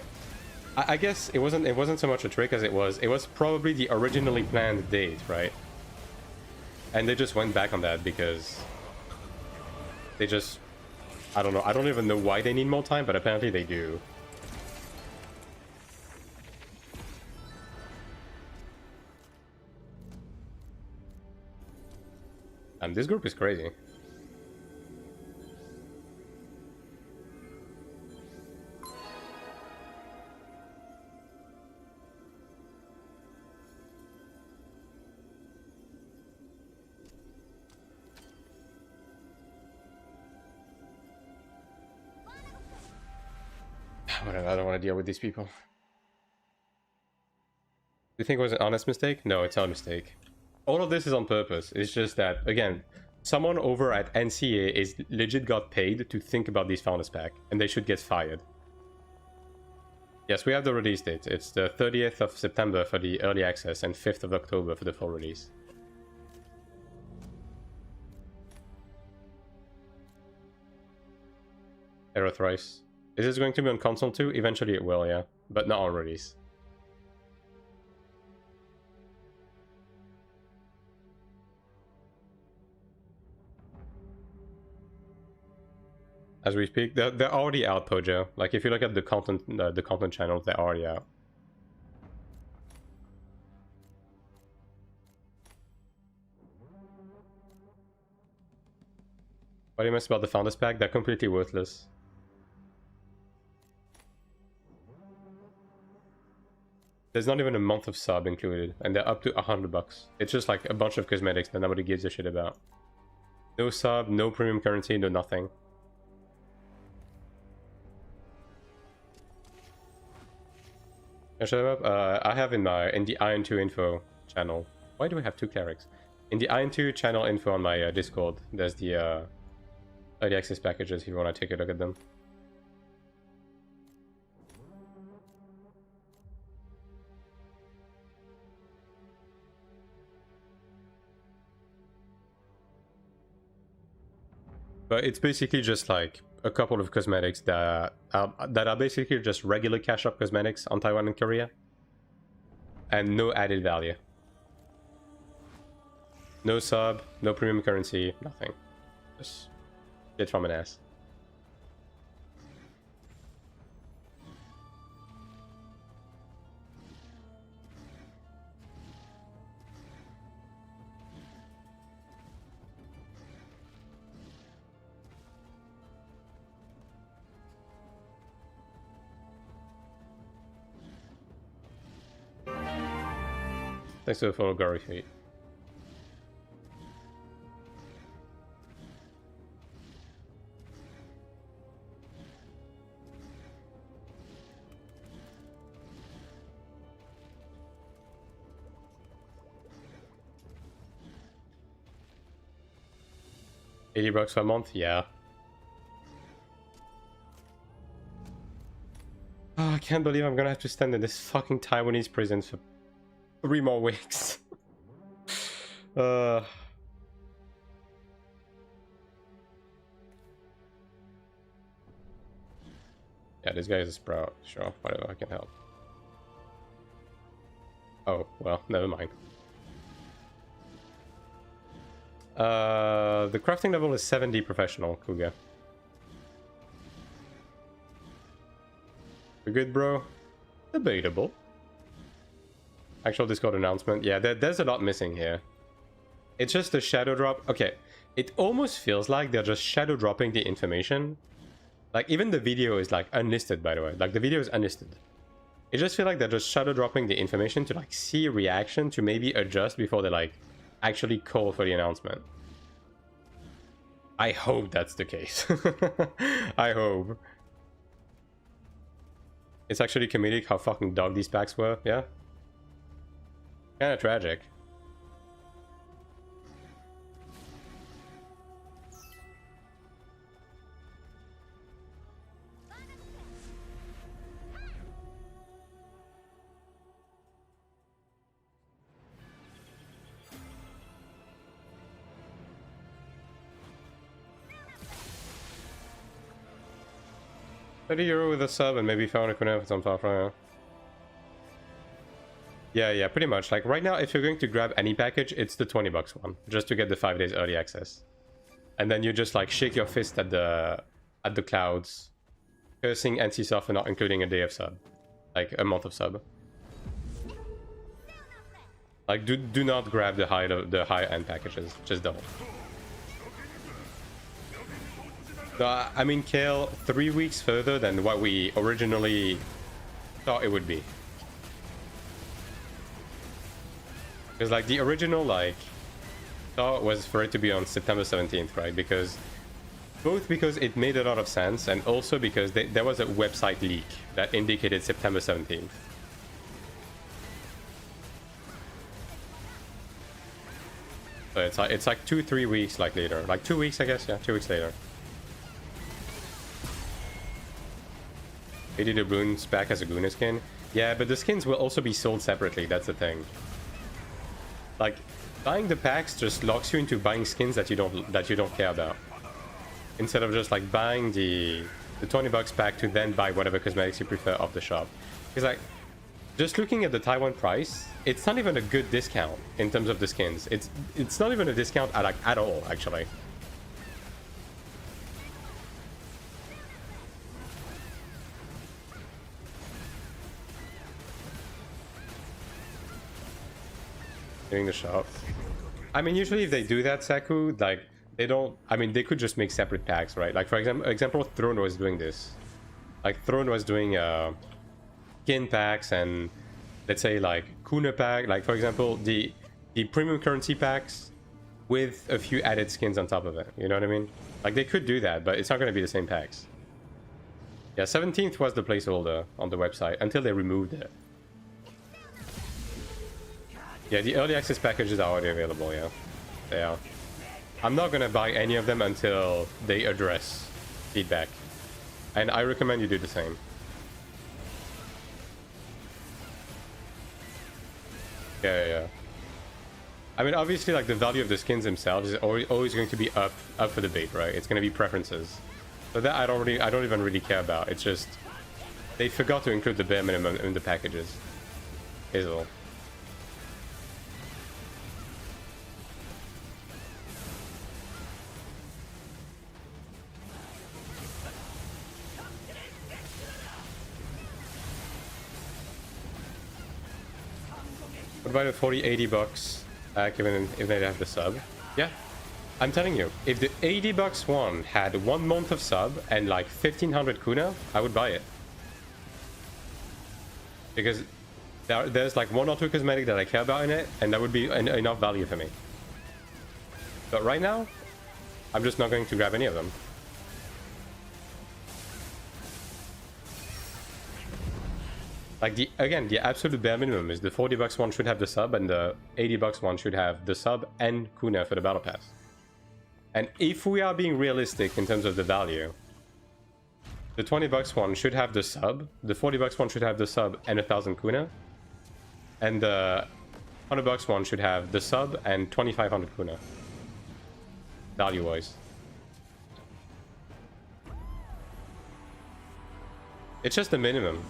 B: I guess it wasn't so much a trick as it was probably the originally planned date, right? And they just went back on that because they just, I don't know. I don't even know why they need more time, but apparently they do. And this group is crazy. I don't want to deal with these people. Do you think it was an honest mistake? No, it's not a mistake. All of this is on purpose. It's just that, again, someone over at NCA is legit got paid to think about these Founders Pack, and they should get fired. Yes, we have the release date. It's the 30th of September for the early access and 5th of October for the full release. Error thrice. Is this going to be on console too? Eventually it will, yeah. But not on release. As we speak, they're already out, Pojo. Like, if you look at the content channels, they're already out. What do you miss about the Founders Pack? They're completely worthless. There's not even a month of sub included, and they're up to $100. It's just like a bunch of cosmetics that nobody gives a shit about. No sub, no premium currency, no nothing. Shut up. I have in the AION2 info channel. Why do we have two clerics? In the AION2 channel info on my Discord, there's the early access packages if you want to take a look at them. But it's basically just like a couple of cosmetics that are basically just regular cash up cosmetics on Taiwan and Korea, and no added value. No sub, no premium currency, nothing. Just shit from an ass. Thanks for the follow, Gory Feet. $80 a month? Yeah. Oh, I can't believe I'm gonna have to stand in this fucking Taiwanese prison for 3 more weeks. Yeah, this guy is a sprout. Sure, whatever, I can help. Oh, well, never mind. The crafting level is 70 professional, Kuga. We good, bro? Debatable. Actual Discord announcement. Yeah, there's a lot missing here. It's just a shadow drop. Okay, it almost feels like they're just shadow dropping the information. Like, even the video is, like, unlisted, by the way. Like, the video is unlisted. It just feels like they're just shadow dropping the information to, like, see reaction to maybe adjust before they, like, actually call for the announcement. I hope that's the case. I hope. It's actually comedic how fucking dog these packs were, yeah? Kinda tragic. €30 with a sub and maybe 500 kuna if it's on top right now. Yeah, pretty much. Like right now, if you're going to grab any package, it's the $20 one, just to get the 5 days early access. And then you just like shake your fist at the clouds, cursing NCSoft for not including a day of sub, like a month of sub. Like do not grab the high end packages, just don't. So, I mean, Kale, 3 weeks further than what we originally thought it would be. Because like the original like thought was for it to be on September 17th, right? Because it made a lot of sense, and also because there was a website leak that indicated September 17th. So it's like 2-3 weeks like later, like 2 weeks I guess, yeah, 2 weeks later. 80 doubloons back as a Guna skin. Yeah, but the skins will also be sold separately, that's the thing. Like, buying the packs just locks you into buying skins that you don't care about. Instead of just like buying the $20 pack to then buy whatever cosmetics you prefer off the shop. Because like, just looking at the Taiwan price, it's not even a good discount in terms of the skins. It's not even a discount at all, actually. Getting the shop. I mean, usually if they do that, Saku, like they don't. I mean, they could just make separate packs, right? Like for example, Throne was doing this. Like Throne was doing skin packs and let's say like Kuna pack. Like for example, the premium currency packs with a few added skins on top of it. You know what I mean? Like they could do that, but it's not going to be the same packs. Yeah, 17th was the placeholder on the website until they removed it. Yeah, the early access packages are already available, yeah. They are. I'm not gonna buy any of them until they address feedback. And I recommend you do the same. Yeah. I mean, obviously, like, the value of the skins themselves is always going to be up for debate, right? It's gonna be preferences. So that I don't even really care about. It's just, they forgot to include the bare minimum in the packages. Is all. What about the 40-80 bucks given if they have the sub? Yeah, I'm telling you, if the 80 bucks one had 1 month of sub and like 1500 kuna, I would buy it. Because there's like 1 or 2 cosmetic that I care about in it, and that would be enough value for me. But right now, I'm just not going to grab any of them. Like the absolute bare minimum is the 40 bucks one should have the sub, and the 80 bucks one should have the sub and kuna for the battle pass. And if we are being realistic in terms of the value, the 20 bucks one should have the sub, the 40 bucks one should have the sub and 1000 kuna, and the 100 bucks one should have the sub and 2500 kuna. Value wise. It's just the minimum.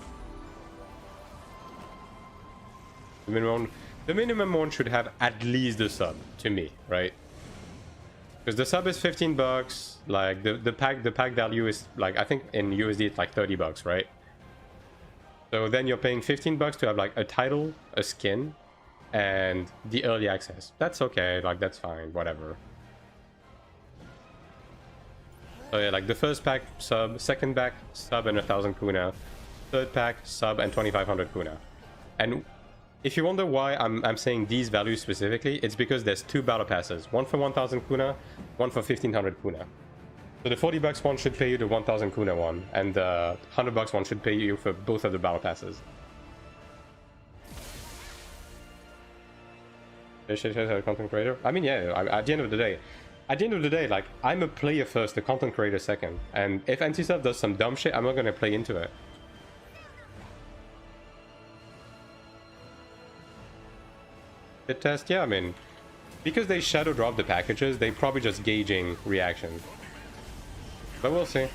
B: The minimum one should have at least the sub, to me, right? Because the sub is 15 bucks, like the pack value is like, I think in USD it's like 30 bucks, right? So then you're paying 15 bucks to have like a title, a skin, and the early access. That's okay, like that's fine, whatever. So yeah, like the first pack sub, second pack sub and 1000 kuna, third pack sub and 2500 kuna. And if you wonder why I'm saying these values specifically, it's because there's 2 battle passes. One for 1000 kuna, one for 1500 kuna. So the 40 bucks one should pay you the 1000 kuna one, and the 100 bucks one should pay you for both of the battle passes. Content creator? I mean, yeah, at the end of the day, like, I'm a player first, a content creator second. And if NCSoft does some dumb shit, I'm not gonna play into it. Bit test, yeah, I mean, because they shadow drop the packages, they probably just gauging reaction. But we'll see.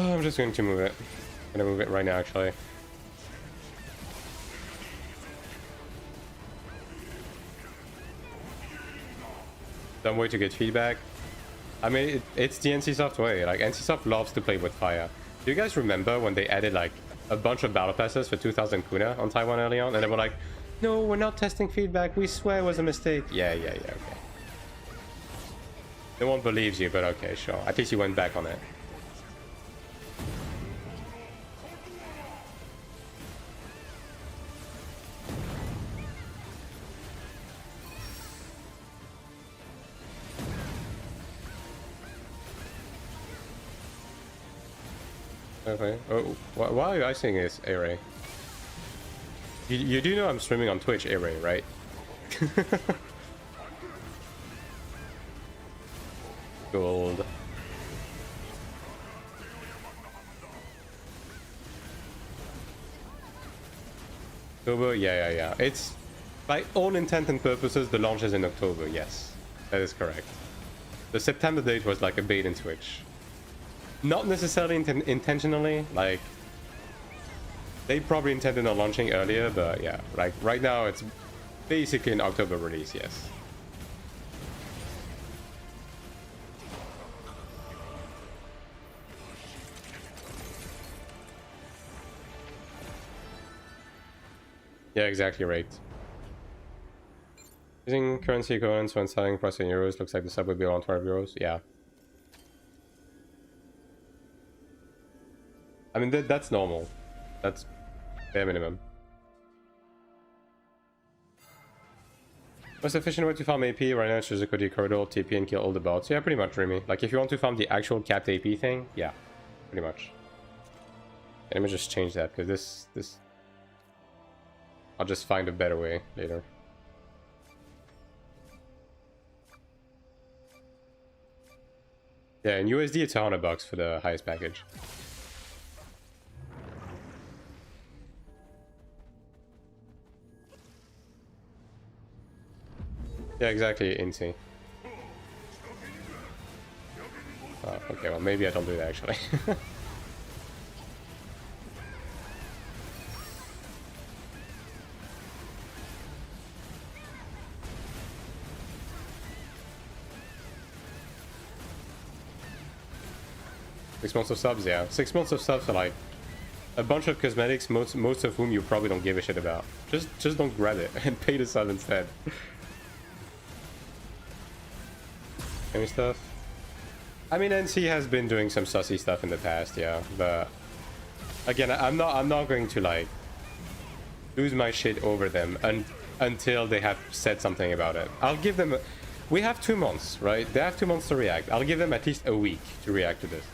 B: Oh, I'm just going to move it. I'm gonna move it right now, actually. Some way to get feedback. I mean, it's the NCSoft way. Like, NCSoft loves to play with fire. Do you guys remember when they added, like, a bunch of battle passes for 2000 Kuna on Taiwan early on? And they were like, no, we're not testing feedback. We swear it was a mistake. Yeah, okay. No one believes you, but okay, sure. At least you went back on it. Okay. Oh, why are you icing this, A-Ray? You do know I'm streaming on Twitch, A-Ray, right? Gold. October? Yeah. It's, by all intent and purposes, the launch is in October, yes. That is correct. The September date was like a bait and switch. Not necessarily intentionally, like, they probably intended on launching earlier, but yeah, like, right now it's basically an October release, yes. Yeah, exactly right. Using currency equivalents when selling price in euros looks like the sub would be around 12 euros. Yeah. I mean, that's normal. That's bare minimum. Most efficient way to farm AP right now is just a Cody corridor, TP, and kill all the bots. Yeah, pretty much, Remy. Like, if you want to farm the actual capped AP thing, yeah, pretty much. Okay, let me just change that, because this... I'll just find a better way later. Yeah, in USD it's $100 for the highest package. Yeah, exactly, Inti. Oh, okay, well, maybe I don't do that, actually. Six months of subs, yeah. 6 months of subs are like a bunch of cosmetics, most of whom you probably don't give a shit about. Just don't grab it and pay the sub instead. Any stuff? I mean, NC has been doing some sussy stuff in the past, yeah, but again, I'm not going to like lose my shit over them until they have said something about it. I'll give them. We have 2 months, right? They have 2 months to react. I'll give them at least a week to react to this.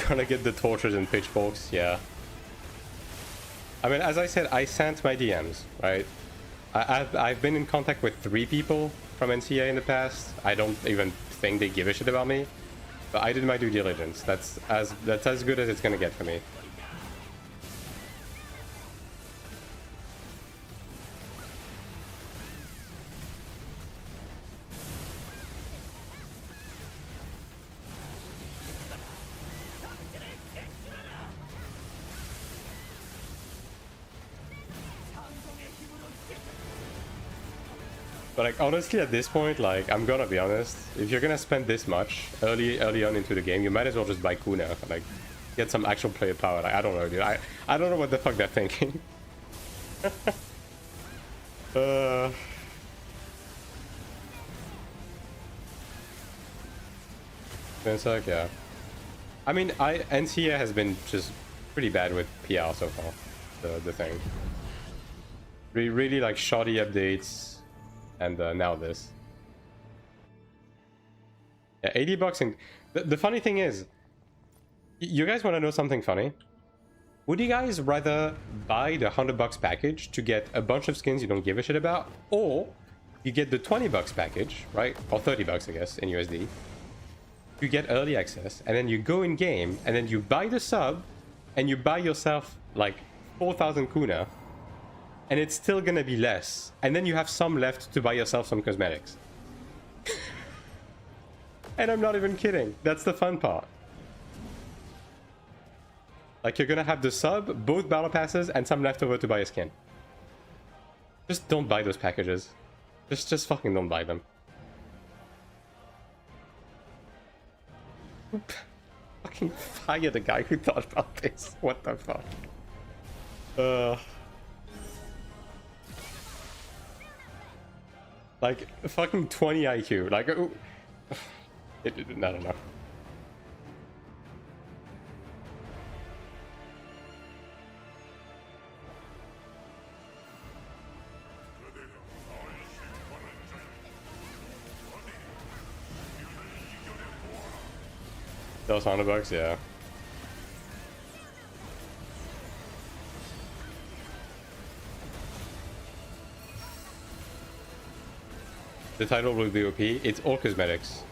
B: Gonna get the torches and pitchforks, yeah. I mean, as I said, I sent my DMs, right? I've been in contact with 3 people from NCA in the past. I don't even think they give a shit about me, but I did my due diligence. That's as good as it's gonna get for me. But like, honestly, at this point, like, I'm gonna be honest, if you're gonna spend this much early on into the game, you might as well just buy Kuna, like, get some actual player power. Like, I don't know, dude. I don't know what the fuck they're thinking. Sanc, yeah. I mean, NCA has been just pretty bad with PR so far. The thing. Really like shoddy updates, and now this. Yeah, $80 and the funny thing is, you guys want to know something funny? Would you guys rather buy the $100 package to get a bunch of skins you don't give a shit about, or you get the $20 package, right? Or $30, I guess, in USD. You get early access, and then you go in game, and then you buy the sub, and you buy yourself like 4,000 kuna, and it's still gonna be less. And then you have some left to buy yourself some cosmetics. And I'm not even kidding. That's the fun part. Like, you're gonna have the sub, both battle passes, and some left over to buy a skin. Just don't buy those packages. Just fucking don't buy them. Fucking fire the guy who thought about this. What the fuck? Like, fucking 20 IQ. Like, I don't know. Those $100, yeah. The title will be OP. It's all cosmetics.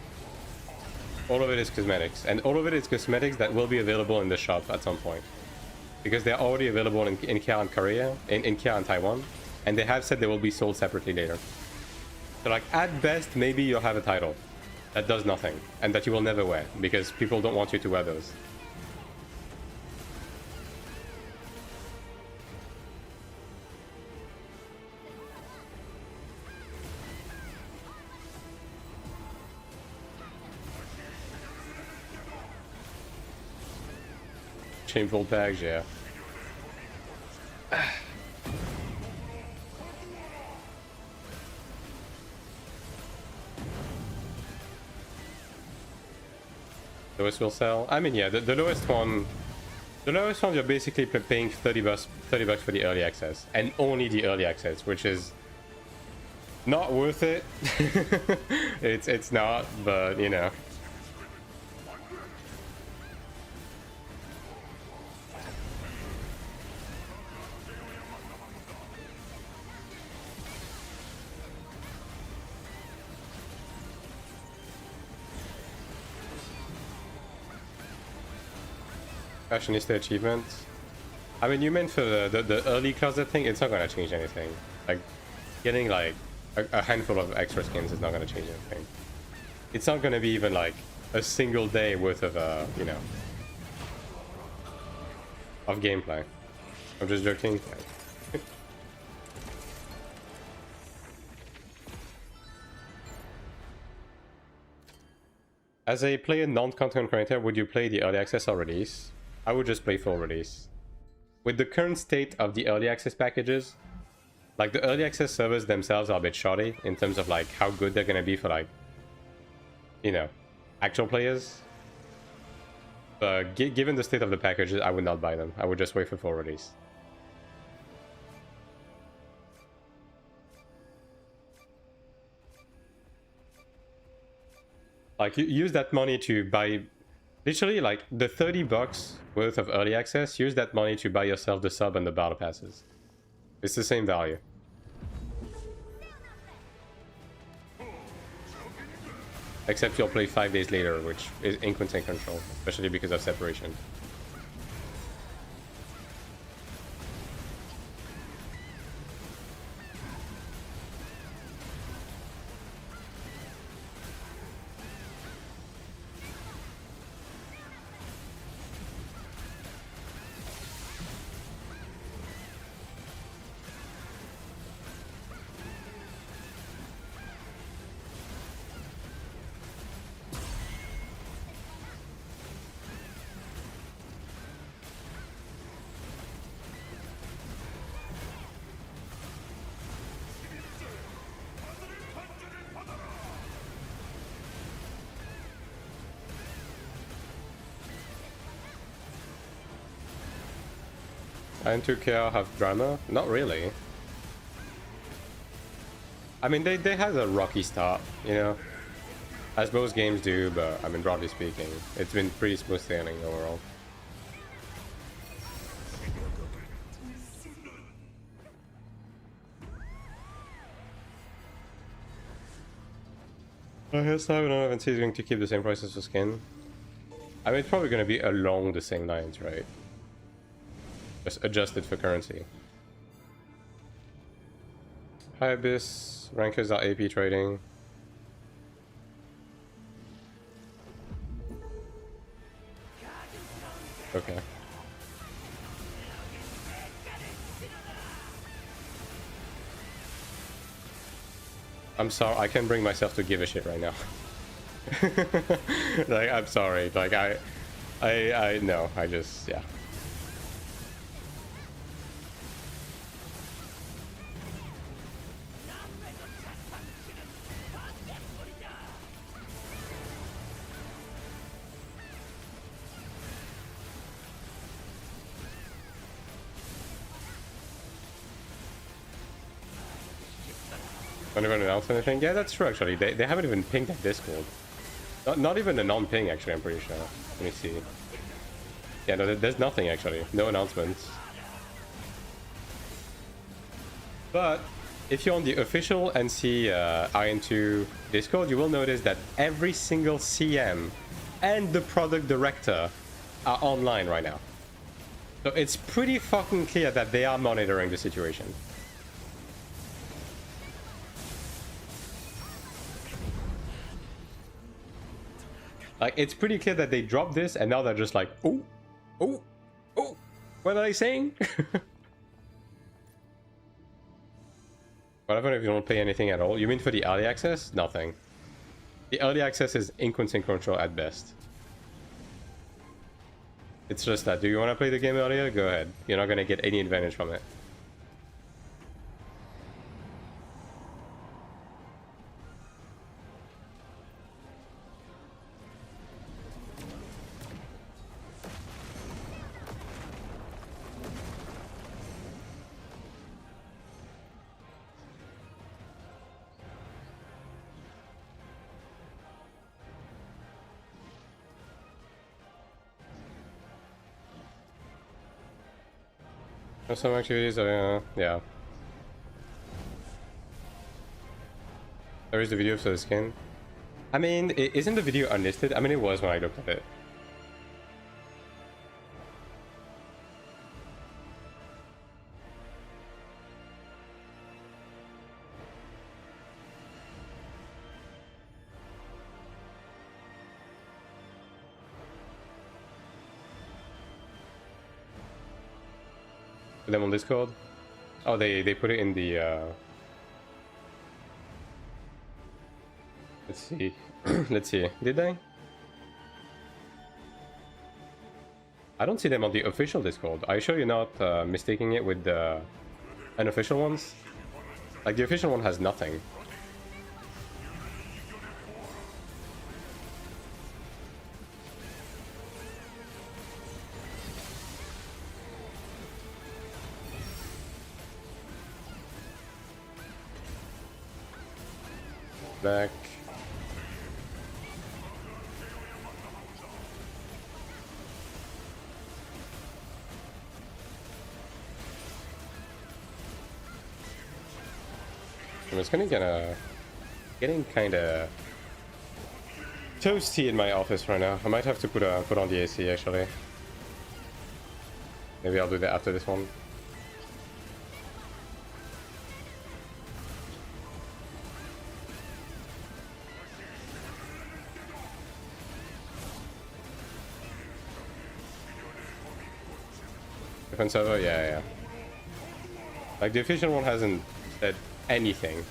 B: All of it is cosmetics. And all of it is cosmetics that will be available in the shop at some point. Because they're already available in Kia and Korea, in Kia and Taiwan. And they have said they will be sold separately later. So like, at best, maybe you'll have a title that does nothing. And that you will never wear. Because people don't want you to wear those. Shameful tags, yeah. Lowest will sell. I mean, yeah, the lowest one. The lowest one, you're basically paying $30 for the early access, and only the early access, which is not worth it. It's not, but you know. Fashionista achievement. I mean, you meant for the early closet thing, it's not gonna change anything. Like, getting like a handful of extra skins is not gonna change anything. It's not gonna be even like a single day worth of you know, of gameplay. I'm just joking. As a player non-content creator, would you play the early access or release? I would just play full release. With the current state of the early access packages, like the early access servers themselves are a bit shoddy in terms of like how good they're gonna be for like, you know, actual players. But given the state of the packages, I would not buy them. I would just wait for full release. Like, you use that money to buy, literally like the $30 worth of early access, use that money to buy yourself the sub and the battle passes. It's the same value. Except you'll play 5 days later, which is inconstant control, especially because of separation. AION2 KR have drama? Not really. I mean, they had a rocky start, you know, as most games do, but I mean, broadly speaking, it's been pretty smooth sailing overall. I guess I don't know if he's going to keep the same prices for skin. I mean, it's probably going to be along the same lines, right? Just adjusted for currency. Hi Abyss, rankers are AP trading. Okay. I'm sorry, I can't bring myself to give a shit right now. Like, I'm sorry, like, no, I just, yeah. Don't even announce anything? Yeah, that's true, actually. They haven't even pinged that Discord. Not even a non-ping, actually, I'm pretty sure. Let me see. Yeah, no, there's nothing, actually. No announcements. But if you're on the official NC AION2 Discord, you will notice that every single CM and the product director are online right now. So it's pretty fucking clear that they are monitoring the situation. Like, it's pretty clear that they dropped this and now they're just like, oh, oh, oh, what are they saying? What if you don't pay anything at all? You mean for the early access? Nothing. The early access is inconsequential at best. It's just that, do you want to play the game earlier? Go ahead. You're not going to get any advantage from it. Some activities are, yeah. There is the video for the skin. I mean, isn't the video unlisted? I mean, it was when I looked at it. Them on Discord? Oh, they put it in the let's see. Let's see. Did they? I don't see them on the official Discord. Are you sure you're not mistaking it with the unofficial ones? Like, the official one has nothing. Back. It's getting kind of toasty in my office right now. I might have to put on the AC actually. Maybe I'll do that after this one. Different server? Yeah. Like, the official one hasn't said anything.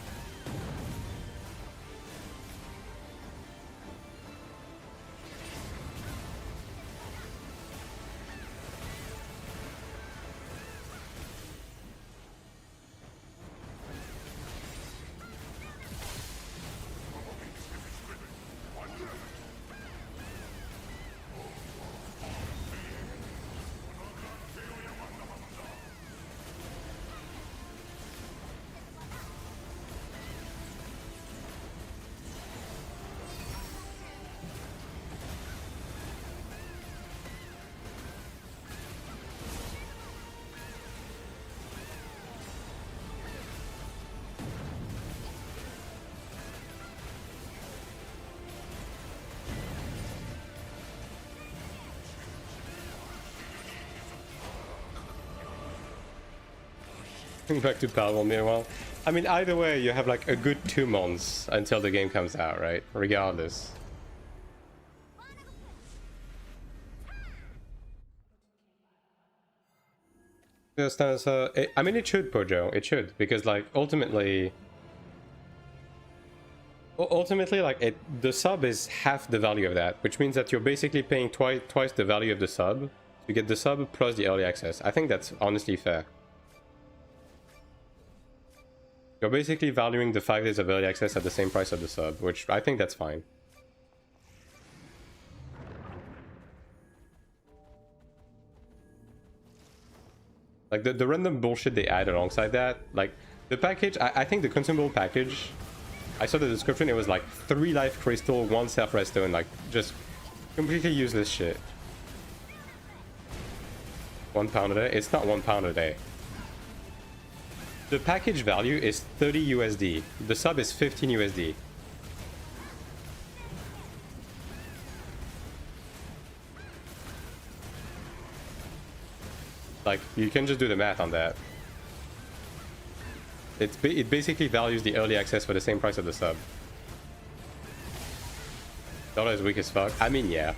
B: Back to Palworld meanwhile. I mean, either way, you have like a good 2 months until the game comes out, right? Regardless. Just as, I mean, it should, Pojo. It should, because like ultimately, like the sub is half the value of that, which means that you're basically paying twice the value of the sub to get the sub plus the early access. I think that's honestly fair. You're basically valuing the 5 days of early access at the same price of the sub, which I think that's fine. Like the random bullshit they add alongside that, like the package, I think the consumable package, I saw the description, it was like 3 life crystal, 1 self-rest stone, like just completely useless shit. £1 a day? It's not £1 a day. The package value is 30 USD. The sub is 15 USD. Like, you can just do the math on that. It basically values the early access for the same price of the sub. Dollar is weak as fuck. I mean, yeah.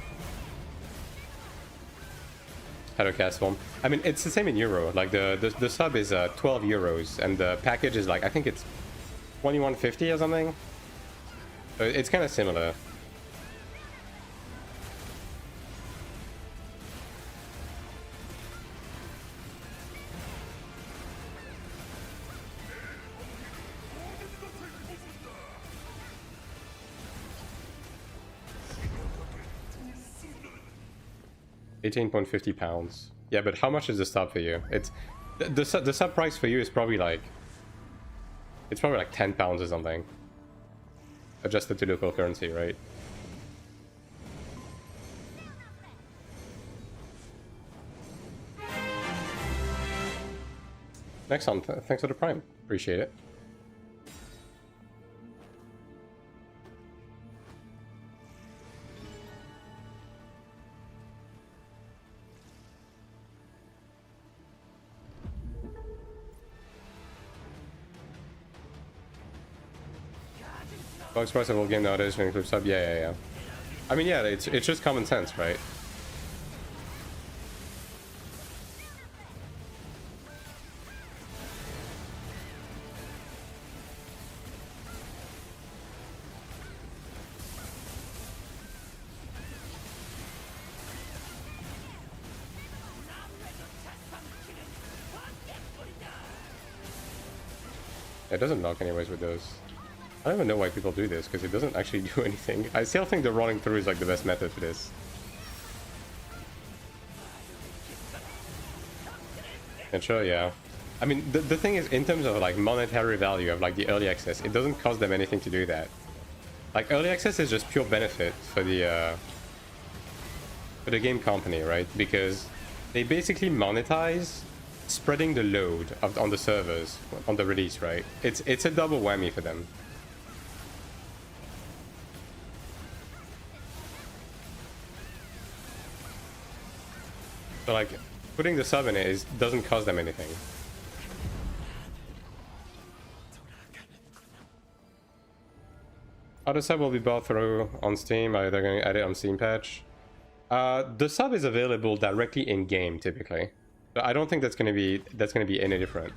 B: Hello, Castform. I mean, it's the same in euro. Like the sub is 12 euros, and the package is like, I think it's 21.50 or something. So it's kind of similar. £18.50. Yeah, but how much is the sub for you? It's the sub price for you is probably like, it's probably like £10 or something, adjusted to local currency, right? Next on, thanks for the prime, appreciate it. Box price of all game nowadays can include sub. Yeah. I mean, yeah, it's just common sense, right? It doesn't knock anyways with those. I don't even know why people do this, because it doesn't actually do anything. I still think the rolling through is like the best method for this. And sure, yeah. I mean, the thing is, in terms of like monetary value of like the early access, it doesn't cost them anything to do that. Like, early access is just pure benefit for the game company, right? Because they basically monetize spreading the load on the servers on the release, right? It's a double whammy for them. So like, putting the sub in it doesn't cost them anything. How the sub will be bought through on Steam? Are they going to add it on Steam patch? The sub is available directly in game typically, so I don't think that's going to be any different.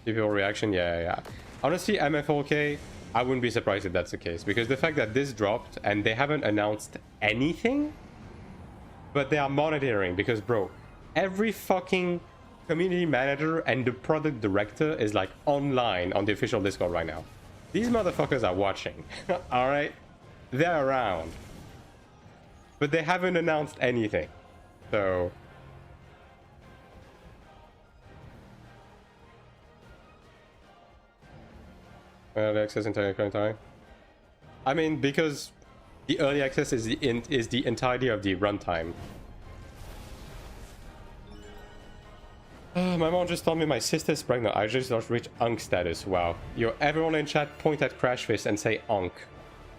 B: People reaction, yeah. Honestly, MF4K, I wouldn't be surprised if that's the case, because the fact that this dropped and they haven't announced anything, but they are monitoring, because bro, every fucking community manager and the product director is like online on the official Discord right now. These motherfuckers are watching. All right, they're around, but they haven't announced anything. So early access entire current time. I mean, because the early access is the entirety of the runtime. My mom just told me my sister's pregnant. I just reached Unk status. Wow. Everyone in chat point at Crashfist and say Unk.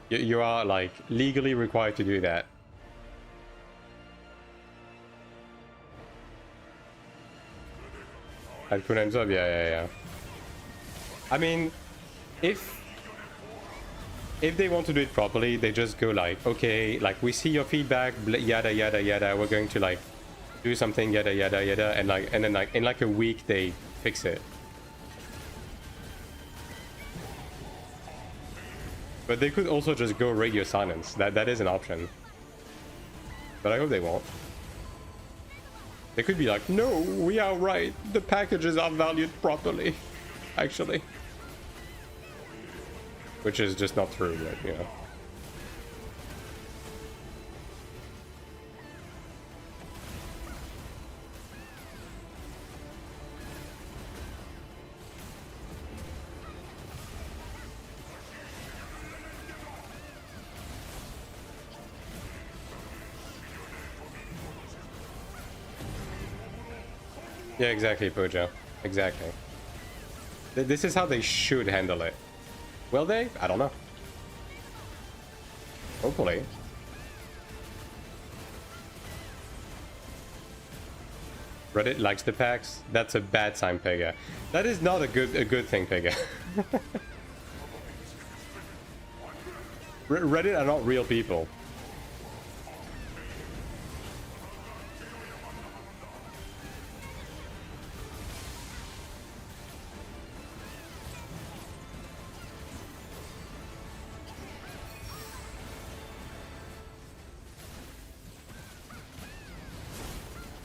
B: You are like legally required to do that. At cool names up, yeah. I mean, if they want to do it properly, they just go like, okay, like we see your feedback, yada yada yada. We're going to like do something, yada yada yada, and then like in like a week they fix it. But they could also just go radio silence. That is an option. But I hope they won't. They could be like, no, we are right. The packages are valued properly, actually. Which is just not true, but you know. Yeah, exactly, Pojo. Exactly. This is how they should handle it. Will they? I don't know. Hopefully. Reddit likes the packs. That's a bad sign, Pega. That is not a good thing, Pega. Reddit are not real people.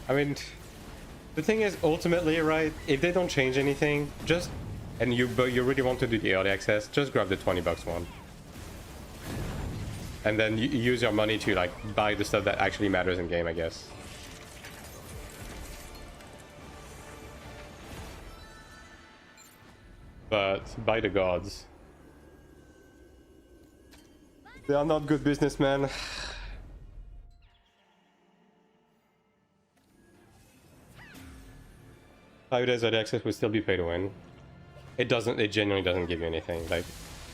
B: I mean, the thing is, ultimately, right, if they don't change anything, just, and you really want to do the early access, just grab the $20 one. And then you use your money to, like, buy the stuff that actually matters in game, I guess. But, by the gods. They are not good businessmen. 5 days early access will still be pay to win. It genuinely doesn't give you anything. Like,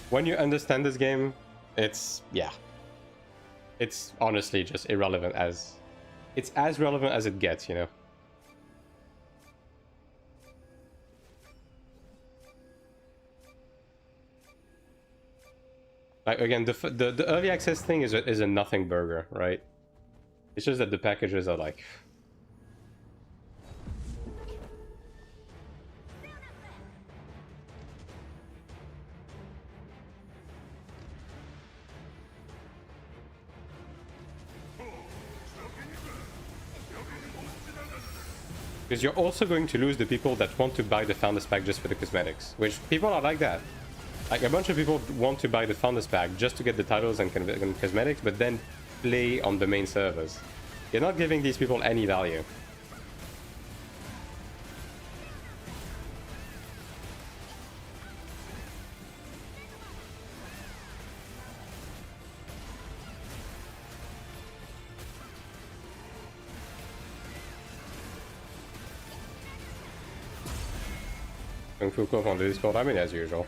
B: when you understand this game, it's, yeah. It's honestly just irrelevant as... It's as relevant as it gets, you know? Like, again, the early access thing is a nothing burger, right? It's just that the packages are like... Because you're also going to lose the people that want to buy the Founders Pack just for the cosmetics. Which, people are like that. Like, a bunch of people want to buy the Founders Pack just to get the titles and cosmetics, but then play on the main servers. You're not giving these people any value. Kung Fu Club on Discord, I mean, as usual.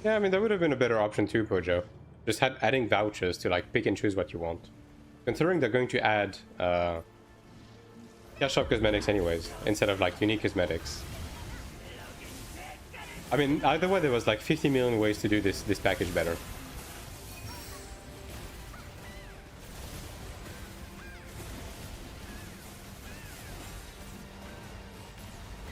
B: Yeah, I mean, that would have been a better option too, Pojo. Just adding vouchers to, like, pick and choose what you want. Considering they're going to add cash shop cosmetics anyways, instead of, like, unique cosmetics. I mean, either way, there was, like, 50 million ways to do this package better.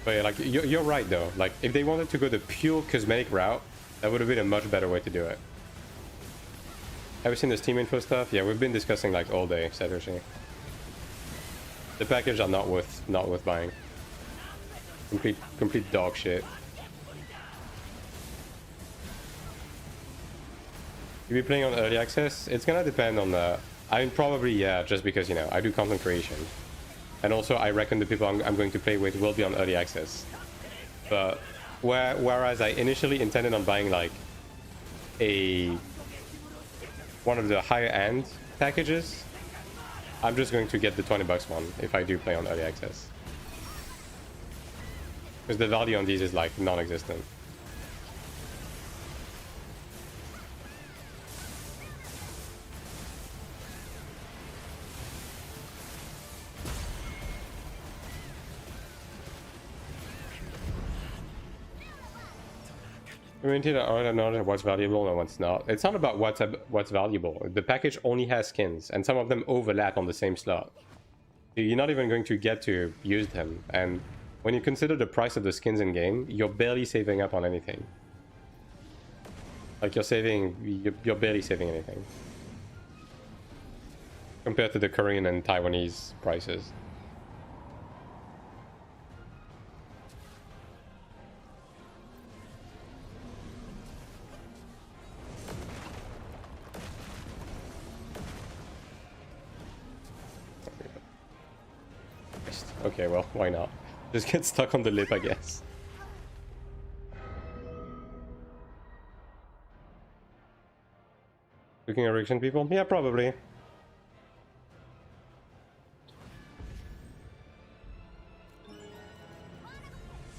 B: But yeah, like, you're right, though. Like, if they wanted to go the pure cosmetic route, that would have been a much better way to do it. Have you seen the Steam info stuff? Yeah, we've been discussing like all day, Satoshi. The package are not worth buying. Complete dog shit. You'll be playing on early access. It's gonna depend on the. I mean, probably yeah, just because you know I do content creation, and also I reckon the people I'm going to play with will be on early access. But whereas I initially intended on buying like one of the higher end packages, I'm just going to get the $20 one if I do play on early access, because the value on these is like non-existent. I mean, I don't know what's valuable and what's not. It's not about what's valuable. The package only has skins, and some of them overlap on the same slot. So you're not even going to get to use them. And when you consider the price of the skins in game, you're barely saving up on anything. Like you're barely saving anything compared to the Korean and Taiwanese prices. Okay, well, why not? Just get stuck on the lip, I guess. Looking at reaction people? Yeah, probably.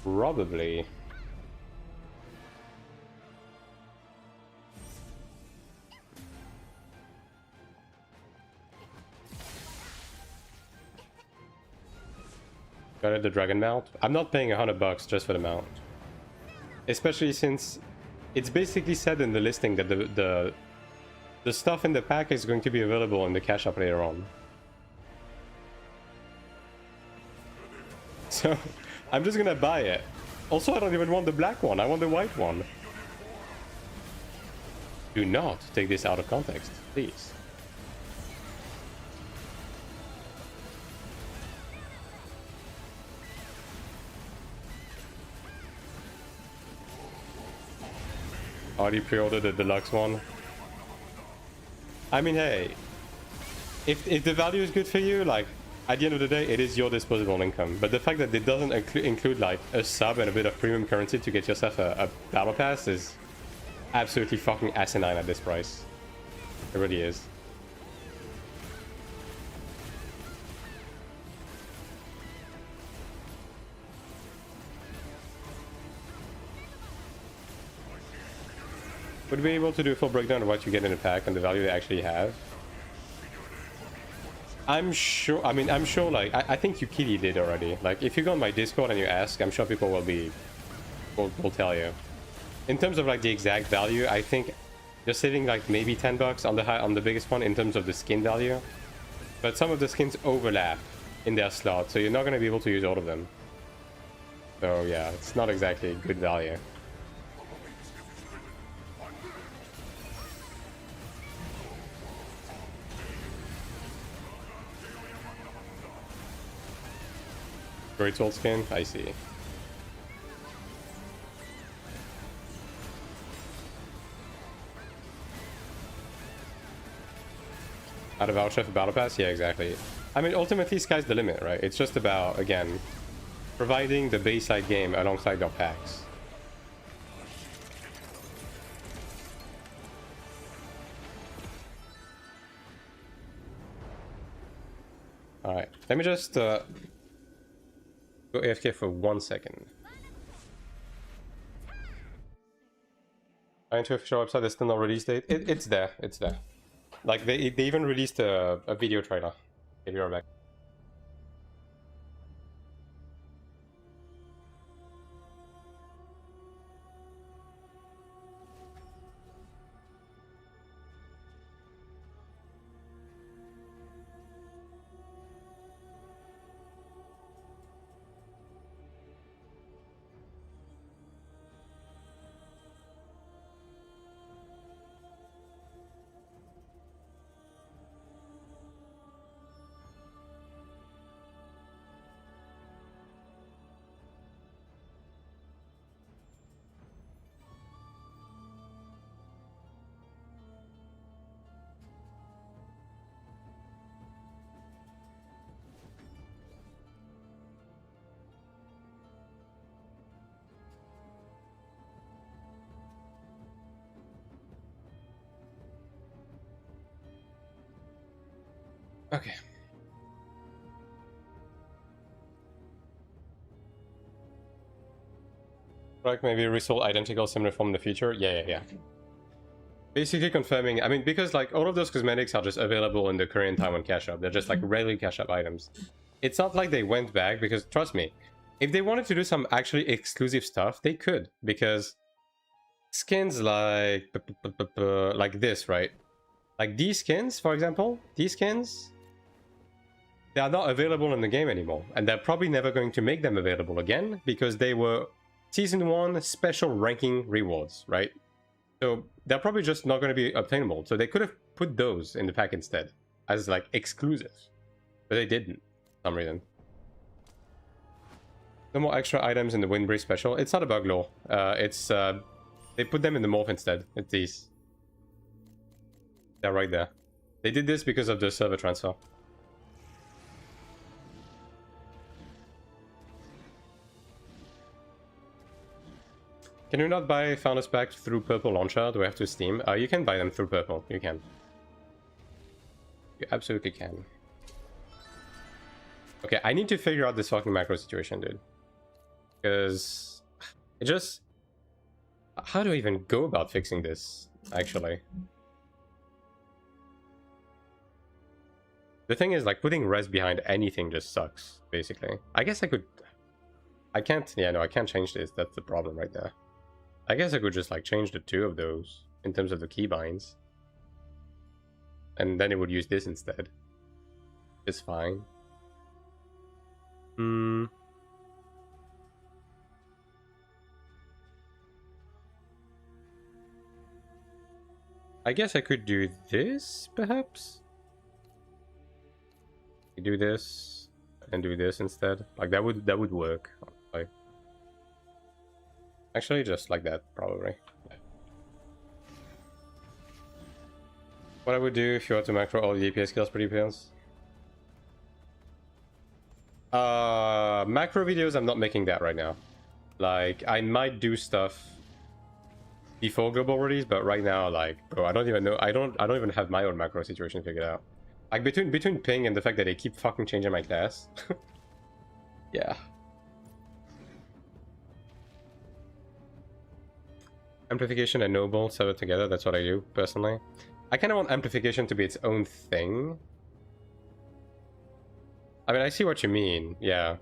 B: Probably. Got it, the dragon mount. I'm not paying $100 just for the mount, especially since it's basically said in the listing that the stuff in the pack is going to be available in the cash shop later on. So I'm just gonna buy it. Also, I don't even want the black one. I want the white one. Do not take this out of context, please. Already pre-ordered the deluxe one. I mean, hey, if the value is good for you, like, at the end of the day, it is your disposable income. But the fact that it doesn't include, like, a sub and a bit of premium currency to get yourself a battle pass is absolutely fucking asinine at this price. It really is. Would we be able to do a full breakdown of what you get in a pack and the value they actually have? I'm sure, I mean, I'm sure, like, I think Yukili did already. Like, if you go on my Discord and you ask, I'm sure people will tell you. In terms of, like, the exact value, I think you're saving, like, maybe $10 on the biggest one in terms of the skin value. But some of the skins overlap in their slot, so you're not going to be able to use all of them. So, yeah, it's not exactly good value. Great Soul skin? I see. Out of voucher for Battle Pass? Yeah, exactly. I mean, ultimately, sky's the limit, right? It's just about, again, providing the bayside game alongside your packs. Alright, let me just go AFK for 1 second. AION2 official website is still no release date. It's there. It's there. Like they even released a video trailer. If you're back.
A: Okay. Like maybe resold identical similar form in the future? Yeah. Basically confirming, I mean, because like all of those cosmetics are just available in the Korean Taiwan cash shop. They're just like rarely cash up items. It's not like they went back because trust me, if they wanted to do some actually exclusive stuff, they could, because skins like this, right? Like these skins, for example, these skins, they are not available in the game anymore, and they're probably never going to make them available again because they were Season 1 special ranking rewards, right? So they're probably just not going to be obtainable. So they could have put those in the pack instead as like exclusives, but they didn't for some reason. No more extra items in the Windbreeze special. It's not a bug law. It's they put them in the morph instead. It's these. They're right there. They did this because of the server transfer. Can you not buy Founders Pack through Purple Launcher? Do I have to Steam? You can buy them through Purple. You can. You absolutely can. Okay, I need to figure out this fucking macro situation, dude. Because it just... How do I even go about fixing this, actually? The thing is, like, putting res behind anything just sucks, basically. I guess I could... I can't... Yeah, no, I can't change this. That's the problem right there. I guess I could just, like, change the two of those in terms of the keybinds. And then it would use this instead. It's fine. I guess I could do this, perhaps? Do this and do this instead. Like that would work. Like actually just like that, probably. What I would do if you were to macro all the DPS skills pretty pills. Macro videos, I'm not making that right now. Like I might do stuff before global release, but right now, like, bro, I don't even know. I don't even have my own macro situation figured out. Like between ping and the fact that they keep fucking changing my class. Yeah. Amplification and noble severed together, that's what I do personally. I kind of want amplification to be its own thing. I mean, I see what you mean, yeah.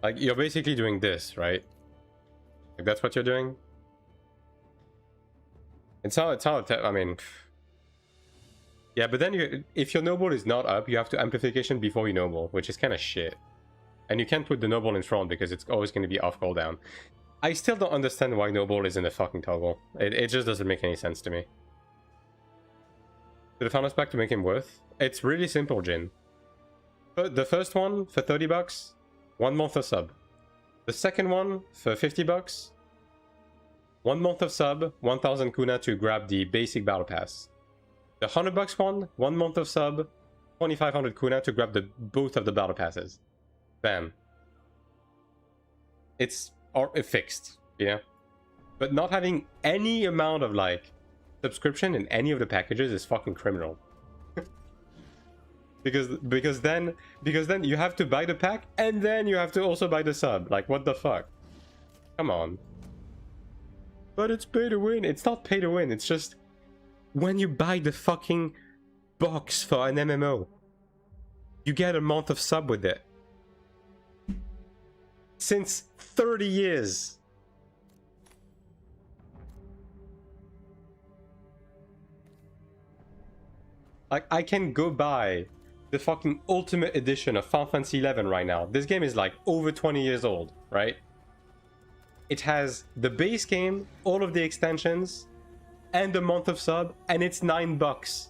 A: Like you're basically doing this, right? Like that's what you're doing. It's how I mean, yeah, but then if your noble is not up, you have to amplification before you noble, which is kind of shit. And you can't put the noble in front because it's always going to be off cooldown. I still don't understand why noble is in the fucking toggle. It just doesn't make any sense to me. To the Founders Pack to make him worth? It's really simple, Jin. But the first one for 30 bucks, 1 month of sub. The second one for 50 bucks, 1 month of sub, 1000 kuna to grab the basic battle pass. The 100 bucks one, 1 month of sub, 2500 kuna to grab both of the battle passes. Bam. It's fixed, you know? But not having any amount of like subscription in any of the packages is fucking criminal. because then you have to buy the pack and then you have to also buy the sub. Like what the fuck? Come on. But it's pay to win. It's not pay to win. It's just when you buy the fucking box for an MMO, you get a month of sub with it. Since 30 years. Like, I can go buy the fucking ultimate edition of Final Fantasy XI right now. This game is like over 20 years old, right? It has the base game, all of the extensions, and a month of sub, and it's $9.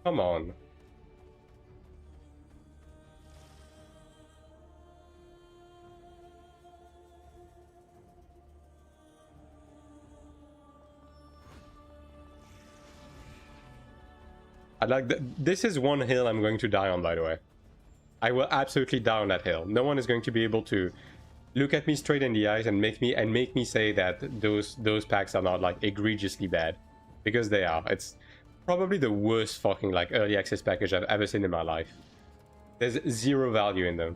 A: Come on. This is one hill I'm going to die on, by the way. I will absolutely die on that hill. No one is going to be able to look at me straight in the eyes and make me say that those packs are not like egregiously bad, because they are. probably the worst fucking like early access package I've ever seen in my life. There's zero value in them.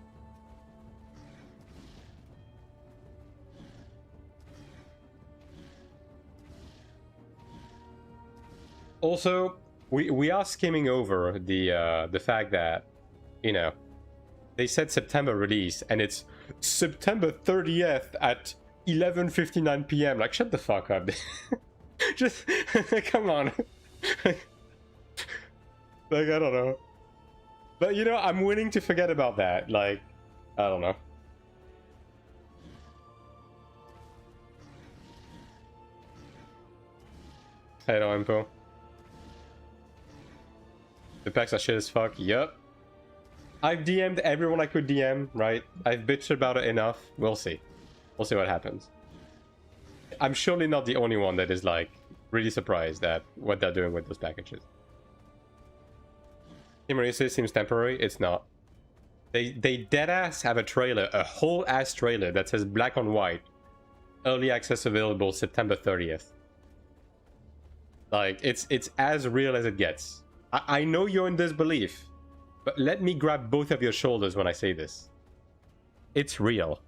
A: Also, we are skimming over the fact that, you know, they said September release and it's September 30th at 11:59 p.m. Like, shut the fuck up. Just come on. Like, I don't know. But you know, I'm willing to forget about that. Like, I don't know. Hello, Impo. The packs are shit as fuck. Yup. I've DM'd everyone I could DM, right? I've bitched about it enough. We'll see. We'll see what happens. I'm surely not the only one that is, like, really surprised at what they're doing with those packages. Timorese seems temporary. It's not. They deadass have a trailer, a whole ass trailer that says black on white. Early access available September 30th. Like, it's as real as it gets. I know you're in disbelief, but let me grab both of your shoulders when I say this. It's real.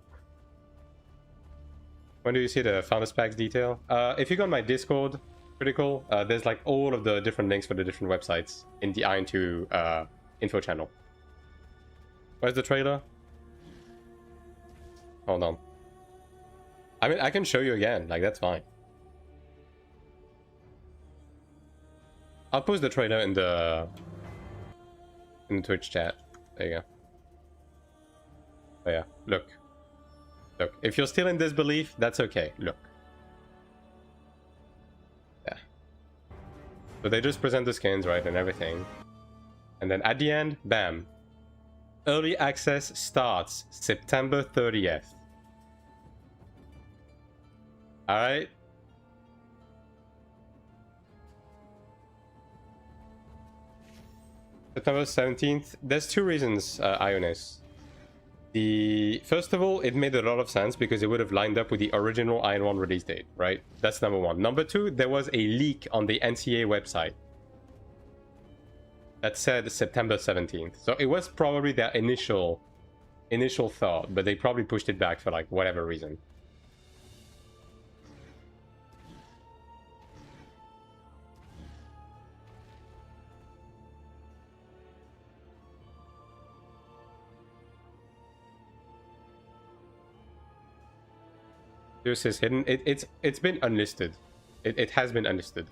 A: When do you see the Founders Packs detail? If you go on my Discord, Critical, there's like all of the different links for the different websites in the AION2 info channel. Where's the trailer? Hold on. I mean, I can show you again, like, that's fine. I'll post the trailer in the Twitch chat. There you go. Oh yeah, look. Look, if you're still in disbelief, that's okay. Look. Yeah. So they just present the skins, right, and everything. And then at the end, bam. Early access starts September 30th. Alright? September 17th. There's two reasons, Ionis. First of all, it made a lot of sense because it would have lined up with the original AION1 release date, right? That's number one. Number two, there was a leak on the NCA website that said September 17th. So it was probably their initial thought, but they probably pushed it back for like whatever reason. This is hidden. It's been unlisted. It has been unlisted.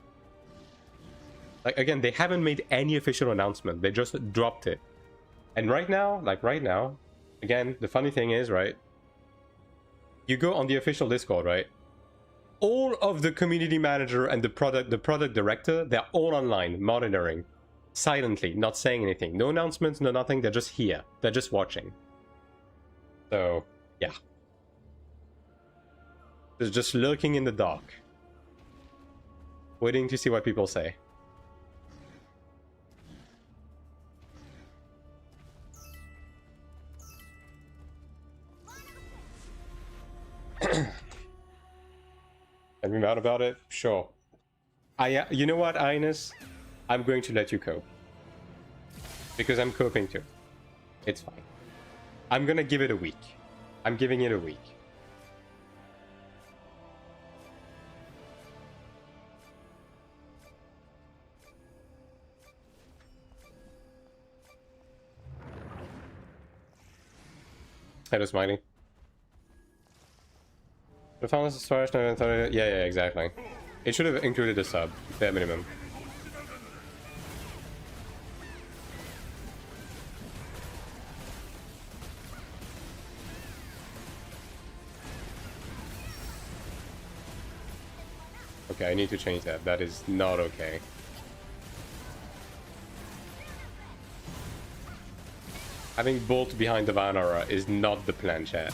A: Like, again, they haven't made any official announcement. They just dropped it. And right now, again, the funny thing is, right? You go on the official Discord, right? All of the community manager and the product director, they're all online, monitoring. Silently, not saying anything. No announcements, no nothing. They're just here. They're just watching. So, yeah. It's just lurking in the dark. Waiting to see what people say. I've been mad about it? Sure. You know what, Ines? I'm going to let you cope. Because I'm coping too. It's fine. I'm gonna give it a week. I'm giving it a week. Hello, Smiley. The founders storage, yeah, exactly. It should have included a sub, bare minimum. Okay, I need to change that. That is not okay. Having Bolt behind the Vanara is not the plan, chat.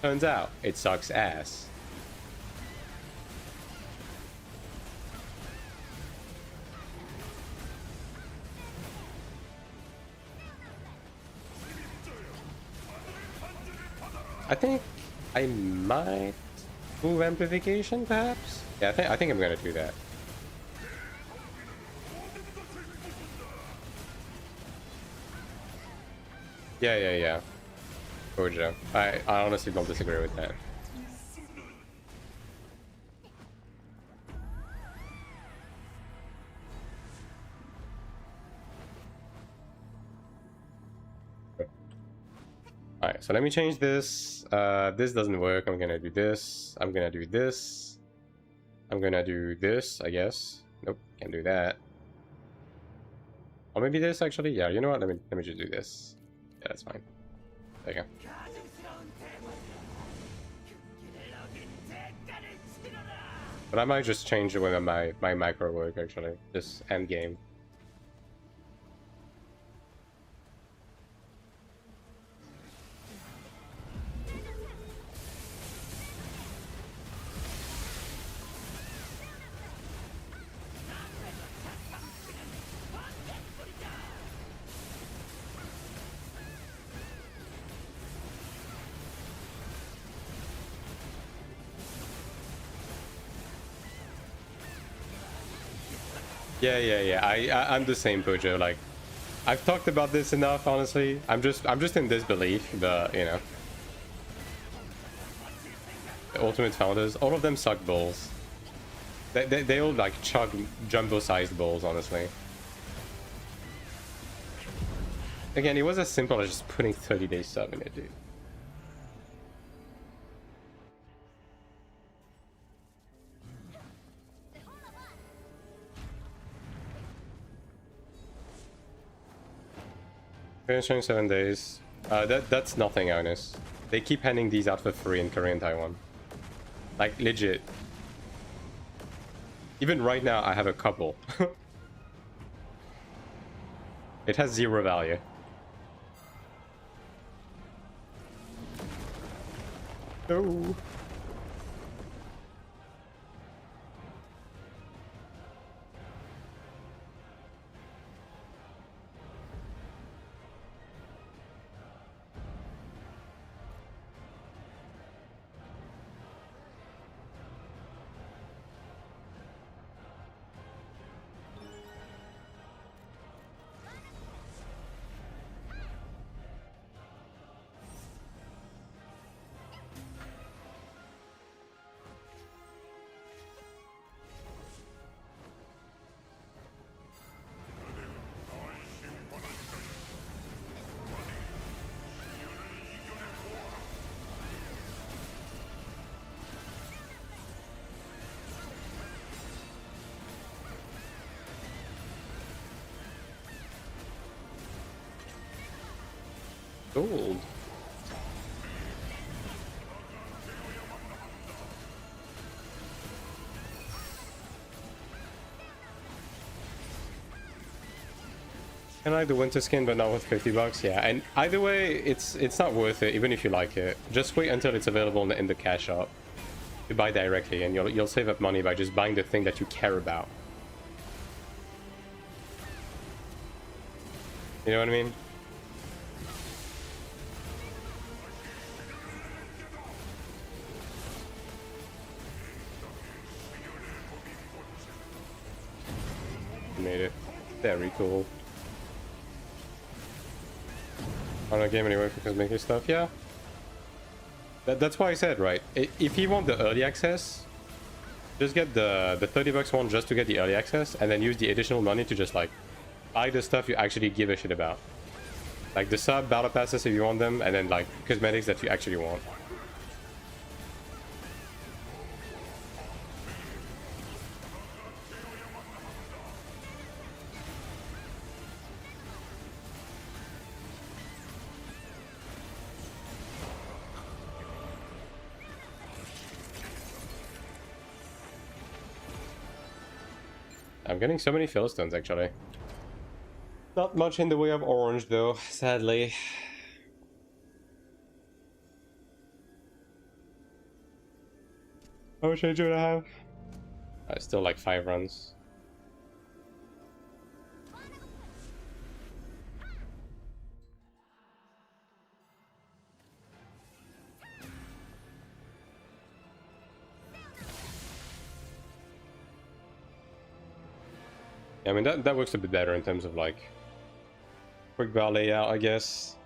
A: Turns out, it sucks ass. I think I might move amplification, perhaps?
B: Yeah, I think I'm gonna do that. Yeah. Bojo. I honestly don't disagree with that. Alright, so let me change this. This doesn't work. I'm gonna do this. I'm gonna do this. I'm gonna do this, I guess. Nope, can't do that. Or maybe this actually. Yeah, you know what? Let me just do this. Yeah, that's fine. There you go. But I might just change the way my macro work actually. This end game. Yeah. I'm the same, Bojo. Like, I've talked about this enough, honestly. I'm just in disbelief that, you know, the Ultimate Founders, all of them suck balls. They all like chug jumbo-sized balls, honestly. Again, it was as simple as just putting 30-day sub in it, dude. Finishing 7 days. That's nothing, honest. They keep handing these out for free in Korea and Taiwan. Like, legit. Even right now, I have a couple. It has 0 value. No. Gold. I like the winter skin, but not with 50 bucks. Yeah, and either way, it's not worth it, even if you like it. Just wait until it's available in the cash shop to buy directly, and you'll save up money by just buying the thing that you care about. You know what I mean? Made it. Very cool. On a game anyway because making stuff, yeah. That's why I said, right? If you want the early access, just get the 30 bucks one just to get the early access, and then use the additional money to just like buy the stuff you actually give a shit about. Like the sub battle passes if you want them, and then like cosmetics that you actually want. I'm getting so many Philistines, actually. Not much in the way of orange, though, sadly. How much do I have? Still like 5 runs. I mean, that works a bit better in terms of like quick bar layout, I guess.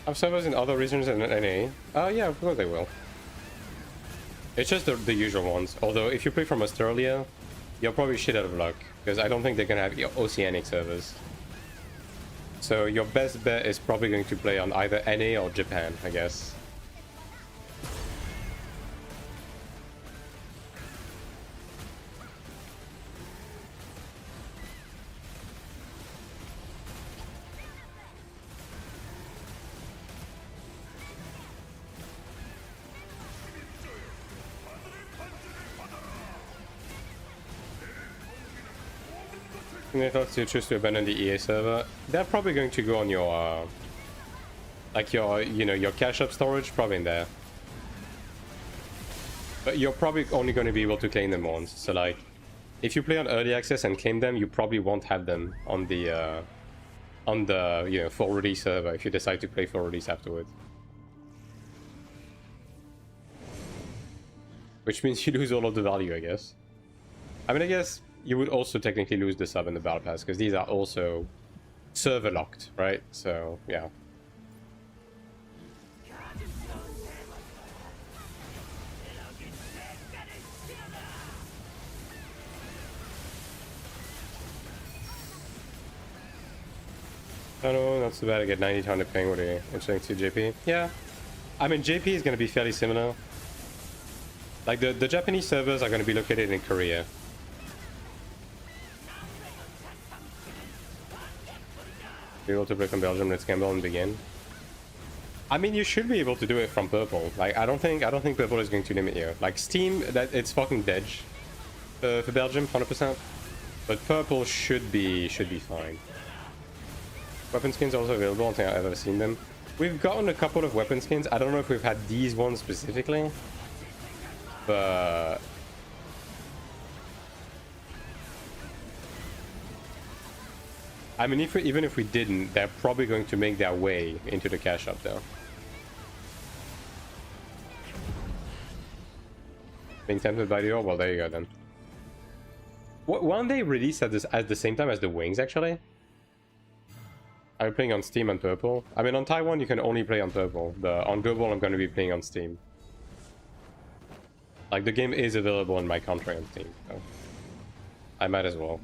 B: Have servers in other regions than NA? Yeah, of course they will. It's just the usual ones. Although, if you play from Australia, you're probably shit out of luck. Because I don't think they're gonna have Oceanic servers. So your best bet is probably going to play on either NA or Japan, I guess. If you choose to abandon the EA server, they're probably going to go on your, like your, you know, your cache up storage, probably in there. But you're probably only going to be able to claim them once. So like, if you play on early access and claim them, you probably won't have them on the you know, full release server if you decide to play full release afterwards. Which means you lose all of the value, I guess. I mean, I guess you would also technically lose the sub and the battle pass because these are also server locked, right? So yeah. I don't know, not so bad. I get 90 to 100 ping. What are you interesting to JP? Yeah, I mean JP is going to be fairly similar. Like the Japanese servers are going to be located in Korea. Be able to play from Belgium, let's gamble and begin. I mean, you should be able to do it from purple. Like, I don't think purple is going to limit you. Like Steam, that it's fucking dead for Belgium, 100%. But purple should be fine. Weapon skins also available. I don't think I've ever seen them. We've gotten a couple of weapon skins. I don't know if we've had these ones specifically, but I mean, even if we didn't, they're probably going to make their way into the cash up though. Being tempted by the orb? Well, there you go then. Weren't they released at the same time as the wings, actually? I'm playing on Steam and purple. I mean, on Taiwan, you can only play on purple. On global, I'm going to be playing on Steam. Like, the game is available in my country on Steam, so I might as well.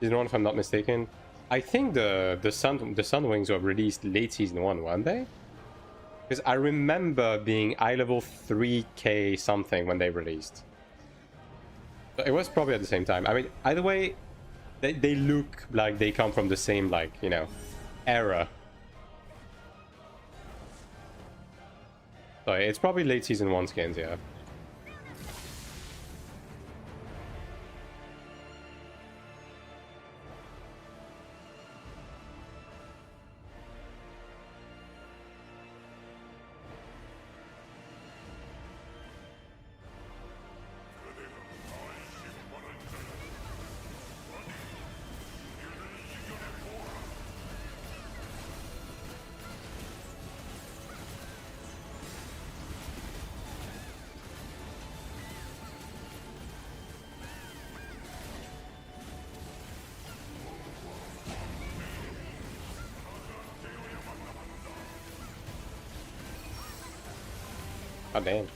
B: Season 1, if I'm not mistaken. I think the Sun Wings were released late Season 1, weren't they? Because I remember being eye level 3k something when they released. So it was probably at the same time. I mean, either way, they look like they come from the same, like, you know, era. So it's probably late Season 1 skins, yeah. Oh, damn.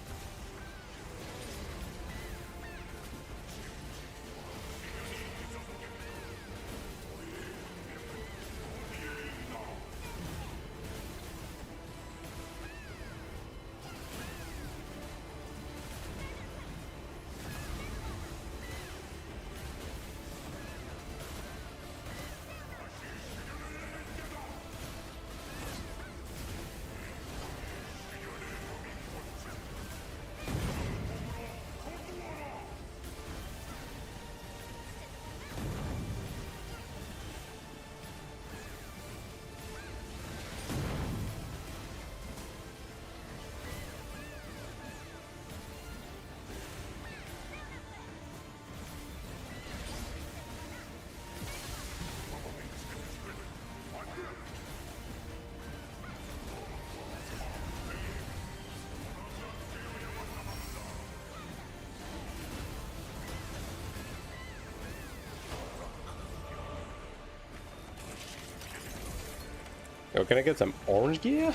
B: Oh, can I get some orange gear?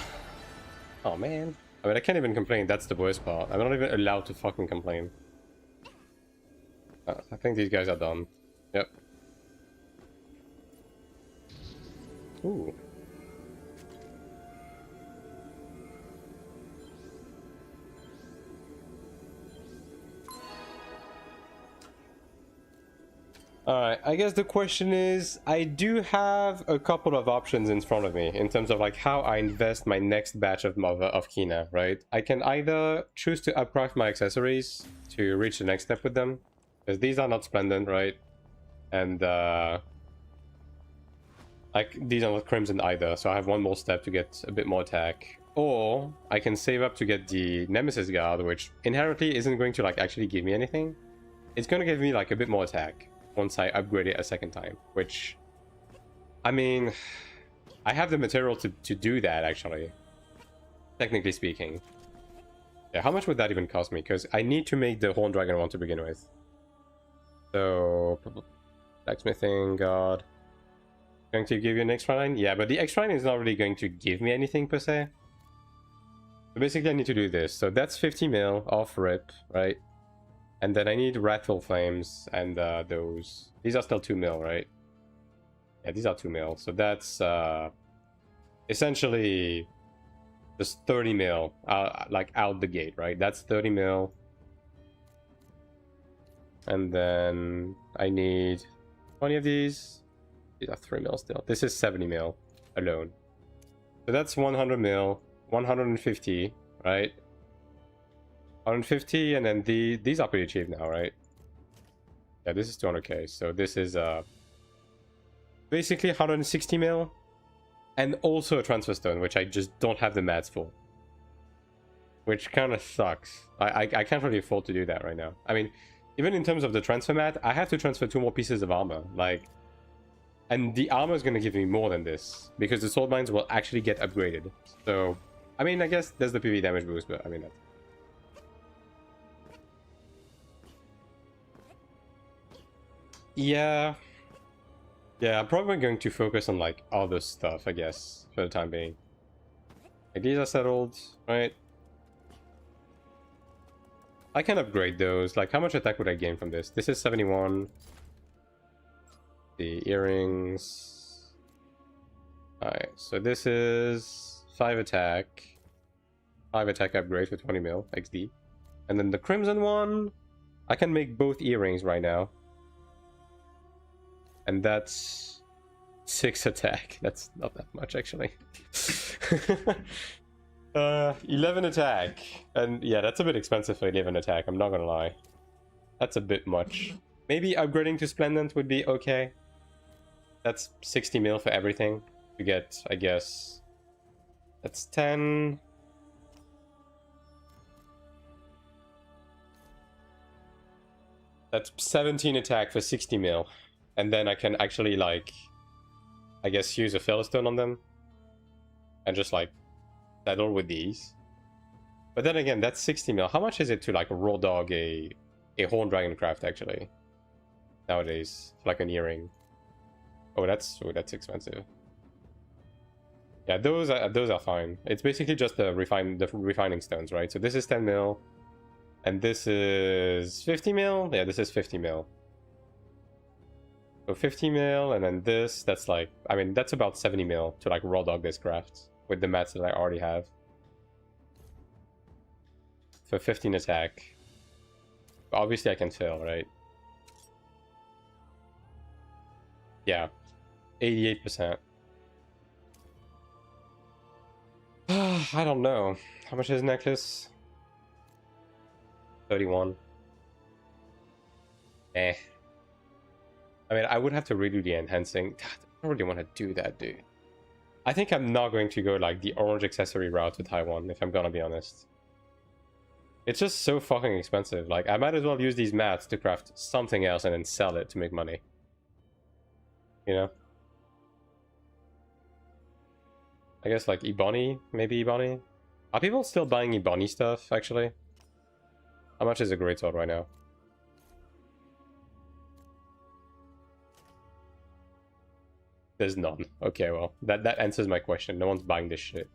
B: Oh man. I mean, I can't even complain. That's the worst part. I'm not even allowed to fucking complain. I think these guys are done. Yep. Ooh. Alright, I guess the question is, I do have a couple of options in front of me in terms of like how I invest my next batch of Kina, right? I can either choose to upcraft my accessories to reach the next step with them, because these are not splendid, right? And like these are not crimson either, so I have one more step to get a bit more attack. Or I can save up to get the Nemesis Guard, which inherently isn't going to like actually give me anything. It's going to give me like a bit more attack once I upgrade it a second time, which, I mean, I have the material to do that, actually, technically speaking. Yeah, how much would that even cost me? Because I need to make the Horn Dragon one to begin with. So, blacksmithing, god. Going to give you an extra line? Yeah, but the extra line is not really going to give me anything, per se. So basically, I need to do this. So that's 50 mil off rip, right? And then I need Wrathful Flames and those. These are still 2 mil, right? Yeah, these are 2 mil. So that's essentially just 30 mil, like out the gate, right? That's 30 mil. And then I need 20 of these. These are 3 mil still. This is 70 mil alone. So that's 100 mil, 150, right? 150, and then these are pretty cheap now, right? Yeah, this is 200k, so this is basically 160 mil, and also a transfer stone, which I just don't have the mats for, which kind of sucks. I can't really afford to do that right now. I mean, even in terms of the transfer mat, I have to transfer 2 more pieces of armor, like, and the armor is going to give me more than this because the sword mines will actually get upgraded. So, I mean, I guess there's the PV damage boost, but I mean that's. Yeah, I'm probably going to focus on like other stuff, I guess, for the time being. Like these are settled, right? I can upgrade those. Like, how much attack would I gain from this? This is 71. The earrings. Alright, so this is 5 attack. 5 attack upgrade for 20 mil XD. And then the crimson one, I can make both earrings right now. And that's 6 attack. That's not that much, actually. 11 attack. And yeah, that's a bit expensive for 11 attack, I'm not gonna lie. That's a bit much. Maybe upgrading to Splendent would be okay. That's 60 mil for everything. You get, I guess... That's 10... That's 17 attack for 60 mil. And then I can actually, like, I guess use a Philistone on them. And just, like, settle with these. But then again, that's 60 mil. How much is it to, like, raw dog a Horn Dragon craft, actually? Nowadays, like an earring. Oh, that's expensive. Yeah, those are fine. It's basically just the refining stones, right? So this is 10 mil. And this is 50 mil? Yeah, this is 50 mil. So 50 mil, and then this, that's like, I mean, that's about 70 mil to like raw dog this craft with the mats that I already have. For 15 attack. But obviously I can fail, right? Yeah. 88%. I don't know. How much is necklace? 31. Eh. I mean, I would have to redo the enhancing. I don't really want to do that, dude. I think I'm not going to go like the orange accessory route with Taiwan, if I'm gonna be honest. It's just so fucking expensive. Like, I might as well use these mats to craft something else and then sell it to make money. You know? I guess like Ebony, maybe Ebony. Are people still buying Ebony stuff, actually? How much is a greatsword right now? There's none. Okay, well, that answers my question. No one's buying this shit.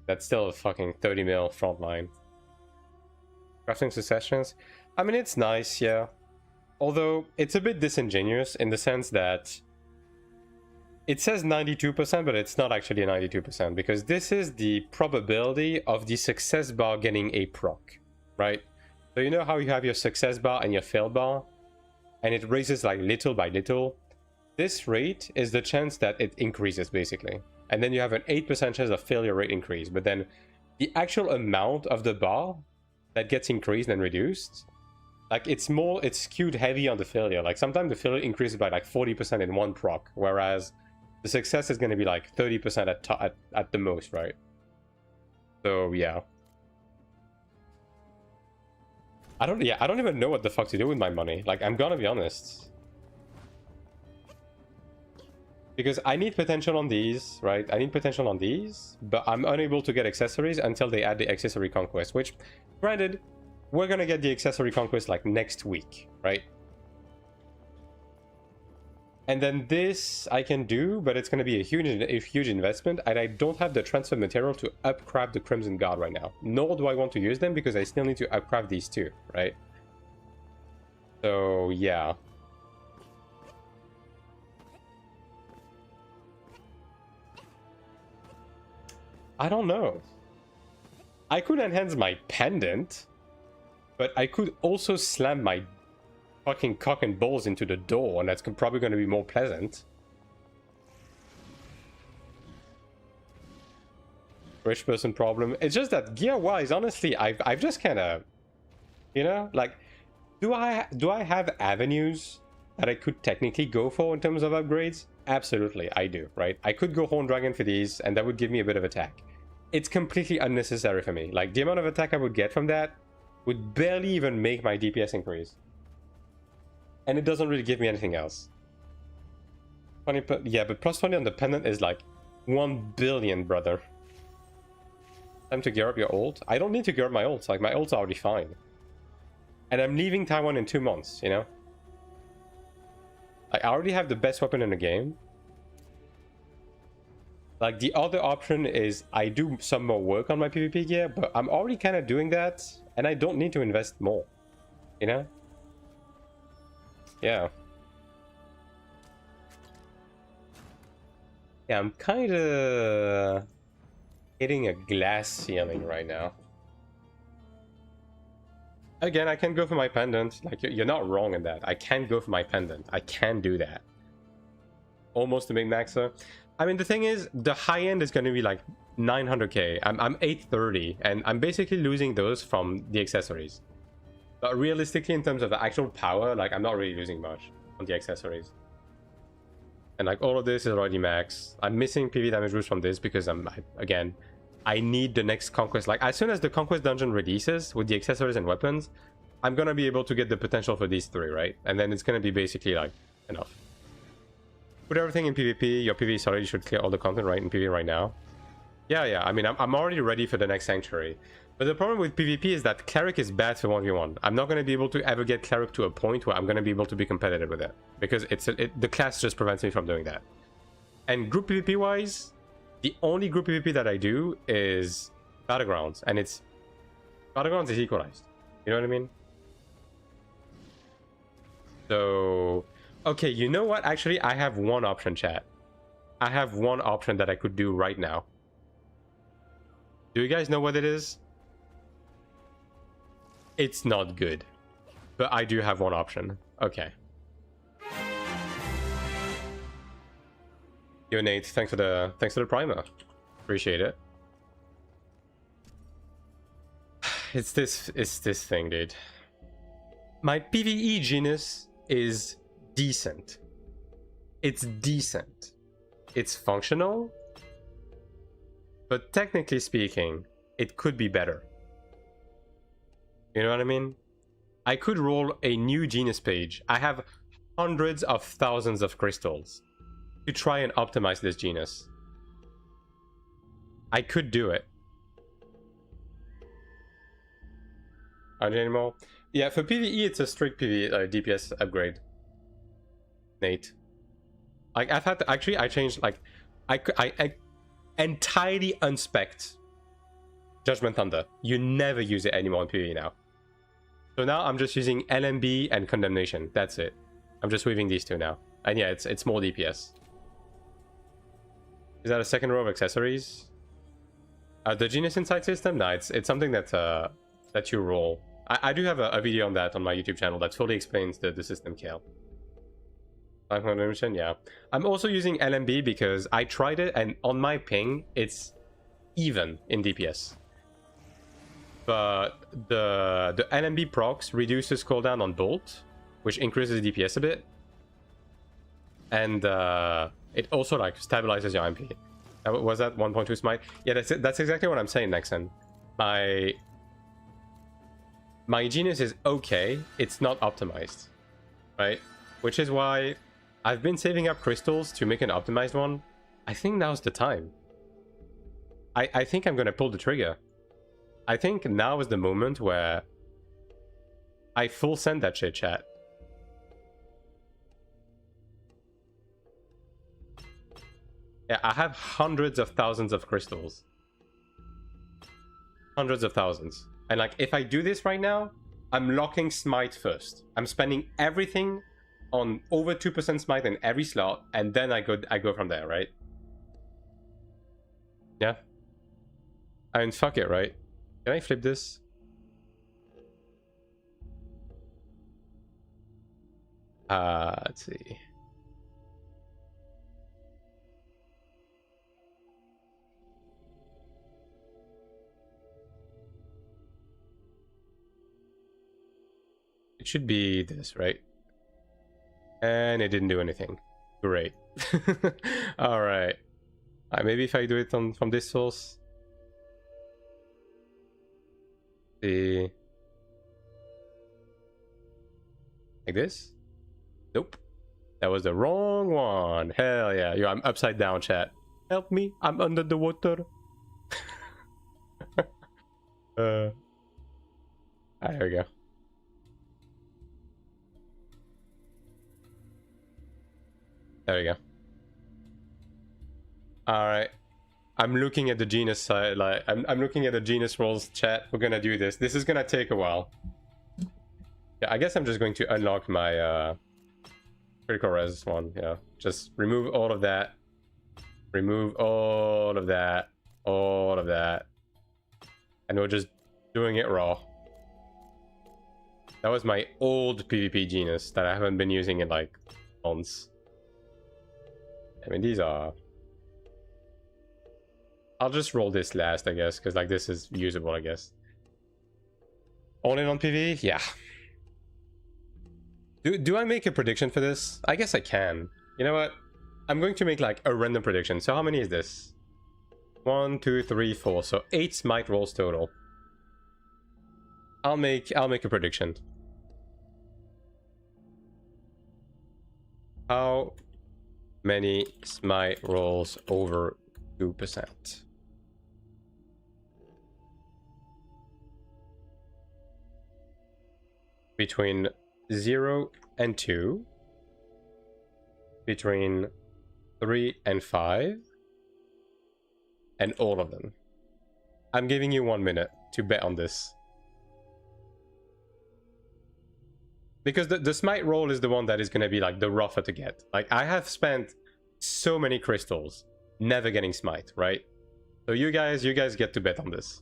B: That's still a fucking 30 mil frontline. Crafting successions? I mean, it's nice, yeah. Although, it's a bit disingenuous in the sense that it says 92%, but it's not actually 92%, because this is the probability of the success bar getting a proc, right? So you know how you have your success bar and your fail bar, and it raises like little by little? This rate is the chance that it increases, basically. And then you have an 8% chance of failure rate increase, but then the actual amount of the bar that gets increased and reduced, like it's skewed heavy on the failure. Like sometimes the failure increases by like 40% in one proc, whereas the success is going to be like 30% at the most, right? So yeah. I don't even know what the fuck to do with my money. Like, I'm gonna be honest. Because I need potential on these, right? I need potential on these, but I'm unable to get accessories until they add the accessory conquest, which, granted, we're gonna get the accessory conquest like next week, right? And then this I can do, but it's gonna be a huge investment, and I don't have the transfer material to upcraft the Crimson Guard right now. Nor do I want to use them because I still need to upcraft these two, right? So yeah. I don't know. I could enhance my pendant, but I could also slam my fucking cock and balls into the door, and that's probably going to be more pleasant. Rich person problem. It's just that gear-wise, honestly, I've just kind of, you know, like, do I have avenues that I could technically go for in terms of upgrades? Absolutely, I do, right? I could go Horn Dragon for these, and that would give me a bit of attack. It's completely unnecessary for me. Like, the amount of attack I would get from that would barely even make my DPS increase. And it doesn't really give me anything else. 20, yeah, but plus 20 on the pendant is like 1 billion, brother. Time to gear up your ult? I don't need to gear up my ult. Like, my ult's already fine. And I'm leaving Taiwan in 2 months, you know? Like, I already have the best weapon in the game. Like, the other option is I do some more work on my PvP gear, but I'm already kind of doing that, and I don't need to invest more, you know? Yeah. Yeah, I'm kind of hitting a glass ceiling right now. Again, I can go for my pendant. Like, you're not wrong in that. I can go for my pendant. I can do that. Almost a big maxer. I mean, the thing is, the high end is going to be like 900k. I'm 830, and I'm basically losing those from the accessories. But realistically, in terms of the actual power, like, I'm not really losing much on the accessories. And like, all of this is already max. I'm missing PV damage boost from this because again, I need the next conquest. Like, as soon as the conquest dungeon releases with the accessories and weapons, I'm gonna be able to get the potential for these three, right? And then it's gonna be basically like enough. Put everything in PvP. Your PvE already should clear all the content right in PvE right now. Yeah. I mean, I'm already ready for the next sanctuary. But the problem with PvP is that Cleric is bad for 1v1. I'm not going to be able to ever get Cleric to a point where I'm going to be able to be competitive with it. Because the class just prevents me from doing that. And group PvP wise, the only group PvP that I do is Battlegrounds. And Battlegrounds is equalized. You know what I mean? So, okay, you know what? Actually, I have one option, chat. I have one option that I could do right now. Do you guys know what it is? It's not good, but I do have one option. Okay. Yo, Nate, thanks for the primer. Appreciate it. It's this thing, dude. My PvE genus is decent. It's decent. It's functional, but technically speaking, it could be better. You know what I mean? I could roll a new genius page. I have hundreds of thousands of crystals to try and optimize this genius. I could do it. Aren't you anymore? Yeah, for PvE, it's a strict PvE DPS upgrade. Nate. Like I've had to, actually I changed like I entirely unspec'd Judgment Thunder. You never use it anymore in PvE now. So now I'm just using LMB and Condemnation. That's it. I'm just weaving these two now. And yeah, it's more DPS. Is that a second row of accessories? The Genius Insight system? No, it's something that that you roll. I do have a video on that on my YouTube channel that fully explains the system, Kale. Yeah. I'm also using LMB because I tried it and on my ping, it's even in DPS. But the LMB procs reduces cooldown on Bolt, which increases DPS a bit. And it also like stabilizes your MP. Was that 1.2 smite? Yeah, that's exactly what I'm saying, Nexen. My Genius is okay, it's not optimized, right? Which is why I've been saving up crystals to make an optimized one. I think now's the time. I think I'm gonna pull the trigger. I think now is the moment where I full send that shit, chat. Yeah, I have hundreds of thousands of crystals. Hundreds of thousands. And like, if I do this right now, I'm locking smite first. I'm spending everything on over 2% smite in every slot, and then I go from there, right? Yeah. I mean, fuck it, right? Can I flip this? Let's see. It should be this, right? And it didn't do anything. Great. All right. Maybe if I do it from this source. See. Like this? Nope. That was the wrong one. Hell yeah. Yo, I'm upside down, chat. Help me. I'm under the water. There we go. There we go. Alright. I'm looking at the Genus side, like, I'm looking at the Genus rolls, chat. We're gonna do this. This is gonna take a while. Yeah, I guess I'm just going to unlock my, critical res one, yeah. Just remove all of that. Remove all of that. All of that. And we're just doing it raw. That was my old PvP Genus that I haven't been using in, like, months. I mean, these are... I'll just roll this last, I guess, because like this is usable, I guess. All in on PvE? Yeah. Do I make a prediction for this? I guess I can. You know what? I'm going to make like a random prediction. So how many is this? 1, 2, 3, 4. So 8 smite rolls total. I'll make a prediction. How many smite rolls over 2%? Between 0 and 2, between 3 and 5, and all of them. I'm giving you 1 minute to bet on this. Because the smite roll is the one that is going to be like the rougher to get. Like, I have spent so many crystals never getting smite, right? So you guys get to bet on this.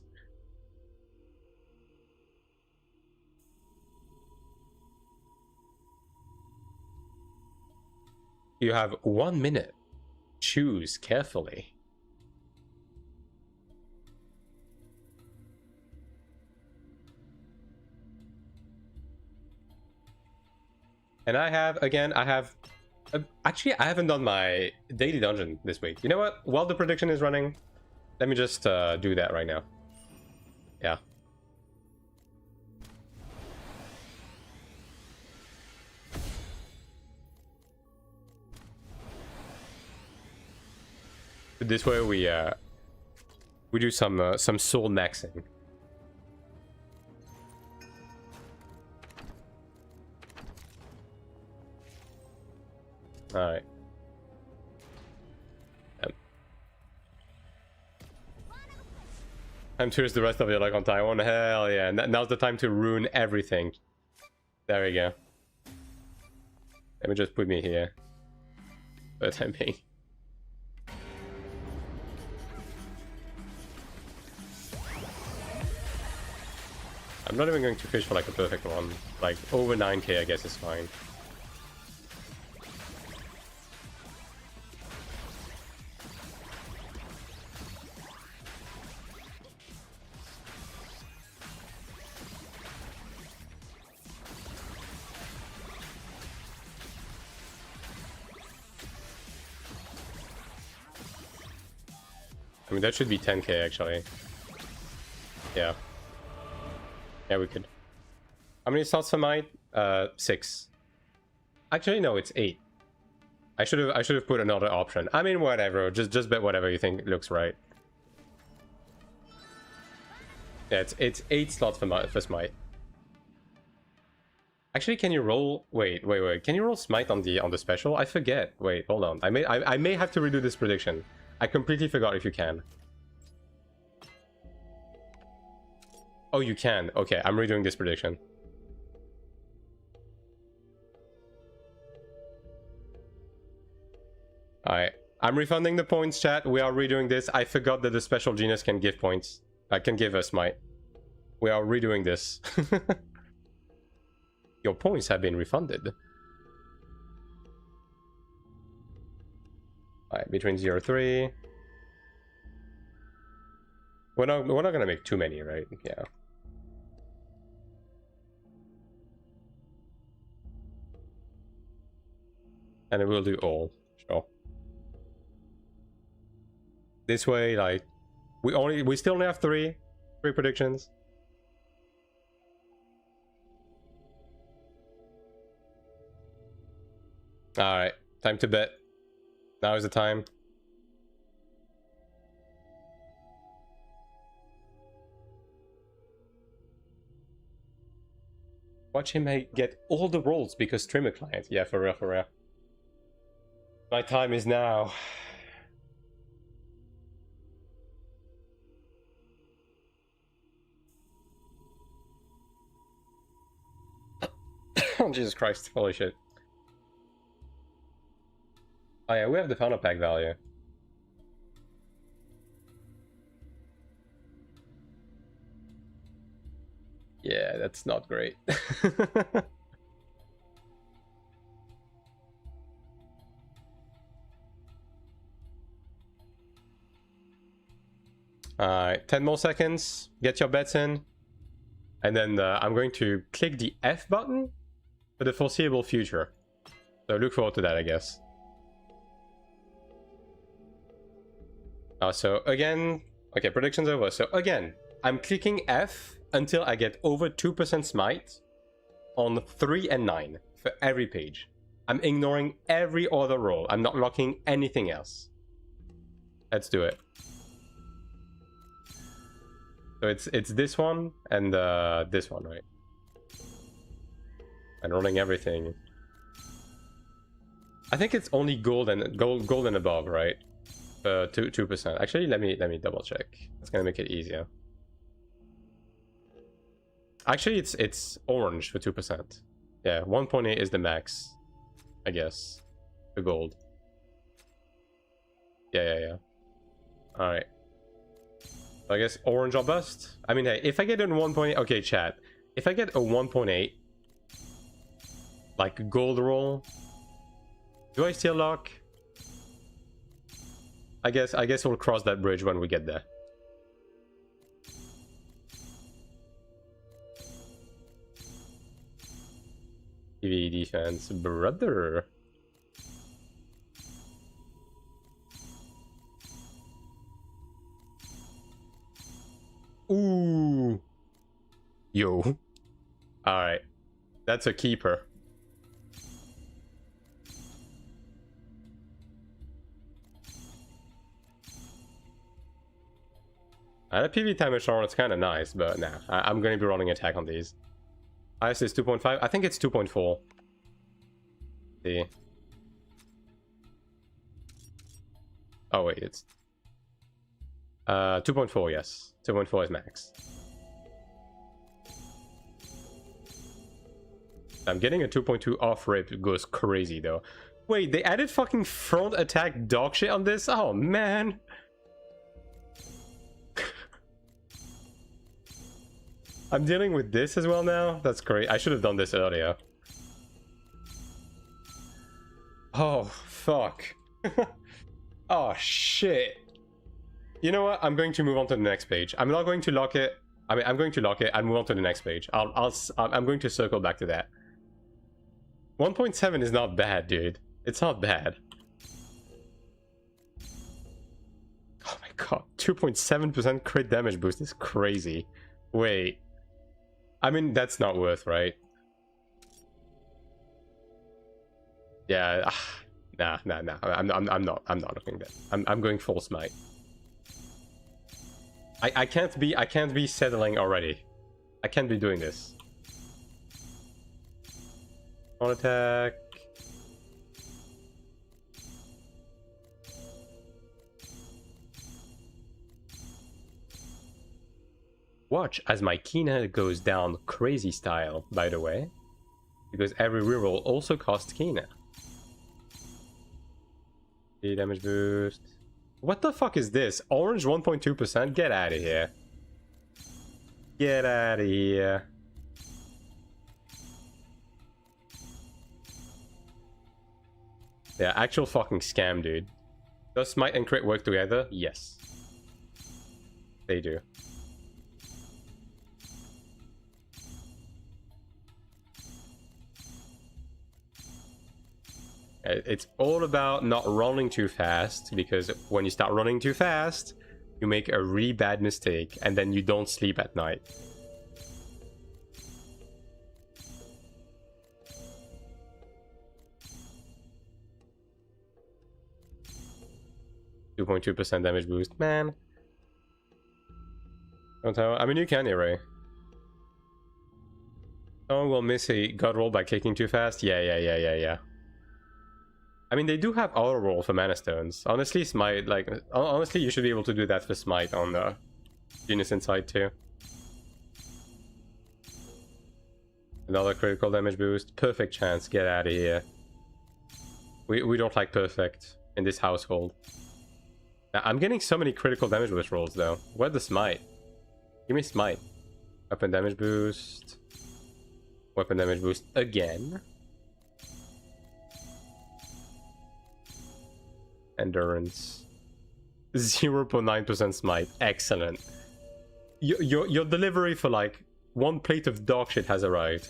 B: You have 1 minute. Choose carefully. And I have actually, I haven't done my daily dungeon this week. You know what? While the prediction is running, let me just do that right now. Yeah. This way we do some soul maxing. All right. Time to use the rest of your luck on Taiwan. Hell yeah. Now's the time to ruin everything. There we go. Let me just put me here. For the time being. I'm not even going to fish for like a perfect one. Like over 9k I guess is fine. I mean, that should be 10k actually. Yeah. Yeah, we could. How many slots for might? 6. Actually, no, it's 8. I should have put another option. I mean, whatever. Just bet whatever you think looks right. Yeah, it's 8 slots for smite. Actually, can you roll? Wait. Can you roll smite on the special? I forget. Wait, hold on. I may have to redo this prediction. I completely forgot if you can. Oh, you can. Okay, I'm redoing this prediction. Alright. I'm refunding the points, chat. We are redoing this. I forgot that the special genius can give points. Can give us smite. We are redoing this. Your points have been refunded. Alright, between 0 3. We're not gonna make too many, right? Yeah. And it will do all, sure. This way, like, we still only have three predictions. Alright, time to bet. Now is the time. Watch him get all the rolls because streamer client. Yeah, for real, for real. My time is now. Oh, Jesus Christ. Holy shit. Oh yeah, we have the founder pack value. Yeah, that's not great. Alright, 10 more seconds. Get your bets in. And then I'm going to click the F button for the foreseeable future. So look forward to that, I guess. So again, okay, predictions over. So again, I'm clicking F until I get over 2% smite on 3 and 9 for every page. I'm ignoring every other roll. I'm not locking anything else. Let's do it. So it's this one and this one, right? And rolling everything. I think it's only gold and above, right? 2%. Actually, let me double check. It's gonna make it easier. Actually, it's orange for 2%. Yeah, 1.8 is the max, I guess. The gold. Yeah. All right. So I guess orange or bust. I mean, hey, if I get a 1.8, okay, chat. If I get a 1.8, like gold roll, do I still lock? I guess we'll cross that bridge when we get there. PvE defense, brother. Ooh. Yo. Alright. That's a keeper. The PV time is short, it's kind of nice, but nah. I'm going to be running attack on these. Highest is 2.5. I think it's 2.4. See. Oh, wait, it's... 2.4, yes. 2.4 is max. I'm getting a 2.2 off rip. It goes crazy though. Wait, they added fucking front attack dog shit on this? Oh man. I'm dealing with this as well now? That's great. I should have done this earlier. Oh, fuck. Oh, shit. You know what? I'm going to move on to the next page. I'm not going to lock it. I mean, I'm going to lock it and move on to the next page. I'm going to circle back to that. 1.7 is not bad, dude. It's not bad. Oh my god. 2.7% crit damage boost is crazy. Wait. I mean, that's not worth, right? Yeah, nah. I'm not looking at that. I'm going full smite. I can't be settling already. I can't be doing this. On attack. Watch as my Kina goes down crazy style, by the way. Because every reroll also costs Kina. The damage boost. What the fuck is this? Orange 1.2%? Get out of here. Get out of here. Yeah, actual fucking scam, dude. Does smite and crit work together? Yes. They do. It's all about not running too fast, because when you start running too fast, you make a really bad mistake and then you don't sleep at night. .2% damage boost, man. Don't tell. I mean, you can, Ray. Someone will miss a god roll by clicking too fast. Yeah. I mean, they do have auto roll for mana stones. Honestly, smite, like, honestly, you should be able to do that for smite on the Genius Insight too. Another critical damage boost. Perfect chance. Get out of here. We don't like perfect in this household. Now, I'm getting so many critical damage boost rolls though. Where's the smite? Give me smite. Weapon damage boost. Weapon damage boost again. Endurance. 0.9% smite. Excellent. Your delivery for like one plate of dog shit has arrived.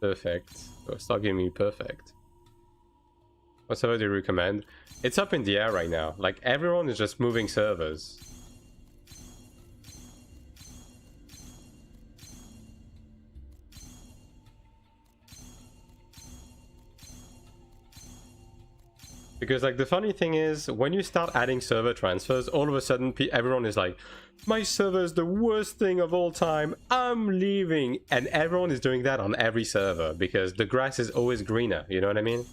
B: Perfect. Oh, start giving me perfect. What server do you recommend? It's up in the air right now. Like, everyone is just moving servers. Because, like, the funny thing is, when you start adding server transfers, all of a sudden everyone is like, my server is the worst thing of all time, I'm leaving. And everyone is doing that on every server, because the grass is always greener, you know what I mean?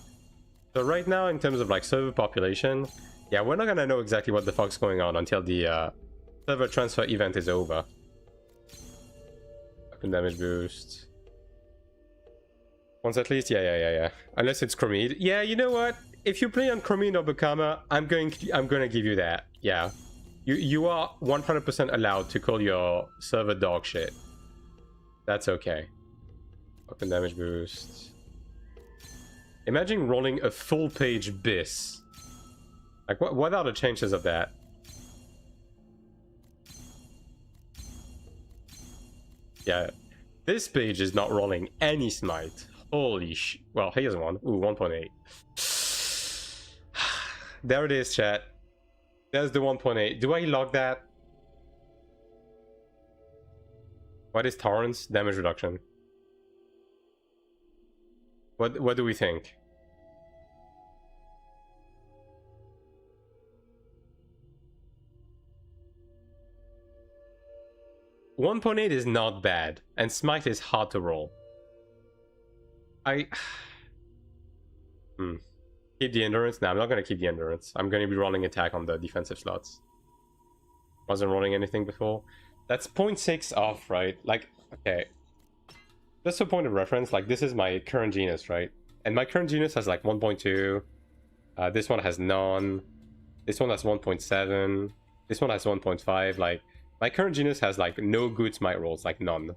B: So right now, in terms of, like, server population, yeah, we're not gonna know exactly what the fuck's going on until the server transfer event is over. Fucking damage boost. Once at least, yeah. Unless it's Chromede. Yeah, you know what? If you play on Chromede or Bakama, I'm gonna give you that. Yeah, you are 100% allowed to call your server dog shit. That's okay. Fucking damage boost. Imagine rolling a full page bis. Like, what are the chances of that? Yeah, this page is not rolling any smite. Holy sh... Well, here's one. Ooh, 1.8. There it is, chat. There's the 1.8. Do I log that? What is Torrent's damage reduction? What do we think? .1.8 is not bad, and smite is hard to roll. Keep the endurance? No, I'm not gonna keep the endurance. I'm gonna be rolling attack on the defensive slots. Wasn't rolling anything before. That's 0.6 off, right? Like, okay. Just a point of reference, like this is my current genus, right? And my current genus has like 1.2. This one has none. This one has 1.7. This one has 1.5. Like, my current genus has like no good smite rolls, like none.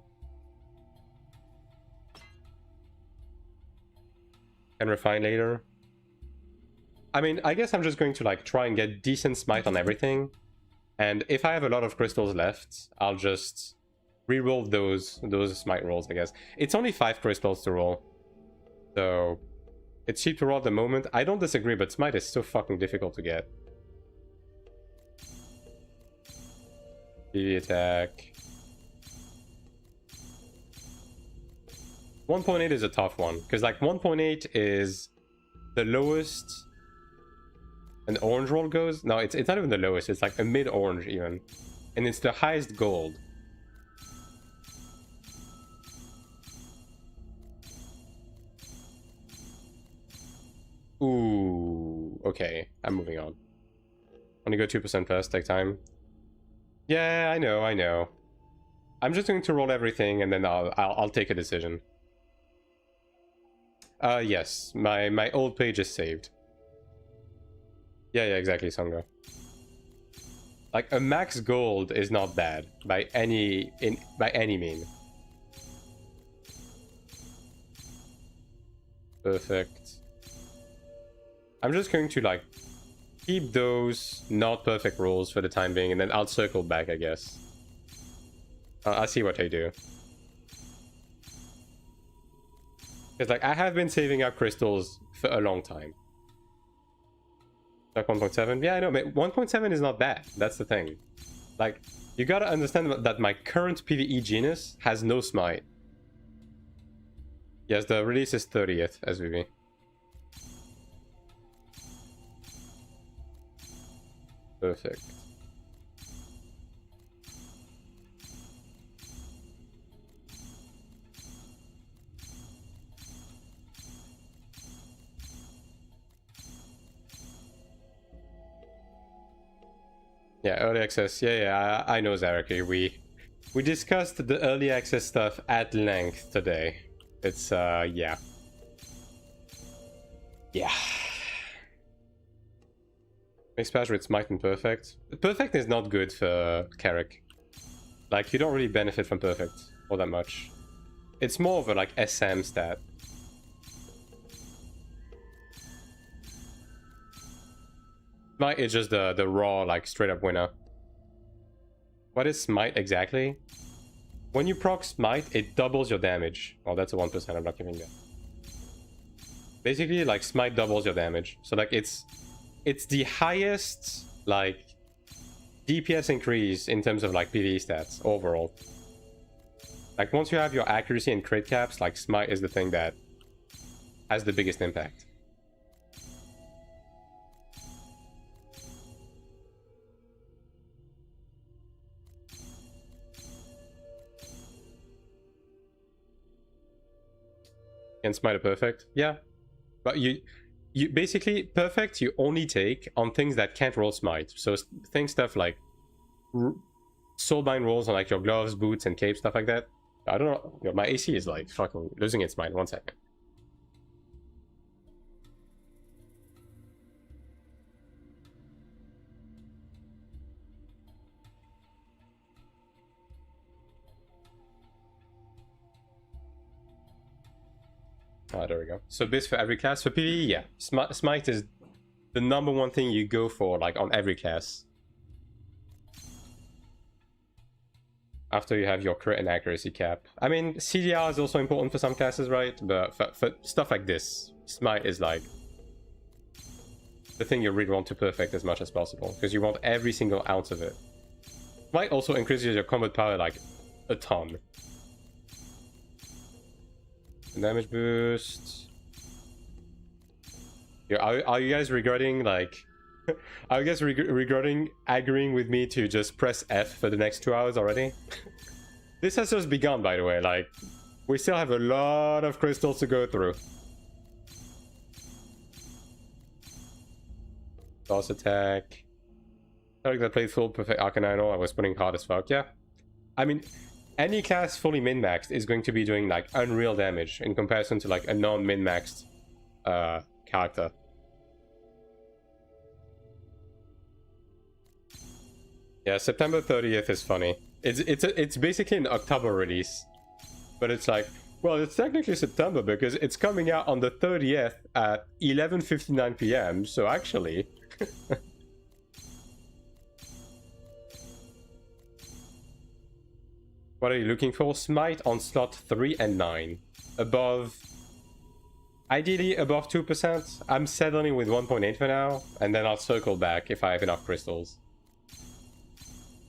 B: Can refine later. I mean, I guess I'm just going to like try and get decent smite on everything. And if I have a lot of crystals left, I'll just reroll those smite rolls, I guess. It's only 5 crystals to roll. So it's cheap to roll at the moment. I don't disagree, but smite is so fucking difficult to get. PV attack. 1.8 is a tough one, because like 1.8 is the lowest an orange roll goes. No, it's not even the lowest, it's like a mid-orange even. And it's the highest gold. Ooh, okay, I'm moving on. Only go 2% first, take time. Yeah, I know. I'm just going to roll everything and then I'll take a decision. Yes, my old page is saved. Yeah, exactly, Songa. Like a max gold is not bad by any mean. Perfect. I'm just going to like keep those not perfect rolls for the time being, and then I'll circle back, I guess. I'll see what I do. Because like I have been saving up crystals for a long time. Like 1.7? Yeah, I know, but 1.7 is not bad. That's the thing. Like, you gotta understand that my current PvE genus has no smite. Yes, the release is 30th SVB. Perfect. Yeah, early access. Yeah, I know, Zaraki. We discussed the early access stuff at length today. It's yeah. Makes patch with smite and perfect. Perfect is not good for Cleric. Like, you don't really benefit from perfect all that much. It's more of a like SM stat. Smite is just the raw, like, straight up winner. What is smite exactly? When you proc smite, it doubles your damage. Oh, that's a 1%, I'm not giving that. Basically, like, smite doubles your damage. So, like, it's the highest, like, DPS increase in terms of, like, PvE stats overall. Like, once you have your accuracy and crit caps, like, smite is the thing that has the biggest impact. Can smite a perfect? Yeah. But you basically, perfect you only take on things that can't roll smite. So stuff like soulbind rolls on like your gloves, boots, and cape, stuff like that. I don't know. Yo, my AC is like fucking losing its mind. 1 second. There we go. So this for every class. For PvE, yeah. Smite is the #1 thing you go for, like, on every class. After you have your crit and accuracy cap. I mean, CDR is also important for some classes, right? But for stuff like this, smite is, like, the thing you really want to perfect as much as possible. Because you want every single ounce of it. Smite also increases your combat power, like, a ton. Damage boost. Yeah, are you guys regretting, like... are you guys regretting agreeing with me to just press F for the next 2 hours already? This has just begun, by the way. Like,
A: We still have a lot of crystals to go through. Boss attack. Cleric that played full perfect Arcanine, I was putting hard as fuck. Yeah. I mean, any class fully min-maxed is going to be doing like unreal damage in comparison to like a non-min-maxed character. Yeah, September 30th is funny. It's basically an October release, but it's like, well, it's technically September because it's coming out on the 30th at 11:59 p.m. So actually, what are you looking for? Smite on slot 3 and 9, above. Ideally above 2%. I'm settling with 1.8 for now, and then I'll circle back if I have enough crystals.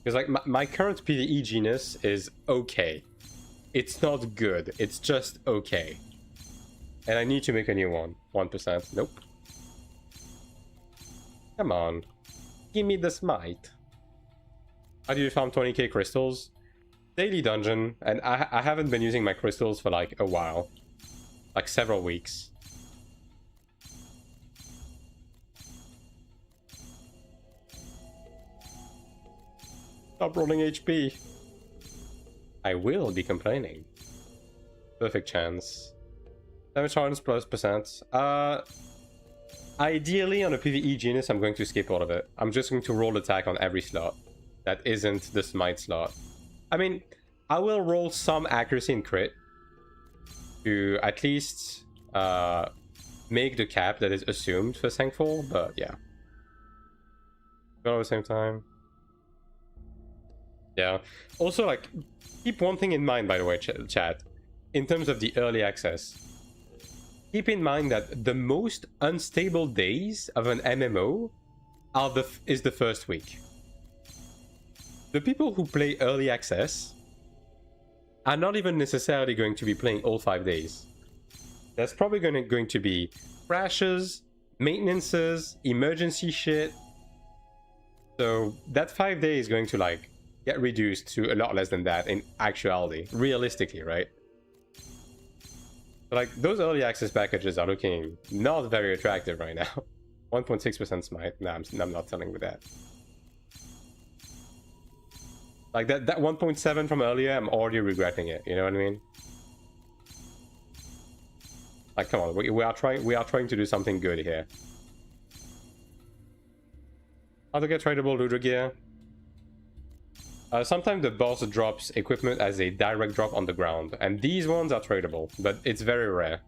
A: Because like my current PvE genus is okay. It's not good, it's just okay. And I need to make a new one. 1%. Nope. Come on. Give me the smite. How do you farm 20k crystals? Daily dungeon, and I haven't been using my crystals for like a while. Like several weeks. Stop rolling HP. I will be complaining. Perfect chance. Damage tolerance plus percent. Ideally on a PvE genus, I'm going to skip all of it. I'm just going to roll attack on every slot that isn't the smite slot. I mean, I will roll some accuracy and crit to at least make the cap that is assumed for Thankful, but yeah. But at the same time. Yeah. Also, like, keep one thing in mind, by the way, chat. In terms of the early access. Keep in mind that the most unstable days of an MMO is the first week. The people who play early access are not even necessarily going to be playing all 5 days. There's probably going to be crashes, maintenances, emergency shit. So that 5 days is going to like get reduced to a lot less than that in actuality, realistically, right? But like those early access packages are looking not very attractive right now. 1.6% smite. Nah, I'm not selling with that. Like that 1.7 from earlier, I'm already regretting it. You know what I mean? Like, come on, we are trying to do something good here. How to get tradable Ludo gear? Sometimes the boss drops equipment as a direct drop on the ground, and these ones are tradable, but it's very rare.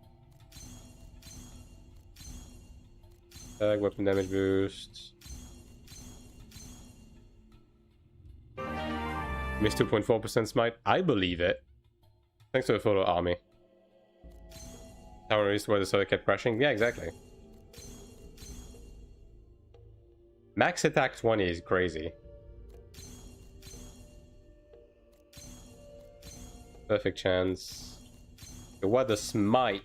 A: Weapon damage boost. Miss 2.4% smite. I believe it. Thanks to the photo army. Tower is where the soda kept crashing. Yeah, exactly. Max attack 20 is crazy. Perfect chance. What the smite?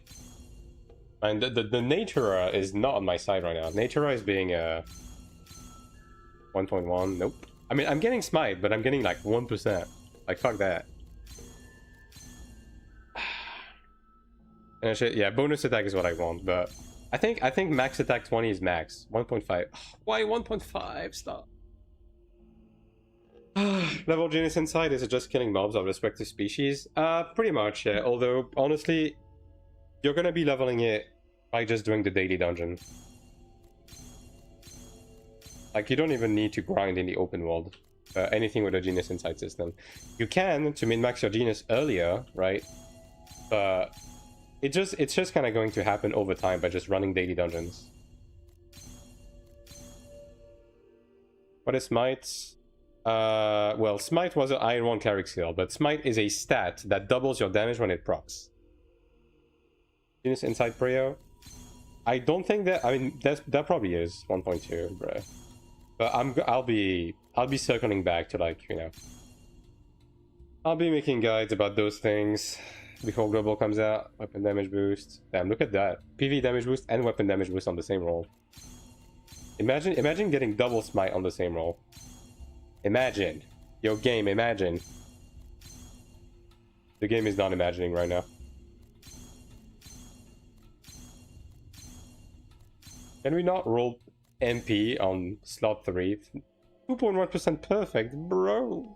A: And the Natura is not on my side right now. Natura is being 1.1. Nope. I mean, I'm getting smite, but I'm getting like 1%. Like, fuck that. And actually, yeah, bonus attack is what I want, but I think max attack 20 is max. 1.5. Why 1.5? Stop. Level genius inside, is it just killing mobs of respective species? Pretty much, yeah. Although, honestly, you're gonna be leveling it by just doing the daily dungeon. Like, you don't even need to grind in the open world. Anything with a genius inside system. You can, to min-max your genius earlier, right? But it's just kind of going to happen over time by just running daily dungeons. What is smite? Well, smite was an AION2 cleric skill, but smite is a stat that doubles your damage when it procs. Genius inside Prio? I don't think that. I mean, that probably is 1.2, bro. But I'll be circling back to, like, you know, I'll be making guides about those things before global comes out. Weapon damage boost. Damn, look at that. PV damage boost and weapon damage boost on the same roll. Imagine getting double smite on the same roll. Imagine. Yo, game, imagine. The game is not imagining right now.
B: Can we not roll MP on slot 3? 2.1% perfect, bro.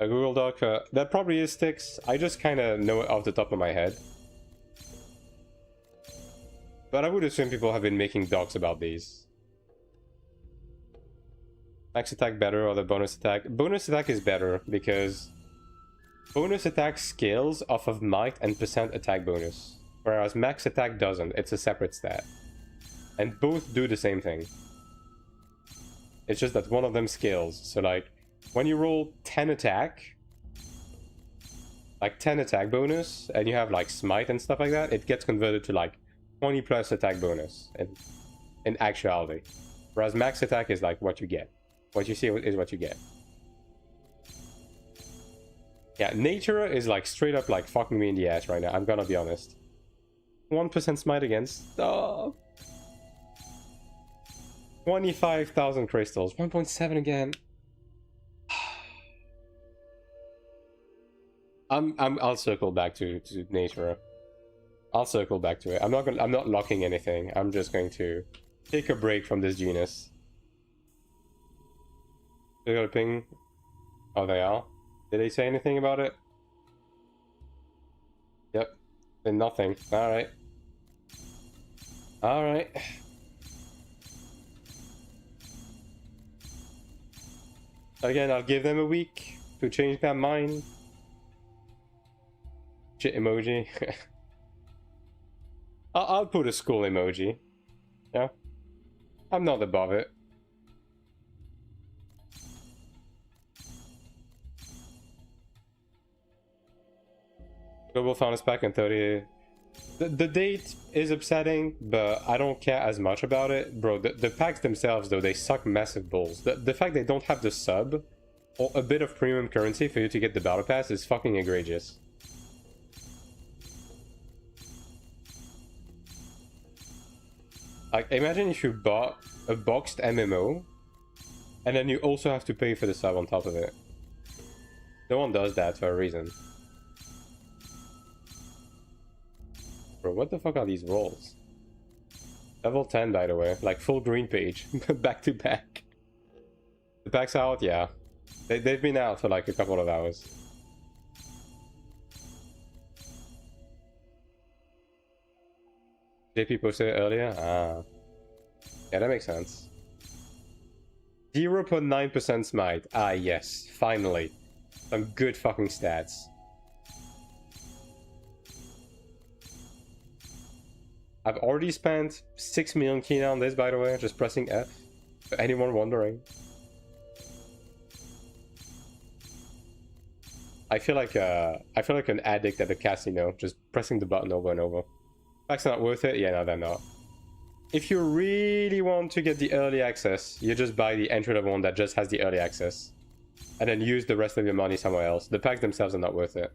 B: A Google Doc, that probably is sticks. I just kind of know it off the top of my head. But I would assume people have been making docs about these. Max attack better or the bonus attack? Bonus attack is better because bonus attack scales off of might and percent attack bonus. Whereas max attack doesn't, it's a separate stat. And both do the same thing. It's just that one of them scales. So like, when you roll 10 attack, like 10 attack bonus, and you have like smite and stuff like that, it gets converted to like 20 plus attack bonus in actuality. Whereas max attack is like what you get. What you see is what you get. Yeah, nature is like straight up like fucking me in the ass right now, I'm gonna be honest. 1% smite against. Stop. 25,000 crystals. 1.7 again. I'll circle back to nature. I'll circle back to it. I'm not locking anything. I'm just going to take a break from this genus. They got a ping. Oh, they are. Did they say anything about it? Yep. Then nothing. Alright. Alright. Again, I'll give them a week to change their mind. Shit emoji. I'll put a skull emoji. Yeah. I'm not above it. Global Founders Pack in 30. The date is upsetting, but I don't care as much about it. Bro, the packs themselves, though, they suck massive balls. The fact they don't have the sub or a bit of premium currency for you to get the battle pass is fucking egregious. Like, imagine if you bought a boxed MMO and then you also have to pay for the sub on top of it. No one does that for a reason. Bro, what the fuck are these rolls? Level 10, by the way. Like, full green page. Back to back. The pack's out? Yeah. They've been out for like a couple of hours. JP posted it earlier? Ah. Yeah, that makes sense. 0.9% smite. Ah, yes. Finally. Some good fucking stats. I've already spent 6 million kina on this, by the way, just pressing F. For anyone wondering. I feel like an addict at a casino, just pressing the button over and over. That's not worth it? Yeah, no, they're not. If you really want to get the early access, you just buy the entry-level one that just has the early access. And then use the rest of your money somewhere else. The packs themselves are not worth it.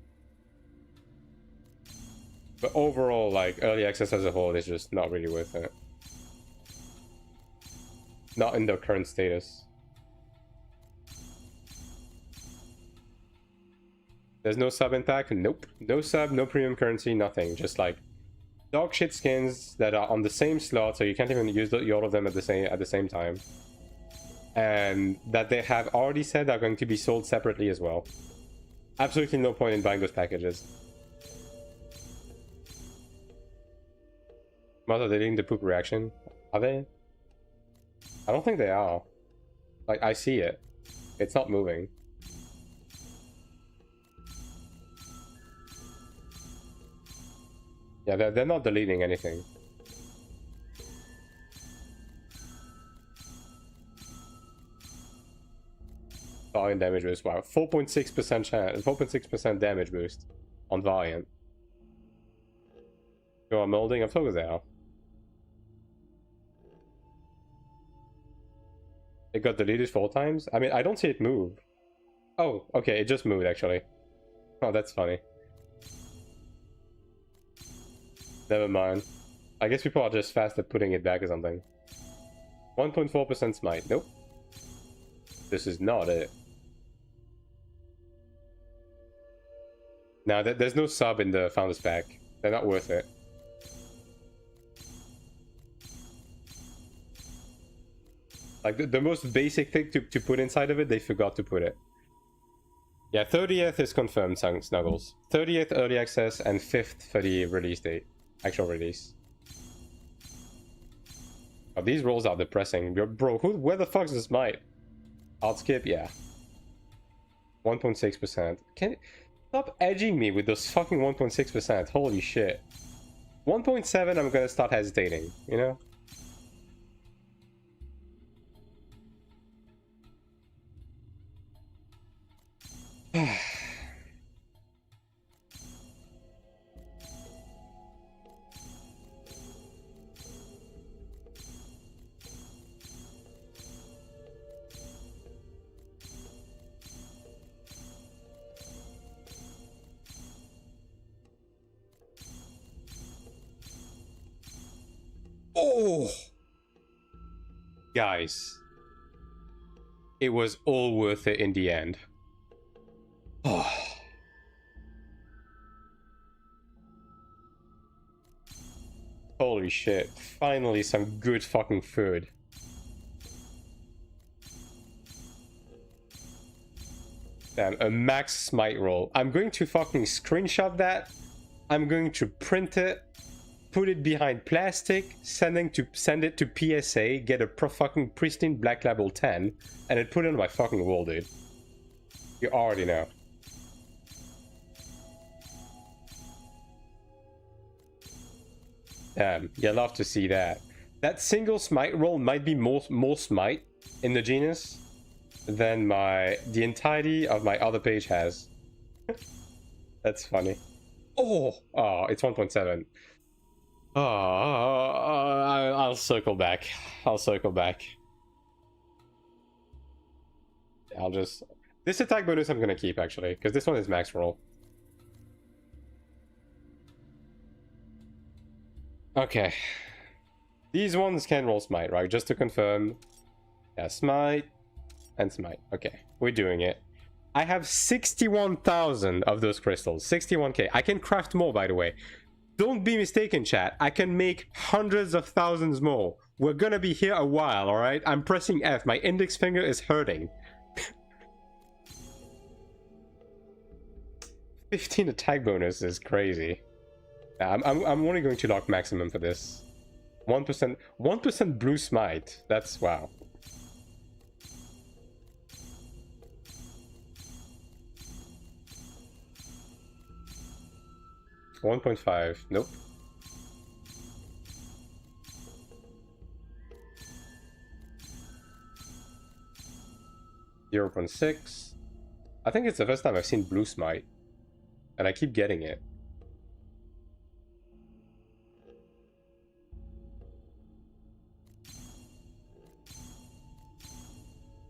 B: But overall, like, early access as a whole is just not really worth it. Not in their current status. There's no sub in pack? Nope. No sub, no premium currency, nothing. Just like dog shit skins that are on the same slot, so you can't even use all of them at the same time. And that they have already said are going to be sold separately as well. Absolutely no point in buying those packages. Mother, they deleting the poop reaction? Are they? I don't think they are. Like, I see it. It's not moving. Yeah, they're not deleting anything. Variant damage boost. Wow, 4.6% chance, 4.6% damage boost on Variant. Go on molding. I'm talking about. It got deleted 4 times? I mean, I don't see it move. Oh, okay, it just moved actually. Oh, that's funny. Never mind. I guess people are just fast at putting it back or something. 1.4% smite. Nope. This is not it. Now, there's no sub in the Founders Pack. They're not worth it. Like the most basic thing to put inside of it, they forgot to put it. Yeah, 30th is confirmed, Snuggles. 30th early access and 5th for the release date. Actual release. Oh, these rolls are depressing. Bro, where the fuck is this might? I'll skip, yeah. 1.6%. Stop edging me with those fucking 1.6%. Holy shit. 1.7, I'm gonna start hesitating, you know? Oh! Guys. It was all worth it in the end. Oh. Holy shit. Finally some good fucking food. Damn, a max smite roll. I'm going to fucking screenshot that. I'm going to print it. Put it behind plastic, send it to PSA, get a fucking pristine black label 10, and then put it on my fucking wall, dude. You already know. Damn, you love to see that. That single smite roll might be more smite in the genus than the entirety of my other page has. That's funny. Oh, it's 1.7. I'll circle back. This attack bonus I'm gonna keep, actually, because this one is max roll. Okay. These ones can roll smite, right? Just to confirm. Yeah, smite and smite. Okay, we're doing it. I have 61,000 of those crystals. 61k. I can craft more, by the way. Don't be mistaken, chat. I can make hundreds of thousands more. We're gonna be here a while, alright? I'm pressing F. My index finger is hurting. 15 attack bonus is crazy. I'm only going to lock maximum for this. 1% blue smite. That's wow. $1.5. Nope. $0.6. I think it's the first time I've seen blue smite. And I keep getting it.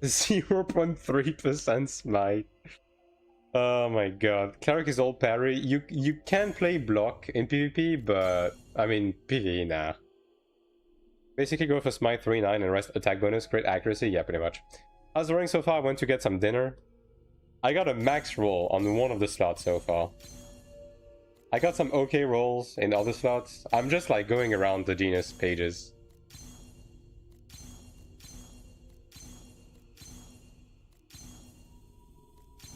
B: $0.3% smite. Oh my god. Cleric is all parry. You can play block in PvP, but I mean PvE, nah. Basically go for smite 3-9 and rest attack bonus, crit accuracy, yeah, pretty much. How's the running so far? I went to get some dinner. I got a max roll on one of the slots so far. I got some okay rolls in other slots. I'm just like going around the genus pages.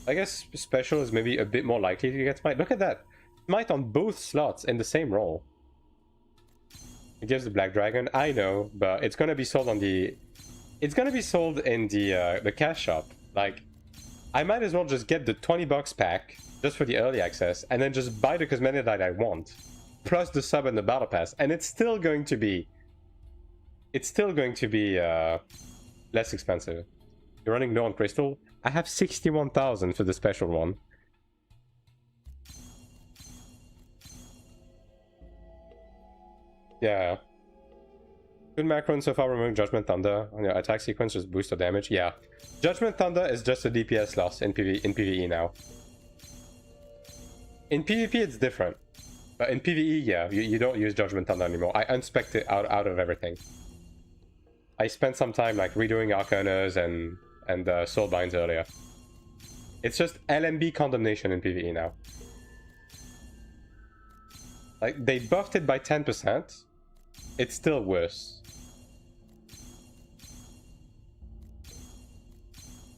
B: I guess special is maybe a bit more likely to get smite. Look at that. Smite on both slots in the same roll. It gives the black dragon. I know, but it's gonna be sold on the... It's gonna be sold in the cash shop. Like, I might as well just get the $20 pack just for the early access, and then just buy the cosmetic that I want, plus the sub and the battle pass, and it's still going to be... It's still going to be less expensive. You're running low on crystal? I have 61,000 for the special one. Yeah. Good macro so far, removing Judgment Thunder on your attack sequence, just boost the damage. Yeah. Judgment Thunder is just a DPS loss in PvE now. In PvP it's different. But in PvE, yeah, you don't use Judgment Thunder anymore. I unspec'd it out of everything. I spent some time like redoing Arcanas and Soulbinds earlier. It's just LMB Condemnation in PvE now. Like, they buffed it by 10%. It's still worse.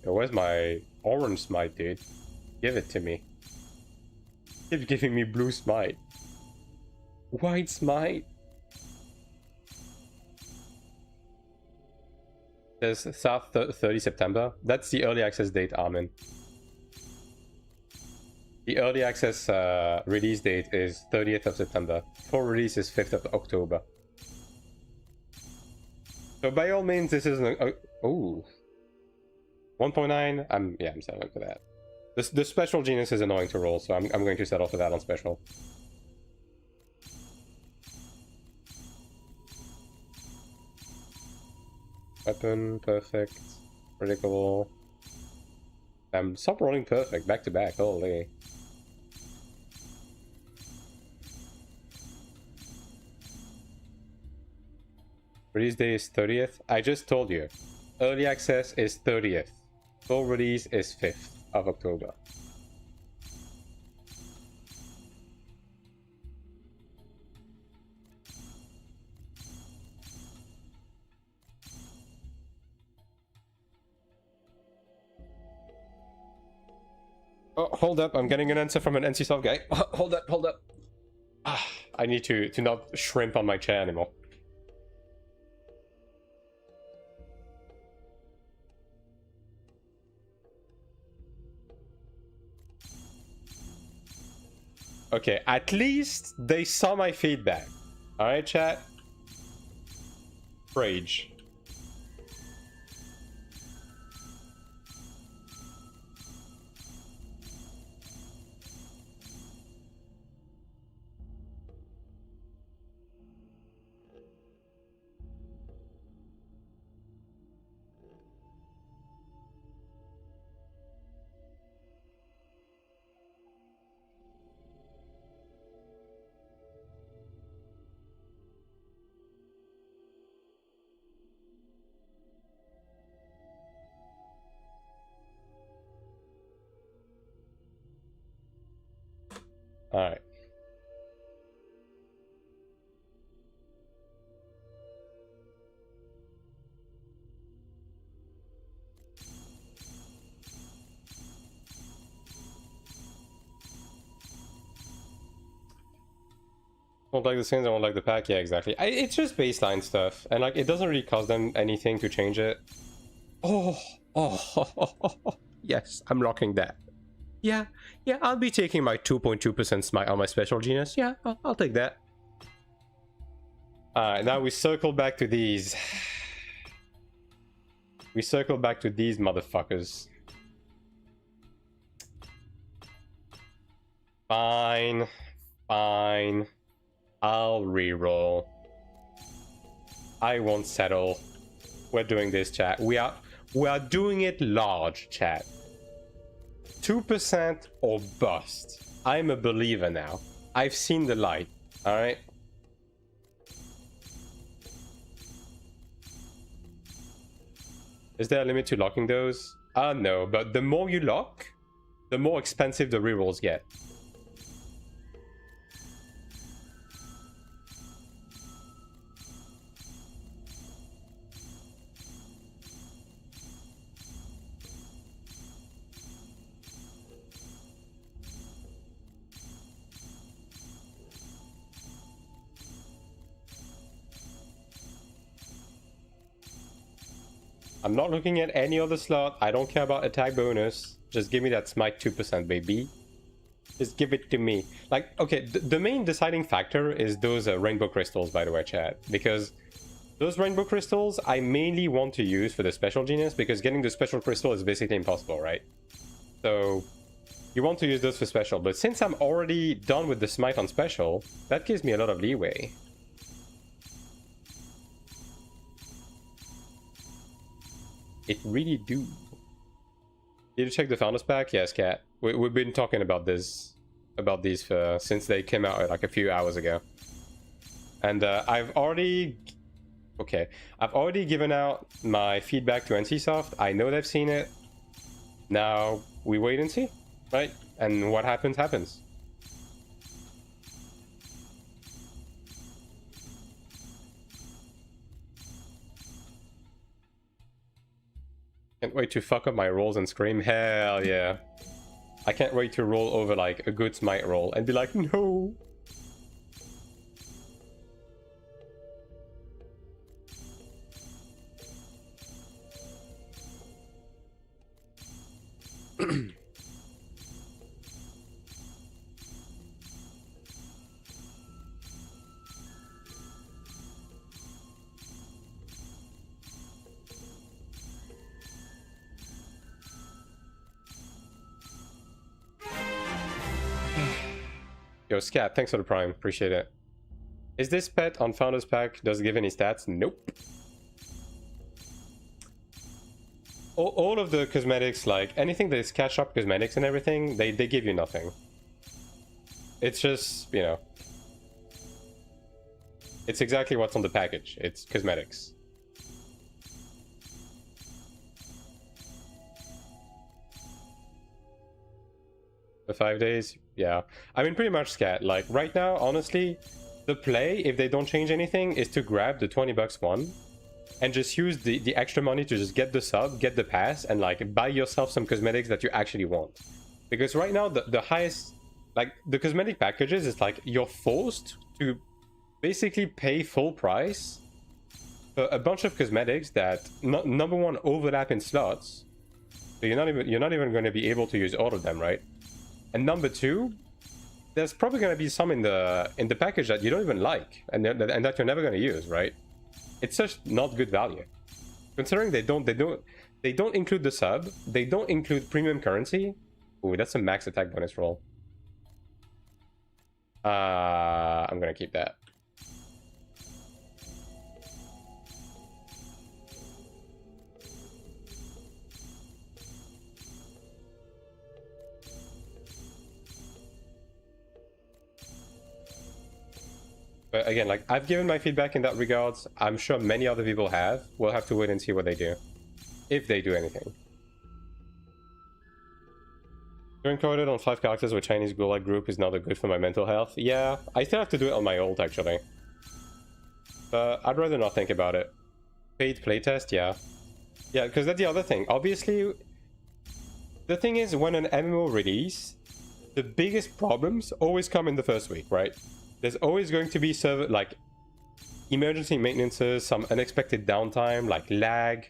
B: Yo, where's my orange smite, dude? Give it to me. Keep giving me blue smite. White smite. There's South 30 September. That's the early access date, Armin. The early access release date is 30th of September. Full release is 5th of October. So by all means, this is an... oh. 1.9, I'm settling for that. The special genius is annoying to roll, so I'm going to settle for that on special. Weapon, perfect. Critical. Stop rolling perfect, back to back, holy. Release day is 30th. I just told you. Early access is 30th. Full release is 5th of October. Oh, hold up. I'm getting an answer from an NCSoft guy. Hold up. I need to not shrimp on my chair anymore. Okay, at least they saw my feedback. Alright, chat? Rage. Alright. Won't like the skins, I won't like the pack. Yeah, exactly. It's just baseline stuff, and like it doesn't really cost them anything to change it. Oh, yes, I'm locking that. Yeah, I'll be taking my 2.2% smite on my special genius. Yeah, I'll take that. Alright, now we circle back to these. We circle back to these motherfuckers. Fine. I'll reroll. I won't settle. We're doing this, chat. We are doing it large, chat. 2% or bust. I'm a believer now. I've seen the light. Alright? Is there a limit to locking those? No, but the more you lock, the more expensive the rerolls get. I'm not looking at any other slot. I don't care about attack bonus. Just give me that smite 2%, baby. Just give it to me. Like, okay, the main deciding factor is those rainbow crystals, by the way, chat. Because those rainbow crystals, I mainly want to use for the special genius, because getting the special crystal is basically impossible, right? So, you want to use those for special. But since I'm already done with the smite on special, that gives me a lot of leeway. It really do. Did you check the founders pack? Yes, Cat. We've been talking about these since they came out like a few hours ago. And I've already given out my feedback to NCSoft. I know they've seen it. Now we wait and see, right? And what happens, happens. Can't wait to fuck up my rolls and scream, hell yeah. I can't wait to roll over like a good smite roll and be like, no. Yo, Scat, thanks for the prime. Appreciate it. Is this pet on Founders Pack? Does it give any stats? Nope. All of the cosmetics, like anything that is cash up cosmetics and everything, they give you nothing. It's just, you know. It's exactly what's on the package. It's cosmetics. The 5 days? Yeah. I mean, pretty much, Scat. Like, right now, honestly, the play, if they don't change anything, is to grab the 20 bucks one and just use the extra money to just get the sub, get the pass, and, like, buy yourself some cosmetics that you actually want. Because right now, the highest... Like, the cosmetic packages is, like, you're forced to basically pay full price for a bunch of cosmetics that, number one, overlap in slots. So you're not even going to be able to use all of them, right? And number two, there's probably going to be some in the package that you don't even like, and that you're never going to use, right? It's just not good value, considering they don't include the sub, they don't include premium currency. Ooh, that's a max attack bonus roll. I'm gonna keep that. But again, like, I've given my feedback in that regards. I'm sure many other people have. We'll have to wait and see what they do. If they do anything. Doing coded on 5 characters with Chinese Gulag group is not good for my mental health. Yeah, I still have to do it on my ult, actually. But I'd rather not think about it. Paid playtest, yeah. Yeah, because that's the other thing. Obviously, the thing is, when an MMO release, the biggest problems always come in the first week, right? There's always going to be server, like, emergency maintenances, some unexpected downtime, like lag,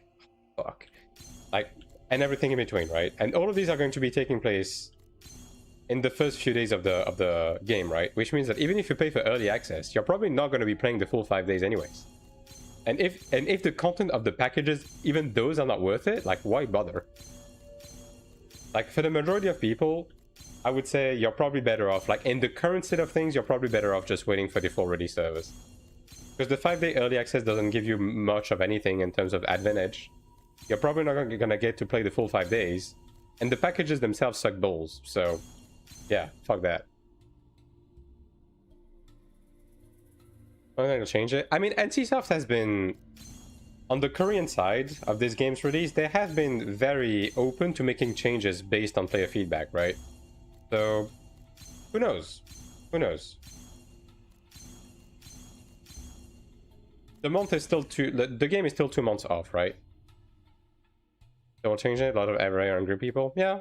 B: fuck, like, and everything in between, right? And all of these are going to be taking place in the first few days of the game, right? Which means that even if you pay for early access, you're probably not going to be playing the full 5 days anyways. And if the content of the packages, even those are not worth it, like, why bother? Like, for the majority of people, I would say you're probably better off, like, in the current state of things, you're probably better off just waiting for the full release servers. Because the 5-day early access doesn't give you much of anything in terms of advantage. You're probably not gonna get to play the full 5 days. And the packages themselves suck balls, so... yeah, fuck that. I'm gonna change it. I mean, NCSoft has been... on the Korean side of this game's release, they have been very open to making changes based on player feedback, right? So, who knows? Who knows? The month is still the game is still 2 months off, right? So we'll change it. A lot of very angry people. Yeah.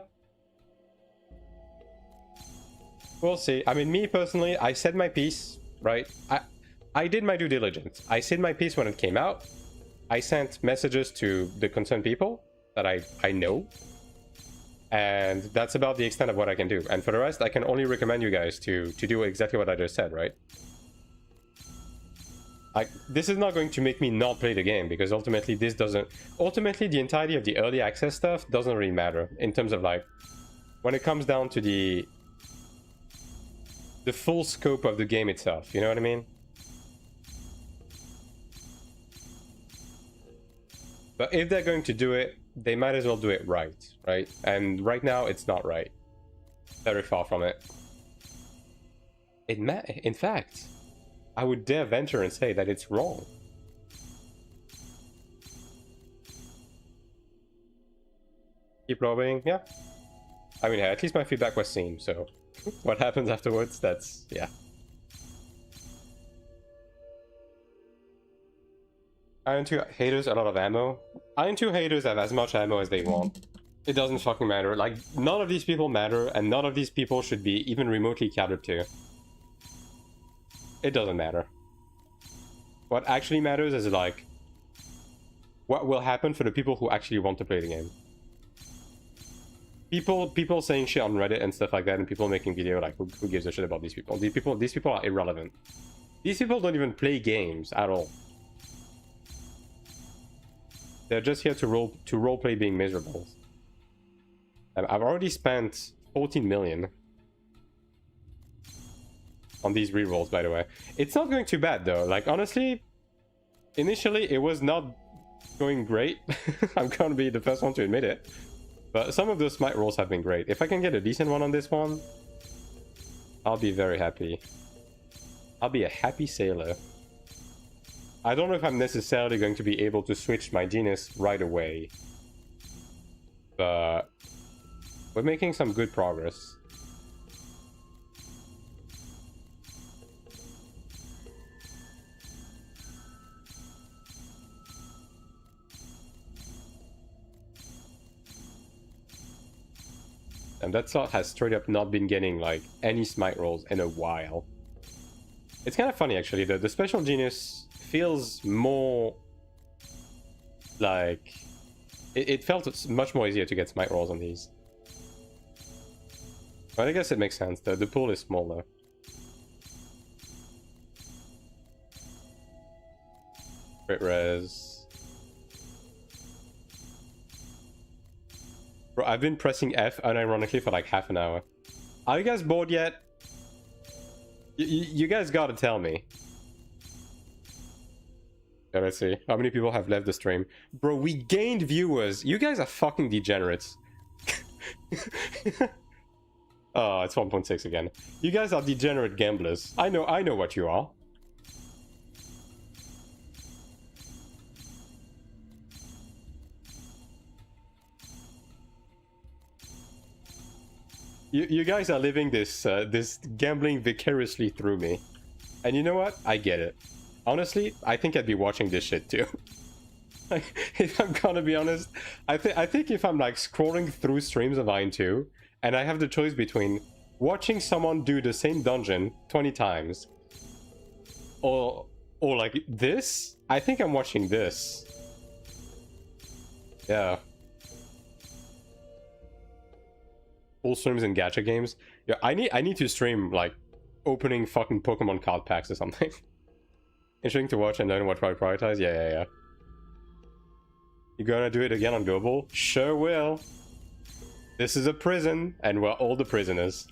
B: We'll see. I mean, me personally, I said my piece, right? I did my due diligence. I said my piece when it came out. I sent messages to the concerned people that I know. And that's about the extent of what I can do. And for the rest, I can only recommend you guys to do exactly what I just said, right? This is not going to make me not play the game, because ultimately this doesn't... ultimately, the entirety of the early access stuff doesn't really matter in terms of, like, when it comes down to the full scope of the game itself, you know what I mean? But if they're going to do it, they might as well do it right? And right now, it's not right. Very far from it. In fact, I would dare venture and say that it's wrong. Keep lobbying, yeah. I mean, at least my feedback was seen, so what happens afterwards, that's, yeah. AION2 haters a lot of ammo. AION2 haters have as much ammo as they want. It doesn't fucking matter. Like, none of these people matter, and none of these people should be even remotely catered to. It doesn't matter. What actually matters is, like, what will happen for the people who actually want to play the game. People saying shit on Reddit and stuff like that, and people making video, like, who gives a shit about these people? These people are irrelevant. These people don't even play games at all. They're just here to roleplay being miserable. I've already spent 14 million on these rerolls, by the way. It's not going too bad, though. Like, honestly, initially, it was not going great. I'm gonna be the first one to admit it. But some of those smite rolls have been great. If I can get a decent one on this one, I'll be very happy. I'll be a happy sailor. I don't know if I'm necessarily going to be able to switch my genus right away. But we're making some good progress. And that slot has straight up not been getting like any smite rolls in a while. It's kind of funny actually. The special genius feels more like it felt much more easier to get smite rolls on these. But I guess it makes sense. The pool is smaller. Crit res. Bro, I've been pressing F unironically for like half an hour. Are you guys bored yet? You guys gotta tell me. Yeah, let's see. How many people have left the stream? Bro, we gained viewers. You guys are fucking degenerates. Oh, it's 1.6 again. You guys are degenerate gamblers. I know what you are. You guys are living this this gambling vicariously through me. And you know what? I get it. Honestly, I think I'd be watching this shit too. Like, if I'm gonna be honest, I think if I'm like scrolling through streams of AION2 and I have the choice between watching someone do the same dungeon 20 times or like this, I think I'm watching this. Yeah. Full streams and gacha games. Yeah, I need to stream like opening fucking Pokemon card packs or something. Interesting to watch and learn what to prioritize. Yeah. You gonna do it again on Global? Sure will. This is a prison, and we're all the prisoners.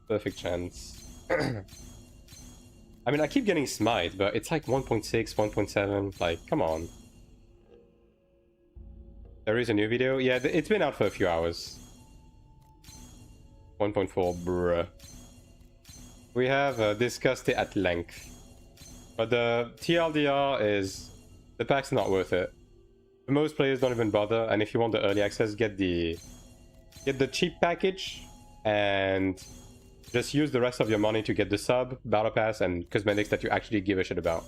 B: Perfect chance. I mean, I keep getting smite, but it's like 1.6, 1.7. Like, come on. There is a new video? Yeah, it's been out for a few hours. 1.4, bruh. We have discussed it at length. But the TLDR is... the pack's not worth it. Most players don't even bother, and if you want the early access, get the cheap package, and just use the rest of your money to get the sub, battle pass, and cosmetics that you actually give a shit about.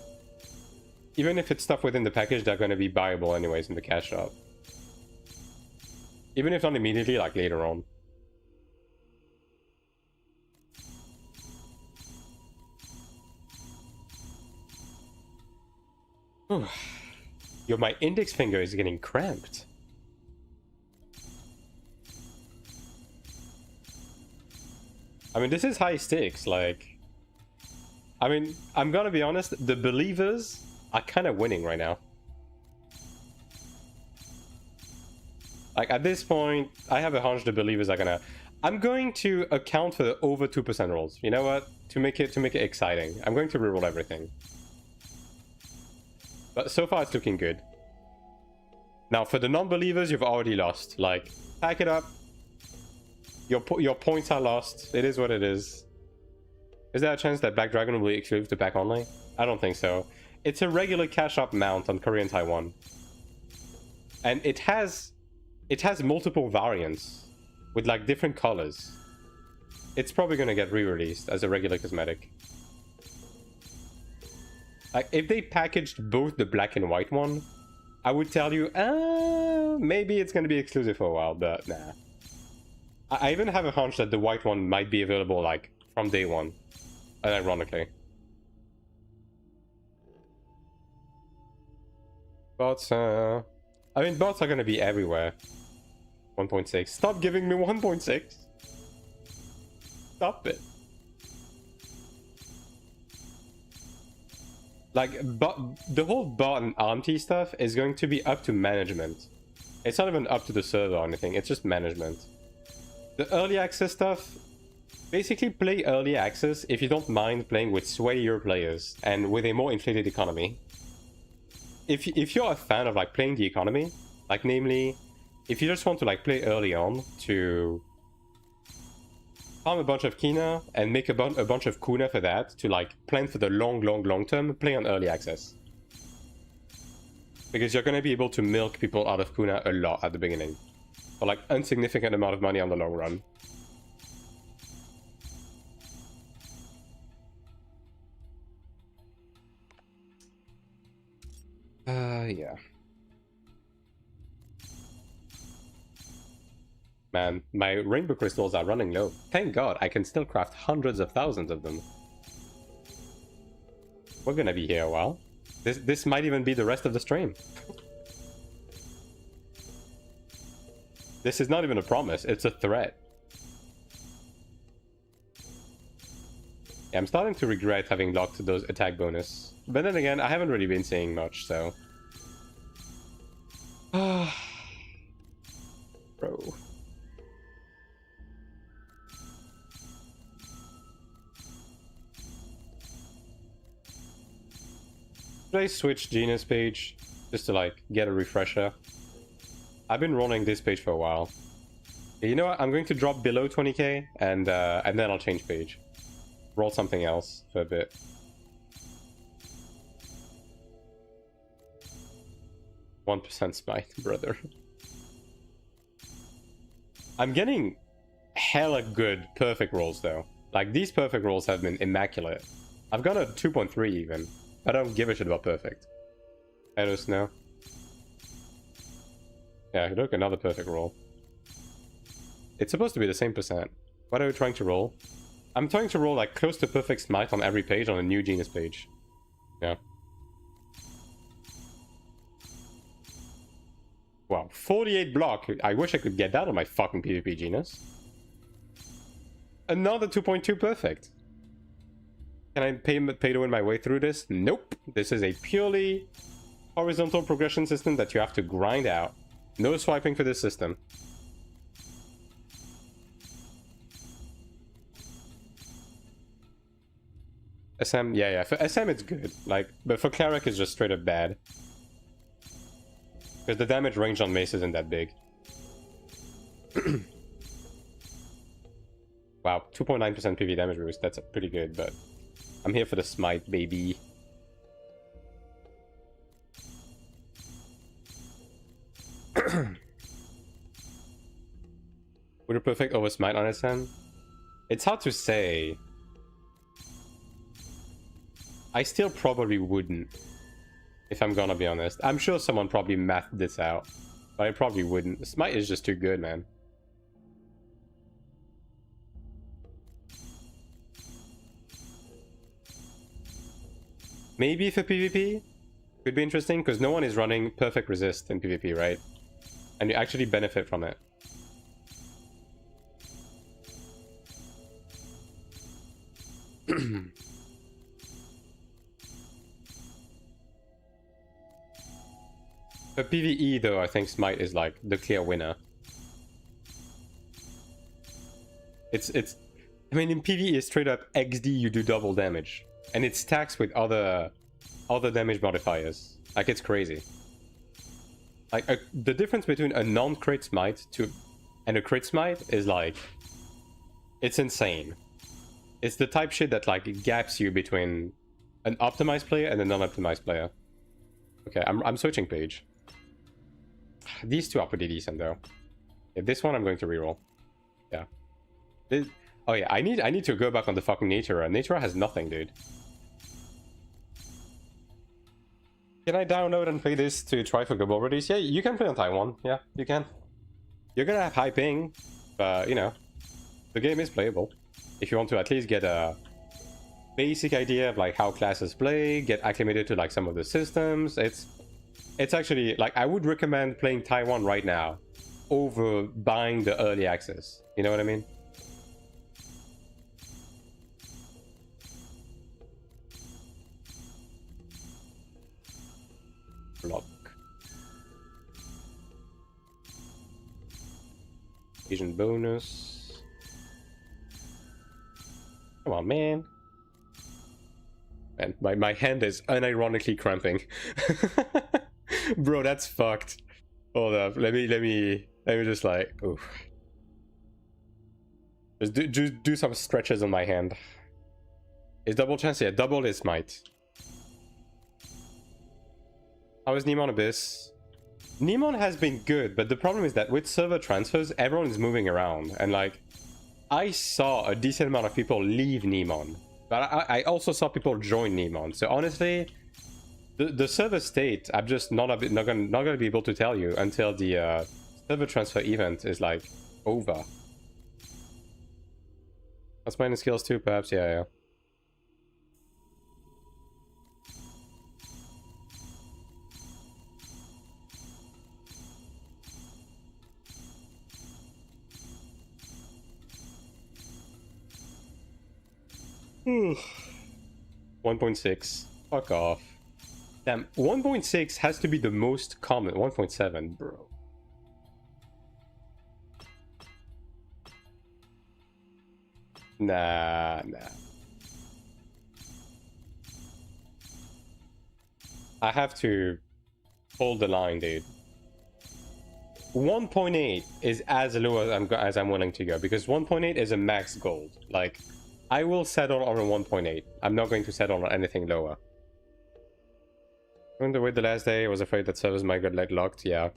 B: Even if it's stuff within the package, they're going to be buyable anyways in the cash shop. Even if not immediately, like later on. Yo, my index finger is getting cramped. I mean, this is high stakes, like... I mean, I'm gonna be honest, the believers are kind of winning right now. Like, at this point, I have a hunch the believers are gonna... I'm going to account for the over 2% rolls. You know what? To make it exciting. I'm going to reroll everything. But so far, it's looking good. Now, for the non-believers, you've already lost. Like, pack it up. Your points are lost. It is what it is. Is there a chance that Black Dragon will be exclusive to pack only? I don't think so. It's a regular cash-up mount on Korea and Taiwan. And it has multiple variants with, like, different colors. It's probably going to get re-released as a regular cosmetic. Like, if they packaged both the black and white one, I would tell you, maybe it's gonna be exclusive for a while, but nah. I even have a hunch that the white one might be available, like, from day one. Ironically. Bots, I mean, bots are gonna be everywhere. 1.6. Stop giving me 1.6. Stop it. Like, the whole bot and RMT stuff is going to be up to management. It's not even up to the server or anything, it's just management. The early access stuff, basically play early access if you don't mind playing with sweatier players and with a more inflated economy. If you're a fan of like playing the economy, like namely, if you just want to like play early on to farm a bunch of Kina and make a bunch of Kuna for that, to like plan for the long term, play on early access. Because you're going to be able to milk people out of Kuna a lot at the beginning. For like insignificant amount of money on the long run. Yeah. Man, my rainbow crystals are running low. Thank God, I can still craft hundreds of thousands of them. We're gonna be here a while. This might even be the rest of the stream. This is not even a promise, it's a threat. Yeah, I'm starting to regret having locked those attack bonus. But then again, I haven't really been seeing much, so... Bro. Should I switch Genius page? Just to like, get a refresher? I've been rolling this page for a while. You know what? I'm going to drop below 20k and then I'll change page. Roll something else for a bit. %1 smite, brother. I'm getting hella good perfect rolls though. Like these perfect rolls have been immaculate. I've got a 2.3 even. I don't give a shit about perfect. I don't know. Yeah, look, another perfect roll. It's supposed to be the same %. What are we trying to roll? I'm trying to roll like close to perfect smite on every page on a new Genius page. Yeah. Wow, 48 block. I wish I could get that on my fucking PvP Genius. Another 2.2 perfect. Can I pay to win my way through this? Nope. This is a purely horizontal progression system that you have to grind out. No swiping for this system. SM, yeah, for SM it's good. Like, but for Cleric it's just straight up bad. Because the damage range on Mace isn't that big. Wow, 2.9% PV damage boost, that's pretty good, but I'm here for the smite, baby. Would a perfect over smite on SM? It's hard to say. I still probably wouldn't. If I'm gonna be honest. I'm sure someone probably mathed this out. But I probably wouldn't. Smite is just too good, man. Maybe for PvP? Could be interesting, because no one is running perfect resist in PvP, right? And you actually benefit from it. For PvE though, I think Smite is like the clear winner. I mean, in PvE it's straight up XD, you do double damage. And it's taxed with other damage modifiers. Like, it's crazy. Like, the difference between a non-crit smite and a crit smite is like... It's insane. It's the type shit that like gaps you between an optimized player and a non-optimized player. Okay, I'm switching page. These two are pretty decent though. Yeah, this one I'm going to reroll. Yeah. Oh yeah, I need to go back on the fucking Natura. Natura has nothing, dude. Can I download and play this to try for global release? Yeah, you can play on Taiwan. Yeah, you can. You're gonna have high ping, but you know, the game is playable. If you want to at least get a basic idea of like how classes play, get acclimated to like some of the systems, it's actually like I would recommend playing Taiwan right now over buying the early access. You know what I mean? Block. Asian bonus. Come on, man. Man, my hand is unironically cramping. Bro, that's fucked. Hold up. Let me just like, oof. Just do some stretches on my hand. Is double chance? Yeah, double is might. How is Neemon Abyss? Neemon has been good, but the problem is that with server transfers, everyone is moving around. And like, I saw a decent amount of people leave Neemon. But I also saw people join Neemon. So honestly, the server state, I'm just not gonna be able to tell you until the server transfer event is like over. That's minor skills too, perhaps. Yeah. Hmm. 1.6. Fuck off. Damn, 1.6 has to be the most common. 1.7, bro. Nah. I have to hold the line, dude. 1.8 is as low as I'm willing to go, because 1.8 is a max gold. Like, I will settle on a 1.8. I'm not going to settle on anything lower. When to wait the last day, I was afraid that servers might get like locked. Yeah.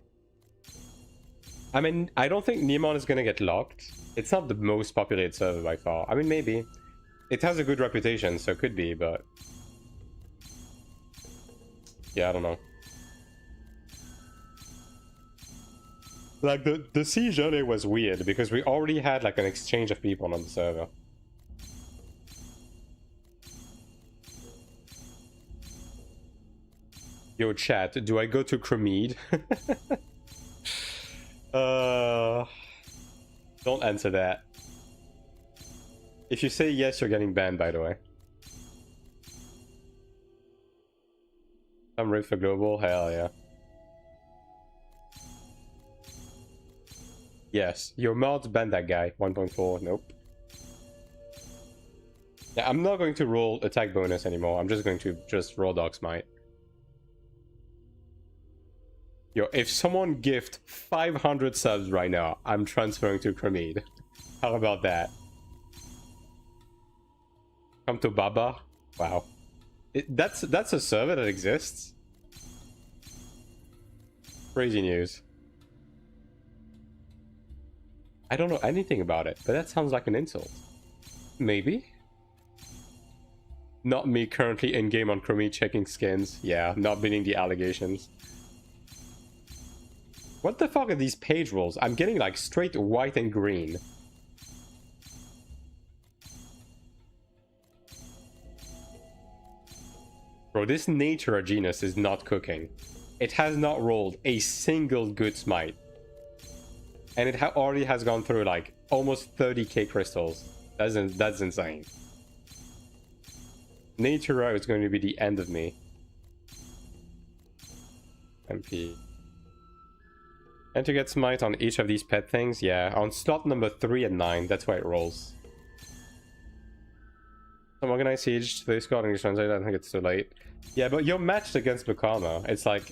B: I mean, I don't think Neemon is gonna get locked. It's not the most populated server by far. I mean, maybe. It has a good reputation, so it could be, but... yeah, I don't know. Like, the siege earlier was weird, because we already had like an exchange of people on the server. Yo, chat, do I go to Cremede? Don't answer that. If you say yes, you're getting banned, by the way. I'm ready for global? Hell yeah. Yes, your mods banned that guy. 1.4, nope. Yeah, I'm not going to roll attack bonus anymore. I'm just going to roll dog smite. Yo, if someone gift 500 subs right now, I'm transferring to Cremede. How about that? Come to Baba? Wow. That's a server that exists? Crazy news. I don't know anything about it, but that sounds like an insult. Maybe? Not me currently in-game on Cremede checking skins. Yeah, not beating the allegations. What the fuck are these page rolls? I'm getting like straight white and green. Bro, this nature genus is not cooking. It has not rolled a single good smite. And it already has gone through like almost 30k crystals. That's insane. Natura is going to be the end of me. MP. And to get smite on each of these pet things, yeah, on slot number 3 and 9, that's why it rolls. Some organized siege, they scored English translate, I think it's too late. Yeah, but you're matched against Bukama. It's like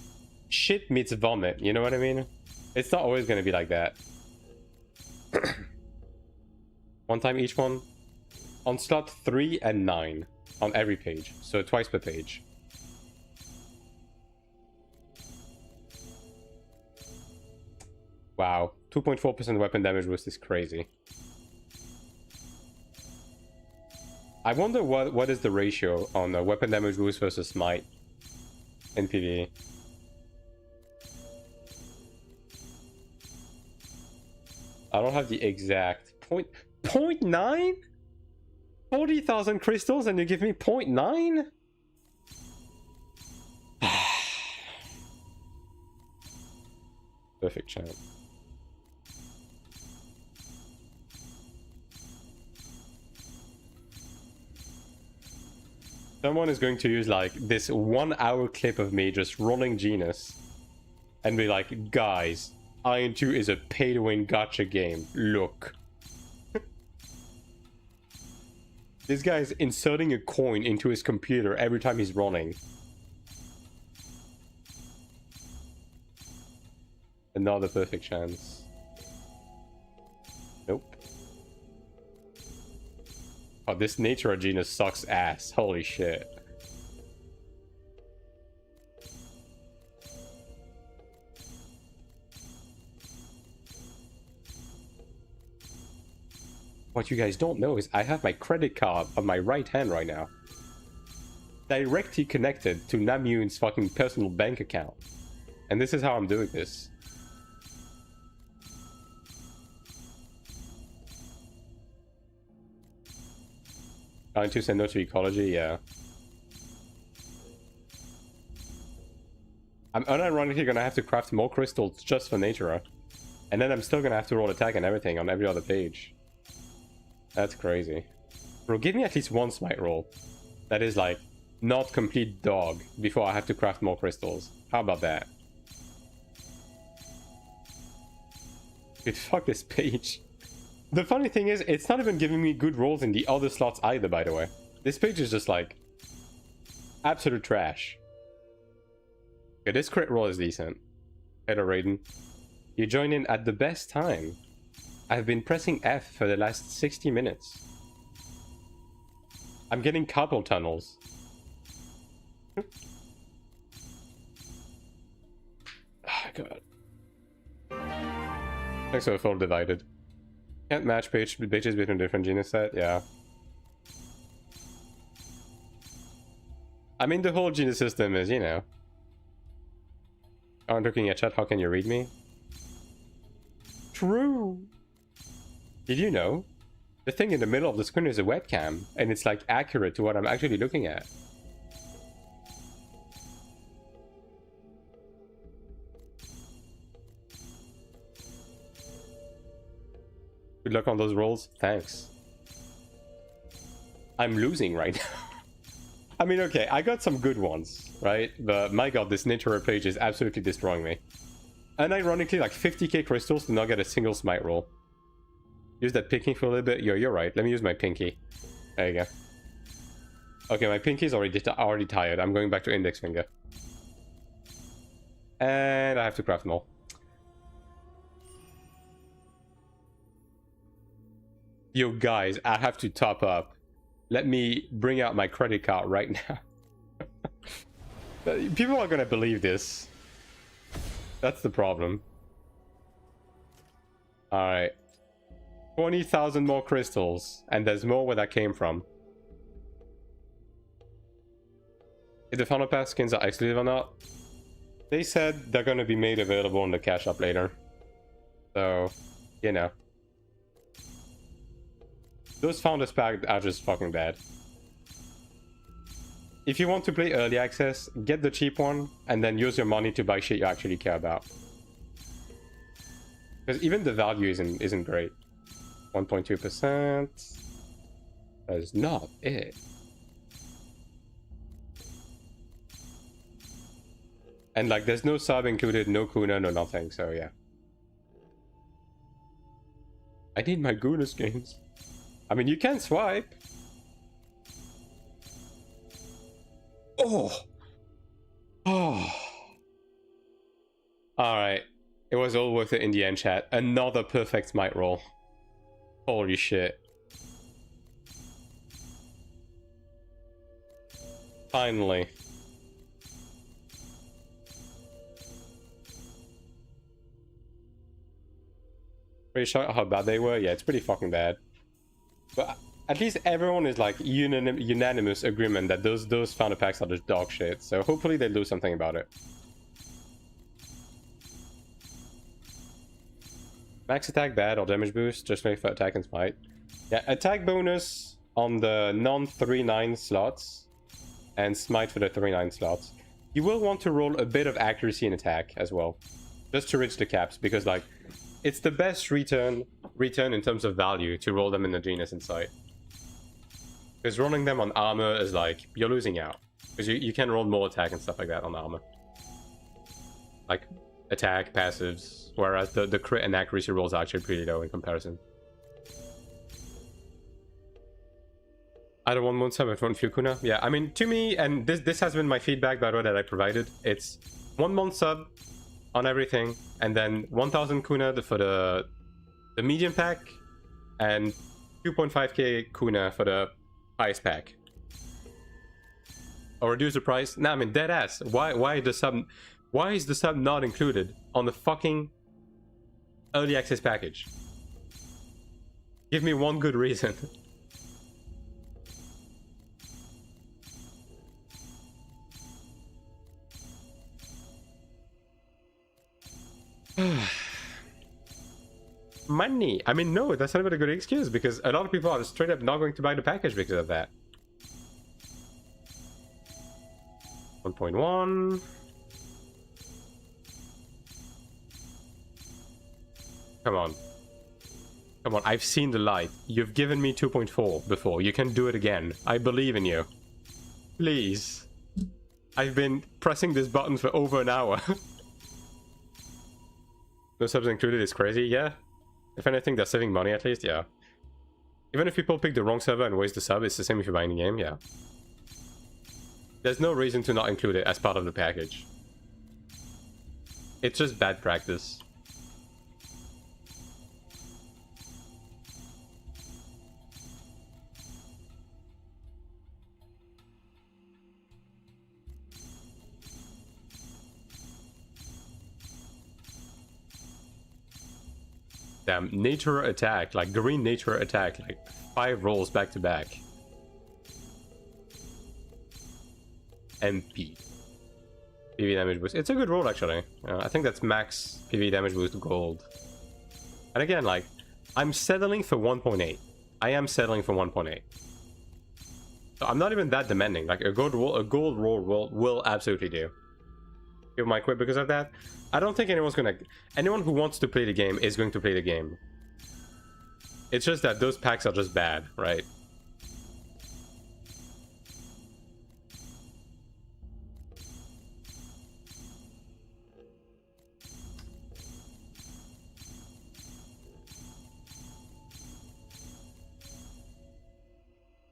B: shit meets vomit, you know what I mean? It's not always gonna be like that. One time each one. On slot 3 and 9 on every page, so twice per page. Wow, 2.4% weapon damage boost is crazy. I wonder what is the ratio on weapon damage boost versus smite. in PvE. I don't have the exact point. 0.9? 40,000 crystals and you give me 0.9? Perfect chance. Someone is going to use like this 1 hour clip of me just rolling Genus and be like, guys, AION2 is a pay to win gacha game. Look. This guy is inserting a coin into his computer every time he's running. Another perfect chance. Nope. Oh, this nature of Genus sucks ass. Holy shit. What you guys don't know is I have my credit card on my right hand right now. Directly connected to Namyoon's fucking personal bank account. And this is how I'm doing this. AION2 said no to ecology, yeah. I'm unironically gonna have to craft more crystals just for nature. And then I'm still gonna have to roll attack and everything on every other page. That's crazy. Bro, give me at least one smite roll. That is like, not complete dog before I have to craft more crystals. How about that? Dude, fuck this page. The funny thing is, it's not even giving me good rolls in the other slots either, by the way. This page is just like, absolute trash. Okay, this crit roll is decent. Hello, Raiden. You join in at the best time. I've been pressing F for the last 60 minutes. I'm getting carpal tunnels. Oh god. Thanks for the full divided. Can't match pages between different genus set, yeah. I mean, the whole genus system is, you know. Aren't looking at chat, how can you read me? True! Did you know? The thing in the middle of the screen is a webcam, and it's like accurate to what I'm actually looking at. Good luck on those rolls. Thanks. I'm losing right now. I mean, okay, I got some good ones, right? But my god, this nature page is absolutely destroying me. And ironically, like 50k crystals to not get a single smite roll. Use that pinky for a little bit. You're right. Let me use my pinky. There you go. Okay, my pinky's already tired. I'm going back to index finger. And I have to craft more. Yo, guys, I have to top up. Let me bring out my credit card right now. People are gonna believe this. That's the problem. Alright. 20,000 more crystals. And there's more where that came from. If the Final Pass skins are exclusive or not, they said they're gonna be made available in the cash up later. So, you know. Those Founders Pack are just fucking bad. If you want to play early access, get the cheap one, and then use your money to buy shit you actually care about. Because even the value isn't great. 1.2%. That is not it. And like, there's no sub included, no Kuna, no nothing, so yeah. I need my Guna skins. I mean, you can swipe. Oh. Oh. Alright. It was all worth it in the end, chat. Another perfect smite roll. Holy shit. Finally. Pretty sure how bad they were? Yeah, it's pretty fucking bad. But at least everyone is like unanimous agreement that those founder packs are just dog shit. So hopefully they'll do something about it. Max attack bad or damage boost, just wait for attack and smite. Yeah, attack bonus on the non-3/9 slots and smite for the 3/9 slots. You will want to roll a bit of accuracy and attack as well, just to reach the caps, because like it's the best return in terms of value to roll them in the Genius Insight. Because rolling them on armor is like you're losing out, because you can roll more attack and stuff like that on armor, like attack passives, whereas the crit and accuracy rolls are actually pretty low in comparison. I don't want one sub, I want few kuna. Yeah, I mean, to me, and this has been my feedback, by the way, that I provided. It's 1 month sub on everything, and then 1,000 kuna for the medium pack, and 2.5k kuna for the highest pack. Or reduce the price. Nah, I mean, dead ass. Why is the sub not included on the fucking early access package? Give me one good reason. Money. I mean, no, that's not even a good excuse, because a lot of people are straight up not going to buy the package because of that. 1.1. Come on. Come on, I've seen the light. You've given me 2.4 before. You can do it again. I believe in you. Please. I've been pressing this button for over an hour. No subs included is crazy, yeah. If anything, they're saving money at least, yeah. Even if people pick the wrong server and waste the sub, it's the same if you're buying the game, yeah. There's no reason to not include it as part of the package. It's just bad practice. Damn, nature attack, like green nature attack, like 5 rolls back to back. MP. PV damage boost. It's a good roll actually. I think that's max PV damage boost gold. And again, like, I'm settling for 1.8. I am settling for 1.8. So I'm not even that demanding. Like a gold roll will absolutely do. Give my quit because of that. I don't think anyone who wants to play the game is going to play the game. It's just that those packs are just bad, right?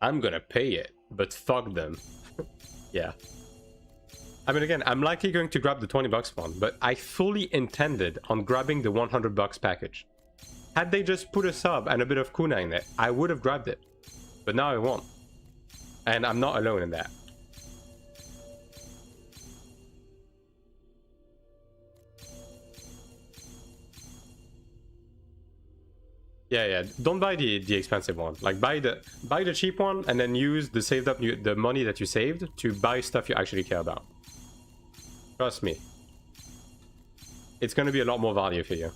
B: I'm gonna pay it, but fuck them. Yeah. I mean, again, I'm likely going to grab the $20 one, but I fully intended on grabbing the $100 package. Had they just put a sub and a bit of kuna in it, I would have grabbed it. But now I won't. And I'm not alone in that. Yeah, don't buy the expensive one. Like buy the cheap one and then use the money that you saved to buy stuff you actually care about. Trust me. It's going to be a lot more value for you.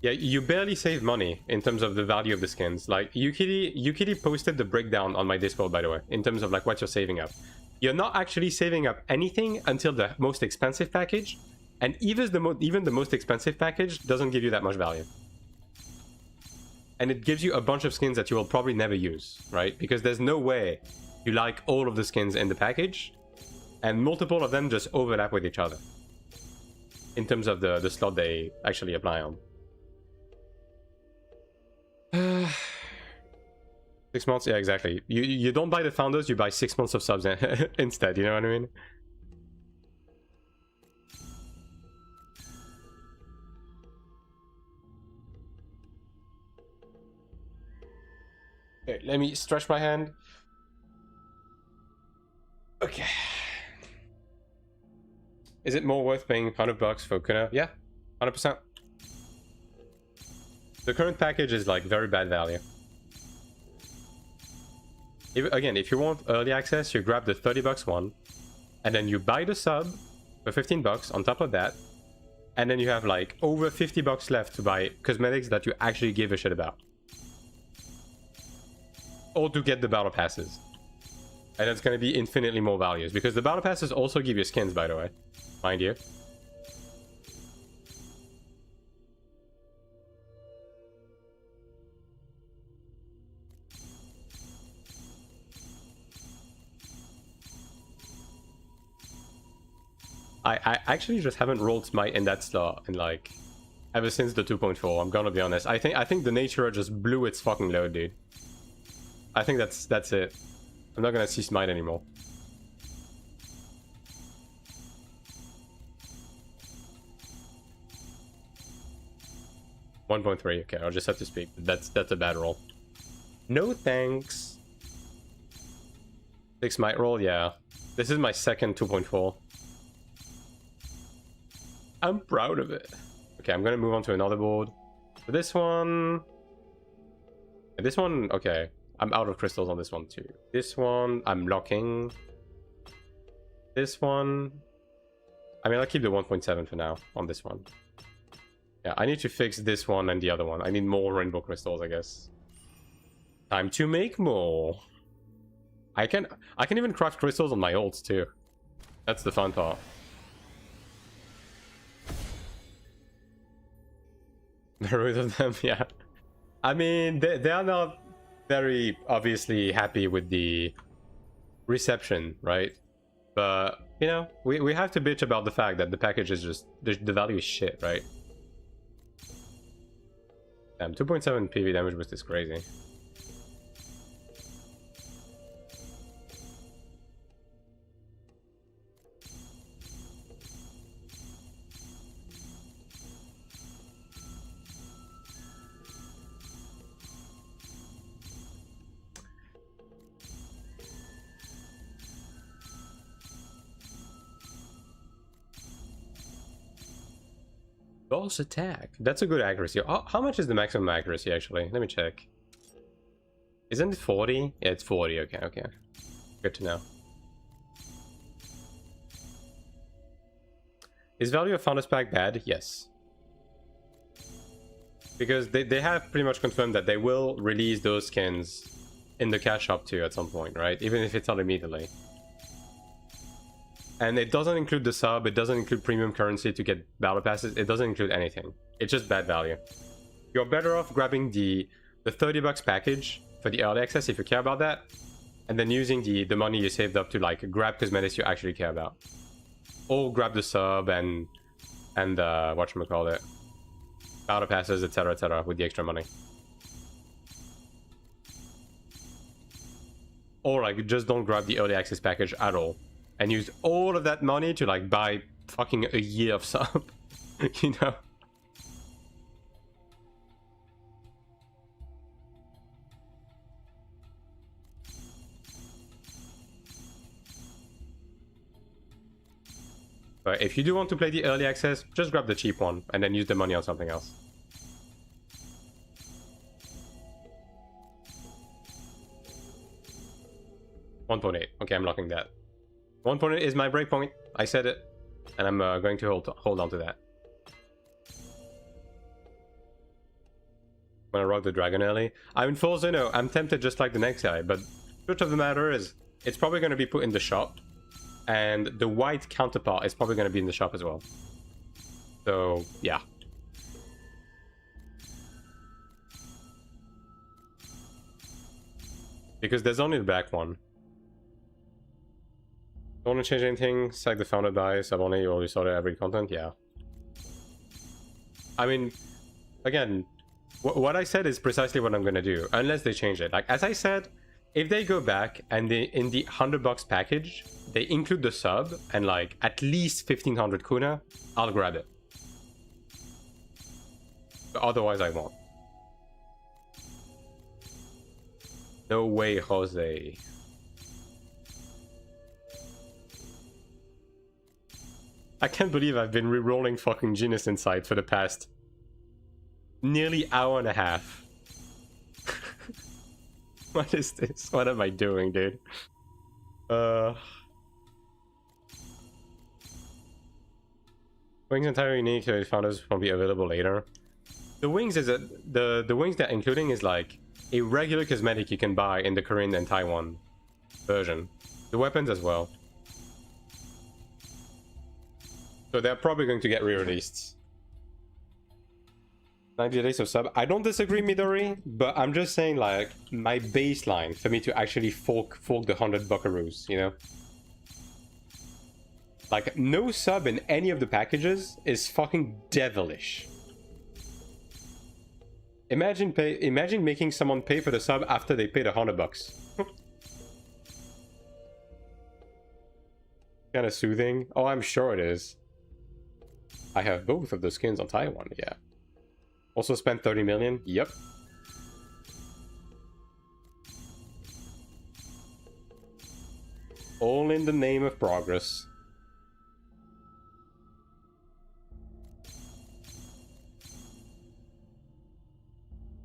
B: Yeah, you barely save money in terms of the value of the skins. Like Yukiri posted the breakdown on my Discord, by the way, in terms of like what you're saving up. You're not actually saving up anything until the most expensive package, and even the most expensive package doesn't give you that much value. And it gives you a bunch of skins that you will probably never use, right? Because there's no way you like all of the skins in the package, and multiple of them just overlap with each other in terms of the slot they actually apply on. 6 months, yeah, exactly. You don't buy the founders, you buy 6 months of subs instead, you know what I mean? Okay, let me stretch my hand. Okay. Is it more worth paying $100 for Kuna? Yeah, 100%. The current package is like very bad value. Again, if you want early access, you grab the $30 one, and then you buy the sub for $15 on top of that, and then you have like over $50 left to buy cosmetics that you actually give a shit about. Or to get the battle passes. And it's going to be infinitely more values, because the battle passes also give you skins, by the way, mind you. I actually just haven't rolled Smite in that slot in like ever since the 2.4. I'm gonna be honest. I think the Nature just blew its fucking load, dude. I think that's it. I'm not gonna see Smite anymore. $1.3. Okay, I'll just have to speak. That's a bad roll. No thanks. 6 Smite roll, yeah. This is my second 2.4. I'm proud of it. Okay, I'm gonna move on to another board. For this one... okay. I'm out of crystals on this one too. This one, I'm locking. This one... I mean, I'll keep the 1.7 for now on this one. Yeah, I need to fix this one and the other one. I need more rainbow crystals, I guess. Time to make more. I can even craft crystals on my ults too. That's the fun part. Get rid of them, yeah. I mean, they are not very obviously happy with the reception, right? But, you know, we have to bitch about the fact that the package is just... the value is shit, right? Damn, 2.7 PV damage boost is crazy. Boss attack. That's a good accuracy. How much is the maximum accuracy, actually? Let me check. Isn't it 40? Yeah, it's 40. Okay, okay. Good to know. Is value of Founders Pack bad? Yes. Because they have pretty much confirmed that they will release those skins in the cash shop too at some point, right? Even if it's not immediately. And it doesn't include the sub, it doesn't include premium currency to get battle passes, it doesn't include anything. It's just bad value. You're better off grabbing the $30 package for the early access if you care about that, and then using the money you saved up to like grab cosmetics you actually care about. Or grab the sub and whatchamacallit, battle passes, etc, with the extra money. Or like just don't grab the early access package at all. And use all of that money to like buy fucking a year of sub, you know? But if you do want to play the early access, just grab the cheap one and then use the money on something else. $1.8. Okay, I'm locking that. 1.8 is my breakpoint. I said it, and I'm going to hold on to that. I'm gonna rock the dragon early. I mean, full Zeno, I'm tempted just like the next guy, but truth of the matter is, it's probably going to be put in the shop, and the white counterpart is probably going to be in the shop as well. So, yeah. Because there's only the black one. Don't want to change anything, select the founded by, sub only, you already saw the every content, yeah. I mean, again, what I said is precisely what I'm gonna do, unless they change it. Like, as I said, if they go back and in the $100 package, they include the sub and like at least 1500 kuna, I'll grab it. But otherwise I won't. No way, Jose. I can't believe I've been re-rolling fucking Genius Insight for the past nearly hour and a half. What is this? What am I doing, dude? Wings entirely unique, so founders will be available later. The wings is the wings they're including is like a regular cosmetic you can buy in the Korean and Taiwan version. The weapons as well. So they're probably going to get re-released. 90 days of sub. I don't disagree, Midori, but I'm just saying like my baseline for me to actually fork the 100 buckaroos, you know? Like no sub in any of the packages is fucking devilish. Imagine making someone pay for the sub after they paid $100. Kind of soothing. Oh, I'm sure it is. I have both of the skins on Taiwan, yeah. Also spent 30 million, yep. All in the name of progress.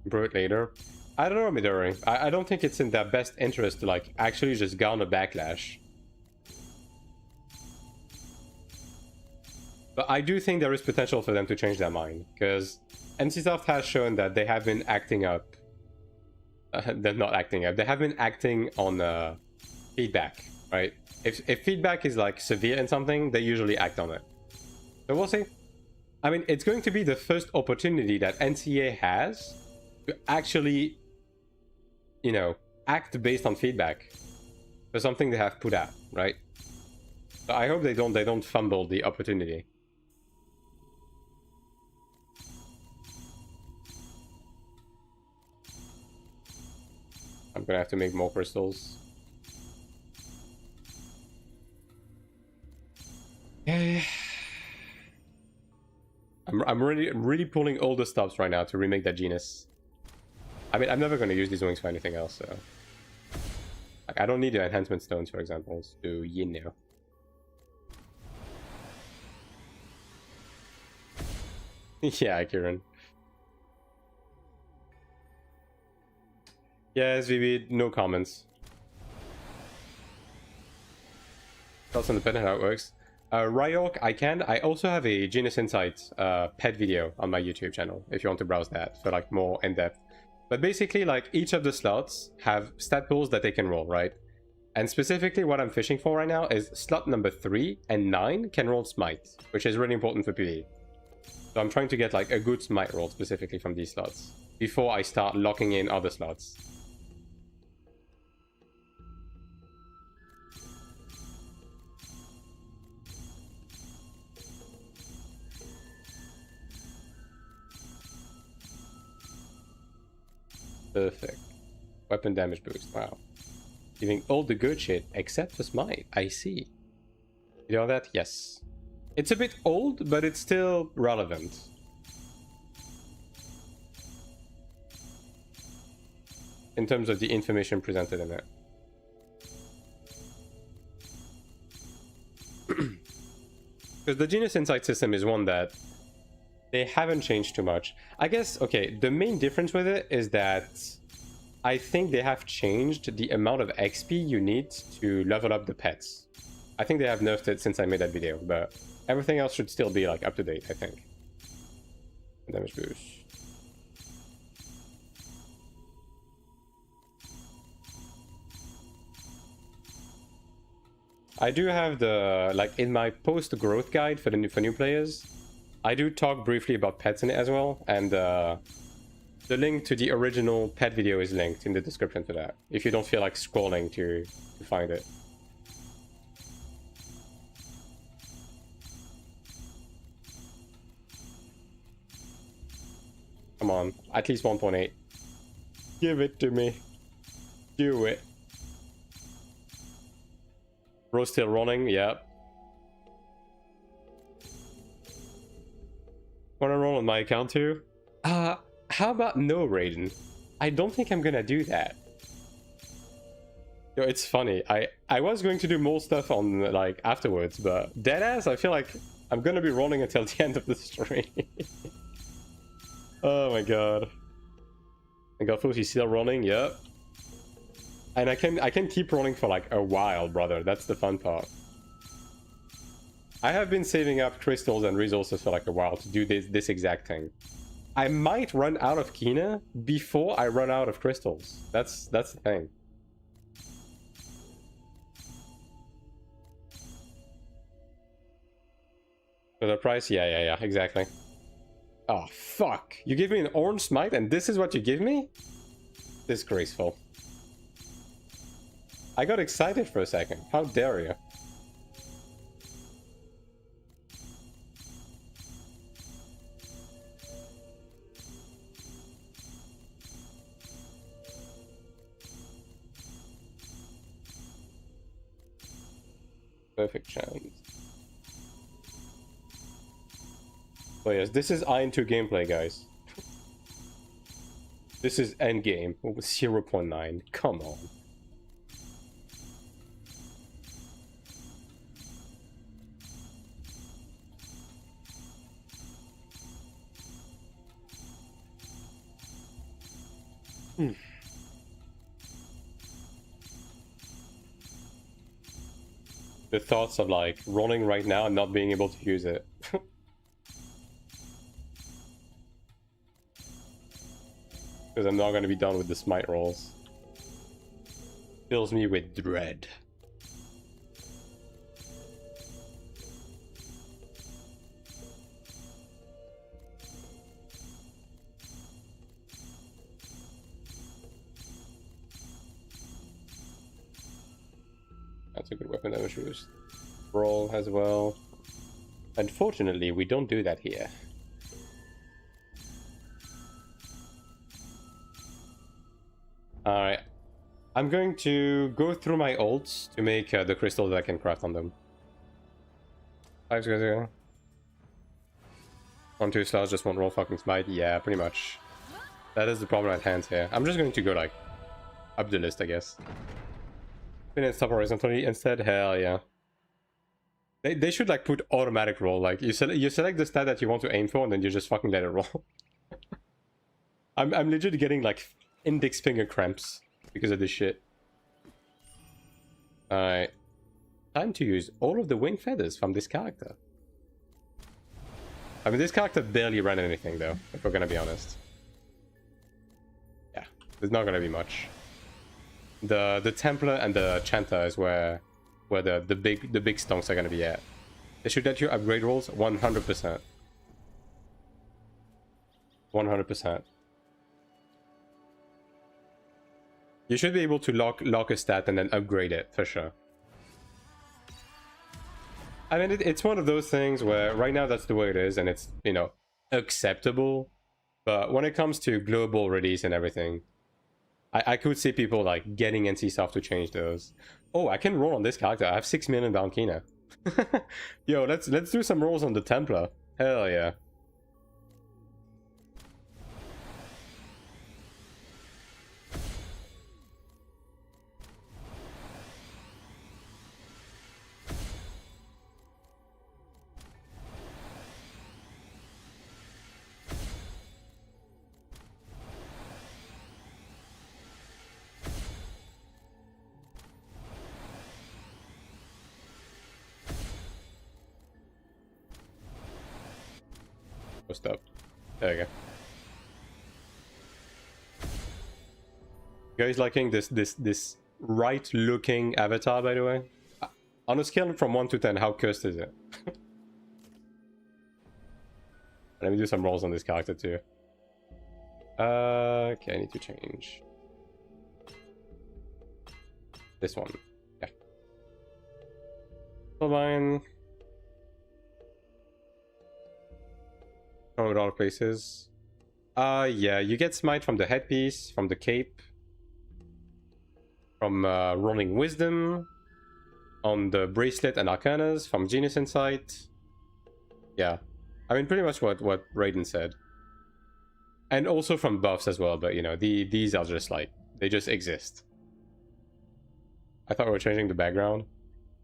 B: Brew it later. I don't know, Midori. I don't think it's in their best interest to like actually just garner backlash. But I do think there is potential for them to change their mind, because NCSoft has shown that they have been acting up. They're not acting up. They have been acting on feedback, right? If feedback is like severe in something, they usually act on it. So we'll see. I mean, it's going to be the first opportunity that NCA has to actually, you know, act based on feedback for something they have put out, right? So I hope they don't fumble the opportunity. I'm gonna have to make more crystals. Yeah. I'm really pulling all the stops right now to remake that genus. I mean, I'm never gonna use these wings for anything else, so like, I don't need the enhancement stones, for example, to yin now. Yeah, Kieran. Yes, VB, no comments. Thoughts on the pet and how it works. Ryok, I also have a Genus Insight pet video on my YouTube channel, if you want to browse that for like more in-depth. But basically, like, each of the slots have stat pools that they can roll, right? And specifically what I'm fishing for right now is slot number 3 and 9 can roll Smite, which is really important for PvE. So I'm trying to get like a good Smite roll specifically from these slots before I start locking in other slots. Perfect. Weapon damage boost, wow. Giving all the good shit except for Smite, I see. You know that? Yes. It's a bit old, but it's still relevant. In terms of the information presented in it. Because the Genus Insight system is one that they haven't changed too much. I guess, okay, the main difference with it is that I think they have changed the amount of XP you need to level up the pets. I think they have nerfed it since I made that video, but everything else should still be like up to date, I think. Damage boost. I do have the, like, in my post-growth guide for new players, I do talk briefly about pets in it as well, and the link to the original pet video is linked in the description for that, if you don't feel like scrolling to find it. Come on, at least 1.8. Give it to me. Do it. Bro's still running, yeah. Wanna roll on my account too? How about no, Raiden? I don't think I'm gonna do that. Yo, it's funny. I was going to do more stuff on, like, afterwards, but deadass, I feel like I'm gonna be rolling until the end of the stream. Oh my god. And Godfrey, he's still rolling, yep. And I can keep rolling for like a while, brother. That's the fun part. I have been saving up crystals and resources for like a while to do this exact thing. I might run out of Kina before I run out of crystals. That's the thing. For the price? Yeah, exactly. Oh, fuck. You give me an orange smite and this is what you give me? Disgraceful. I got excited for a second. How dare you? Perfect chance. Oh yes, this is AION2 gameplay, guys. This is endgame. 0.9. Come on. The thoughts of like rolling right now and not being able to use it. Because I'm not going to be done with the smite rolls. Fills me with dread. That's a good weapon that was used. Roll as well. Unfortunately, we don't do that here. Alright. I'm going to go through my ults to make the crystals that I can craft on them. 5 guys here. 1, 2 slots, just 1 roll fucking smite. Yeah, pretty much. That is the problem at hand here. I'm just going to go like up the list, I guess. Spin and stop horizontally instead. Hell yeah. They should like put automatic roll. Like you select the stat that you want to aim for, and then you just fucking let it roll. I'm legit getting like index finger cramps because of this shit. Alright. Time to use all of the wing feathers from this character. I mean, this character barely ran anything though, if we're gonna be honest. Yeah, there's not gonna be much. The Templar and the Chanter is where the big stonks are gonna be at. They should let you upgrade rolls 100%. 100%. You should be able to lock a stat and then upgrade it for sure. I mean, it's one of those things where right now that's the way it is, and it's, you know, acceptable. But when it comes to global release and everything, I could see people like getting NCSoft to change those. Oh, I can roll on this character. I have 6 million bound Kina. Yo, let's do some rolls on the Templar. Hell yeah. What's up? There we go. You guys liking this right-looking avatar, by the way? On a scale from 1 to 10, how cursed is it? Let me do some rolls on this character too. Okay, I need to change this one. Yeah. Line. With all places. Yeah, you get smite from the headpiece, from the cape, from rolling wisdom, on the bracelet and arcanas, from genius insight. Yeah, I mean pretty much what Raiden said, and also from buffs as well. But you know, these are just like, they just exist. I thought we were changing the background.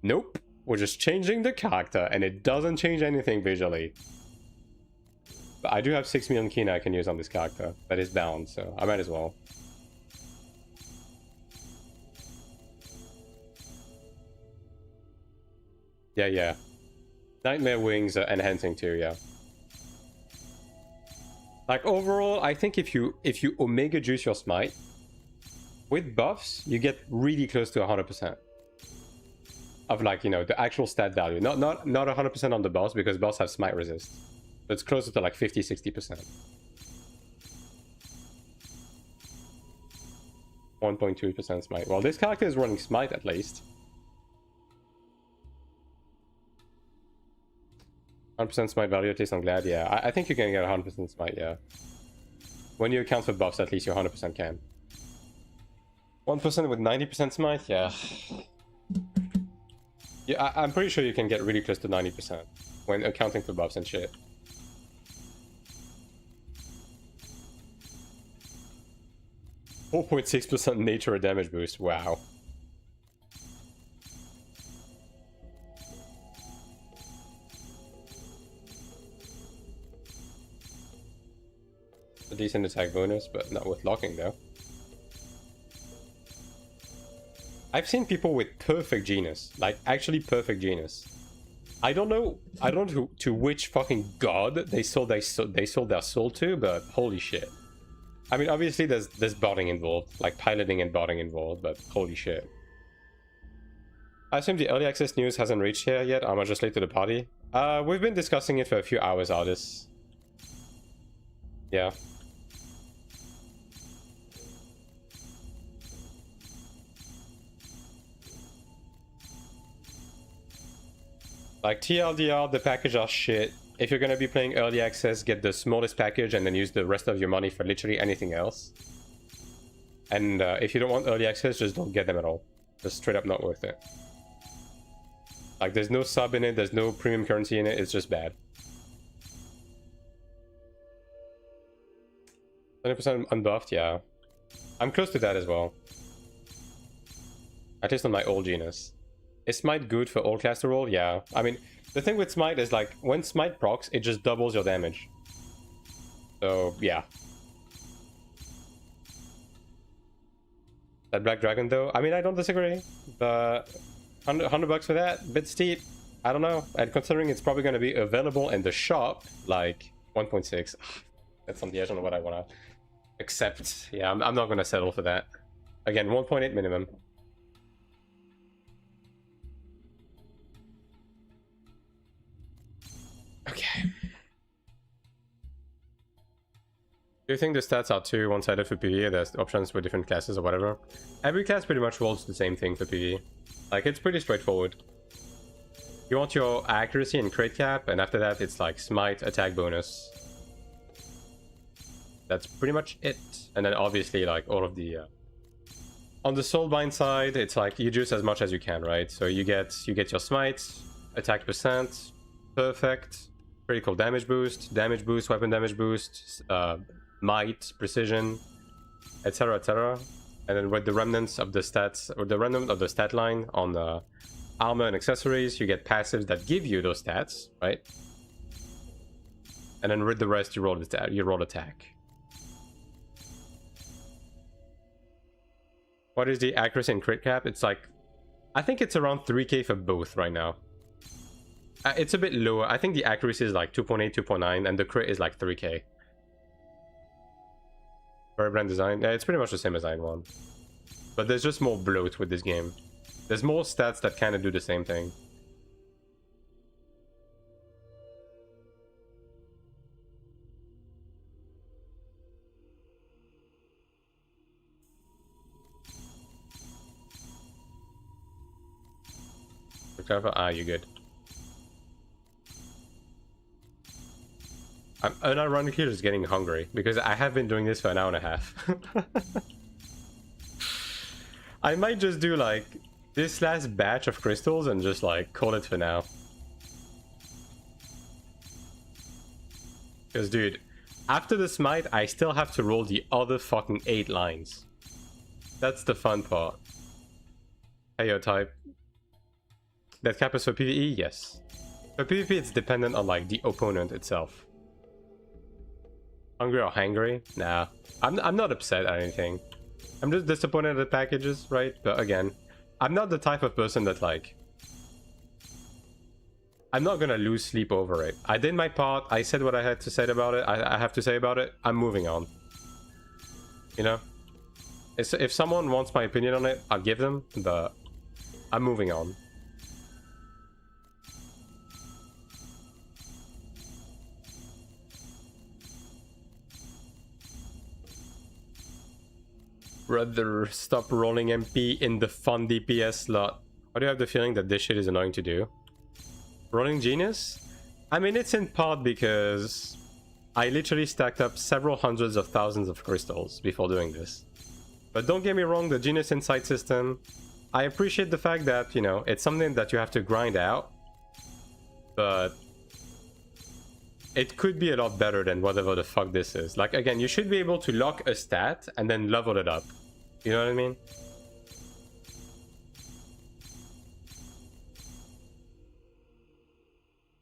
B: Nope, we're just changing the character, and it doesn't change anything visually. But I do have 6 million Kina I can use on this character. That is bound, so I might as well. Yeah. Nightmare Wings are enhancing too, yeah. Like overall, I think if you Omega Juice your Smite, with buffs, you get really close to 100%. Of like, you know, the actual stat value. Not 100% on the boss, because boss have Smite resist. But it's closer to like 50-60%. 1.2% Smite. Well, this character is running Smite at least. 100% Smite value, at least I'm glad, yeah. I think you can get 100% Smite, yeah. When you account for buffs, at least you 100% can. 1% with 90% Smite, yeah. Yeah, I'm pretty sure you can get really close to 90% when accounting for buffs and shit. .6% nature damage boost, wow. A decent attack bonus, but not with locking though. I've seen people with perfect Genus, like actually perfect Genus. I don't know to which fucking god they sold their soul to, but holy shit. I mean, obviously there's botting involved, like piloting and botting involved, but holy shit. I assume the early access news hasn't reached here yet. I'm just late to the party. We've been discussing it for a few hours, Aldis. Yeah. Like TLDR, the package are shit. If you're gonna be playing early access, get the smallest package and then use the rest of your money for literally anything else. And if you don't want early access, just don't get them at all. Just straight up not worth it. Like there's no sub in it, there's no premium currency in it, it's just bad. 20% unbuffed, yeah. I'm close to that as well. At least on my old Genus. Is Smite good for all class to roll? Yeah. I mean, the thing with Smite is like, when Smite procs, it just doubles your damage. So, yeah. That Black Dragon though, I mean, I don't disagree. But $100 for that? Bit steep. I don't know. And considering it's probably going to be available in the shop, like 1.6. That's on the edge on what I want to accept. Yeah, I'm not going to settle for that. Again, 1.8 minimum. Okay. Do you think the stats are too one-sided for PvE? There's options for different classes or whatever. Every class pretty much rolls the same thing for PvE. Like, it's pretty straightforward. You want your accuracy and crit cap, and after that it's like smite, attack bonus. That's pretty much it. And then obviously like all of the... On the soulbind side, it's like you juice as much as you can, right? So you get your smite, attack percent, perfect, critical damage boost, weapon damage boost, might, precision, etc, etc. And then with the remnants of the stats, or the remnant of the stat line on the armor and accessories, you get passives that give you those stats, right? And then with the rest, you roll attack. What is the accuracy and crit cap? It's like, I think it's around 3k for both right now. It's a bit lower. I think the accuracy is like 2.8, 2.9, and the crit is like 3k. Firebrand design, yeah, it's pretty much the same as AION1. But there's just more bloat with this game. There's more stats that kind of do the same thing. You're good. I'm unironically just getting hungry because I have been doing this for an hour and a half. I might just do like this last batch of crystals and just like call it for now. Because dude, after the smite, I still have to roll the other fucking 8 lines. That's the fun part. Hey yo, type. That cap is for PvE? Yes. For PvP, it's dependent on like the opponent itself. Hungry or hangry? Nah. I'm not upset at anything. I'm just disappointed at the packages, right? But again, I'm not the type of person that like... I'm not gonna lose sleep over it. I did my part, I said what I had to say about it, I have to say about it, I'm moving on. You know? If someone wants my opinion on it, I'll give them, but I'm moving on. Rather stop rolling MP in the fun DPS slot. Why do you have the feeling that this shit is annoying to do? Rolling Genius? I mean, it's in part because I literally stacked up several hundreds of thousands of crystals before doing this. But don't get me wrong, the Genius Insight system, I appreciate the fact that, you know, it's something that you have to grind out. But it could be a lot better than whatever the fuck this is. Like, again, you should be able to lock a stat and then level it up. You know what I mean?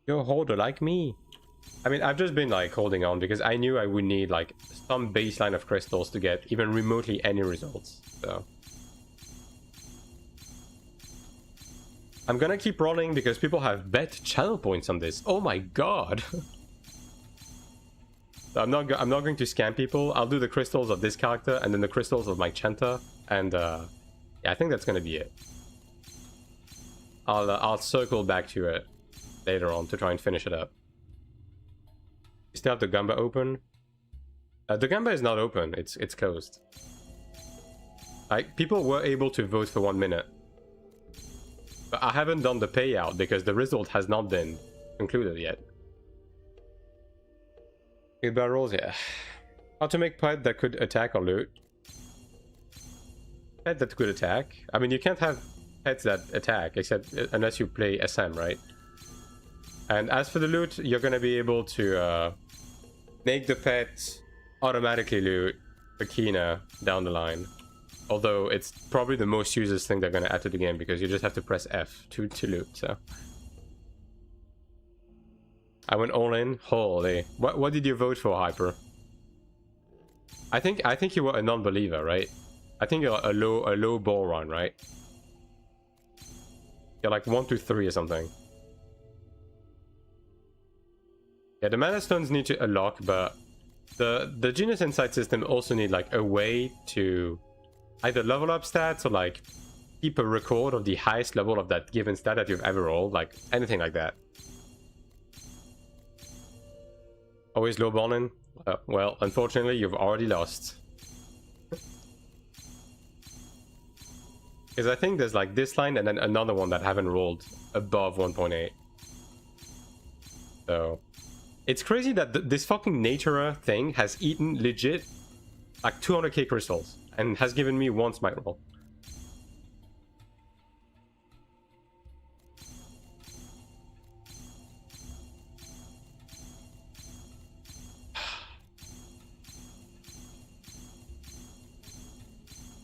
B: Yo, holder like me. I mean, I've just been like holding on because I knew I would need like some baseline of crystals to get even remotely any results. So I'm gonna keep rolling because people have bet channel points on this. Oh my god. I'm not going to scam people. I'll do the crystals of this character and then the crystals of my Chenta, and yeah, I think that's gonna be it. I'll circle back to it later on to try and finish it up. You still have the Gamba open? The Gamba is not open. It's closed. Like, people were able to vote for 1 minute, but I haven't done the payout because the result has not been concluded yet. Good barrels, yeah. How to make pet that could attack or loot? Pet that could attack? I mean, you can't have pets that attack except unless you play SM, right? And as for the loot, you're gonna be able to make the pet automatically loot the Kina down the line. Although it's probably the most useless thing they're gonna add to the game because you just have to press F to loot, so. I went all in. Holy. What did you vote for, Hyper? I think you were a non-believer, right? I think you're a low ball run, right? You're like 1 to 3 or something. Yeah, the mana stones need to unlock, but the Genius Insight system also need like a way to either level up stats or like keep a record of the highest level of that given stat that you've ever rolled, like anything like that. Always low balling? Well, unfortunately, you've already lost. Because I think there's like this line and then another one that haven't rolled above 1.8. So it's crazy that this fucking Naturer thing has eaten legit like 200k crystals and has given me one smite roll.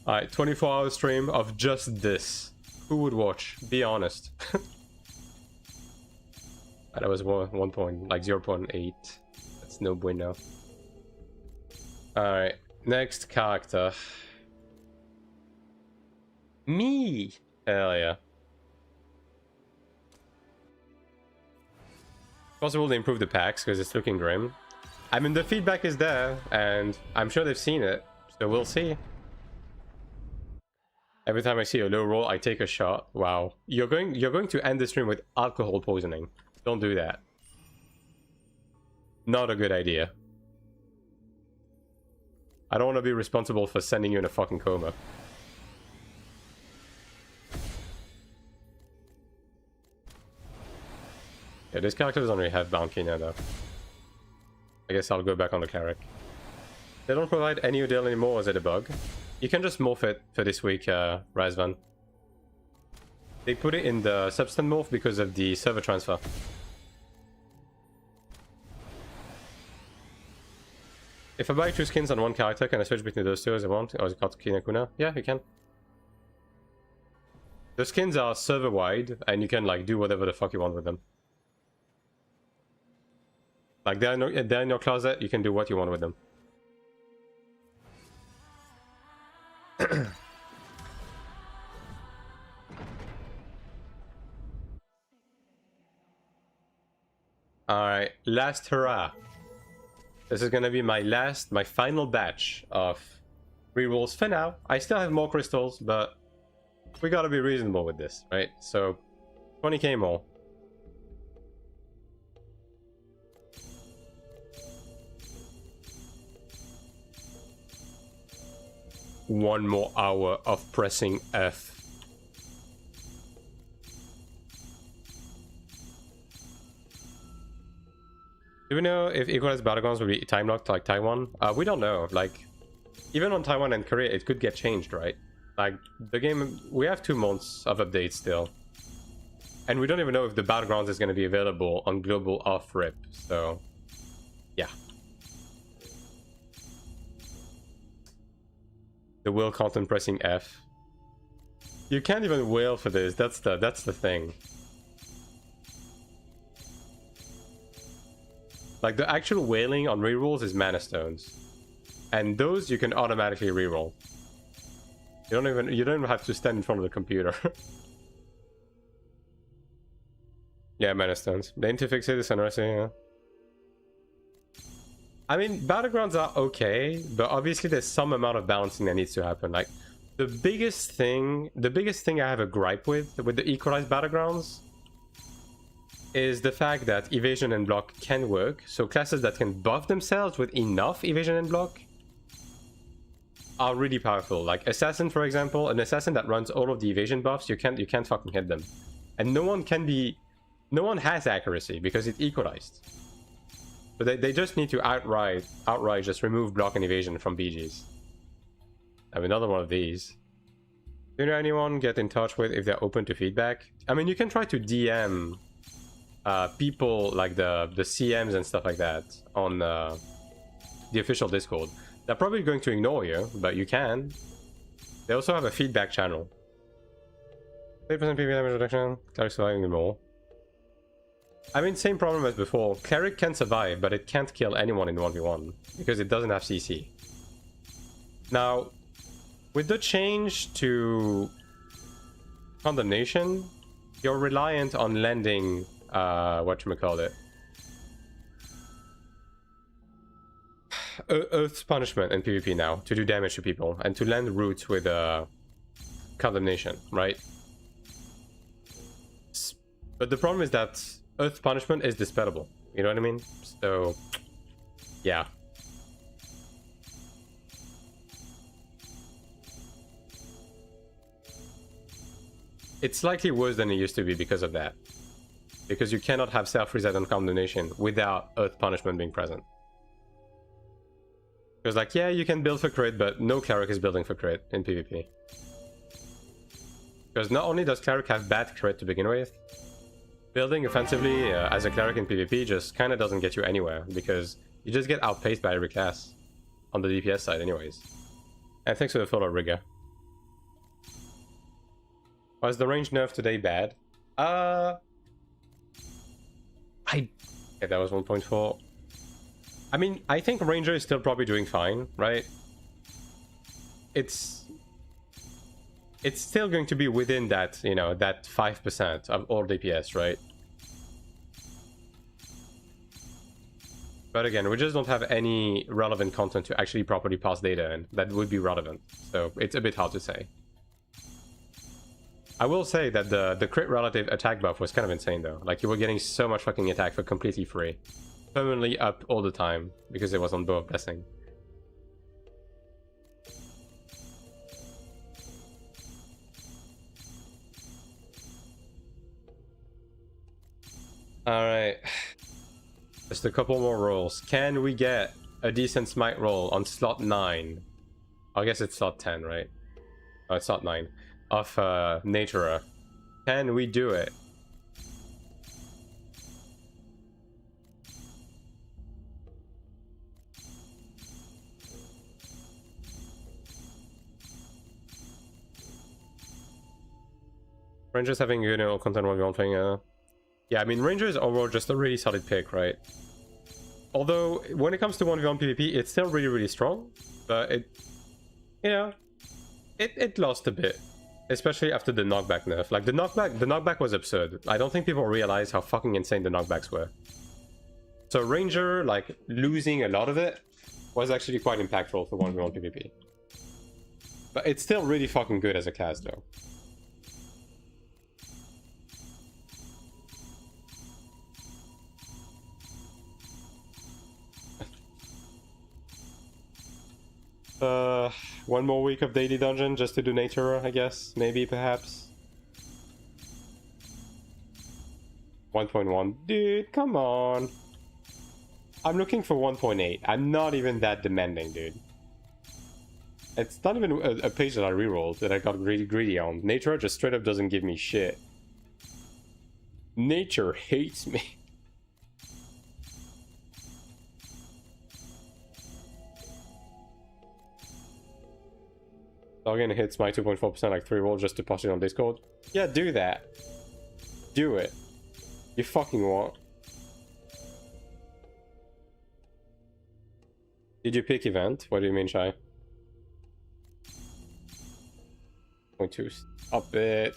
B: Alright, 24-hour stream of just this. Who would watch? Be honest. That was 0.8. That's no bueno. Alright, next character. Me! Hell yeah. Possible to improve the packs because it's looking grim. I mean, the feedback is there, and I'm sure they've seen it, so we'll see. Every time I see a low roll, I take a shot. Wow. You're going to end the stream with alcohol poisoning. Don't do that. Not a good idea. I don't want to be responsible for sending you in a fucking coma. Yeah, this character doesn't really have bounty now, though. I guess I'll go back on the Cleric. They don't provide any deal anymore, is it a bug? You can just morph it for this week, Razvan. They put it in the substance morph because of the server transfer. If I buy 2 skins on one character, can I switch between those 2 as I want? Or is it called Kinakuna? Yeah, you can. The skins are server-wide, and you can like do whatever the fuck you want with them. Like they're in your closet, you can do what you want with them. Alright, last hurrah. This is gonna be my final batch of rerolls for now. I still have more crystals, but we gotta be reasonable with this, right? So 20k more. One more hour of pressing F. Do we know if equalized battlegrounds will be time locked like Taiwan? We don't know. Like, even on Taiwan and Korea, it could get changed, right? Like, the game, we have 2 months of updates still. And we don't even know if the battlegrounds is going to be available on global off-rip, so yeah. The whale content pressing F. You can't even whale for this, that's the thing. Like, the actual whaling on rerolls is mana stones. And those you can automatically reroll. You don't even have to stand in front of the computer. Yeah, mana stones. They need to fix it, it's interesting, yeah. I mean, battlegrounds are okay, but obviously there's some amount of balancing that needs to happen. Like, the biggest thing I have a gripe with the equalized battlegrounds is the fact that evasion and block can work. So classes that can buff themselves with enough evasion and block are really powerful. Like assassin, for example, an assassin that runs all of the evasion buffs, you can't fucking hit them, and no one has accuracy because it's equalized. But they just need to outright just remove block and evasion from BGs. I have another one of these. Do you know anyone get in touch with if they're open to feedback? I mean, you can try to DM people like the CMs and stuff like that on the official Discord. They're probably going to ignore you, but you can. They also have a feedback channel. 30% PV damage reduction, Cleric surviving more. I mean, same problem as before. Cleric can survive, but it can't kill anyone in 1v1 because it doesn't have CC. Now, with the change to Condemnation, you're reliant on lending whatchamacallit, Earth's Punishment in PvP now to do damage to people and to land roots with Condemnation, right? But the problem is that Earth's Punishment is dispellable, you know what I mean? So, yeah. It's slightly worse than it used to be because of that. Because you cannot have self-reset on Condemnation without Earth Punishment being present. Because like, yeah, you can build for crit, but no Cleric is building for crit in PvP. Because not only does Cleric have bad crit to begin with, building offensively as a Cleric in PvP just kind of doesn't get you anywhere, because you just get outpaced by every class. On the DPS side anyways. And thanks for the follow, Rigger. Was the range nerf today bad? Yeah, that was 1.4. I mean, I think Ranger is still probably doing fine, right? It's still going to be within that, you know, that 5% of all DPS, right? But again, we just don't have any relevant content to actually properly pass data in that would be relevant. So it's a bit hard to say. I will say that the crit relative attack buff was kind of insane though. Like, you were getting so much fucking attack for completely free. Permanently up all the time because it was on Bow of Blessing. Alright. Just a couple more rolls. Can we get a decent smite roll on slot 9? I guess it's slot 10, right? Oh, it's slot 9. Of Naturer. Can we do it? Rangers having good content while you're playing. Yeah, I mean, Ranger is overall just a really solid pick, right? Although, when it comes to 1v1 PvP, it's still really, really strong. But it, you know, it lost a bit. Especially after the knockback nerf. Like, the knockback was absurd. I don't think people realize how fucking insane the knockbacks were. So Ranger, like, losing a lot of it was actually quite impactful for 1v1 PvP. But it's still really fucking good as a cast, though. One more week of daily dungeon just to do nature, I guess. Maybe, perhaps. 1.1. Dude, come on. I'm looking for 1.8. I'm not even that demanding, dude. It's not even a page that I rerolled that I got really greedy on. Nature just straight up doesn't give me shit. Nature hates me. Login hits my 2.4% like 3 rolls just to post it on Discord. Yeah, do that. Do it. You fucking want. Did you pick event? What do you mean, Shy? 0.2. Up it.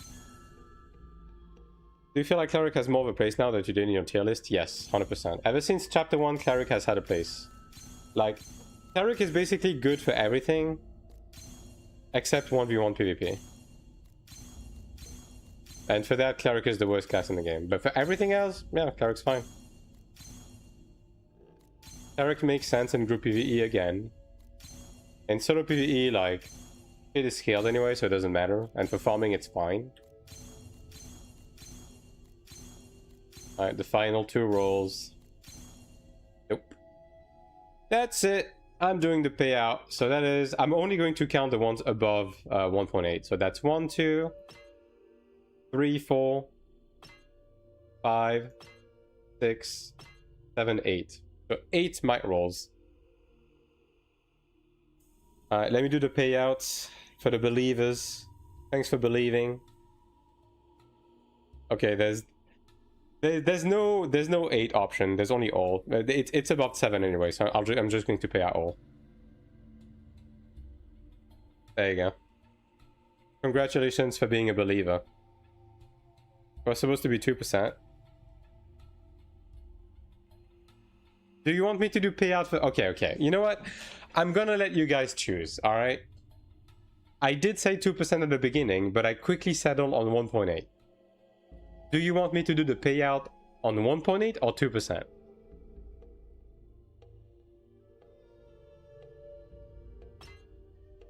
B: Do you feel like Cleric has more of a place now that you did in your tier list? Yes, 100%. Ever since chapter 1, Cleric has had a place. Like, Cleric is basically good for everything except 1v1 PvP. And for that, Cleric is the worst class in the game. But for everything else, yeah, Cleric's fine. Cleric makes sense in group PvE again. In solo PvE, like, it is scaled anyway, so it doesn't matter. And for farming, it's fine. Alright, the final 2 rolls. Nope. That's it. I'm doing the payout. So that is, I'm only going to count the ones above 1.8. So that's 1, 2, 3, 4, 5, 6, 7, 8. So 8 might rolls. Alright, let me do the payouts for the believers. Thanks for believing. Okay, there's no 8 option. There's only all. It's about 7 anyway, so I'm just going to pay out all. There you go. Congratulations for being a believer. It was supposed to be 2%. Do you want me to do payout for... Okay. You know what? I'm gonna let you guys choose, alright? I did say 2% at the beginning, but I quickly settled on 1.8. Do you want me to do the payout on 1.8 or 2%?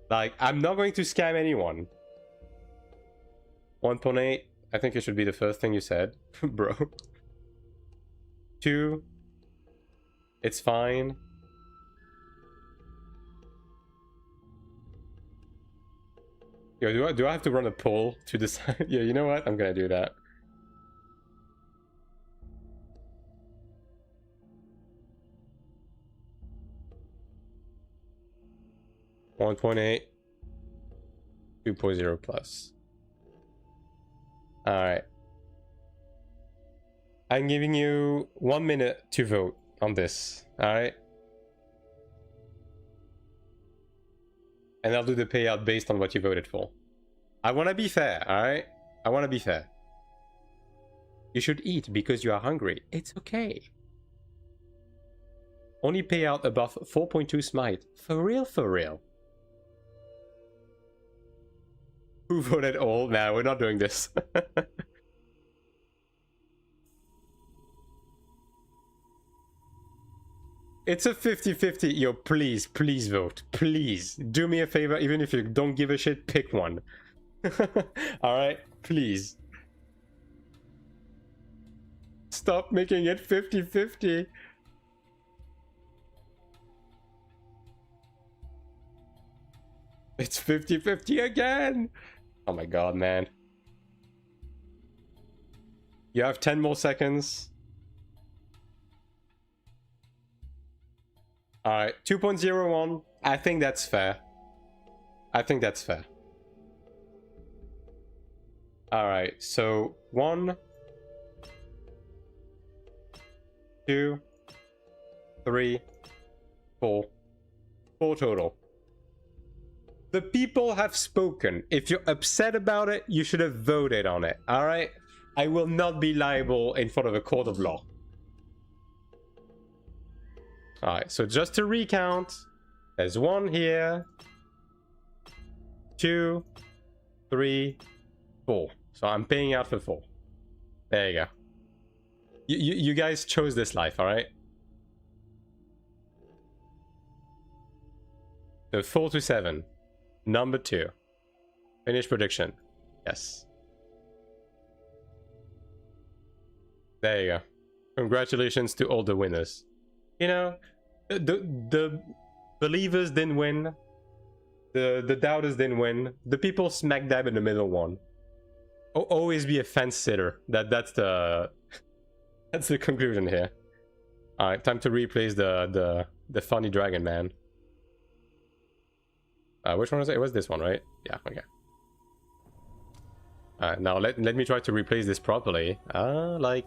B: Like, I'm not going to scam anyone. 1.8, I think it should be the first thing you said, bro. 2, it's fine. Yo, do I have to run a poll to decide? Yeah, you know what? I'm gonna do that. $1.8, 2.0 plus. Alright. I'm giving you 1 minute to vote on this. Alright? And I'll do the payout based on what you voted for. I want to be fair, alright? I want to be fair. You should eat because you are hungry. It's okay. Only payout above 4.2 smite. For real, for real. Who voted all? Nah, we're not doing this. It's a 50-50. Yo, please vote. Please. Do me a favor, even if you don't give a shit, pick one. Alright? Please. Stop making it 50-50. It's 50-50 again! Oh my god, man. You have 10 more seconds. Alright, 2.01. I think that's fair. Alright, so 1, 2, 3, 4. 4 total. The people have spoken. If you're upset about it, you should have voted on it, alright? I will not be liable in front of a court of law. Alright, so just to recount, there's 1 here, 2, 3, 4. So I'm paying out for 4. There you go. You guys chose this life, alright? So 4 to 7. Number 2. Finish prediction. Yes. There you go. Congratulations to all the winners. You know, the believers didn't win. The doubters didn't win. The people smack dab in the middle won. Always be a fence sitter. That's the conclusion here. All right, time to replace the funny dragon man. Which one was it? It was this one, right? Yeah. Okay. Now let me try to replace this properly. Like,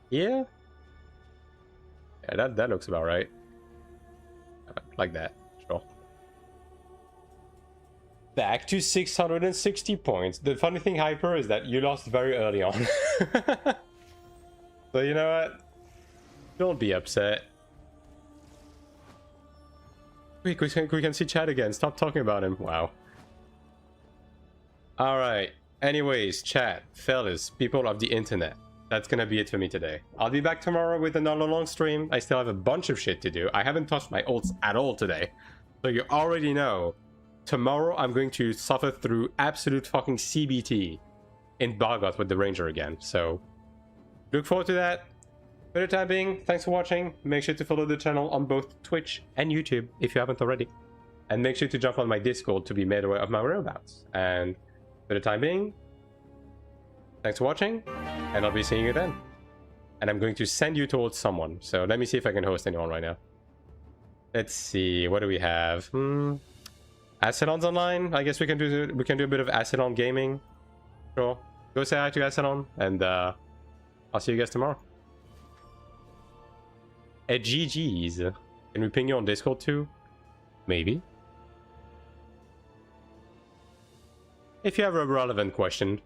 B: yeah. Yeah, that looks about right. Like that. Sure. Back to 660 points. The funny thing, Hyper, is that you lost very early on. So you know what? Don't be upset. Wait, we can see chat again. Stop talking about him. Wow. Alright. Anyways, chat, fellas, people of the internet. That's gonna be it for me today. I'll be back tomorrow with another long stream. I still have a bunch of shit to do. I haven't touched my ults at all today. So you already know. Tomorrow I'm going to suffer through absolute fucking CBT in Bargot with the Ranger again. So look forward to that. For the time being, thanks for watching. Make sure to follow the channel on both Twitch and YouTube if you haven't already. And make sure to jump on my Discord to be made aware of my whereabouts. And for the time being, thanks for watching, and I'll be seeing you then. And I'm going to send you towards someone. So let me see if I can host anyone right now. Let's see, what do we have? Acelon's online. I guess we can do a bit of Acelon gaming. Sure. Go say hi to Acelon, and I'll see you guys tomorrow. At GG's. Can we ping you on Discord too? Maybe. If you have a relevant question.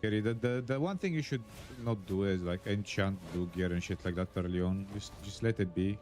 K: The one thing you should not do is like enchant, do gear and shit like that early on. Just let it be.